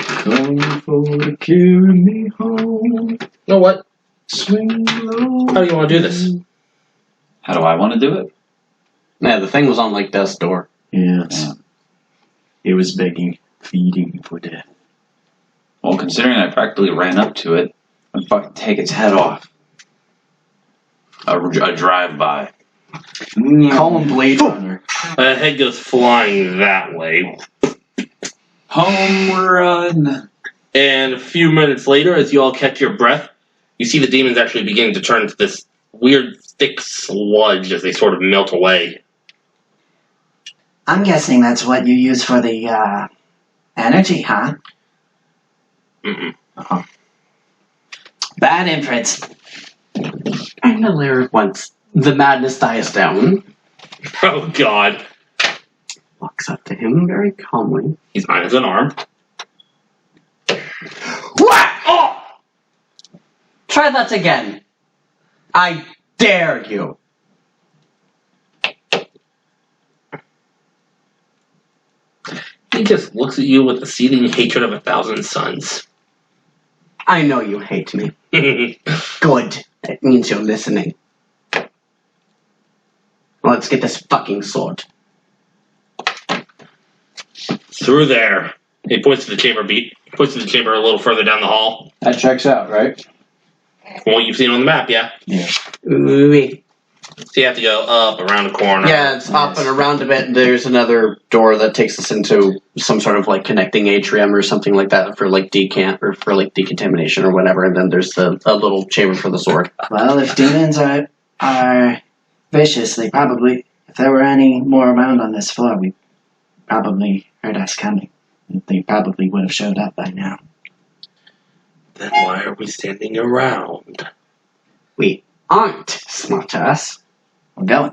S1: come for to carry me home.
S2: You know what?
S1: Swing low.
S2: How do you want to do this?
S3: How do I want to do it?
S4: Yeah, the thing was on like death's door.
S1: Yes.
S3: Yeah.
S1: It was begging, pleading for death.
S3: Well, considering I practically ran up to it, I'd fucking take its head off. A drive-by.
S1: Call him Blade Runner.
S2: The head goes flying that way.
S3: Home run!
S2: And a few minutes later, as you all catch your breath, you see the demons actually beginning to turn into this weird, thick sludge as they sort of melt away.
S5: I'm guessing that's what you use for the energy, huh?
S2: Mm-mm.
S5: Bad inference.
S4: And the lyric once the madness dies down,
S2: Oh god.
S4: walks up to him very calmly.
S2: He's on his own arm.
S4: What? Oh! Try that again. I dare you.
S2: He just looks at you with the seething hatred of 1,000 suns.
S4: I know you hate me. Good. That means you're listening. Let's get this fucking sword.
S2: Through there. He points to the chamber points to the chamber a little further down the hall.
S1: That checks out, right?
S2: From what you've seen on the map, yeah.
S1: Yeah.
S4: Ooh-wee.
S2: So you have to go up, around the corner.
S4: Yeah, it's up and around a bit. There's another door that takes us into some sort of like connecting atrium or something like that for like decant or for like decontamination or whatever. And then there's a little chamber for the sword.
S5: Well, if demons are vicious, they probably, if there were any more around on this floor, we probably heard us coming. They probably would have showed up by now.
S2: Then why are we standing around?
S4: We aren't, smartass.
S5: We're going.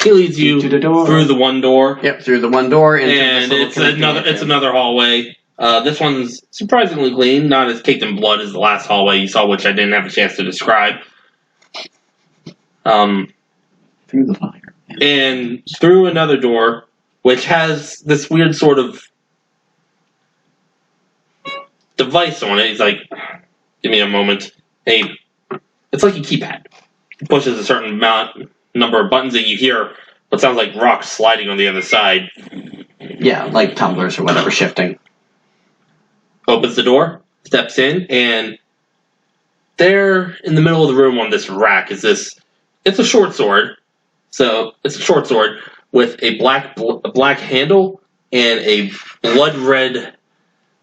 S2: He leads you
S1: To the door.
S2: through the one door,
S4: Yep, through the one door into
S2: and
S4: this
S2: it's
S4: little connecting atrium.
S2: another hallway. This one's surprisingly clean, not as caked in blood as the last hallway you saw, which I didn't have a chance to describe.
S1: Through the fire.
S2: And through another door, which has this weird sort of device on it. He's like, give me a moment. It's like a keypad. It pushes a certain number of buttons, and you hear what sounds like rocks sliding on the other side.
S4: Yeah, like tumblers or whatever shifting.
S2: Opens the door, steps in, and there in the middle of the room on this rack is this. It's a short sword. So it's a short sword with a black handle and a blood red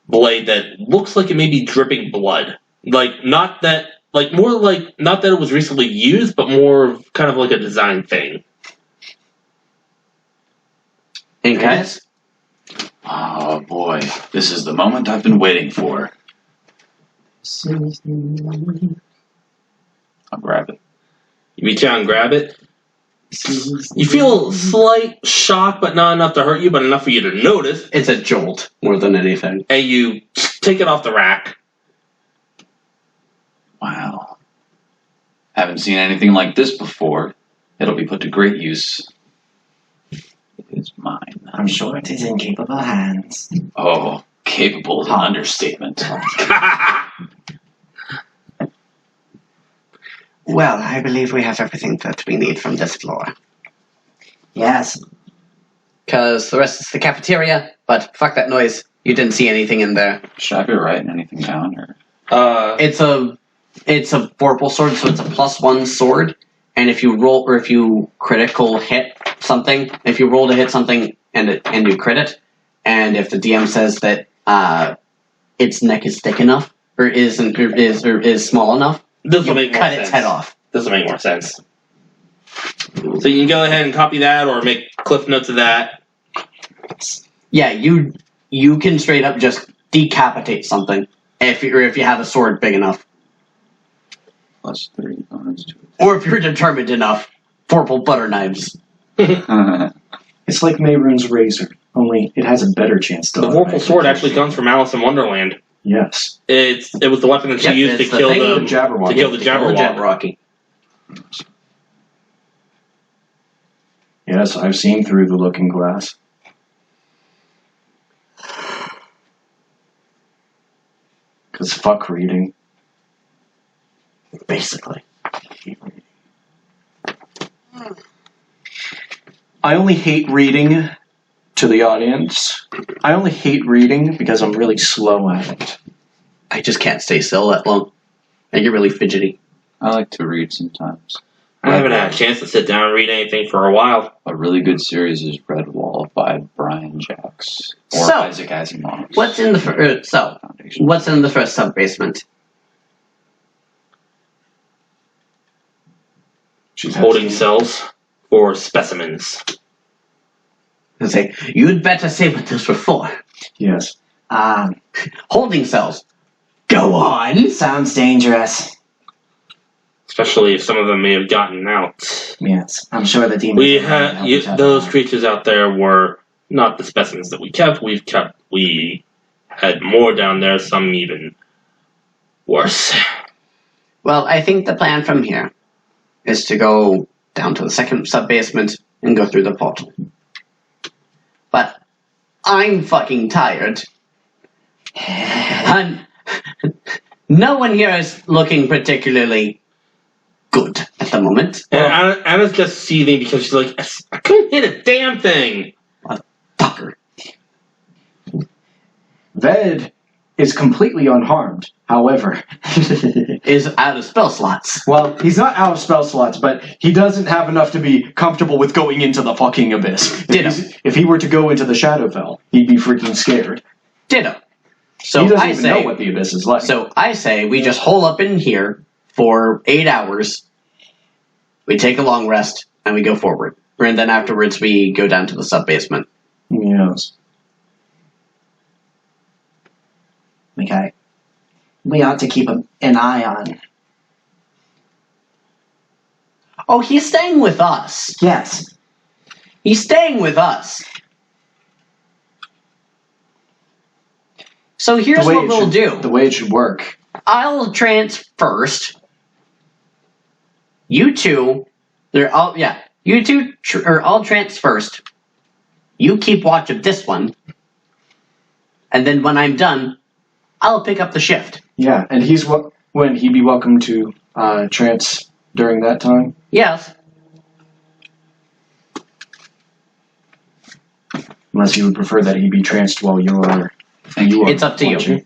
S2: blade that looks like it may be dripping blood. Not that it was recently used, but more of kind of like a design thing.
S4: And guys,
S3: Oh boy, this is the moment I've been waiting for. I'll grab it.
S2: You reach out and grab it. You feel a slight shock, but not enough to hurt you, but enough for you to notice.
S4: it's a jolt more than anything.
S2: And you take it off the rack.
S3: Wow. Haven't seen anything like this before. It'll be put to great use. It is mine.
S5: I'm sure it is in capable hands.
S3: Oh, capable is an understatement.
S4: Well, I believe we have everything that we need from this floor.
S5: Yes.
S4: Because the rest is the cafeteria, but fuck that noise. You didn't see anything in there.
S3: Should I be writing anything down? Or
S4: It's a vorpal sword, so it's a +1 sword. And if you roll, or if you critical hit something, if you roll to hit something and you crit it, and if the DM says that its neck is thick enough or is small enough,
S2: This will
S4: you
S2: make more
S4: cut
S2: sense.
S4: its head off.
S2: This will make more sense. So you can go ahead and copy that, or make cliff notes of that.
S4: Yeah, you can straight up just decapitate something if you have a sword big enough,
S3: +3 bonus to
S4: or if you're determined enough. Vorpal butter knives.
S3: it.
S1: It's like Mayrune's razor, only it has a better chance to.
S2: The Vorpal sword actually comes from Alice in Wonderland.
S1: Yes.
S2: It was the weapon that she
S4: Yep,
S2: used to
S4: it's the
S2: kill
S4: thing
S2: the
S1: The Jabberwocky.
S2: Jabberwocky.
S1: Yes, I've seen through the looking glass. Because fuck reading.
S4: Basically.
S1: I only hate reading to the audience. I only hate reading because I'm really slow at it.
S4: I just can't stay still that long. I get really fidgety.
S3: I like to read sometimes.
S2: I haven't had a chance to sit down and read anything for a while.
S3: A really good series is Redwall by Brian Jacks or
S4: So,
S3: Isaac Asimov.
S4: What's in the
S3: Foundation.
S4: what's in the first sub basement?
S1: She's
S2: Holding
S1: asking-
S2: cells for specimens.
S4: I say, you'd better say what those were for.
S1: Yes.
S4: Holding cells. Go on.
S5: Sounds dangerous.
S2: Especially if some of them may have gotten out.
S5: Yes. I'm sure the demons.
S2: We
S5: are gonna help each
S2: had
S5: other
S2: those
S5: out.
S2: creatures out there were not the specimens that we kept. We had more down there, some even worse.
S4: Well, I think the plan from here is to go down to the second sub basement and go through the portal. But I'm fucking tired. And no one here is looking particularly good at the moment.
S2: And Anna's just seething because she's like, I couldn't hit a damn thing.
S4: Fucker.
S1: Ved is completely unharmed. However,
S4: Is out of spell slots.
S1: well, he's not out of spell slots, but he doesn't have enough to be comfortable with going into the fucking abyss. If he were to go into the Shadowfell, he'd be freaking scared.
S4: Ditto. So
S1: he doesn't
S4: I
S1: even
S4: say,
S1: know what the abyss is like.
S4: So I say we just hole up in here for 8 hours. We take a long rest and we go forward, and then afterwards we go down to the sub basement.
S1: Yes.
S5: Okay. We ought to keep an eye on.
S4: Oh, he's staying with us.
S5: Yes.
S4: He's staying with us. So here's what we'll do.
S1: The way it should work.
S4: I'll trance first. You two, I'll trance first. You keep watch of this one, and then when I'm done, I'll pick up the shift.
S1: Yeah, and when he'd be welcome to trance during that time.
S4: Yes.
S1: Unless you would prefer that he be tranced while you are.
S4: It's up to you.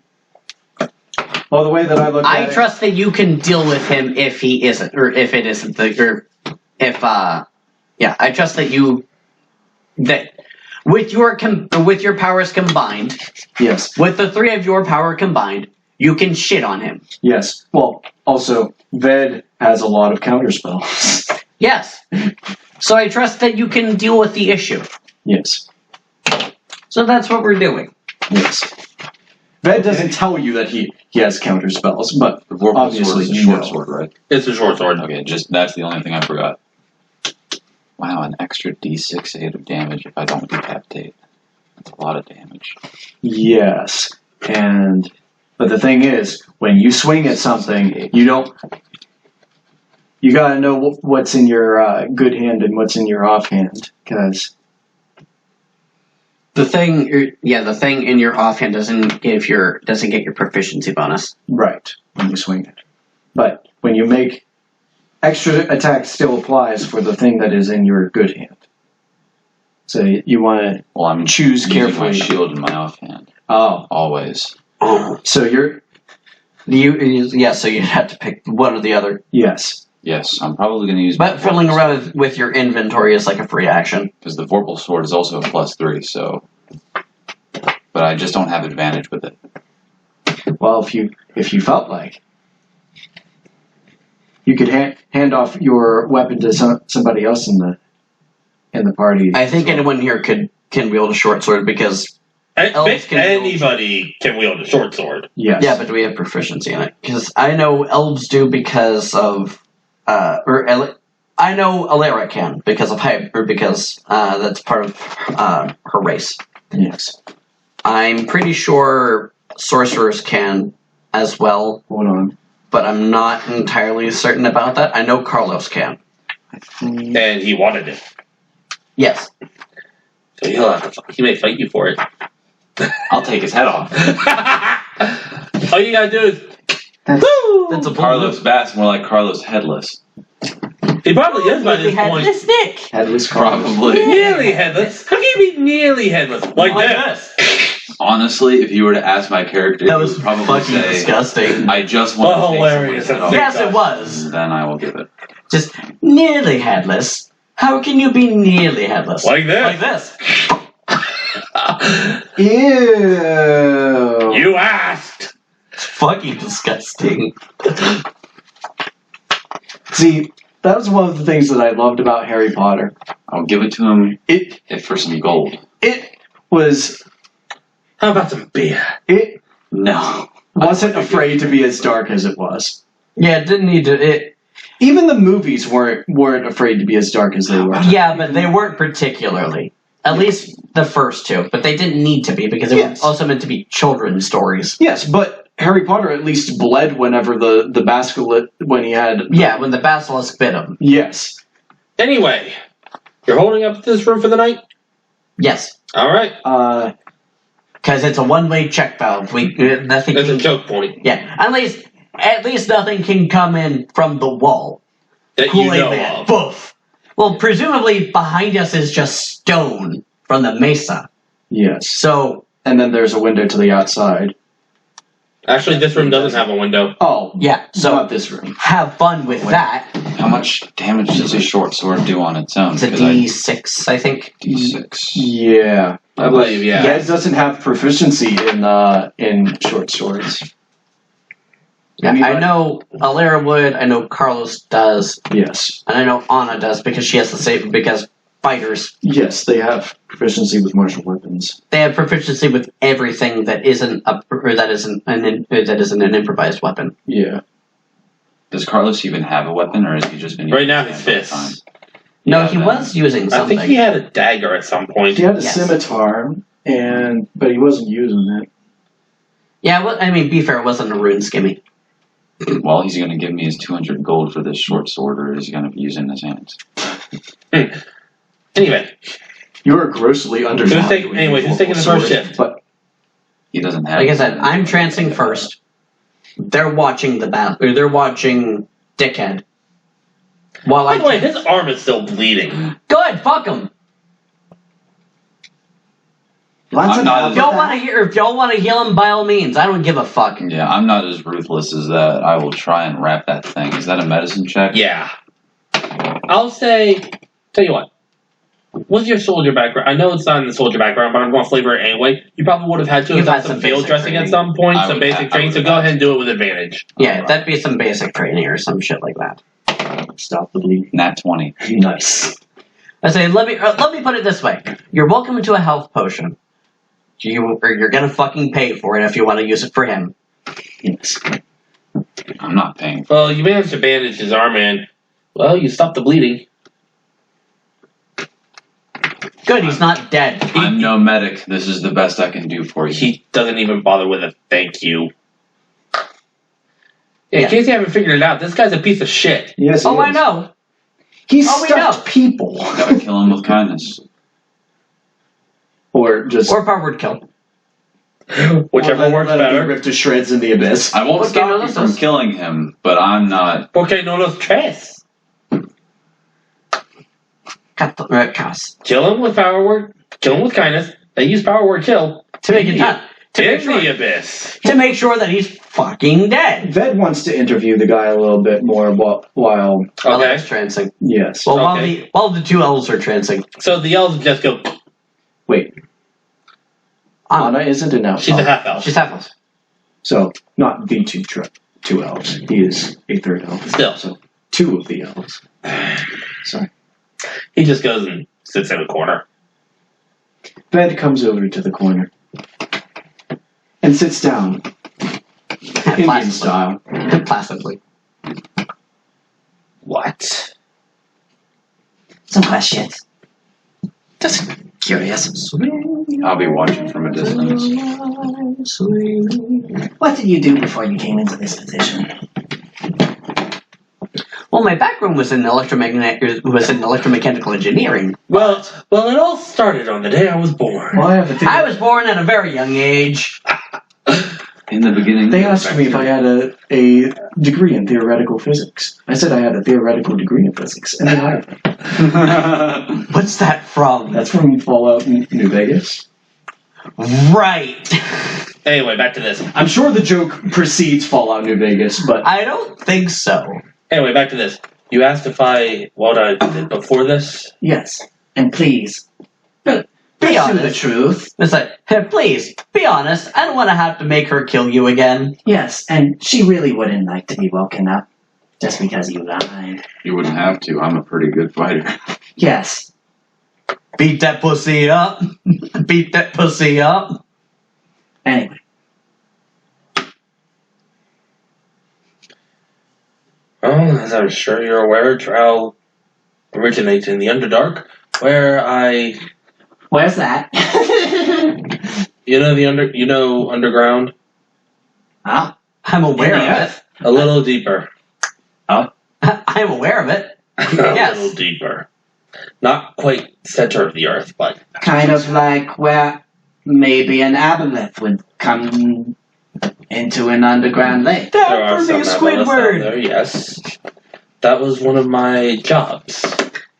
S1: Well, the way that I look at it...
S4: I trust that you can deal with him if he isn't, or if it isn't, I trust that with your powers combined,
S1: Yes.
S4: with the 3 of your power combined, you can shit on him.
S1: Yes. Well, also, Ved has a lot of counterspells.
S4: Yes. So I trust that you can deal with the issue.
S1: Yes.
S4: So that's what we're doing.
S1: Yes. Ved doesn't tell you that he has counterspells, but
S3: The Vorpal
S1: obviously
S3: sword is a
S1: you
S3: short
S1: know.
S3: sword, right?
S2: It's a short sword.
S3: Okay, that's the only thing I forgot. Wow, an extra D6 8 of damage if I don't decapitate. That's a lot of damage.
S1: Yes. But the thing is, when you swing at something, you gotta know what's in your good hand and what's in your offhand, because...
S4: The thing in your offhand doesn't get your proficiency bonus.
S1: Right, when you swing it. But when you make extra attack still applies for the thing that is in your good hand. So you want
S3: I'm
S1: choose
S3: using
S1: carefully.
S3: my shield in my offhand.
S1: Oh,
S3: Always.
S1: so you're
S4: So you'd have to pick one or the other.
S1: yes.
S3: Yes, I'm probably going to use.
S4: But filling around with your inventory is like a free action.
S3: Because the Vorpal sword is also a +3, so. But I just don't have advantage with it.
S1: Well, if you felt like you could hand off your weapon to somebody else in the party.
S4: I think anyone here can wield a short sword because elves can wield-
S2: Anybody can wield a short sword.
S1: Yes.
S4: Yeah, but do we have proficiency in it? Because I know elves do because of I know Alara can because of because that's part of her race.
S1: Yes.
S4: I'm pretty sure sorcerers can as well,
S1: Hold on.
S4: but I'm not entirely certain about that. I know Carlos can.
S2: And he wanted it.
S4: Yes.
S2: So he may fight you for it.
S3: I'll take his head off.
S2: All you gotta do is
S4: That's a
S3: Carlos Bass, more like Carlos Headless.
S2: he probably is by this point.
S4: Headless Nick.
S1: Headless Carlos.
S3: Probably.
S2: Nearly headless. How can you be nearly headless? Like this.
S3: Honestly, if you were to ask my character,
S4: That
S3: he
S4: was
S3: would probably
S4: fucking
S3: say,
S4: disgusting.
S3: I just want to take
S2: Hilarious.
S3: someone's head off.
S4: Yes, it was.
S3: Then I will give it.
S4: Just nearly headless. How can you be nearly headless?
S2: Like this.
S4: Like this.
S1: Ew.
S2: You asked.
S4: It's fucking disgusting.
S1: See, that was one of the things that I loved about Harry Potter.
S3: I'll give it to him
S1: It
S3: for some gold.
S1: was
S2: How about some beer?
S1: it
S3: No.
S1: wasn't afraid to be as dark as it was.
S4: Yeah, it didn't need to.
S1: Even the movies weren't afraid to be as dark as they were.
S4: Yeah, but they weren't particularly. At least the first two. But they didn't need to be because it was also meant to be children's stories.
S1: Yes, but Harry Potter at least bled whenever the basilisk when he had.
S4: Yeah, when the basilisk bit him.
S1: Yes.
S2: Anyway, you're holding up this room for the night?
S4: Yes.
S2: All right.
S4: Because it's a one-way check valve. Nothing.
S2: That's a
S4: Can,
S2: choke point.
S4: yeah, at least nothing can come in from the wall.
S2: That you
S4: Kool-Aid
S2: know
S4: Man.
S2: of.
S4: Boof. Well, presumably behind us is just stone from the mesa.
S1: Yes.
S4: So
S1: And then there's a window to the outside.
S2: Actually, this room doesn't have a window.
S1: Oh,
S4: Yeah, so
S1: not this room.
S4: have fun with that.
S3: How much damage does a short sword do on its own?
S4: It's a
S3: 'Cause
S4: D6, I think.
S3: D6.
S1: Yeah.
S2: I believe, yeah.
S1: Yeah, it doesn't have proficiency in short swords.
S4: Yeah, I know Alera would, I know Carlos does,
S1: Yes.
S4: and I know Anna does because she has the same, because fighters,
S1: Yes, they have proficiency with martial weapons.
S4: they have proficiency with everything that isn't an improvised weapon.
S1: Yeah.
S3: Does Carlos even have a weapon, or has he just been
S2: Right
S3: using
S2: now,
S3: his
S2: his
S3: hands all the
S2: fists.
S3: time?
S4: No,
S3: Yeah,
S4: he
S3: then-
S4: was using
S2: I
S4: something.
S2: think he had a dagger at some point.
S1: He had a
S4: Yes.
S1: scimitar, but he wasn't using it.
S4: Yeah, well, I mean, be fair, it wasn't a rune skimmy.
S3: Well, he's going to give me his 200 gold for this short sword, or is he going to be using his hands?
S2: Anyway,
S1: You're grossly undervalued.
S2: who's taking the first shift?
S1: But
S3: He doesn't have.
S4: Like I said, I'm trancing first. They're watching the battle, or they're watching Dickhead. While
S2: By
S4: I
S2: the way, his arm is still bleeding.
S4: good, fuck him.
S5: Lots
S3: I'm
S5: of
S3: not
S5: help
S4: If y'all
S5: with
S4: want to hear, if y'all want to heal him, by all means. I don't give a fuck.
S3: Yeah, I'm not as ruthless as that. I will try and wrap that thing. Is that a medicine check?
S2: Yeah. I'll say, tell you what. What's your soldier background? I know it's not in the soldier background, but I'm going to flavor it anyway. You probably would have had to have
S4: You've
S2: done
S4: had
S2: some
S4: some
S2: field
S4: basic
S2: dressing at
S4: training.
S2: some point,
S3: I
S2: some
S3: would
S2: basic
S3: have-
S2: training, so
S3: I would
S2: go
S3: have.
S2: ahead and do it with advantage.
S4: Yeah,
S3: Alright.
S4: that'd be some basic training or some shit like that.
S1: stop the bleeding.
S3: Nat 20.
S1: Nice.
S4: I say, let me put it this way: you're welcome to a health potion. You're gonna fucking pay for it if you want to use it for him.
S1: Yes.
S3: I'm not paying.
S2: Well, you managed to bandage his arm and, well, you stopped the bleeding.
S4: Good, he's not dead.
S3: I'm no medic. This is the best I can do for you.
S2: He doesn't even bother with a thank you. In
S4: Yeah.
S2: case you haven't figured it out, this guy's a piece of shit.
S1: Yes. he
S4: Oh, I
S1: is.
S4: know.
S1: He
S4: Oh, we
S1: stuffed
S4: know.
S1: people.
S3: Gotta kill him with kindness.
S1: Or just
S4: Or powered kill.
S2: Whichever works
S1: let him be
S2: better.
S1: ripped to shreds in the abyss.
S3: I won't
S4: Okay,
S3: stop
S4: no,
S3: you
S4: this
S3: from
S4: is-
S3: killing him, but I'm not.
S2: Okay, no los tres.
S4: Cast.
S2: Kill him with power word. Kill him with kindness. They use power word kill.
S4: To make it done.
S2: In the abyss.
S4: To make sure that he's fucking dead.
S1: Ved wants to interview the guy a little bit more while
S4: While
S2: Okay.
S4: he's trancing.
S1: yes.
S4: Well,
S2: Okay.
S4: while the two elves are trancing.
S2: So the elves just go.
S1: Wait, Anna isn't an elf.
S2: She's a half elf.
S4: She's half elf.
S1: So, not the two elves. He is a third elf.
S2: Still.
S1: So, two of the elves. Sorry.
S2: He just goes and sits in a corner.
S1: Ved comes over to the corner and sits down, Indian style.
S4: Placidly.
S2: What?
S5: Some questions. Just curious.
S3: I'll be watching from a distance.
S5: What did you do before you came into this position?
S4: Well, my background was in electromechanical engineering.
S2: Well, it all started on the day I was born.
S1: Well, I have a
S4: I was born at a very young age.
S3: In the beginning,
S1: They asked me if I had a degree in theoretical physics. I said I had a theoretical degree in physics, and then I.
S4: What's that from?
S1: That's from Fallout New Vegas.
S4: Right.
S2: Anyway, back to this.
S1: I'm sure the joke precedes Fallout New Vegas, but
S4: I don't think so.
S2: Anyway, back to this. You asked if what I did before this.
S5: Yes. And please,
S4: Be
S5: pursue the
S4: honest.
S5: truth.
S4: It's like, hey, please, be honest. I don't want to have to make her kill you again.
S5: Yes, and she really wouldn't like to be woken up just because you lied.
S3: You wouldn't have to. I'm a pretty good fighter.
S5: Yes.
S4: Beat that pussy up. Beat that pussy up.
S5: Anyway,
S2: Well, as I'm sure you're aware, Drow originates in the Underdark, where
S5: where's that?
S2: underground,
S5: Ah,
S4: I'm aware
S5: In the
S4: of
S5: earth.
S2: a little deeper,
S4: it. I'm aware of it.
S2: a
S4: Yes.
S2: little deeper, not quite center of the earth, but
S5: kind of like where maybe an aboleth would come into an underground lake.
S2: there
S4: Down
S2: are
S4: for
S2: some
S4: me,
S2: aboleths down
S4: Squidward.
S2: there. Yes, that was one of my jobs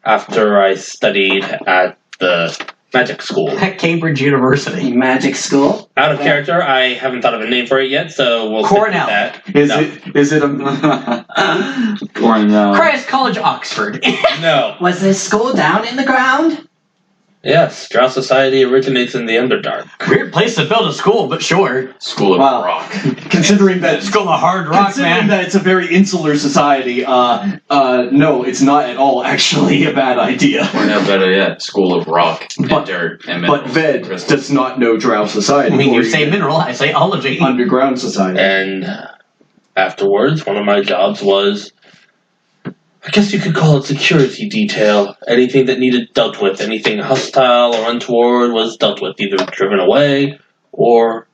S2: after I studied at the Magic school.
S4: At Cambridge University.
S5: Magic school.
S2: Out of character, I haven't thought of a name for it yet, so we'll
S4: Cornell.
S2: stick with that.
S1: Is it a
S3: Cornell.
S4: Christ College, Oxford.
S2: No.
S5: Was this school down in the ground?
S2: Yes, Drow Society originates in the Underdark.
S4: Weird place to build a school, but sure.
S3: School of
S1: Wow.
S3: Rock.
S1: considering that
S4: School of Hard Rock,
S1: considering
S4: man.
S1: that it's a very insular society? No, it's not at all actually a bad idea.
S3: Or no, better yet, School of Rock and
S1: But-
S3: Dirt and
S1: But Ved does not know Drow society.
S4: I mean,
S1: or
S4: you say
S1: even
S4: mineral, I say ology.
S1: underground society.
S2: And afterwards, one of my jobs was, I guess you could call it security detail. Anything that needed dealt with, anything hostile or untoward was dealt with, either driven away or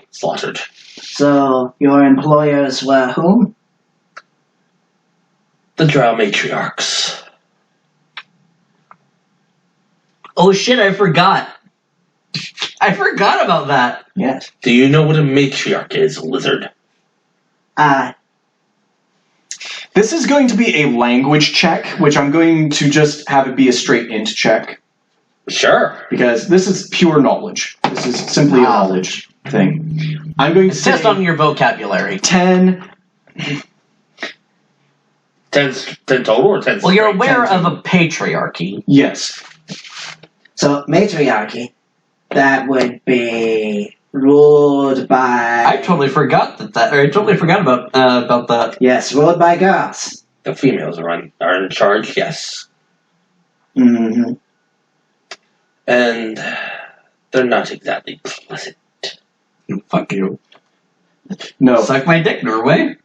S2: slaughtered.
S5: So your employers were whom?
S2: The Drow matriarchs.
S4: Oh shit, I forgot. I forgot about that.
S5: Yes.
S2: Do you know what a matriarch is, lizard?
S1: This is going to be a language check, which I'm going to just have it be a straight int check.
S2: Sure.
S1: Because this is pure knowledge. This is simply a knowledge thing. I'm going to say
S4: Test on your vocabulary.
S1: 10.
S2: 10 total or 10?
S4: Well, you're aware
S1: 10.
S4: of a patriarchy.
S1: Yes.
S5: So matriarchy, that would be ruled by.
S4: I totally forgot I totally forgot about that.
S5: Yes, ruled by girls.
S2: The females are in charge, yes.
S5: Mm-hmm.
S2: And they're not exactly pleasant.
S4: Fuck you.
S1: No.
S4: Suck my dick, Norway.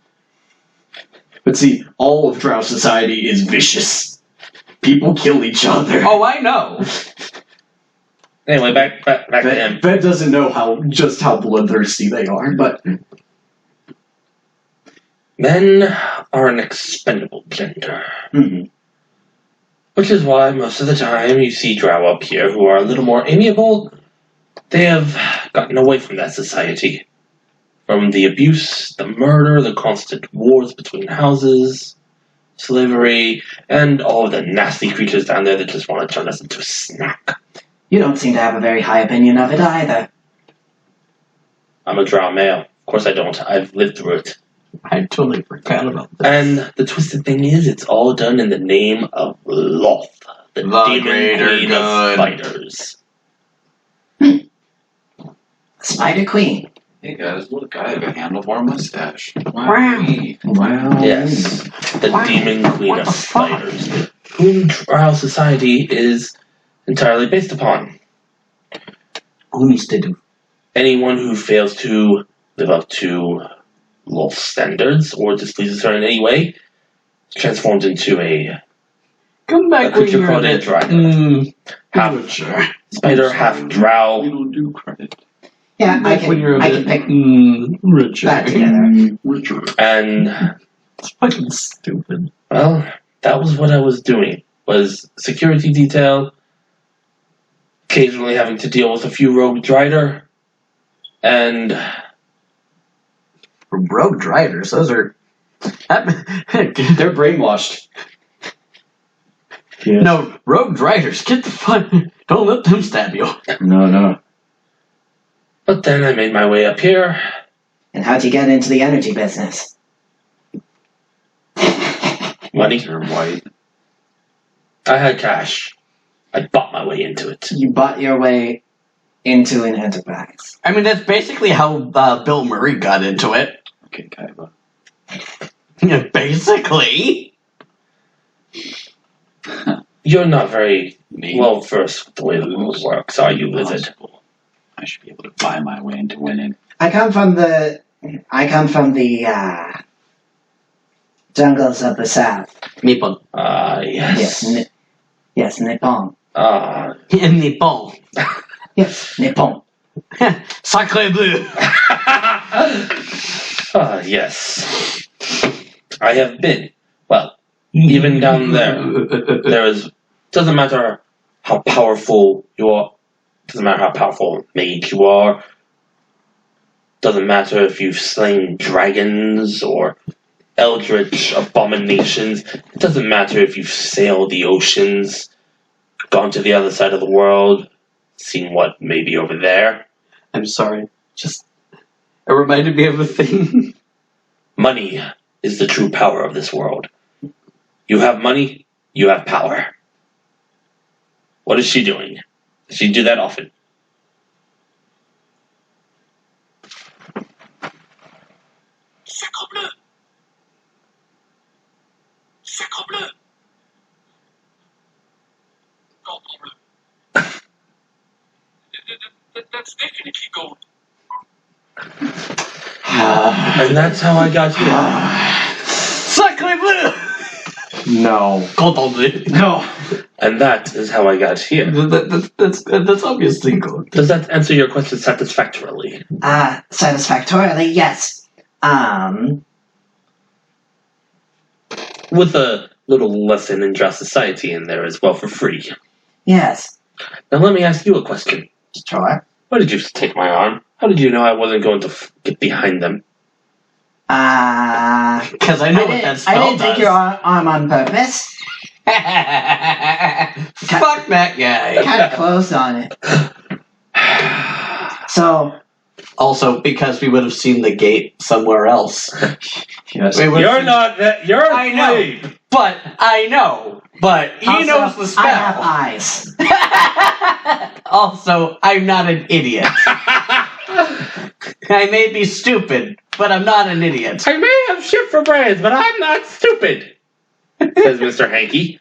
S1: But see, all of Drow society is vicious. People kill each other.
S4: Oh, I know.
S2: Anyway, back to him.
S1: Ved doesn't know how bloodthirsty they are, but
S2: Men are an expendable gender.
S1: mhm.
S2: Which is why most of the time you see Drow up here who are a little more amiable. They have gotten away from that society. From the abuse, the murder, the constant wars between houses, slavery, and all of the nasty creatures down there that just want to turn us into a snack.
S5: You don't seem to have a very high opinion of it either.
S2: I'm a Drow male. Of course I don't. I've lived through it.
S4: I totally forgot about this.
S2: And the twisted thing is, it's all done in the name of Loth, the demon
S4: greater
S2: queen
S4: good.
S2: of spiders.
S5: Spider Queen.
S3: Hey guys, look, I have a handlebar mustache.
S5: Wow.
S1: Wow.
S2: Yes, the
S4: Wow.
S2: demon queen
S4: What
S2: of
S4: the fuck?
S2: spiders, whom Drow society is entirely based upon.
S4: Who needs to do?
S2: Anyone who fails to live up to Loth's standards or displeases her in any way is transformed into a
S4: Come back
S2: A
S4: when
S2: creature
S4: you're
S2: called
S4: a
S2: a
S4: bit.
S2: dragon. Half
S4: Sure.
S2: spider, half Drow.
S3: We don't do credit.
S5: Yeah, I
S4: When you're
S5: can
S4: a bit
S5: pick
S4: richer.
S5: that together.
S3: Richard.
S2: And
S4: It's fucking stupid.
S2: well, that was what I was doing. Was security detail, occasionally having to deal with a few rogue drider, and
S4: Rogue Driders, those are.
S1: They're brainwashed. Yes.
S4: No, Rogue Driders, get the fuck. Don't let them stab you.
S1: No.
S2: but then I made my way up here.
S5: And how'd you get into the energy business?
S2: Money.
S3: You're white.
S2: I had cash. I bought my way into it.
S5: You bought your way into an enterprise.
S4: I mean, that's basically how Bill Murray got into it.
S3: Okay, Kaiba.
S4: Basically.
S2: You're not very
S3: Me.
S2: well versed with the way the world works, are you, Lizard?
S3: Impossible. I should be able to buy my way into winning.
S5: I come from the jungles of the south.
S4: Nippon.
S2: Yes.
S5: Yes, Nippon.
S4: In Nippon.
S5: Yes, Nippon.
S4: Sacre bleu.
S2: Yes. I have been. Well, even down there, there is. Doesn't matter how powerful you are. Doesn't matter how powerful mage you are. Doesn't matter if you've slain dragons or eldritch abominations. It doesn't matter if you've sailed the oceans, gone to the other side of the world, seen what may be over there.
S4: I'm sorry. Just it reminded me of a thing.
S2: Money is the true power of this world. You have money, you have power. What is she doing? Does she do that often?
S10: Sacre bleu! Sacre bleu! Gold bleu. That's definitely gold.
S2: And that's how I got here.
S4: Sacre bleu!
S1: No.
S4: Cordon bleu.
S1: No.
S2: And that is how I got here.
S4: That's obviously good.
S2: Does that answer your question satisfactorily?
S5: Satisfactorily, yes.
S2: With a little lesson in just society in there as well for free.
S5: Yes.
S2: Now let me ask you a question.
S5: Sure.
S2: Why did you take my arm? How did you know I wasn't going to get behind them?
S4: Because I know what that spell
S5: I didn't
S4: does.
S5: take your arm on purpose.
S4: Fuck that guy.
S5: Kind of closed on it. So.
S4: Also, because we would have seen the gate somewhere else.
S1: Yes.
S2: You're not that. You're
S4: I know. But I know. But he
S5: Also,
S4: knows the spell.
S5: I have eyes.
S4: Also, I'm not an idiot. I may be stupid, but I'm not an idiot.
S2: I may have shit for brains, but I'm not stupid, says Mr. Hanky.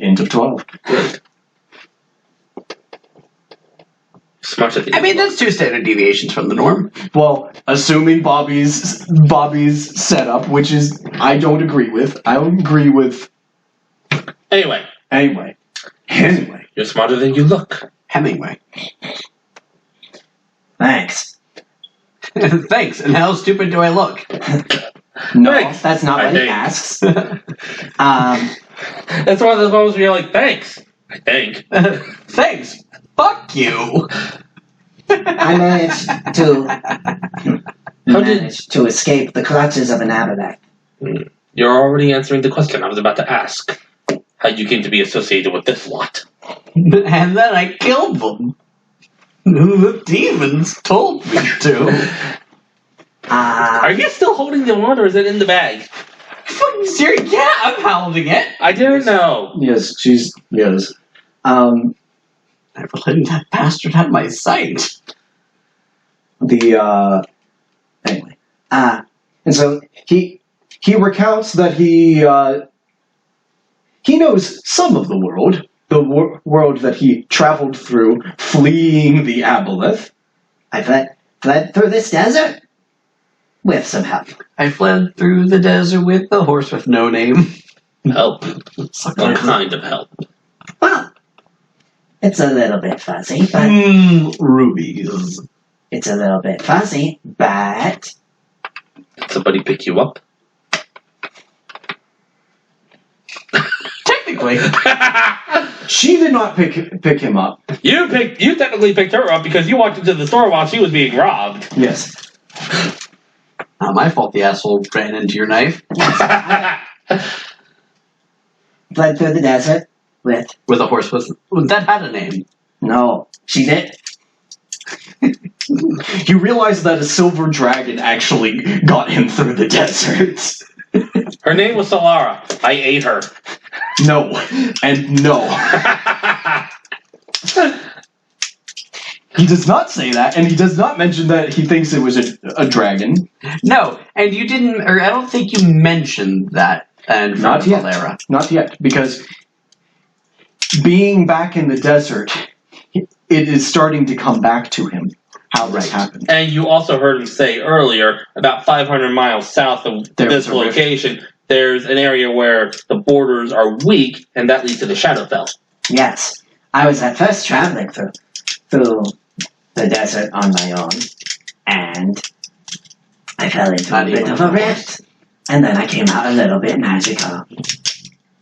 S1: End of 12.
S2: Good. Smarter than
S4: I mean, that's 2 standard deviations from the norm.
S1: Well, assuming Bobby's setup, which is I don't agree with. I don't agree with.
S2: Anyway,
S1: Anyway.
S2: you're smarter than you look.
S4: Hemingway.
S5: Thanks.
S4: Thanks. And how stupid do I look?
S1: No.
S2: Thanks.
S5: That's not
S2: I
S5: what he
S2: think.
S5: asks.
S2: That's one of those moments where you're like, thanks. I think.
S4: Thanks. Fuck you.
S5: I managed to escape the clutches of an aboleth.
S2: You're already answering the question I was about to ask. How you came to be associated with this lot.
S4: And then I killed them. The demons told me to.
S2: Are you still holding the wand or is it in the bag?
S4: Fucking serious? Yeah, I'm holding it.
S2: I didn't know.
S1: Yes, yes.
S4: Never letting that bastard out of my sight.
S1: Anyway. And so he recounts that he knows some of the world. The world that he traveled through, fleeing the aboleth.
S5: I fled through this desert with some help.
S4: I fled through the desert with the horse with no name.
S2: Help. What kind of help?
S5: Well, it's a little bit fuzzy, but
S4: Rubies.
S5: it's a little bit fuzzy, but
S2: Did somebody pick you up?
S4: Technically.
S1: She did not pick him up.
S2: You technically picked her up because you walked into the store while she was being robbed.
S1: Yes.
S4: Not my fault the asshole ran into your knife.
S5: fled through the desert with...
S4: With a horse that had a name.
S5: No, she did.
S1: You realize that a silver dragon actually got him through the desert.
S2: Her name was Solara. I ate her.
S1: No. And no. He does not say that, and he does not mention that he thinks it was a dragon.
S4: No, and you didn't, or I don't think you mentioned that in front
S1: Not
S4: of
S1: yet.
S4: Valera.
S1: Not yet, because being back in the desert, it is starting to come back to him how this happened.
S2: And you also heard him say earlier, about 500 miles south of this location, there's an area where the borders are weak, and that leads to the Shadowfell.
S5: Yes. I was at first traveling through the desert on my own, and I fell into a bit of a rift, and then I came out a little bit magical.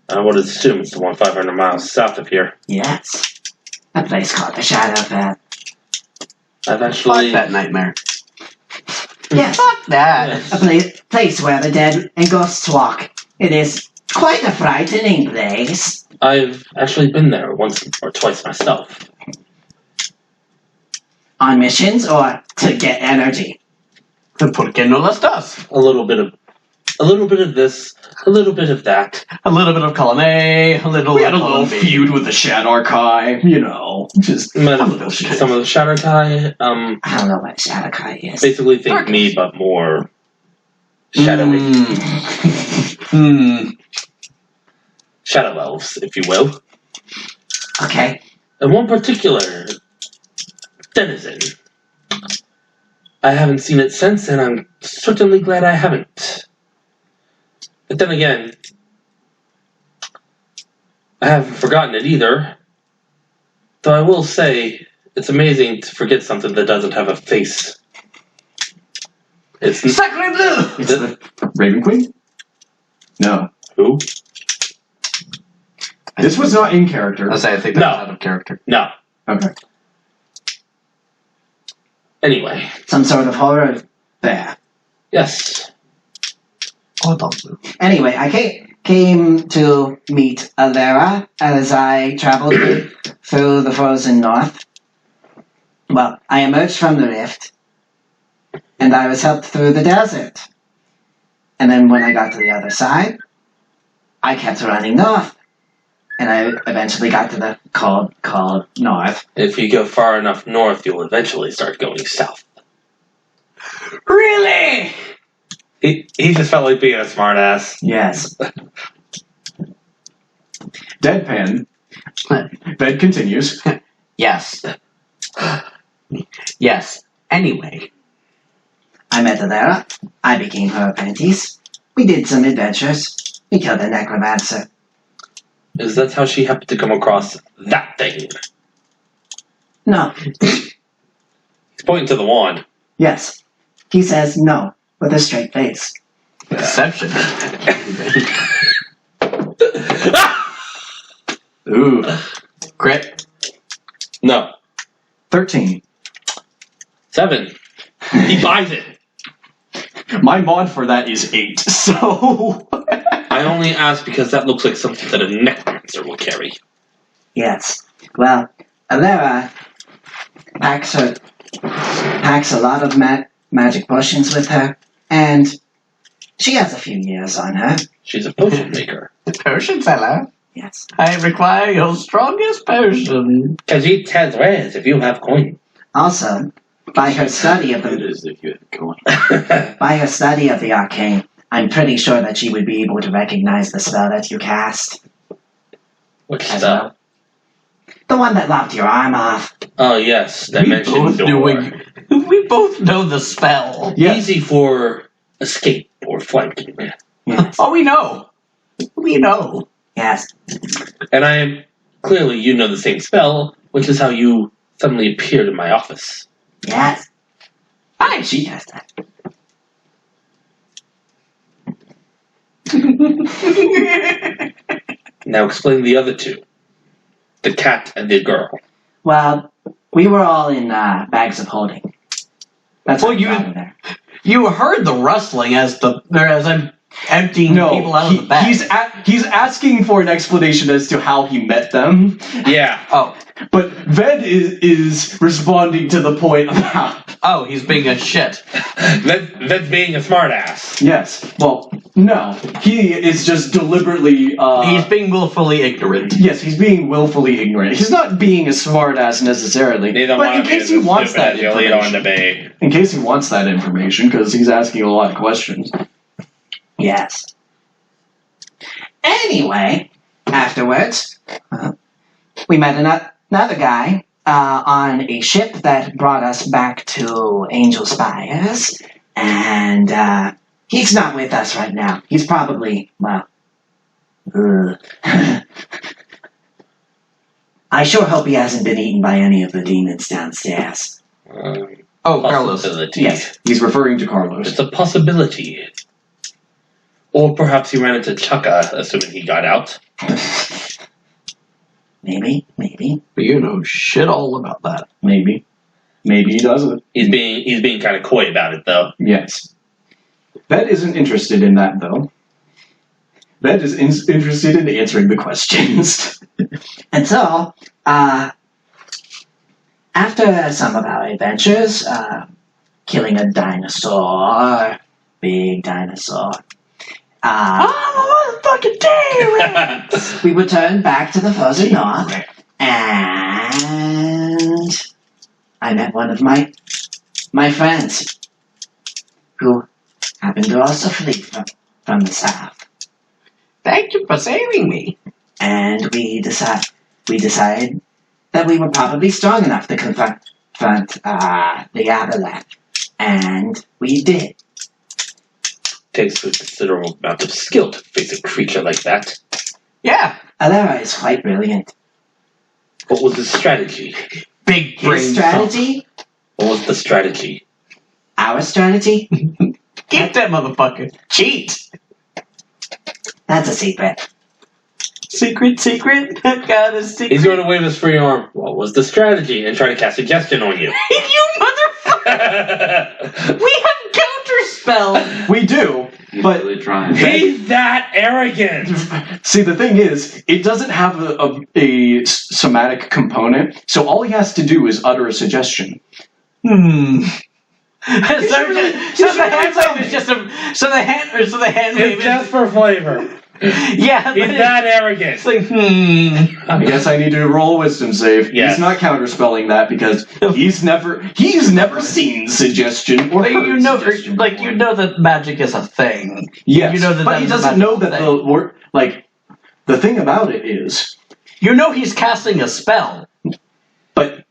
S2: I would assume it's the one 500 miles south of here.
S5: Yes. A place called the Shadowfell.
S2: I've actually...
S4: Fuck that nightmare.
S5: Yes.
S4: Fuck that.
S5: A place where the dead and ghosts walk. It is quite a frightening place.
S2: I've actually been there once or twice myself.
S5: On missions or to get energy?
S4: ¿Por qué no las das?
S2: A little bit of this, a little bit of that.
S4: A little bit of column A, a little
S1: We had a little
S4: column B.
S1: feud with the Shadarkai, you know, just
S2: Some of the Shadarkai,
S5: I don't know what Shadakai is.
S2: basically think me, but more shadowy. Shadow elves, if you will.
S5: Okay.
S2: And one particular denizen. I haven't seen it since, and I'm certainly glad I haven't. But then again, I haven't forgotten it either. Though I will say, it's amazing to forget something that doesn't have a face. It's
S4: Sacre bleu!
S1: It's the Raven Queen? No.
S2: Who?
S1: This was not in character.
S4: I think that's out of character.
S2: No.
S1: Okay.
S2: Anyway.
S5: Some sort of horror bear.
S2: Yes.
S5: Anyway, I came to meet Alera as I traveled through the frozen north. Well, I emerged from the rift, and I was helped through the desert. And then when I got to the other side, I kept running north. And I eventually got to the cold north.
S2: If you go far enough north, you'll eventually start going south.
S4: Really?
S2: He just felt like being a smartass.
S5: Yes.
S1: Deadpan. Bed continues.
S4: Yes. Yes. Anyway.
S5: I met Alera. I became her apprentice. We did some adventures. We killed a necromancer.
S2: Is that how she happened to come across that thing?
S5: No.
S2: He's pointing to the wand.
S5: Yes. He says no, with a straight face.
S4: Deception.
S1: Ooh.
S4: Crit.
S2: No.
S1: 13.
S2: 7. He buys it.
S1: My mod for that is 8, so...
S2: I only ask because that looks like something that a necromancer will carry.
S5: Yes. Well, Alera packs a lot of magic potions with her, and she has a few years on her.
S2: She's a potion maker.
S4: Potion seller?
S5: Yes.
S4: I require your strongest potion.
S2: Khajiit has wares if you have coin.
S5: Also, by her study of
S3: It
S5: the
S3: is if you had going.
S5: by her study of the arcane, I'm pretty sure that she would be able to recognize the spell that you cast.
S2: Which
S5: as
S2: spell?
S5: well. The one that lopped your arm off.
S2: Oh, yes. Dimension door.
S4: We both know the spell.
S1: Yes.
S2: Easy for escape or flanking.
S5: Yes.
S4: Oh, we know. We know.
S5: Yes.
S2: And I am... Clearly, you know the same spell, which is how you suddenly appeared in my office.
S5: Yes. Hi, she has that.
S2: Now explain the other two. The cat and the girl.
S5: Well, we were all in bags of holding. That's
S4: Well,
S5: what
S4: you-
S5: got her there.
S4: You heard the rustling as I'm emptying people out of the bag.
S1: He's asking for an explanation as to how he met them,
S2: Yeah.
S4: Oh.
S1: but Ved is responding to the point about...
S4: Oh, he's being a shit.
S2: That's being a smartass.
S1: Yes. Well, no. He is just deliberately...
S4: He's being willfully ignorant.
S1: Yes, he's being willfully ignorant. He's not being a smartass necessarily.
S2: Neither
S1: but
S2: one
S1: in
S2: of you
S1: case
S2: is
S1: he
S2: as
S1: wants
S2: stupid
S1: that
S2: as your lead on the
S1: information.
S2: bay.
S1: In case he wants that information, because he's asking a lot of questions.
S5: Yes. Anyway, afterwards, we met another guy on a ship that brought us back to Angel Spires, and he's not with us right now. He's probably, well, I sure hope he hasn't been eaten by any of the demons downstairs.
S4: Oh, Carlos.
S2: Possibility.
S5: Yes.
S1: He's referring to Carlos.
S2: It's a possibility. Or perhaps he ran into Chaka, assuming he got out.
S5: Maybe.
S4: You know shit all about that.
S1: Maybe. Maybe he doesn't.
S2: He's being kind of coy about it, though.
S1: Yes. Ved isn't interested in that, though. That is interested in answering the questions.
S5: And so, after some of our adventures, killing a dinosaur, big dinosaur,
S4: fucking T-Rex!
S5: we returned back to the frozen north, and I met one of my friends, who happened to also flee from the south.
S4: Thank you for saving me.
S5: And we decided that we were probably strong enough to confront the avalanche, and we did.
S2: Takes a considerable amount of skill to face a creature like that.
S4: Yeah.
S5: Alara is quite brilliant.
S2: What was his strategy?
S4: Big brain.
S5: His strategy,
S2: What was the strategy?
S5: our strategy,
S4: Keep that motherfucker. Cheat.
S5: that's a secret.
S4: Secret. Got a secret.
S2: He's going to wave his free arm. What was the strategy? And try to cast suggestion on you.
S4: You motherfucker! We have counterspell.
S1: We do,
S3: He's
S1: but
S3: really trying.
S2: He's that arrogant!
S1: see, the thing is, it doesn't have a somatic component, so all he has to do is utter a suggestion.
S4: So the hand wave is just a. So the hand wave
S2: It's
S4: is
S2: just for flavor.
S4: Yeah.
S2: He's that arrogant.
S4: It's like
S1: I guess I need to roll a wisdom save.
S2: Yes.
S1: He's not counterspelling that because he's never seen suggestion or
S4: But
S1: heard
S4: you know,
S1: suggestion
S4: like
S1: before.
S4: you know that magic is a thing.
S1: Yes,
S4: you know that
S1: but he
S4: that's
S1: doesn't
S4: a
S1: know that
S4: thing.
S1: the word. Like, the thing about it is,
S4: You know he's casting a spell.
S1: but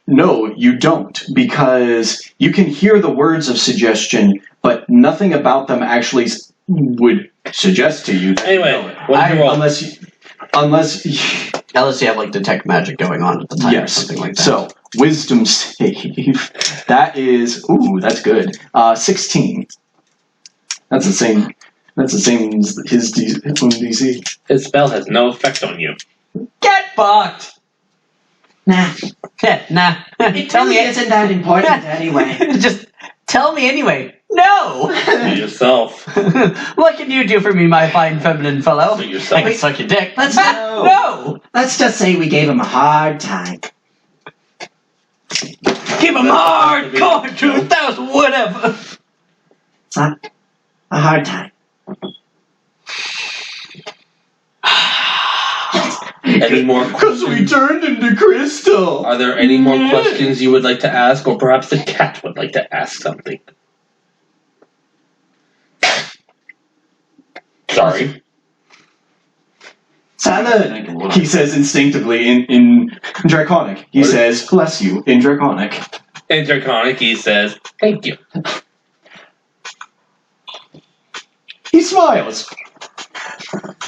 S1: no, you don't, because you can hear the words of suggestion, but nothing about them actually would suggest to you. That
S2: Anyway,
S1: you know it.
S2: what did you roll?
S1: Unless you,
S4: Unless you have like detect magic going on at the time or
S1: yes.
S4: something like that.
S1: So wisdom save. That is that's good. 16. That's the same. That's the same as his own DC.
S2: His spell has no effect on you.
S4: Get fucked.
S5: Nah,
S4: Nah.
S5: it
S4: Tell
S5: really
S4: me.
S5: isn't that important anyway.
S4: Just tell me anyway. No.
S2: Do yourself.
S4: What can you do for me, my fine feminine fellow?
S2: Do yourself.
S4: I can suck your dick.
S5: Let's
S4: No.
S5: Let's just say we gave him a hard time.
S4: Give him hardcore truth. That was whatever.
S5: It's not a hard time.
S2: Any more
S1: Because we
S2: questions?
S1: turned into crystal.
S2: Are there any more questions you would like to ask, or perhaps the cat would like to ask something? Sorry.
S1: Salad, he says instinctively in Draconic. He says, bless you, in Draconic.
S2: In Draconic, he says, thank you.
S1: He smiles.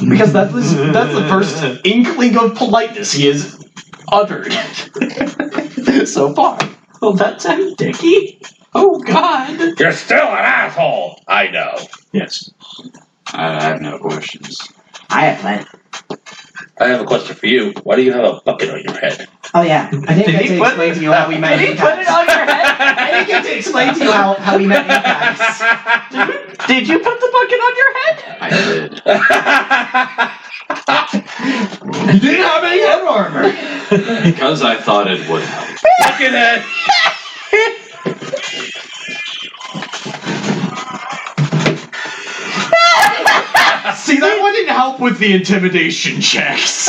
S1: Because that's the first inkling of politeness he has uttered so far.
S4: Oh, that sounds dicky. Oh, God.
S2: You're still an asshole! I know.
S1: Yes.
S3: I have no questions.
S5: I have plenty.
S2: I have a question for you. Why do you have a bucket on your head?
S5: Oh yeah, I didn't get to explain to you how we met.
S4: Did he put it on your head?
S5: I didn't get to explain to you how we met you guys.
S4: Did you put the bucket on your head?
S3: I did.
S1: He didn't have any head armor.
S3: Because I thought it would help.
S2: Bucket head!
S1: See, that one didn't help with the intimidation checks.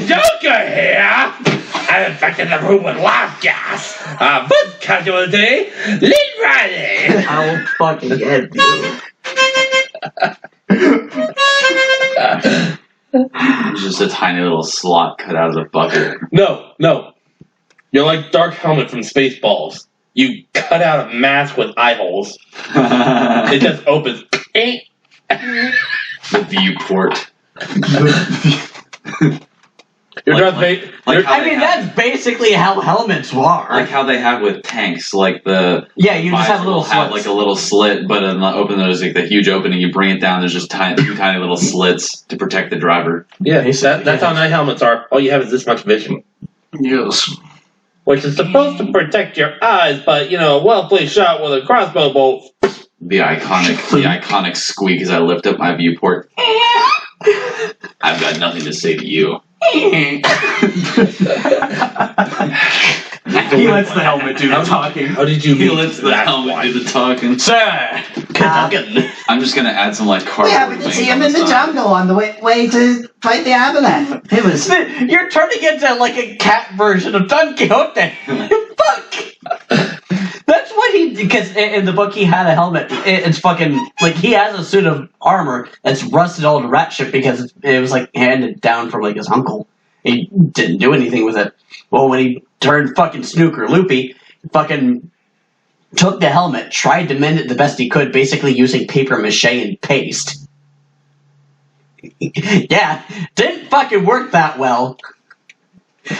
S2: Joker here! I infected the room with live gas. Foot casualty, Lynn Riley!
S4: I'll fucking get you.
S3: It's just a tiny little slot cut out of the bucket.
S2: No. You're like Dark Helmet from Spaceballs. You cut out a mask with eye holes. It just opens.
S3: The viewport.
S2: You're
S3: Like-
S2: Darth
S3: like-
S2: Vader.
S3: like
S2: You're-
S3: how
S4: I mean, that's basically how helmets are.
S3: Like how they have with tanks, like the
S4: yeah, you just have
S3: visor
S4: little
S3: will have
S4: slits.
S3: like a little slit, but in the open there's like the huge opening. You bring it down, there's just two tiny little slits to protect the driver.
S2: yeah,
S4: Basically,
S2: that's how night helmets are. All you have is this much vision.
S1: Yes.
S2: Which is supposed to protect your eyes, but, a well-placed shot with a crossbow bolt
S3: the iconic squeak as I lift up my viewport. I've got nothing to say to you.
S1: He lets the helmet do the talking.
S2: How did you?
S3: He lets the helmet do the talking.
S4: Sir,
S3: I'm just gonna add some like
S5: We
S3: cardboard.
S5: happened to see
S3: things
S5: him
S3: on
S5: in the
S3: side.
S5: jungle on the way to fight the Aboleth. It was.
S4: you're turning into like a cat version of Don Quixote. Fuck. That's what he, because in the book he had a helmet. It's fucking like he has a suit of armor that's rusted all to rat shit because it was like handed down from like his uncle. He didn't do anything with it. Well, when he turned fucking Snooker Loopy, fucking took the helmet, tried to mend it the best he could, basically using paper mache and paste. Yeah, didn't fucking work that well.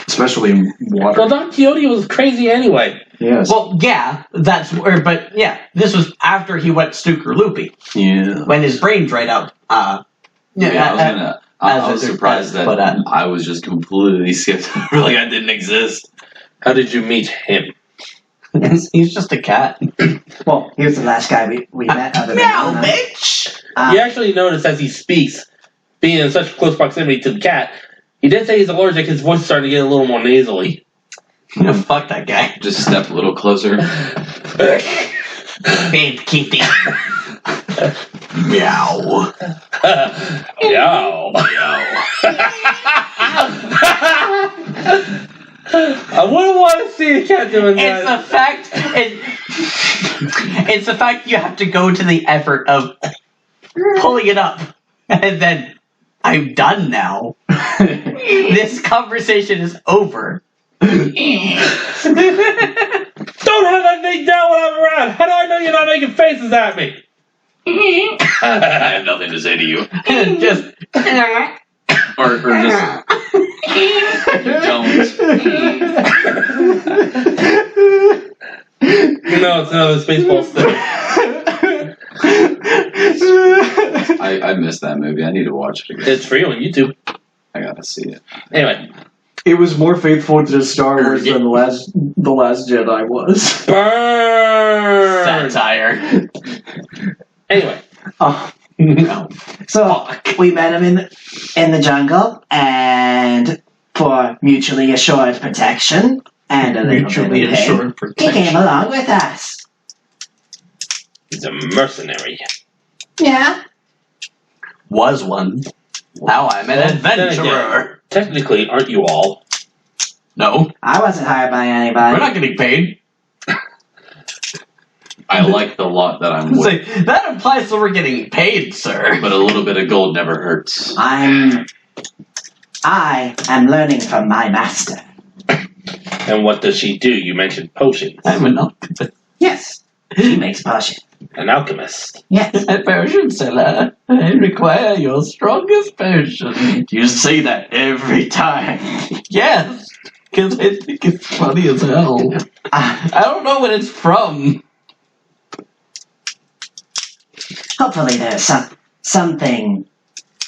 S1: Especially in water.
S2: Well, Don Quixote was crazy anyway.
S1: Yes.
S4: Well, yeah, that's where, but yeah, this was after he went Snooker Loopy.
S1: Yeah.
S4: When his brain dried out.
S3: I was surprised that I was just completely skipped over like I didn't exist.
S2: How did you meet him?
S4: He's just a cat.
S5: Well, here's the last guy we met. Other than
S4: Meow,
S5: Lana.
S4: bitch!
S2: You actually notice as he speaks, being in such close proximity to the cat, he did say he's allergic. His voice is starting to get a little more nasally.
S4: Fuck that guy.
S3: Just step a little closer.
S4: Babe, Kitty. Meow.
S2: Yow. I wouldn't want to see a cat doing that.
S4: It's the fact you have to go to the effort of pulling it up and then I'm done now. This conversation is over.
S2: Don't have that thing down when I'm around. How do I know you're not making faces at me?
S3: I have nothing to say to you.
S4: Just
S3: Or just don't.
S2: No, it's another Spaceball stick.
S3: I missed that movie. I need to watch it again.
S2: It's free on YouTube.
S3: I gotta see it.
S2: Anyway.
S1: It was more faithful to Star Wars than the last Jedi was.
S2: Burn!
S4: satire.
S2: Anyway.
S1: Oh.
S4: No.
S5: So we met him in the jungle, and for mutually assured protection and a little
S4: Mutually
S5: bit of pay,
S4: assured
S5: he
S4: protection.
S5: came along with us.
S2: He's a mercenary.
S5: Yeah.
S4: Was one. Now I'm an adventurer.
S2: Technically, aren't you all?
S4: No.
S5: I wasn't hired by anybody.
S4: We're not getting paid.
S3: I like the lot that I'm with,
S4: Say, that implies that we're getting paid, sir.
S3: but a little bit of gold never hurts.
S5: I am learning from my master.
S2: And what does she do? You mentioned potions.
S4: I'm an alchemist.
S5: Yes. She makes potions.
S2: An alchemist.
S5: Yes.
S4: A potion seller. I require your strongest potion.
S1: You say that every time.
S4: Yes. Because I think it's funny as hell. I don't know what it's from.
S5: Hopefully there's something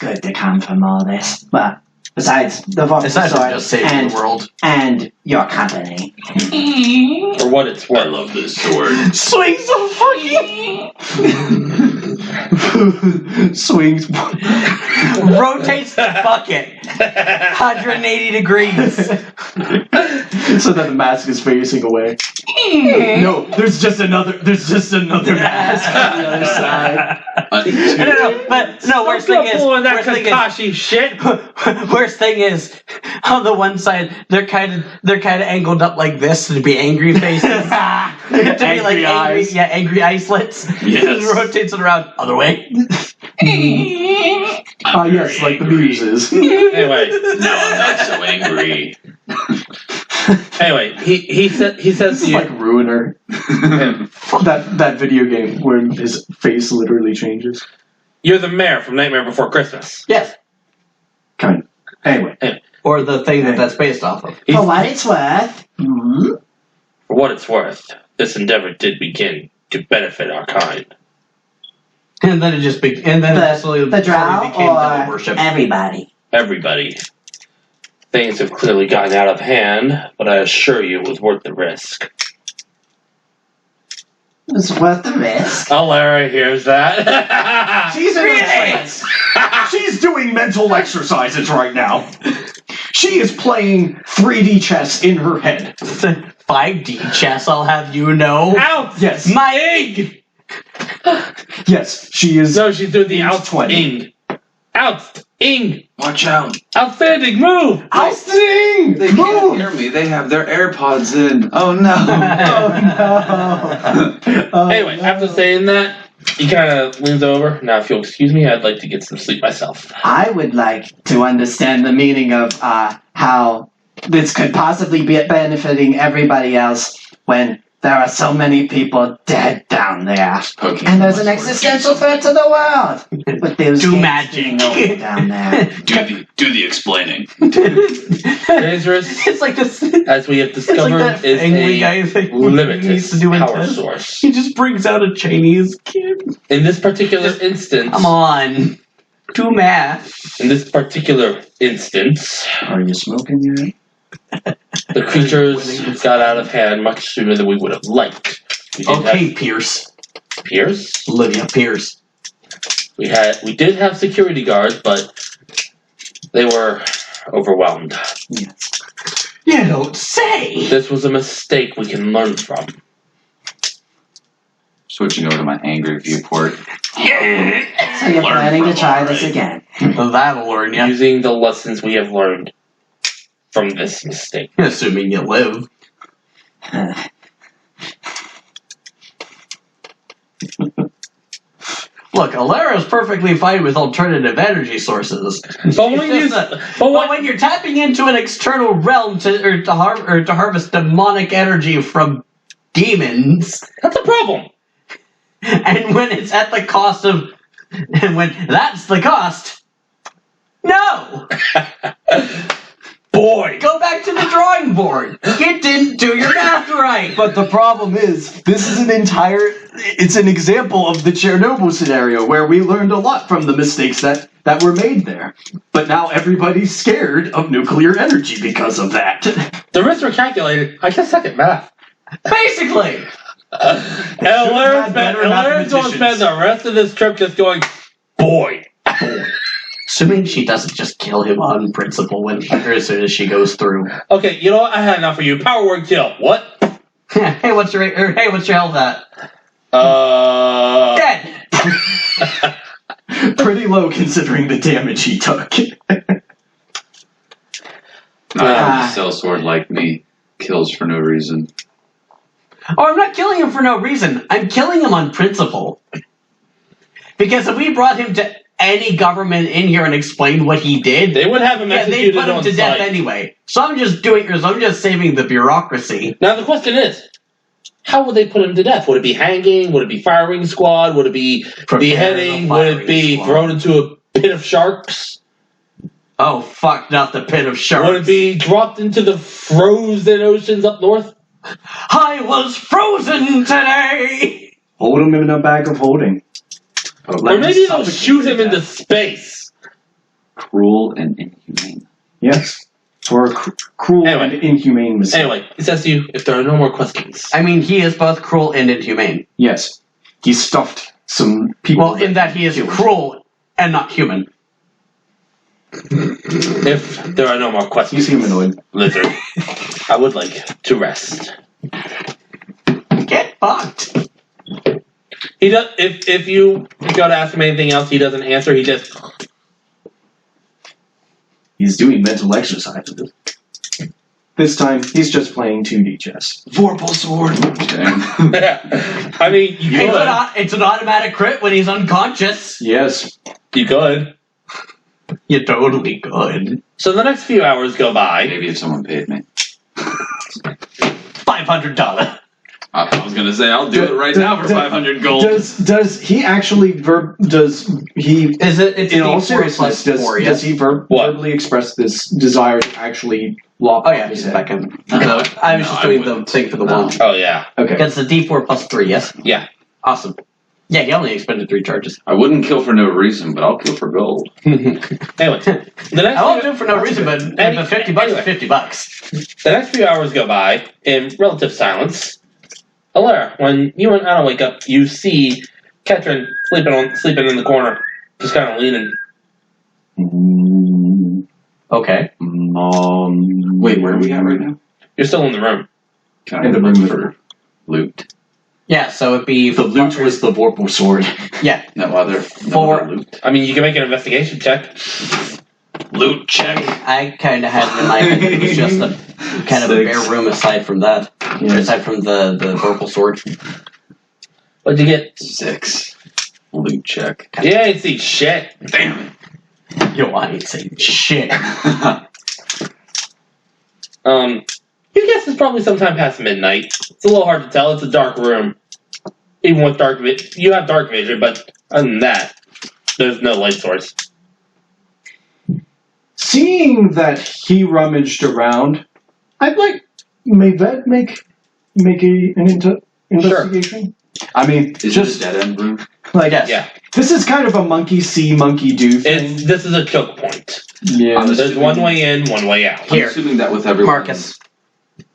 S5: good to come from all this. But besides the vault
S4: Besides
S5: sword
S4: just saving the world.
S5: and your company.
S2: For what it's
S3: I
S2: worth.
S3: love this sword.
S4: Swings so fucking...
S1: Swings.
S4: rotates the bucket 180 degrees.
S1: So that the mask is facing away. No, there's just another mask on the other side.
S4: No, worst thing is,
S2: Pulling that
S4: worst thing is,
S2: Kakashi shit.
S4: worst thing is, on the one side they're kind of angled up like this to be angry faces, to be like
S1: Angry eyes.
S4: angry eye slits.
S3: Yes.
S4: And rotates it around other way.
S1: Yes, like the muses.
S2: Anyway.
S3: Now I'm not so angry.
S2: Anyway, he says
S1: This
S2: to
S1: is
S2: you.
S1: like Ruiner. that video game where his face literally changes.
S2: You're the mayor from Nightmare Before Christmas.
S4: Yes.
S1: Kind of. Anyway.
S4: Or the thing that's based off of.
S5: For what it's worth. Hmm?
S2: For what it's worth, this endeavor did begin to benefit our kind.
S4: And then it just and then it slowly
S5: The drow
S4: became devil
S5: or
S4: worship.
S5: everybody.
S2: Everybody. Things have clearly gotten out of hand, but I assure you it was worth the risk.
S5: It's worth the risk.
S2: Lara hears that.
S1: She's in a trance. She's doing mental exercises right now. She is playing 3D chess in her head.
S4: 5D chess, I'll have you know.
S2: Out!
S1: Yes.
S4: My egg!
S1: Yes, she is.
S2: So she's doing the
S1: Age 20.
S2: Out-ing.
S3: Watch out!
S2: Outstanding move!
S1: Outstanding!
S3: They can't hear me. They have their AirPods in. Oh no!
S2: Anyway, after saying that, he kind of leans over. Now, if you'll excuse me, I'd like to get some sleep myself.
S5: I would like to understand the meaning of how this could possibly be benefiting everybody else when there are so many people dead down there. And there's an existential threat to the world. But there's
S4: Do magic.
S5: down there.
S3: Do the explaining.
S2: Dangerous,
S4: It's like this.
S2: as we have
S4: It's like
S2: discovered,
S4: that
S2: is
S4: angry
S2: a
S4: guy thing when he
S2: limited
S4: used to do
S2: power
S4: intense.
S2: source.
S4: He just brings out a Chinese kid.
S2: In this particular instance,
S4: Come on. Do math.
S2: in this particular instance,
S1: Are you smoking yet?
S2: the creatures got out of hand much sooner than we would have liked. We did
S4: Okay, Pierce.
S2: have Pierce.
S4: Olivia Pierce.
S2: We did have security guards, but they were overwhelmed.
S5: Yes.
S4: You don't say.
S2: This was a mistake we can learn from.
S3: Switching over to my angry viewport.
S5: So you're planning to try this again.
S4: That'll learn you.
S2: Using the lessons we have learned from this mistake.
S4: Assuming you live. Look, Alara's perfectly fine with alternative energy sources.
S2: But when,
S4: It's just but when you're tapping into an external realm to harvest demonic energy from demons,
S2: that's a problem.
S4: and when it's at the cost of, and when that's the cost, no.
S2: Boy!
S4: Go back to the drawing board. You didn't do your math right.
S1: But the problem is, this is it's an example of the Chernobyl scenario where we learned a lot from the mistakes that were made there. But now everybody's scared of nuclear energy because of that.
S2: The risks were calculated. I just suck at math.
S4: Basically.
S2: And Alara's going to spend the rest of this trip just going, boy.
S4: Assuming she doesn't just kill him on principle as soon as she goes through.
S2: Okay, you know what? I had enough of you. Power word kill. What?
S4: Hey, what's your health at? Dead.
S1: Pretty low considering the damage he took.
S3: A cell sword like me kills for no reason.
S4: Oh, I'm not killing him for no reason. I'm killing him on principle. Because if we brought him to any government in here and explained what he did,
S2: they would have him
S4: they'd
S2: executed
S4: put him
S2: on
S4: to death
S2: sight.
S4: anyway. So I'm just saving the bureaucracy.
S2: Now the question is, how would they put him to death? Would it be hanging? Would it be firing squad? Would it be beheading? Would it be thrown into a pit of sharks?
S4: Oh fuck, not the pit of sharks.
S2: Would it be dropped into the frozen oceans up north?
S4: I was frozen today!
S1: Hold him in a bag of holding.
S2: Or maybe they'll shoot him into space.
S3: Cruel and inhumane.
S1: Yes. For a cruel and inhumane mistake.
S2: Anyway, he says to you, if there are no more questions.
S4: I mean, he is both cruel and inhumane.
S1: Yes. He stuffed some people.
S4: Well, in that he is cruel and not human.
S2: If there are no more questions,
S1: He's humanoid.
S2: Lizard, I would like to rest.
S4: Get fucked.
S2: He does. If you go to ask him anything else, he doesn't answer. He just.
S1: He's doing mental exercises. This time, he's just playing 2D chess.
S3: Vorpal sword.
S2: I mean, you could.
S4: It's an automatic crit when he's unconscious.
S1: Yes.
S2: You could.
S4: You totally could.
S2: So the next few hours go by.
S3: Maybe if someone paid me.
S4: $500.
S3: I was gonna say I'll do it right now for 500 gold.
S1: Does he actually
S4: It's
S1: in all
S4: D4
S1: seriousness
S4: plus 4,
S1: does he verbally express this desire to actually lop
S4: Oh yeah,
S1: off his
S4: he's
S1: head?
S4: back in. I was just doing the thing for the wand.
S2: Oh yeah.
S1: Okay.
S4: That's the D4 plus 3, yes?
S2: Yeah.
S4: Awesome. Yeah, he only expended 3 charges.
S3: I wouldn't kill for no reason, but I'll kill for gold.
S2: Anyway, the next
S4: I won't do it for no reason, but $50
S2: anyway.
S4: is $50.
S2: The next few hours go by in relative silence. Alara, when you and Anna wake up, you see Ketrin sleeping in the corner, just kind of leaning.
S4: Okay.
S1: Wait, where are we at right now?
S2: You're still in the room.
S1: In the room for
S3: loot.
S4: Yeah, so it'd be
S1: the loot was the Vorpal sword.
S4: Yeah.
S3: No other loot.
S2: I mean, you can make an investigation check.
S3: Loot check.
S4: I kind of had it in my head. It was just a kind of a bare room aside from that.
S1: Yeah.
S4: Aside from the Vorpal sword.
S2: What'd you get?
S3: 6. Loot check.
S2: You ain't see shit.
S3: Damn
S4: Yo, I ain't saying shit.
S2: Your guess is probably sometime past midnight. It's a little hard to tell. It's a dark room. Even with dark vision, you have dark vision, but other than that, there's no light source.
S1: Seeing that he rummaged around, I'd like Ved make an investigation. I mean,
S3: Is
S1: just
S3: it a dead end room?
S1: like
S2: Yeah.
S1: this is kind of a monkey see, monkey do thing.
S2: This is a choke point.
S1: Yeah,
S2: There's one way in, one way out.
S3: I'm assuming that with everyone.
S4: Marcus,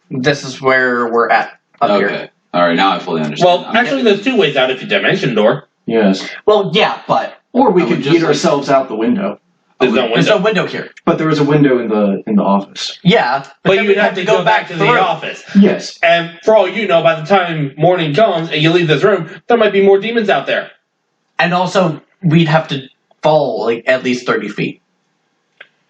S4: this is where we're at up
S3: Okay.
S4: here.
S3: Alright, now I fully understand.
S2: Well, actually, there's two ways out if you dimension door.
S1: yes.
S4: Well, yeah, but
S1: Or we
S3: I would
S1: could
S3: just
S1: eat
S3: like-
S1: ourselves out the window.
S2: There's no
S4: there's no
S2: window.
S4: window here.
S1: But there was a window in the office.
S4: Yeah,
S2: But
S4: then
S2: you
S4: we'd
S2: would have to go back to the
S4: through.
S2: office.
S1: Yes.
S2: And for all you know, by the time morning comes and you leave this room, there might be more demons out there.
S4: And also, we'd have to fall like at least 30 feet.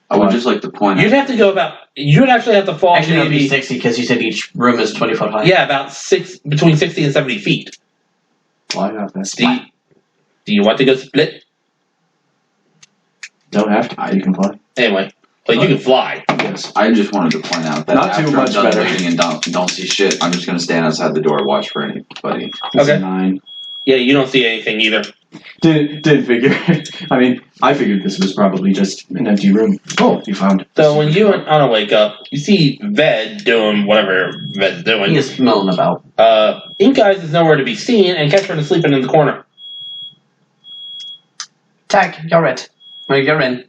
S3: I would just like to point
S2: You'd
S3: out.
S2: have to go about. You'd actually have to fall
S4: Actually, it'd be
S2: maybe.
S4: 60 because you said each room is 20 foot high.
S2: Yeah, about between 60 and 70 feet.
S1: Why not? That's
S2: Do you want to go split?
S1: don't have to. You can play.
S2: Anyway, but you can fly.
S1: Yes.
S3: I just wanted to point out that
S1: Not too
S3: after
S1: much
S3: I'm done
S1: better.
S3: looking and don't see shit, I'm just gonna stand outside the door and watch for anybody.
S1: It's
S2: Okay.
S1: a 9.
S2: Yeah, you don't see anything either.
S1: Didn't figure. I mean, I figured this was probably just an empty room. Oh, you found it.
S2: So when you and Anna wake up, you see Ved doing whatever Ved's doing.
S4: He is milling about.
S2: Ink Eyes is nowhere to be seen, and Ketrin is sleeping in the corner.
S4: Tag, you're it. Well, you're in.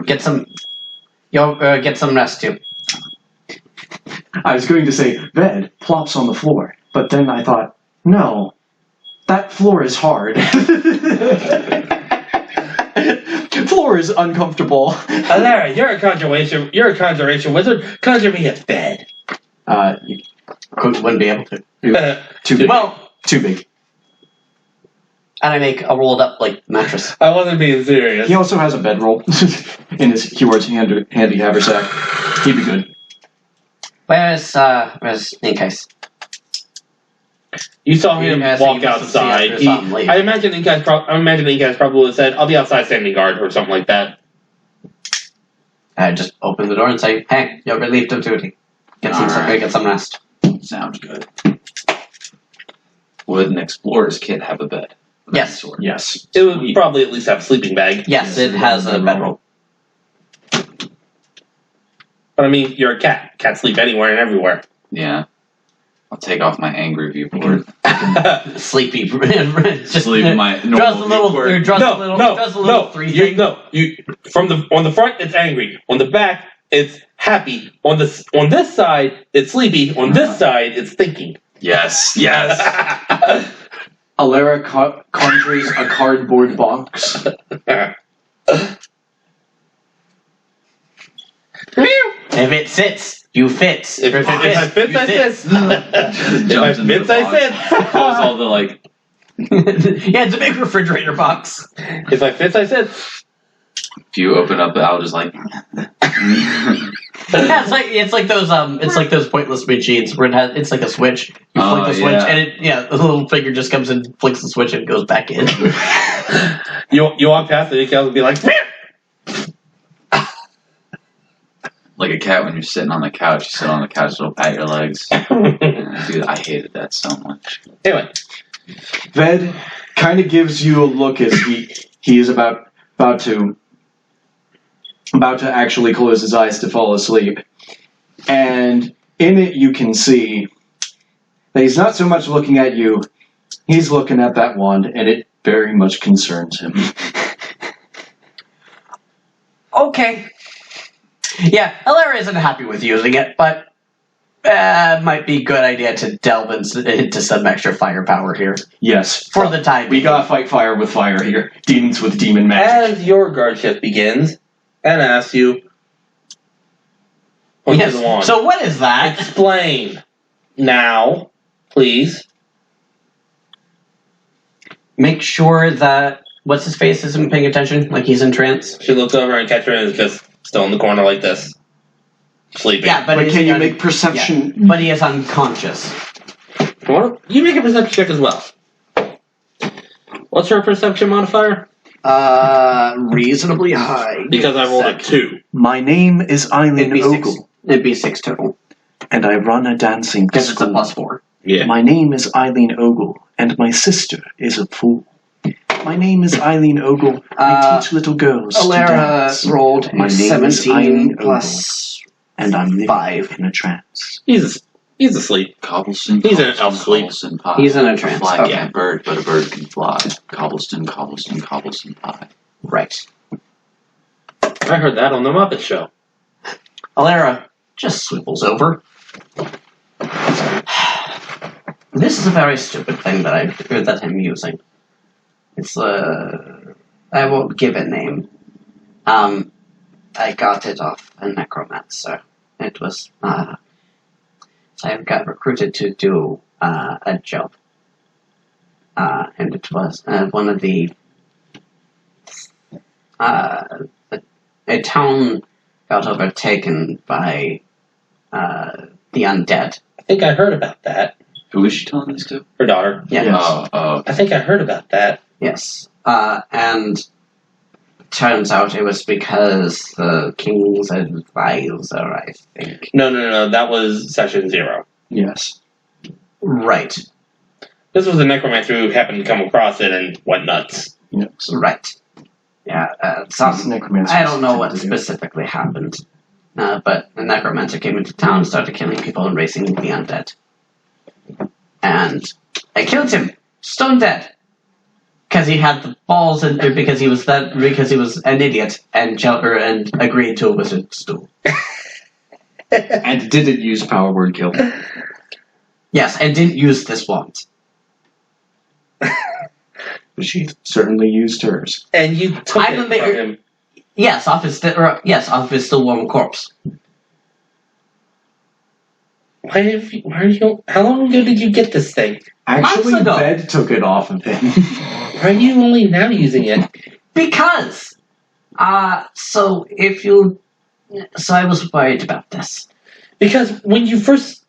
S4: Get some rest too.
S1: I was going to say, Ved plops on the floor, but then I thought, no, that floor is hard. Floor is uncomfortable.
S2: Alara, you're a conjuration wizard. Conjure me a bed.
S1: You
S4: Wouldn't be able to.
S1: too big.
S4: Well,
S1: Too big.
S4: and I make a rolled up like mattress.
S2: I wasn't being serious.
S1: He also has a bedroll in his keywords handy haversack. He'd be good.
S4: Where's Ink Eyes?
S2: You saw him
S4: Yeah, so
S2: walk
S4: you must have seen
S2: outside.
S4: after something late.
S2: I imagine Ink Eyes probably would have said, "I'll be outside standing guard" or something like that.
S4: I just open the door and say, "Hey, you're relieved of duty. Get some rest."
S3: Sounds good. Would an explorer's kit have a bed?
S4: Yes.
S1: Yes.
S2: It would probably at least have a sleeping bag.
S4: Yes, it has a bedroll.
S2: But I mean, you're a cat. Cats sleep anywhere and everywhere.
S3: Yeah. I'll take off my angry viewport.
S4: Sleepy. Just
S3: Sleep in my normal
S4: draws a little.
S3: viewport.
S4: Draws a little three thing.
S2: On the front it's angry. On the back it's happy. On this side it's sleepy. On this side it's thinking.
S3: Yes, yes.
S1: Alara conjures a cardboard box.
S4: If it sits, you fits.
S2: If I fit,
S4: you
S2: I
S4: sit.
S2: sit. If I fit, I sit.
S3: Pulls all the like.
S4: Yeah, it's a big refrigerator box.
S2: If I fit, I sit.
S3: If you open up, I'll just like.
S4: Yeah, it's like those pointless machines where it's like a switch. You flick the switch, and the little figure just comes and flicks the switch and goes back in.
S2: You walk past it, and be like,
S3: Like a cat when you're sitting on the couch. You sit on the couch, it'll pat your legs. Dude, I hated that so much.
S2: Anyway,
S1: Ved kind of gives you a look as he is about to actually close his eyes to fall asleep, and in it you can see that he's not so much looking at you, he's looking at that wand, and it very much concerns him.
S4: Okay. Yeah, Alara isn't happy with using it, but Might be a good idea to delve into some extra firepower here.
S1: Yes.
S4: For the time
S1: We
S4: being.
S1: gotta fight fire with fire here. Demons with demon magic.
S2: As your guard shift begins, and asks you, point to the wand.
S4: So what is that?
S2: Explain. Now, please.
S4: Make sure that what's his face isn't paying attention, like he's in trance.
S2: She looks over and catches her and is just still in the corner like this. Sleeping.
S4: Yeah, but
S1: But can you make perception?
S4: Yeah, but he is unconscious.
S2: You make a perception check as well. What's her perception modifier?
S4: Reasonably high.
S2: Because I rolled a 2.
S1: My name is Eileen Ogle,
S4: It'd be 6 total.
S1: and I run a dancing
S4: Because it's a
S1: school.
S4: +4.
S2: Yeah.
S1: My name is Eileen Ogle, and my sister is a fool. My name is Eileen Ogle. I teach little girls to
S4: Alara
S1: dance.
S4: rolled
S1: My
S4: a
S1: name is
S4: 17
S1: Eileen
S4: plus
S1: and I'm living
S4: 5.
S1: in a trance.
S2: He's asleep.
S3: Cobblestone.
S2: He's in an elf sleep.
S3: Cobblestone pie.
S4: He's in a trance.
S3: Fly
S4: Okay.
S3: can't bird, but a bird can fly. Cobblestone, cobblestone, cobblestone pie.
S4: Right.
S2: I heard that on the Muppet Show.
S4: Alara just swivels over. This is a very stupid thing that I'm using. It's I won't give a name. I got it off a necromancer. It was so I got recruited to do a job. And it was one of the a town got overtaken by the undead.
S2: I think I heard about that.
S3: Who is she telling this to?
S2: Her daughter.
S4: Yeah.
S1: Yes.
S2: I think I heard about that.
S4: Yes. And turns out it was because the king's advisor, I think.
S2: No. That was session 0.
S1: Yes.
S4: Right.
S2: This was a necromancer who happened to come across it and went nuts.
S1: Yes.
S4: Right. Yeah.
S1: These necromancers
S4: I don't know
S1: tend
S4: what
S1: to do.
S4: specifically happened. But the necromancer came into town, started killing people and racing the undead. And I killed him, stone dead, because he had the balls, and because he was an idiot and agreed to a wizard stool.
S1: And didn't use power word kill.
S4: Yes, and didn't use this wand.
S1: But she certainly used hers.
S2: And you took
S4: I'm
S2: it
S4: a
S2: from
S4: mayor-
S2: him.
S4: Yes, off his still warm corpse.
S2: Why are you? How long ago did you get this thing?
S1: Actually,
S4: Months ago.
S1: Bed took it off of him.
S2: Why are you only now using it?
S4: Because, so I was worried about this.
S2: Because when you first,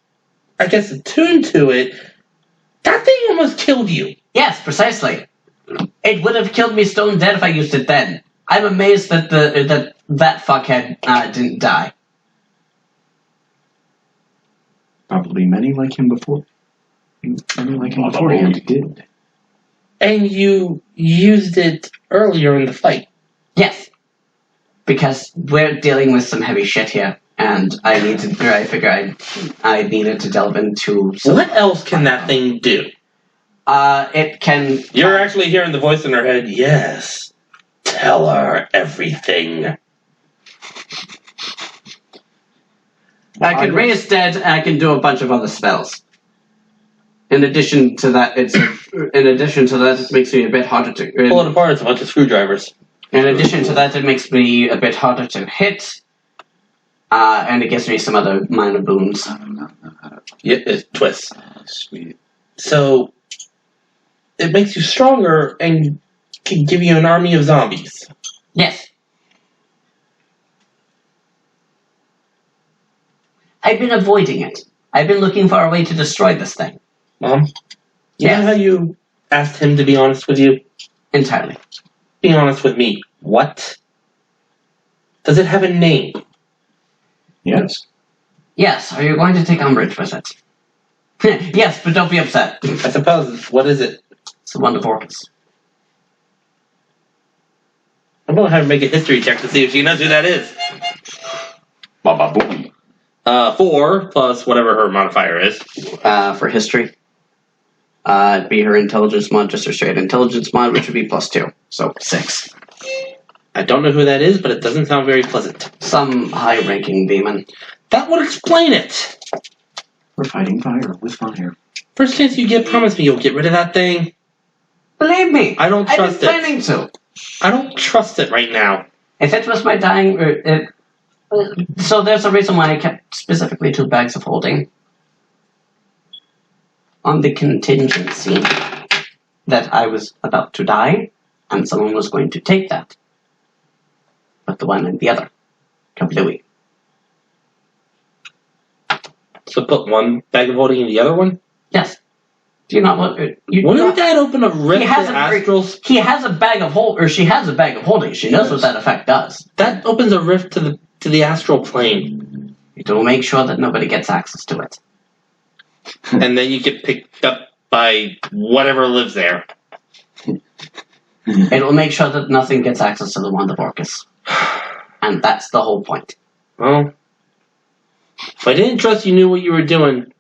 S2: I guess, attuned to it, that thing almost killed you.
S4: Yes, precisely. It would have killed me stone dead if I used it then. I'm amazed that that fuckhead didn't die.
S1: Probably many like him before. Many like him beforehand did.
S2: And you used it earlier in the fight.
S4: Yes, because we're dealing with some heavy shit here, and I figured I needed to delve into.
S2: What else can that thing do?
S4: It can.
S2: You're actually hearing the voice in her head. Yes, tell her everything.
S4: I can raise dead, and I can do a bunch of other spells. In addition to that, it makes me a bit harder to.
S2: Pull it apart. It's a bunch of screwdrivers.
S4: In addition to that, it makes me a bit harder to hit, and it gives me some other minor boons.
S3: I do not know how to.
S2: Yeah, it twists.
S3: Sweet.
S2: So it makes you stronger and can give you an army of zombies.
S4: Yes. I've been avoiding it. I've been looking for a way to destroy this thing.
S2: Mom, you know how you asked him to be honest with you?
S4: Entirely.
S2: Be honest with me. What? Does it have a name?
S1: Yes.
S4: Yes, are you going to take umbrage with it? Yes, but don't be upset.
S2: I suppose. What is it?
S4: It's the wand of Orbis.
S2: I'm gonna have her make a history check to see if she knows who that is.
S1: Baba boom.
S2: 4 plus whatever her modifier is.
S4: For history. It'd be her intelligence mod, just her straight intelligence mod, which would be +2. So 6.
S2: I don't know who that is, but it doesn't sound very pleasant.
S4: Some high-ranking demon.
S2: That would explain it.
S1: We're fighting fire with fire.
S2: First chance you get, promise me you'll get rid of that thing.
S4: Believe me,
S2: I don't
S4: I've
S2: trust
S4: been
S2: it.
S4: planning to.
S2: I don't trust it right now.
S4: If it was my dying... so there's a reason why I kept specifically 2 bags of holding. On the contingency that I was about to die, and someone was going to take that. But the one and the other. Completely.
S2: So put one bag of holding in the other one?
S4: Yes. Do you not want...
S2: Wouldn't that open a rift
S4: He has
S2: for
S4: a-
S2: astrals?
S4: He has a bag of hold, or she has a bag of holding. She knows what that effect does.
S2: That opens a rift to the astral plane.
S4: It will make sure that nobody gets access to it.
S2: And then you get picked up by whatever lives there.
S4: It will make sure that nothing gets access to the Wand of Orcus. And that's the whole point.
S2: Well, if I didn't trust you knew what you were doing,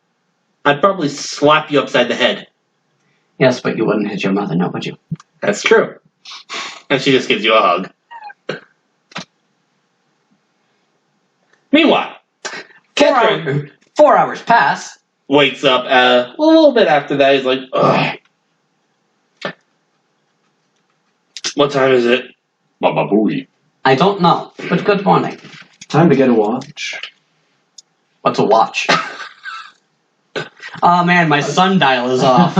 S2: I'd probably slap you upside the head.
S4: Yes, but you wouldn't hit your mother, no, would you?
S2: That's true. And she just gives you a hug. Meanwhile, Catherine
S4: 4 hours pass.
S2: wakes up a little bit after that. He's like, ugh. What time is it?
S1: Baba booey.
S4: I don't know, but good morning.
S1: Time to get a watch.
S4: What's a watch? Oh man, my sundial is off.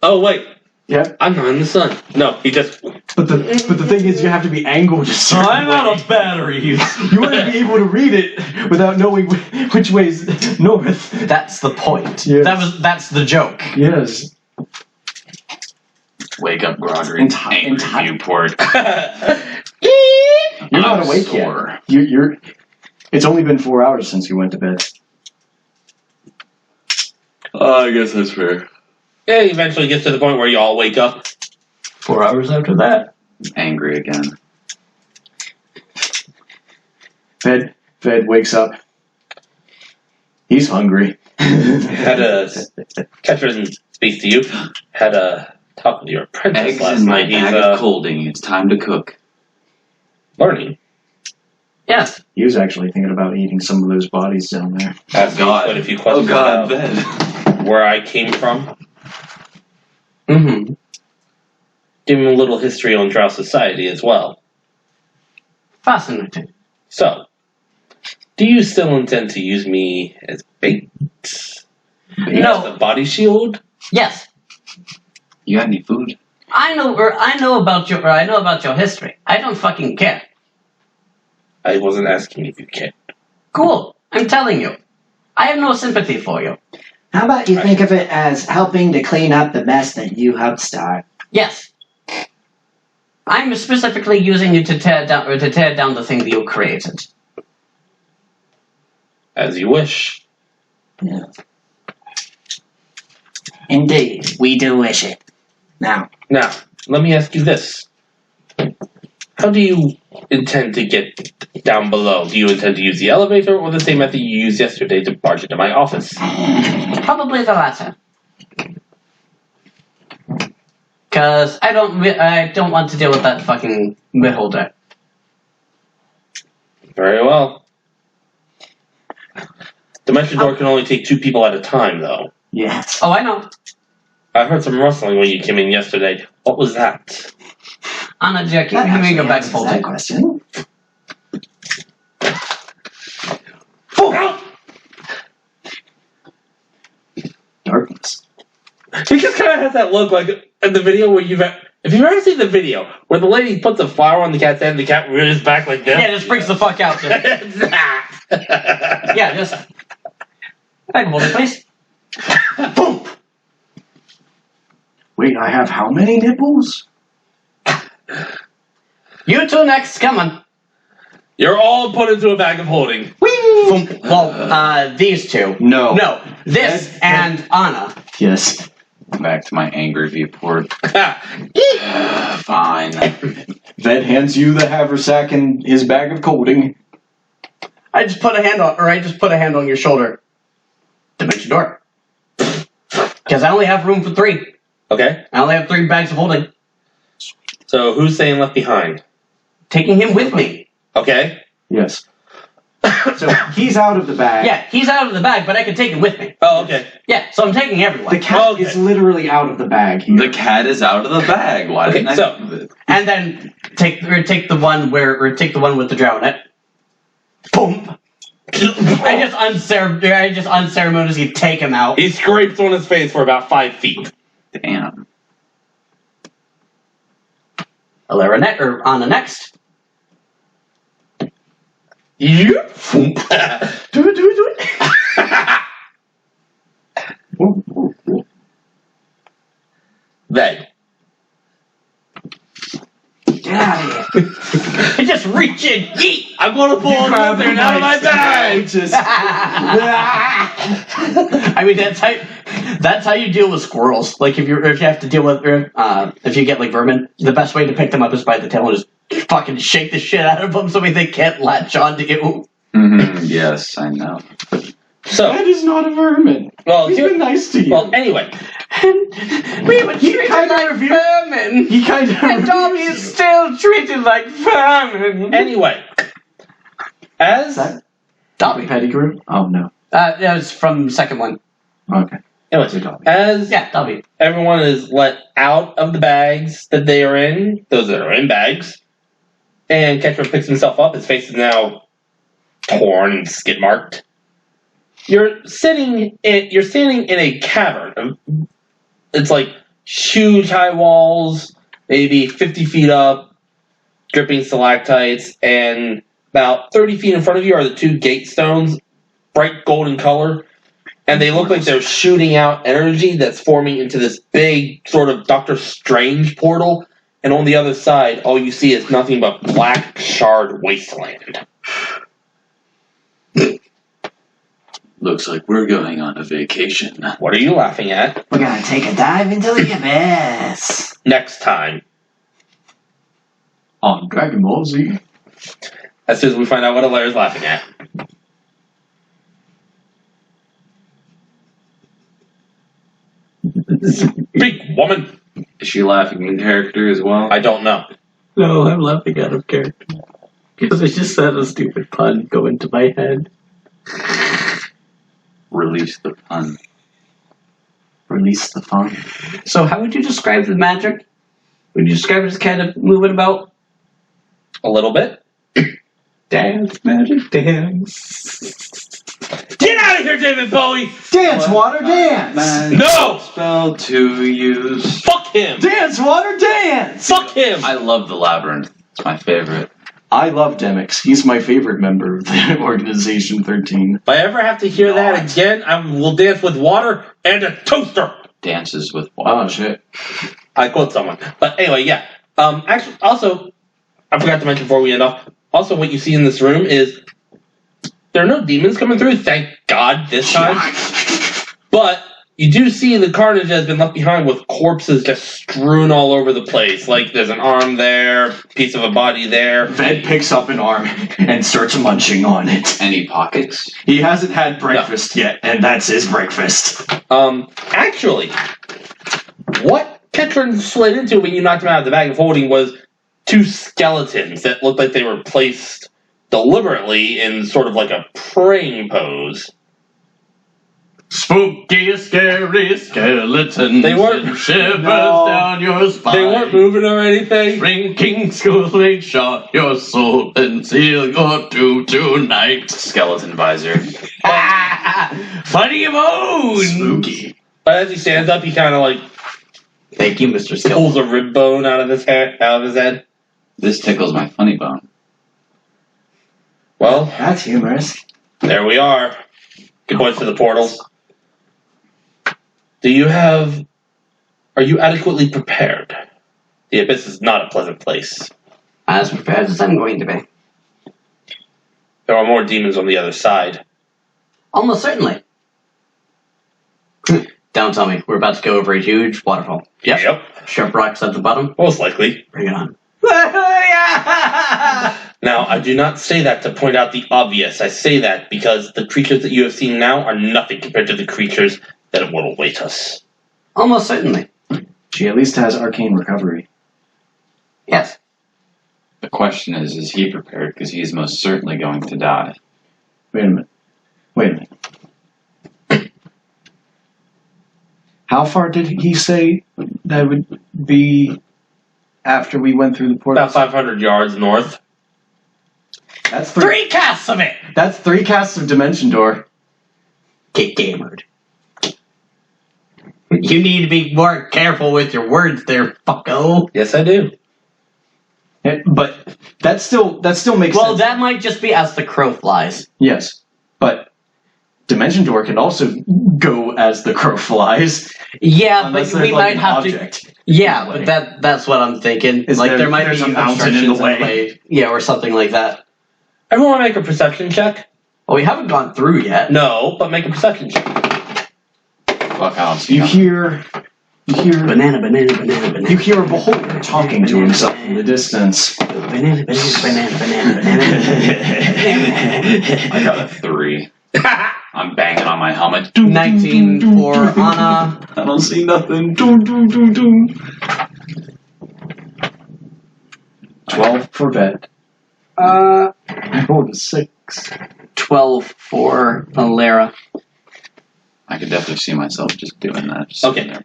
S2: Oh, wait.
S1: Yeah.
S2: I'm not in the sun. No, he just...
S1: But the thing is, you have to be angled a certain
S4: I'm
S1: way.
S4: out of batteries.
S1: You want to be able to read it without knowing which way's north.
S4: That's the point.
S1: Yes.
S4: That's the joke.
S1: Yes.
S3: Wake up, Broderick.
S1: Angry
S3: viewport.
S1: You're not awake yet. You're. It's only been 4 hours since you went to bed.
S3: I guess that's fair.
S2: Yeah, he eventually gets to the point where you all wake up.
S4: 4 hours after that.
S3: Angry again.
S1: Fed wakes up. He's hungry.
S2: Had a... Catherine speaks to you. Had a talk with your apprentice
S3: Eggs
S2: last
S3: in my
S2: night.
S3: bag of colding. It's time to cook.
S2: Learning.
S4: Yes.
S1: He was actually thinking about eating some of those bodies down there.
S2: Asked me quite a few questions about
S3: Ben.
S2: where I came from.
S4: Mm-hmm.
S2: Give him a little history on Drow society as well.
S4: Fascinating.
S2: So, do you still intend to use me as bait?
S4: No.
S2: As a body shield?
S4: Yes.
S3: You got any food?
S4: I know about your history. I don't fucking care.
S2: I wasn't asking if you cared.
S4: Cool. I'm telling you. I have no sympathy for you.
S5: How about you think of it as helping to clean up the mess that you helped start?
S4: Yes. I'm specifically using you to tear down the thing that you created.
S2: As you wish.
S5: Yeah. Indeed, we do wish it. Now,
S2: let me ask you this. How do you intend to get down below? Do you intend to use the elevator or the same method you used yesterday to barge into my office?
S4: Probably the latter. Because I don't want to deal with that fucking beholder.
S2: Very well. Dimension Door can only take 2 people at a time, though.
S5: yes.
S4: Oh, I know.
S2: I heard some rustling when you came in yesterday. What was that?
S4: Anna, Jack,
S5: That
S4: give me your
S5: actually
S4: back
S5: answers
S4: folding.
S5: that question.
S1: Darkness.
S2: He just kind of has that look like in the video where if you've ever seen the video where the lady puts a flower on the cat's head and the cat rears back like this.
S4: Yeah, just freaks the fuck out. Yeah, just back folding, please.
S1: Boom! Wait, I have how many nipples?
S4: You two next, come on.
S2: You're all put into a bag of holding.
S4: Well, these two.
S1: No.
S4: No, this and Anna.
S1: Yes.
S3: Back to my angry viewport. Fine.
S1: Ved hands you the haversack and his bag of colding.
S4: I just put a hand on your shoulder. Dimension Door. Because I only have room for 3.
S2: Okay.
S4: I only have 3 bags of holding.
S2: So who's saying left behind?
S4: Taking him with me.
S2: Okay.
S1: Yes. So he's out of the bag.
S4: Yeah, he's out of the bag, but I can take him with me.
S2: Oh, okay.
S4: Yeah, so I'm taking everyone.
S1: The cat
S2: Okay.
S1: is literally out of the bag here.
S3: The cat is out of the bag. Why
S2: Okay,
S3: didn't I
S2: so-
S3: think of it?
S4: And then take the one with the drown it. Boom. I just unceremoniously take him out.
S2: He scrapes on his face for about 5 feet.
S3: Damn.
S4: Alaria or Anna next.
S2: You?
S4: Do it.
S2: Then.
S5: Get out of here.
S4: I just reach in, yeet.
S2: I'm gonna pull something out of my bag!
S4: I mean, that's how you deal with squirrels. Like if you have to deal with if you get like vermin, the best way to pick them up is by the tail and just fucking shake the shit out of them so they can't latch onto you.
S3: Yes, I know.
S2: So,
S1: That is not a vermin.
S2: well,
S1: He's been nice to you.
S2: well, anyway.
S4: We were treated
S1: kind of
S4: like
S1: reviewed-
S4: vermin.
S1: He kind of
S4: And Dobby is still treated like vermin.
S2: Anyway. As...
S1: that
S4: Dobby.
S1: Pettigrew? Oh no.
S4: That was from the second one.
S1: Okay.
S2: Anyway,
S1: Dobby.
S2: as
S4: Yeah, Dobby.
S2: everyone is let out of the bags that they are in, those that are in bags, and Ketchum picks himself up, his face is now torn and skid marked. You're standing in a cavern. It's like huge high walls, maybe 50 feet up, dripping stalactites, and about 30 feet in front of you are the 2 gate stones, bright golden color, and they look like they're shooting out energy that's forming into this big sort of Doctor Strange portal, and on the other side, all you see is nothing but black, charred wasteland.
S3: Looks like we're going on a vacation.
S2: What are you laughing at?
S5: We're gonna take a dive into the abyss.
S2: Next time.
S1: On Dragon Ball Z.
S2: As soon as we find out what Alaria's laughing at. Big woman!
S3: Is she laughing in character as well?
S2: I don't know.
S4: No, I'm laughing out of character. Because I just had a stupid pun go into my head.
S3: Release the pun.
S1: Release the fun.
S4: So how would you describe the magic? Would you describe it as kind of moving about?
S2: A little bit.
S4: Dance, magic, dance.
S2: Get out of here, David Bowie!
S1: Dance, water, dance!
S2: No!
S3: Spell to use.
S2: Fuck him!
S1: Dance, water, dance!
S2: Fuck him!
S3: I love the labyrinth. It's my favorite.
S1: I love Demix. He's my favorite member of the Organization 13.
S2: If I ever have to hear that again, I will dance with water and a toaster!
S3: Dances with water.
S1: Oh, shit.
S2: I quote someone. But anyway, yeah. Actually, also, I forgot to mention before we end off, also what you see in this room is there are no demons coming through, thank God, this time. But you do see the carnage has been left behind with corpses just strewn all over the place. Like there's an arm there, piece of a body there.
S1: Ved picks up an arm and starts munching on it.
S3: Any pockets?
S1: He hasn't had breakfast yet, and that's his breakfast.
S2: Actually, what Ketron slid into when you knocked him out of the bag of holding was 2 skeletons that looked like they were placed deliberately in sort of like a praying pose.
S4: Spooky, scary skeletons.
S2: They weren't-
S4: shivers down your spine.
S2: They weren't moving or anything.
S4: Drinking schooling, shot your soul and seal your doom tonight.
S3: Skeleton visor.
S4: Funny bone.
S1: Spooky.
S2: But as he stands up, he kind of like
S4: Thank you, Mr. Skeleton.
S2: pulls a rib bone out of his head.
S3: This tickles my funny bone.
S2: Well,
S5: That's humorous.
S2: there we are. Good points to the portals. Are you adequately prepared? The abyss is not a pleasant place.
S4: As prepared as I'm going to be.
S2: There are more demons on the other side.
S4: Almost certainly. Don't tell me. We're about to go over a huge waterfall.
S2: Yep.
S4: Sharp rocks at the bottom.
S2: Most likely.
S4: Bring it on.
S2: Now, I do not say that to point out the obvious. I say that because the creatures that you have seen now are nothing compared to the creatures that will await us.
S4: Almost certainly.
S1: She at least has arcane recovery.
S4: Yes.
S3: The question is he prepared? Because he is most certainly going to die.
S1: Wait a minute. How far did he say that would be after we went through the portal?
S2: About 500 yards north.
S1: That's
S4: 3 casts of it!
S1: That's 3 casts of Dimension Door.
S4: Get gamered. You need to be more careful with your words there, fucko.
S2: Yes, I do.
S1: But that still makes
S4: Well,
S1: sense.
S4: that might just be as the crow flies.
S1: Yes, but Dimension Door can also go as the crow flies.
S4: Yeah,
S1: Unless
S4: but
S1: there's
S4: we
S1: like
S4: might
S1: an
S4: have
S1: object.
S4: to. Yeah, but that's what I'm thinking.
S1: Is
S4: like there might
S1: there's
S4: be
S1: a mountain in the
S4: obstructions
S1: way.
S4: Yeah, or something like that.
S2: Everyone make a perception check.
S4: Well, we haven't gone through yet.
S2: No, but make a perception check.
S3: Fuck, I don't see
S1: You
S3: nothing.
S1: hear
S4: Banana.
S1: you hear a beholder talking to himself in the distance.
S4: Banana.
S3: I got a 3. I'm banging on my helmet.
S4: 19 for Anna.
S3: I don't see nothing. Doom, doom, doom, doom.
S1: 12 for Vet. I rolled a 6.
S4: 12 for Alera.
S3: I could definitely see myself just doing that. Just
S2: Okay.
S3: sitting there.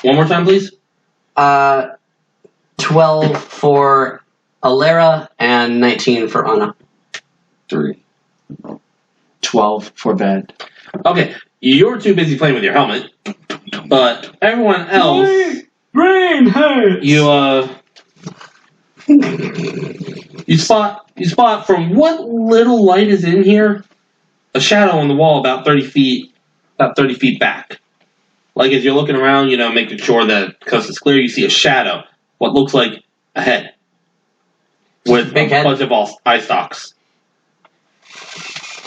S2: One more time, please.
S4: 12 for Alera and 19 for Anna.
S3: 3.
S1: 12 for Vet.
S2: Okay, you're too busy playing with your helmet, but everyone else,
S1: Rain hurts!
S2: you spot from what little light is in here, a shadow on the wall about 30 feet back. Like as you're looking around, making sure that the coast is clear, you see a shadow, what looks like a head, with
S4: Big
S2: a
S4: head.
S2: bunch of eye stalks.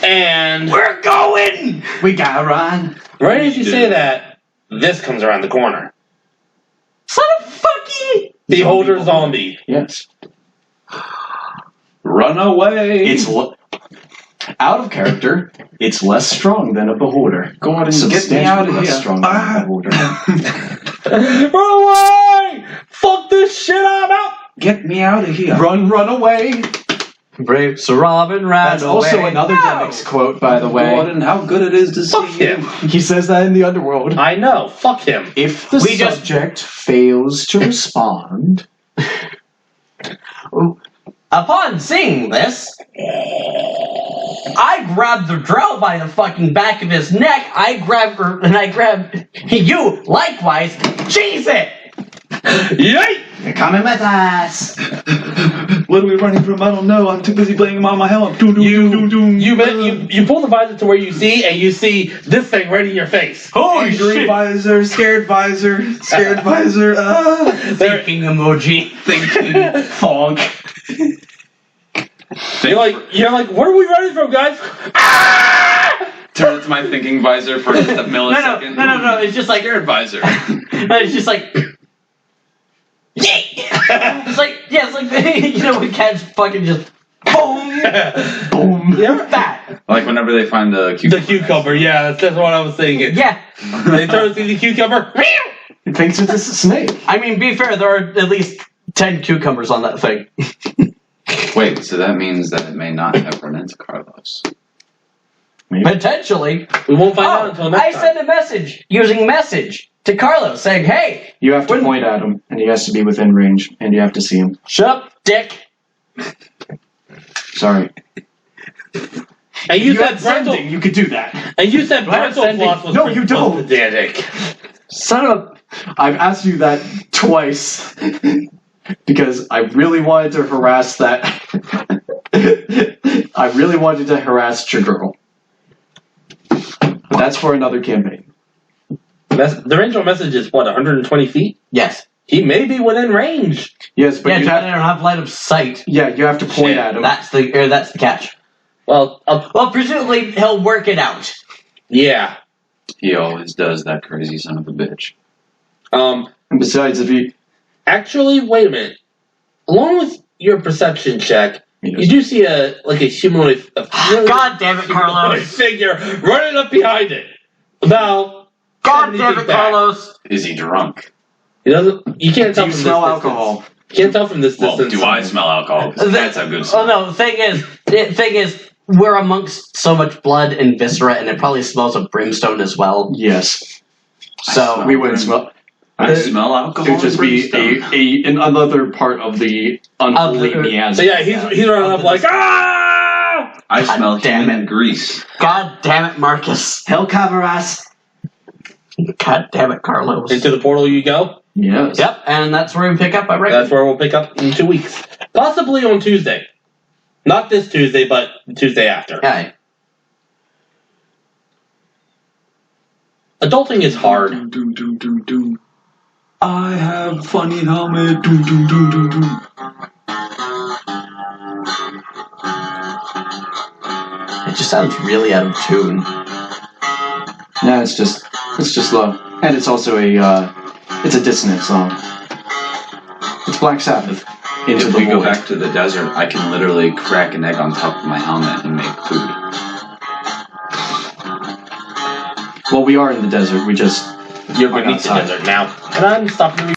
S2: And
S4: We're going!
S1: We gotta run.
S2: right as you say that, this comes around the corner.
S4: Son of fucking!
S2: Beholder zombie.
S1: Yes.
S3: Run away!
S1: It's out of character. It's less strong than a beholder.
S3: Go on and get me
S1: Substantially
S3: out of
S1: less
S3: here.
S1: strong than a beholder.
S2: Run away! Fuck this shit, I'm out!
S3: Get me out of here.
S1: Run away!
S4: Brave Sir Robin ran
S1: That's also
S4: away.
S1: another Demix quote, by the way.
S3: Gordon, how good it is to
S2: Fuck
S3: see
S2: him.
S3: you.
S1: He says that in the underworld.
S2: I know, fuck him.
S1: If the
S4: We just-
S1: subject fails to respond,
S4: Upon seeing this, I grabbed the drow by the fucking back of his neck. I grabbed you likewise. Cheese it!
S2: Yay!
S5: You're coming with us.
S3: What are we running from? I don't know. I'm too busy banging on my helmet. Doom, doom, doom, doom, doom.
S2: You pull the visor to where you see, and you see this thing right in your face.
S4: Holy
S3: Angry
S4: shit!
S3: visor, scared visor, scared visor.
S2: There-
S4: Thinking emoji.
S3: Thinking fog.
S2: You're like, where are we running from, guys?
S3: Turn it to my thinking visor for just a millisecond.
S4: No. It's just like
S3: Scared visor.
S4: it's just like. It's like when cats fucking just boom, boom.
S2: Yeah.
S4: That.
S3: Like whenever they find the
S2: The cucumber, yeah, that's what I was thinking.
S4: Yeah.
S2: They turn to see the cucumber.
S1: he thinks it's a snake.
S4: I mean, be fair, there are at least 10 cucumbers on that thing.
S3: Wait, so that means that it may not have run into Carlos.
S4: Potentially.
S2: We won't find out until
S4: I
S2: next time.
S4: sent a message using message to Carlos saying, "Hey,
S1: You have to point at him, and he has to be within range, and you have to see him.
S4: shut up, dick."
S1: Sorry.
S2: And you said
S1: had sending,
S2: parental.
S1: you could do that.
S2: And you said
S4: Do I have
S2: parental
S4: sending?
S2: floss was
S1: No, you don't.
S2: was pedantic.
S4: Son of a.
S1: I've asked you that twice because I really wanted to harass that. I really wanted to harass your girl. That's for another campaign.
S2: The range of message is what, 120 feet?
S4: Yes.
S2: He may be within range.
S1: Yes, but
S4: Yeah,
S1: you
S4: John,
S1: have,
S4: I don't have line of sight.
S1: yeah, you have to point
S2: Shit,
S1: at him.
S4: That's the catch.
S2: Well,
S4: Well, presumably he'll work it out.
S2: yeah.
S3: He always does, that crazy son of a bitch.
S1: And besides, if he
S2: Actually, wait a minute. Along with your perception check, you do see a humanoid,
S4: God damn it,
S2: humanoid
S4: Carlos.
S2: figure running up behind it. About
S4: God
S2: 70
S4: damn
S2: feet
S4: it,
S2: back.
S4: Carlos.
S3: Is he drunk?
S2: He doesn't. You can't tell
S1: do you
S2: from
S1: smell
S2: this
S1: alcohol?
S2: distance. You can't tell from this
S3: Well,
S2: distance.
S3: do I smell alcohol? Because cats have good
S4: Oh
S3: smell.
S4: no, the thing is, we're amongst so much blood and viscera, and it probably smells of brimstone as well.
S1: Yes.
S4: So
S1: We wouldn't smell.
S3: I smell alcohol.
S1: It would just be another part of the unholy miasma.
S2: So yeah, he's running up like, ah!
S3: I smell
S4: damn
S3: human grease.
S4: God damn it, Marcus.
S5: He'll cover us.
S4: God damn it, Carlos.
S2: Into the portal you go.
S1: Yes.
S4: Yep, and that's where we pick up, I reckon.
S2: That's where we'll pick up in 2 weeks. Possibly on Tuesday. Not this Tuesday, but the Tuesday after.
S4: Okay.
S2: Adulting is hard.
S3: Doom, doom, doom, doom. I have funny helmet. Doom, doom, doom, doom, doom.
S4: It just sounds really out of tune.
S1: No, it's just low, and it's also it's a dissonant song. It's Black Sabbath. Into
S3: If
S1: the
S3: we go
S1: void.
S3: back to the desert, I can literally crack an egg on top of my helmet and make food.
S1: Well, we are in the desert. We just
S2: You're
S1: are
S2: beneath the
S1: outside.
S2: desert now. And I'm stopping the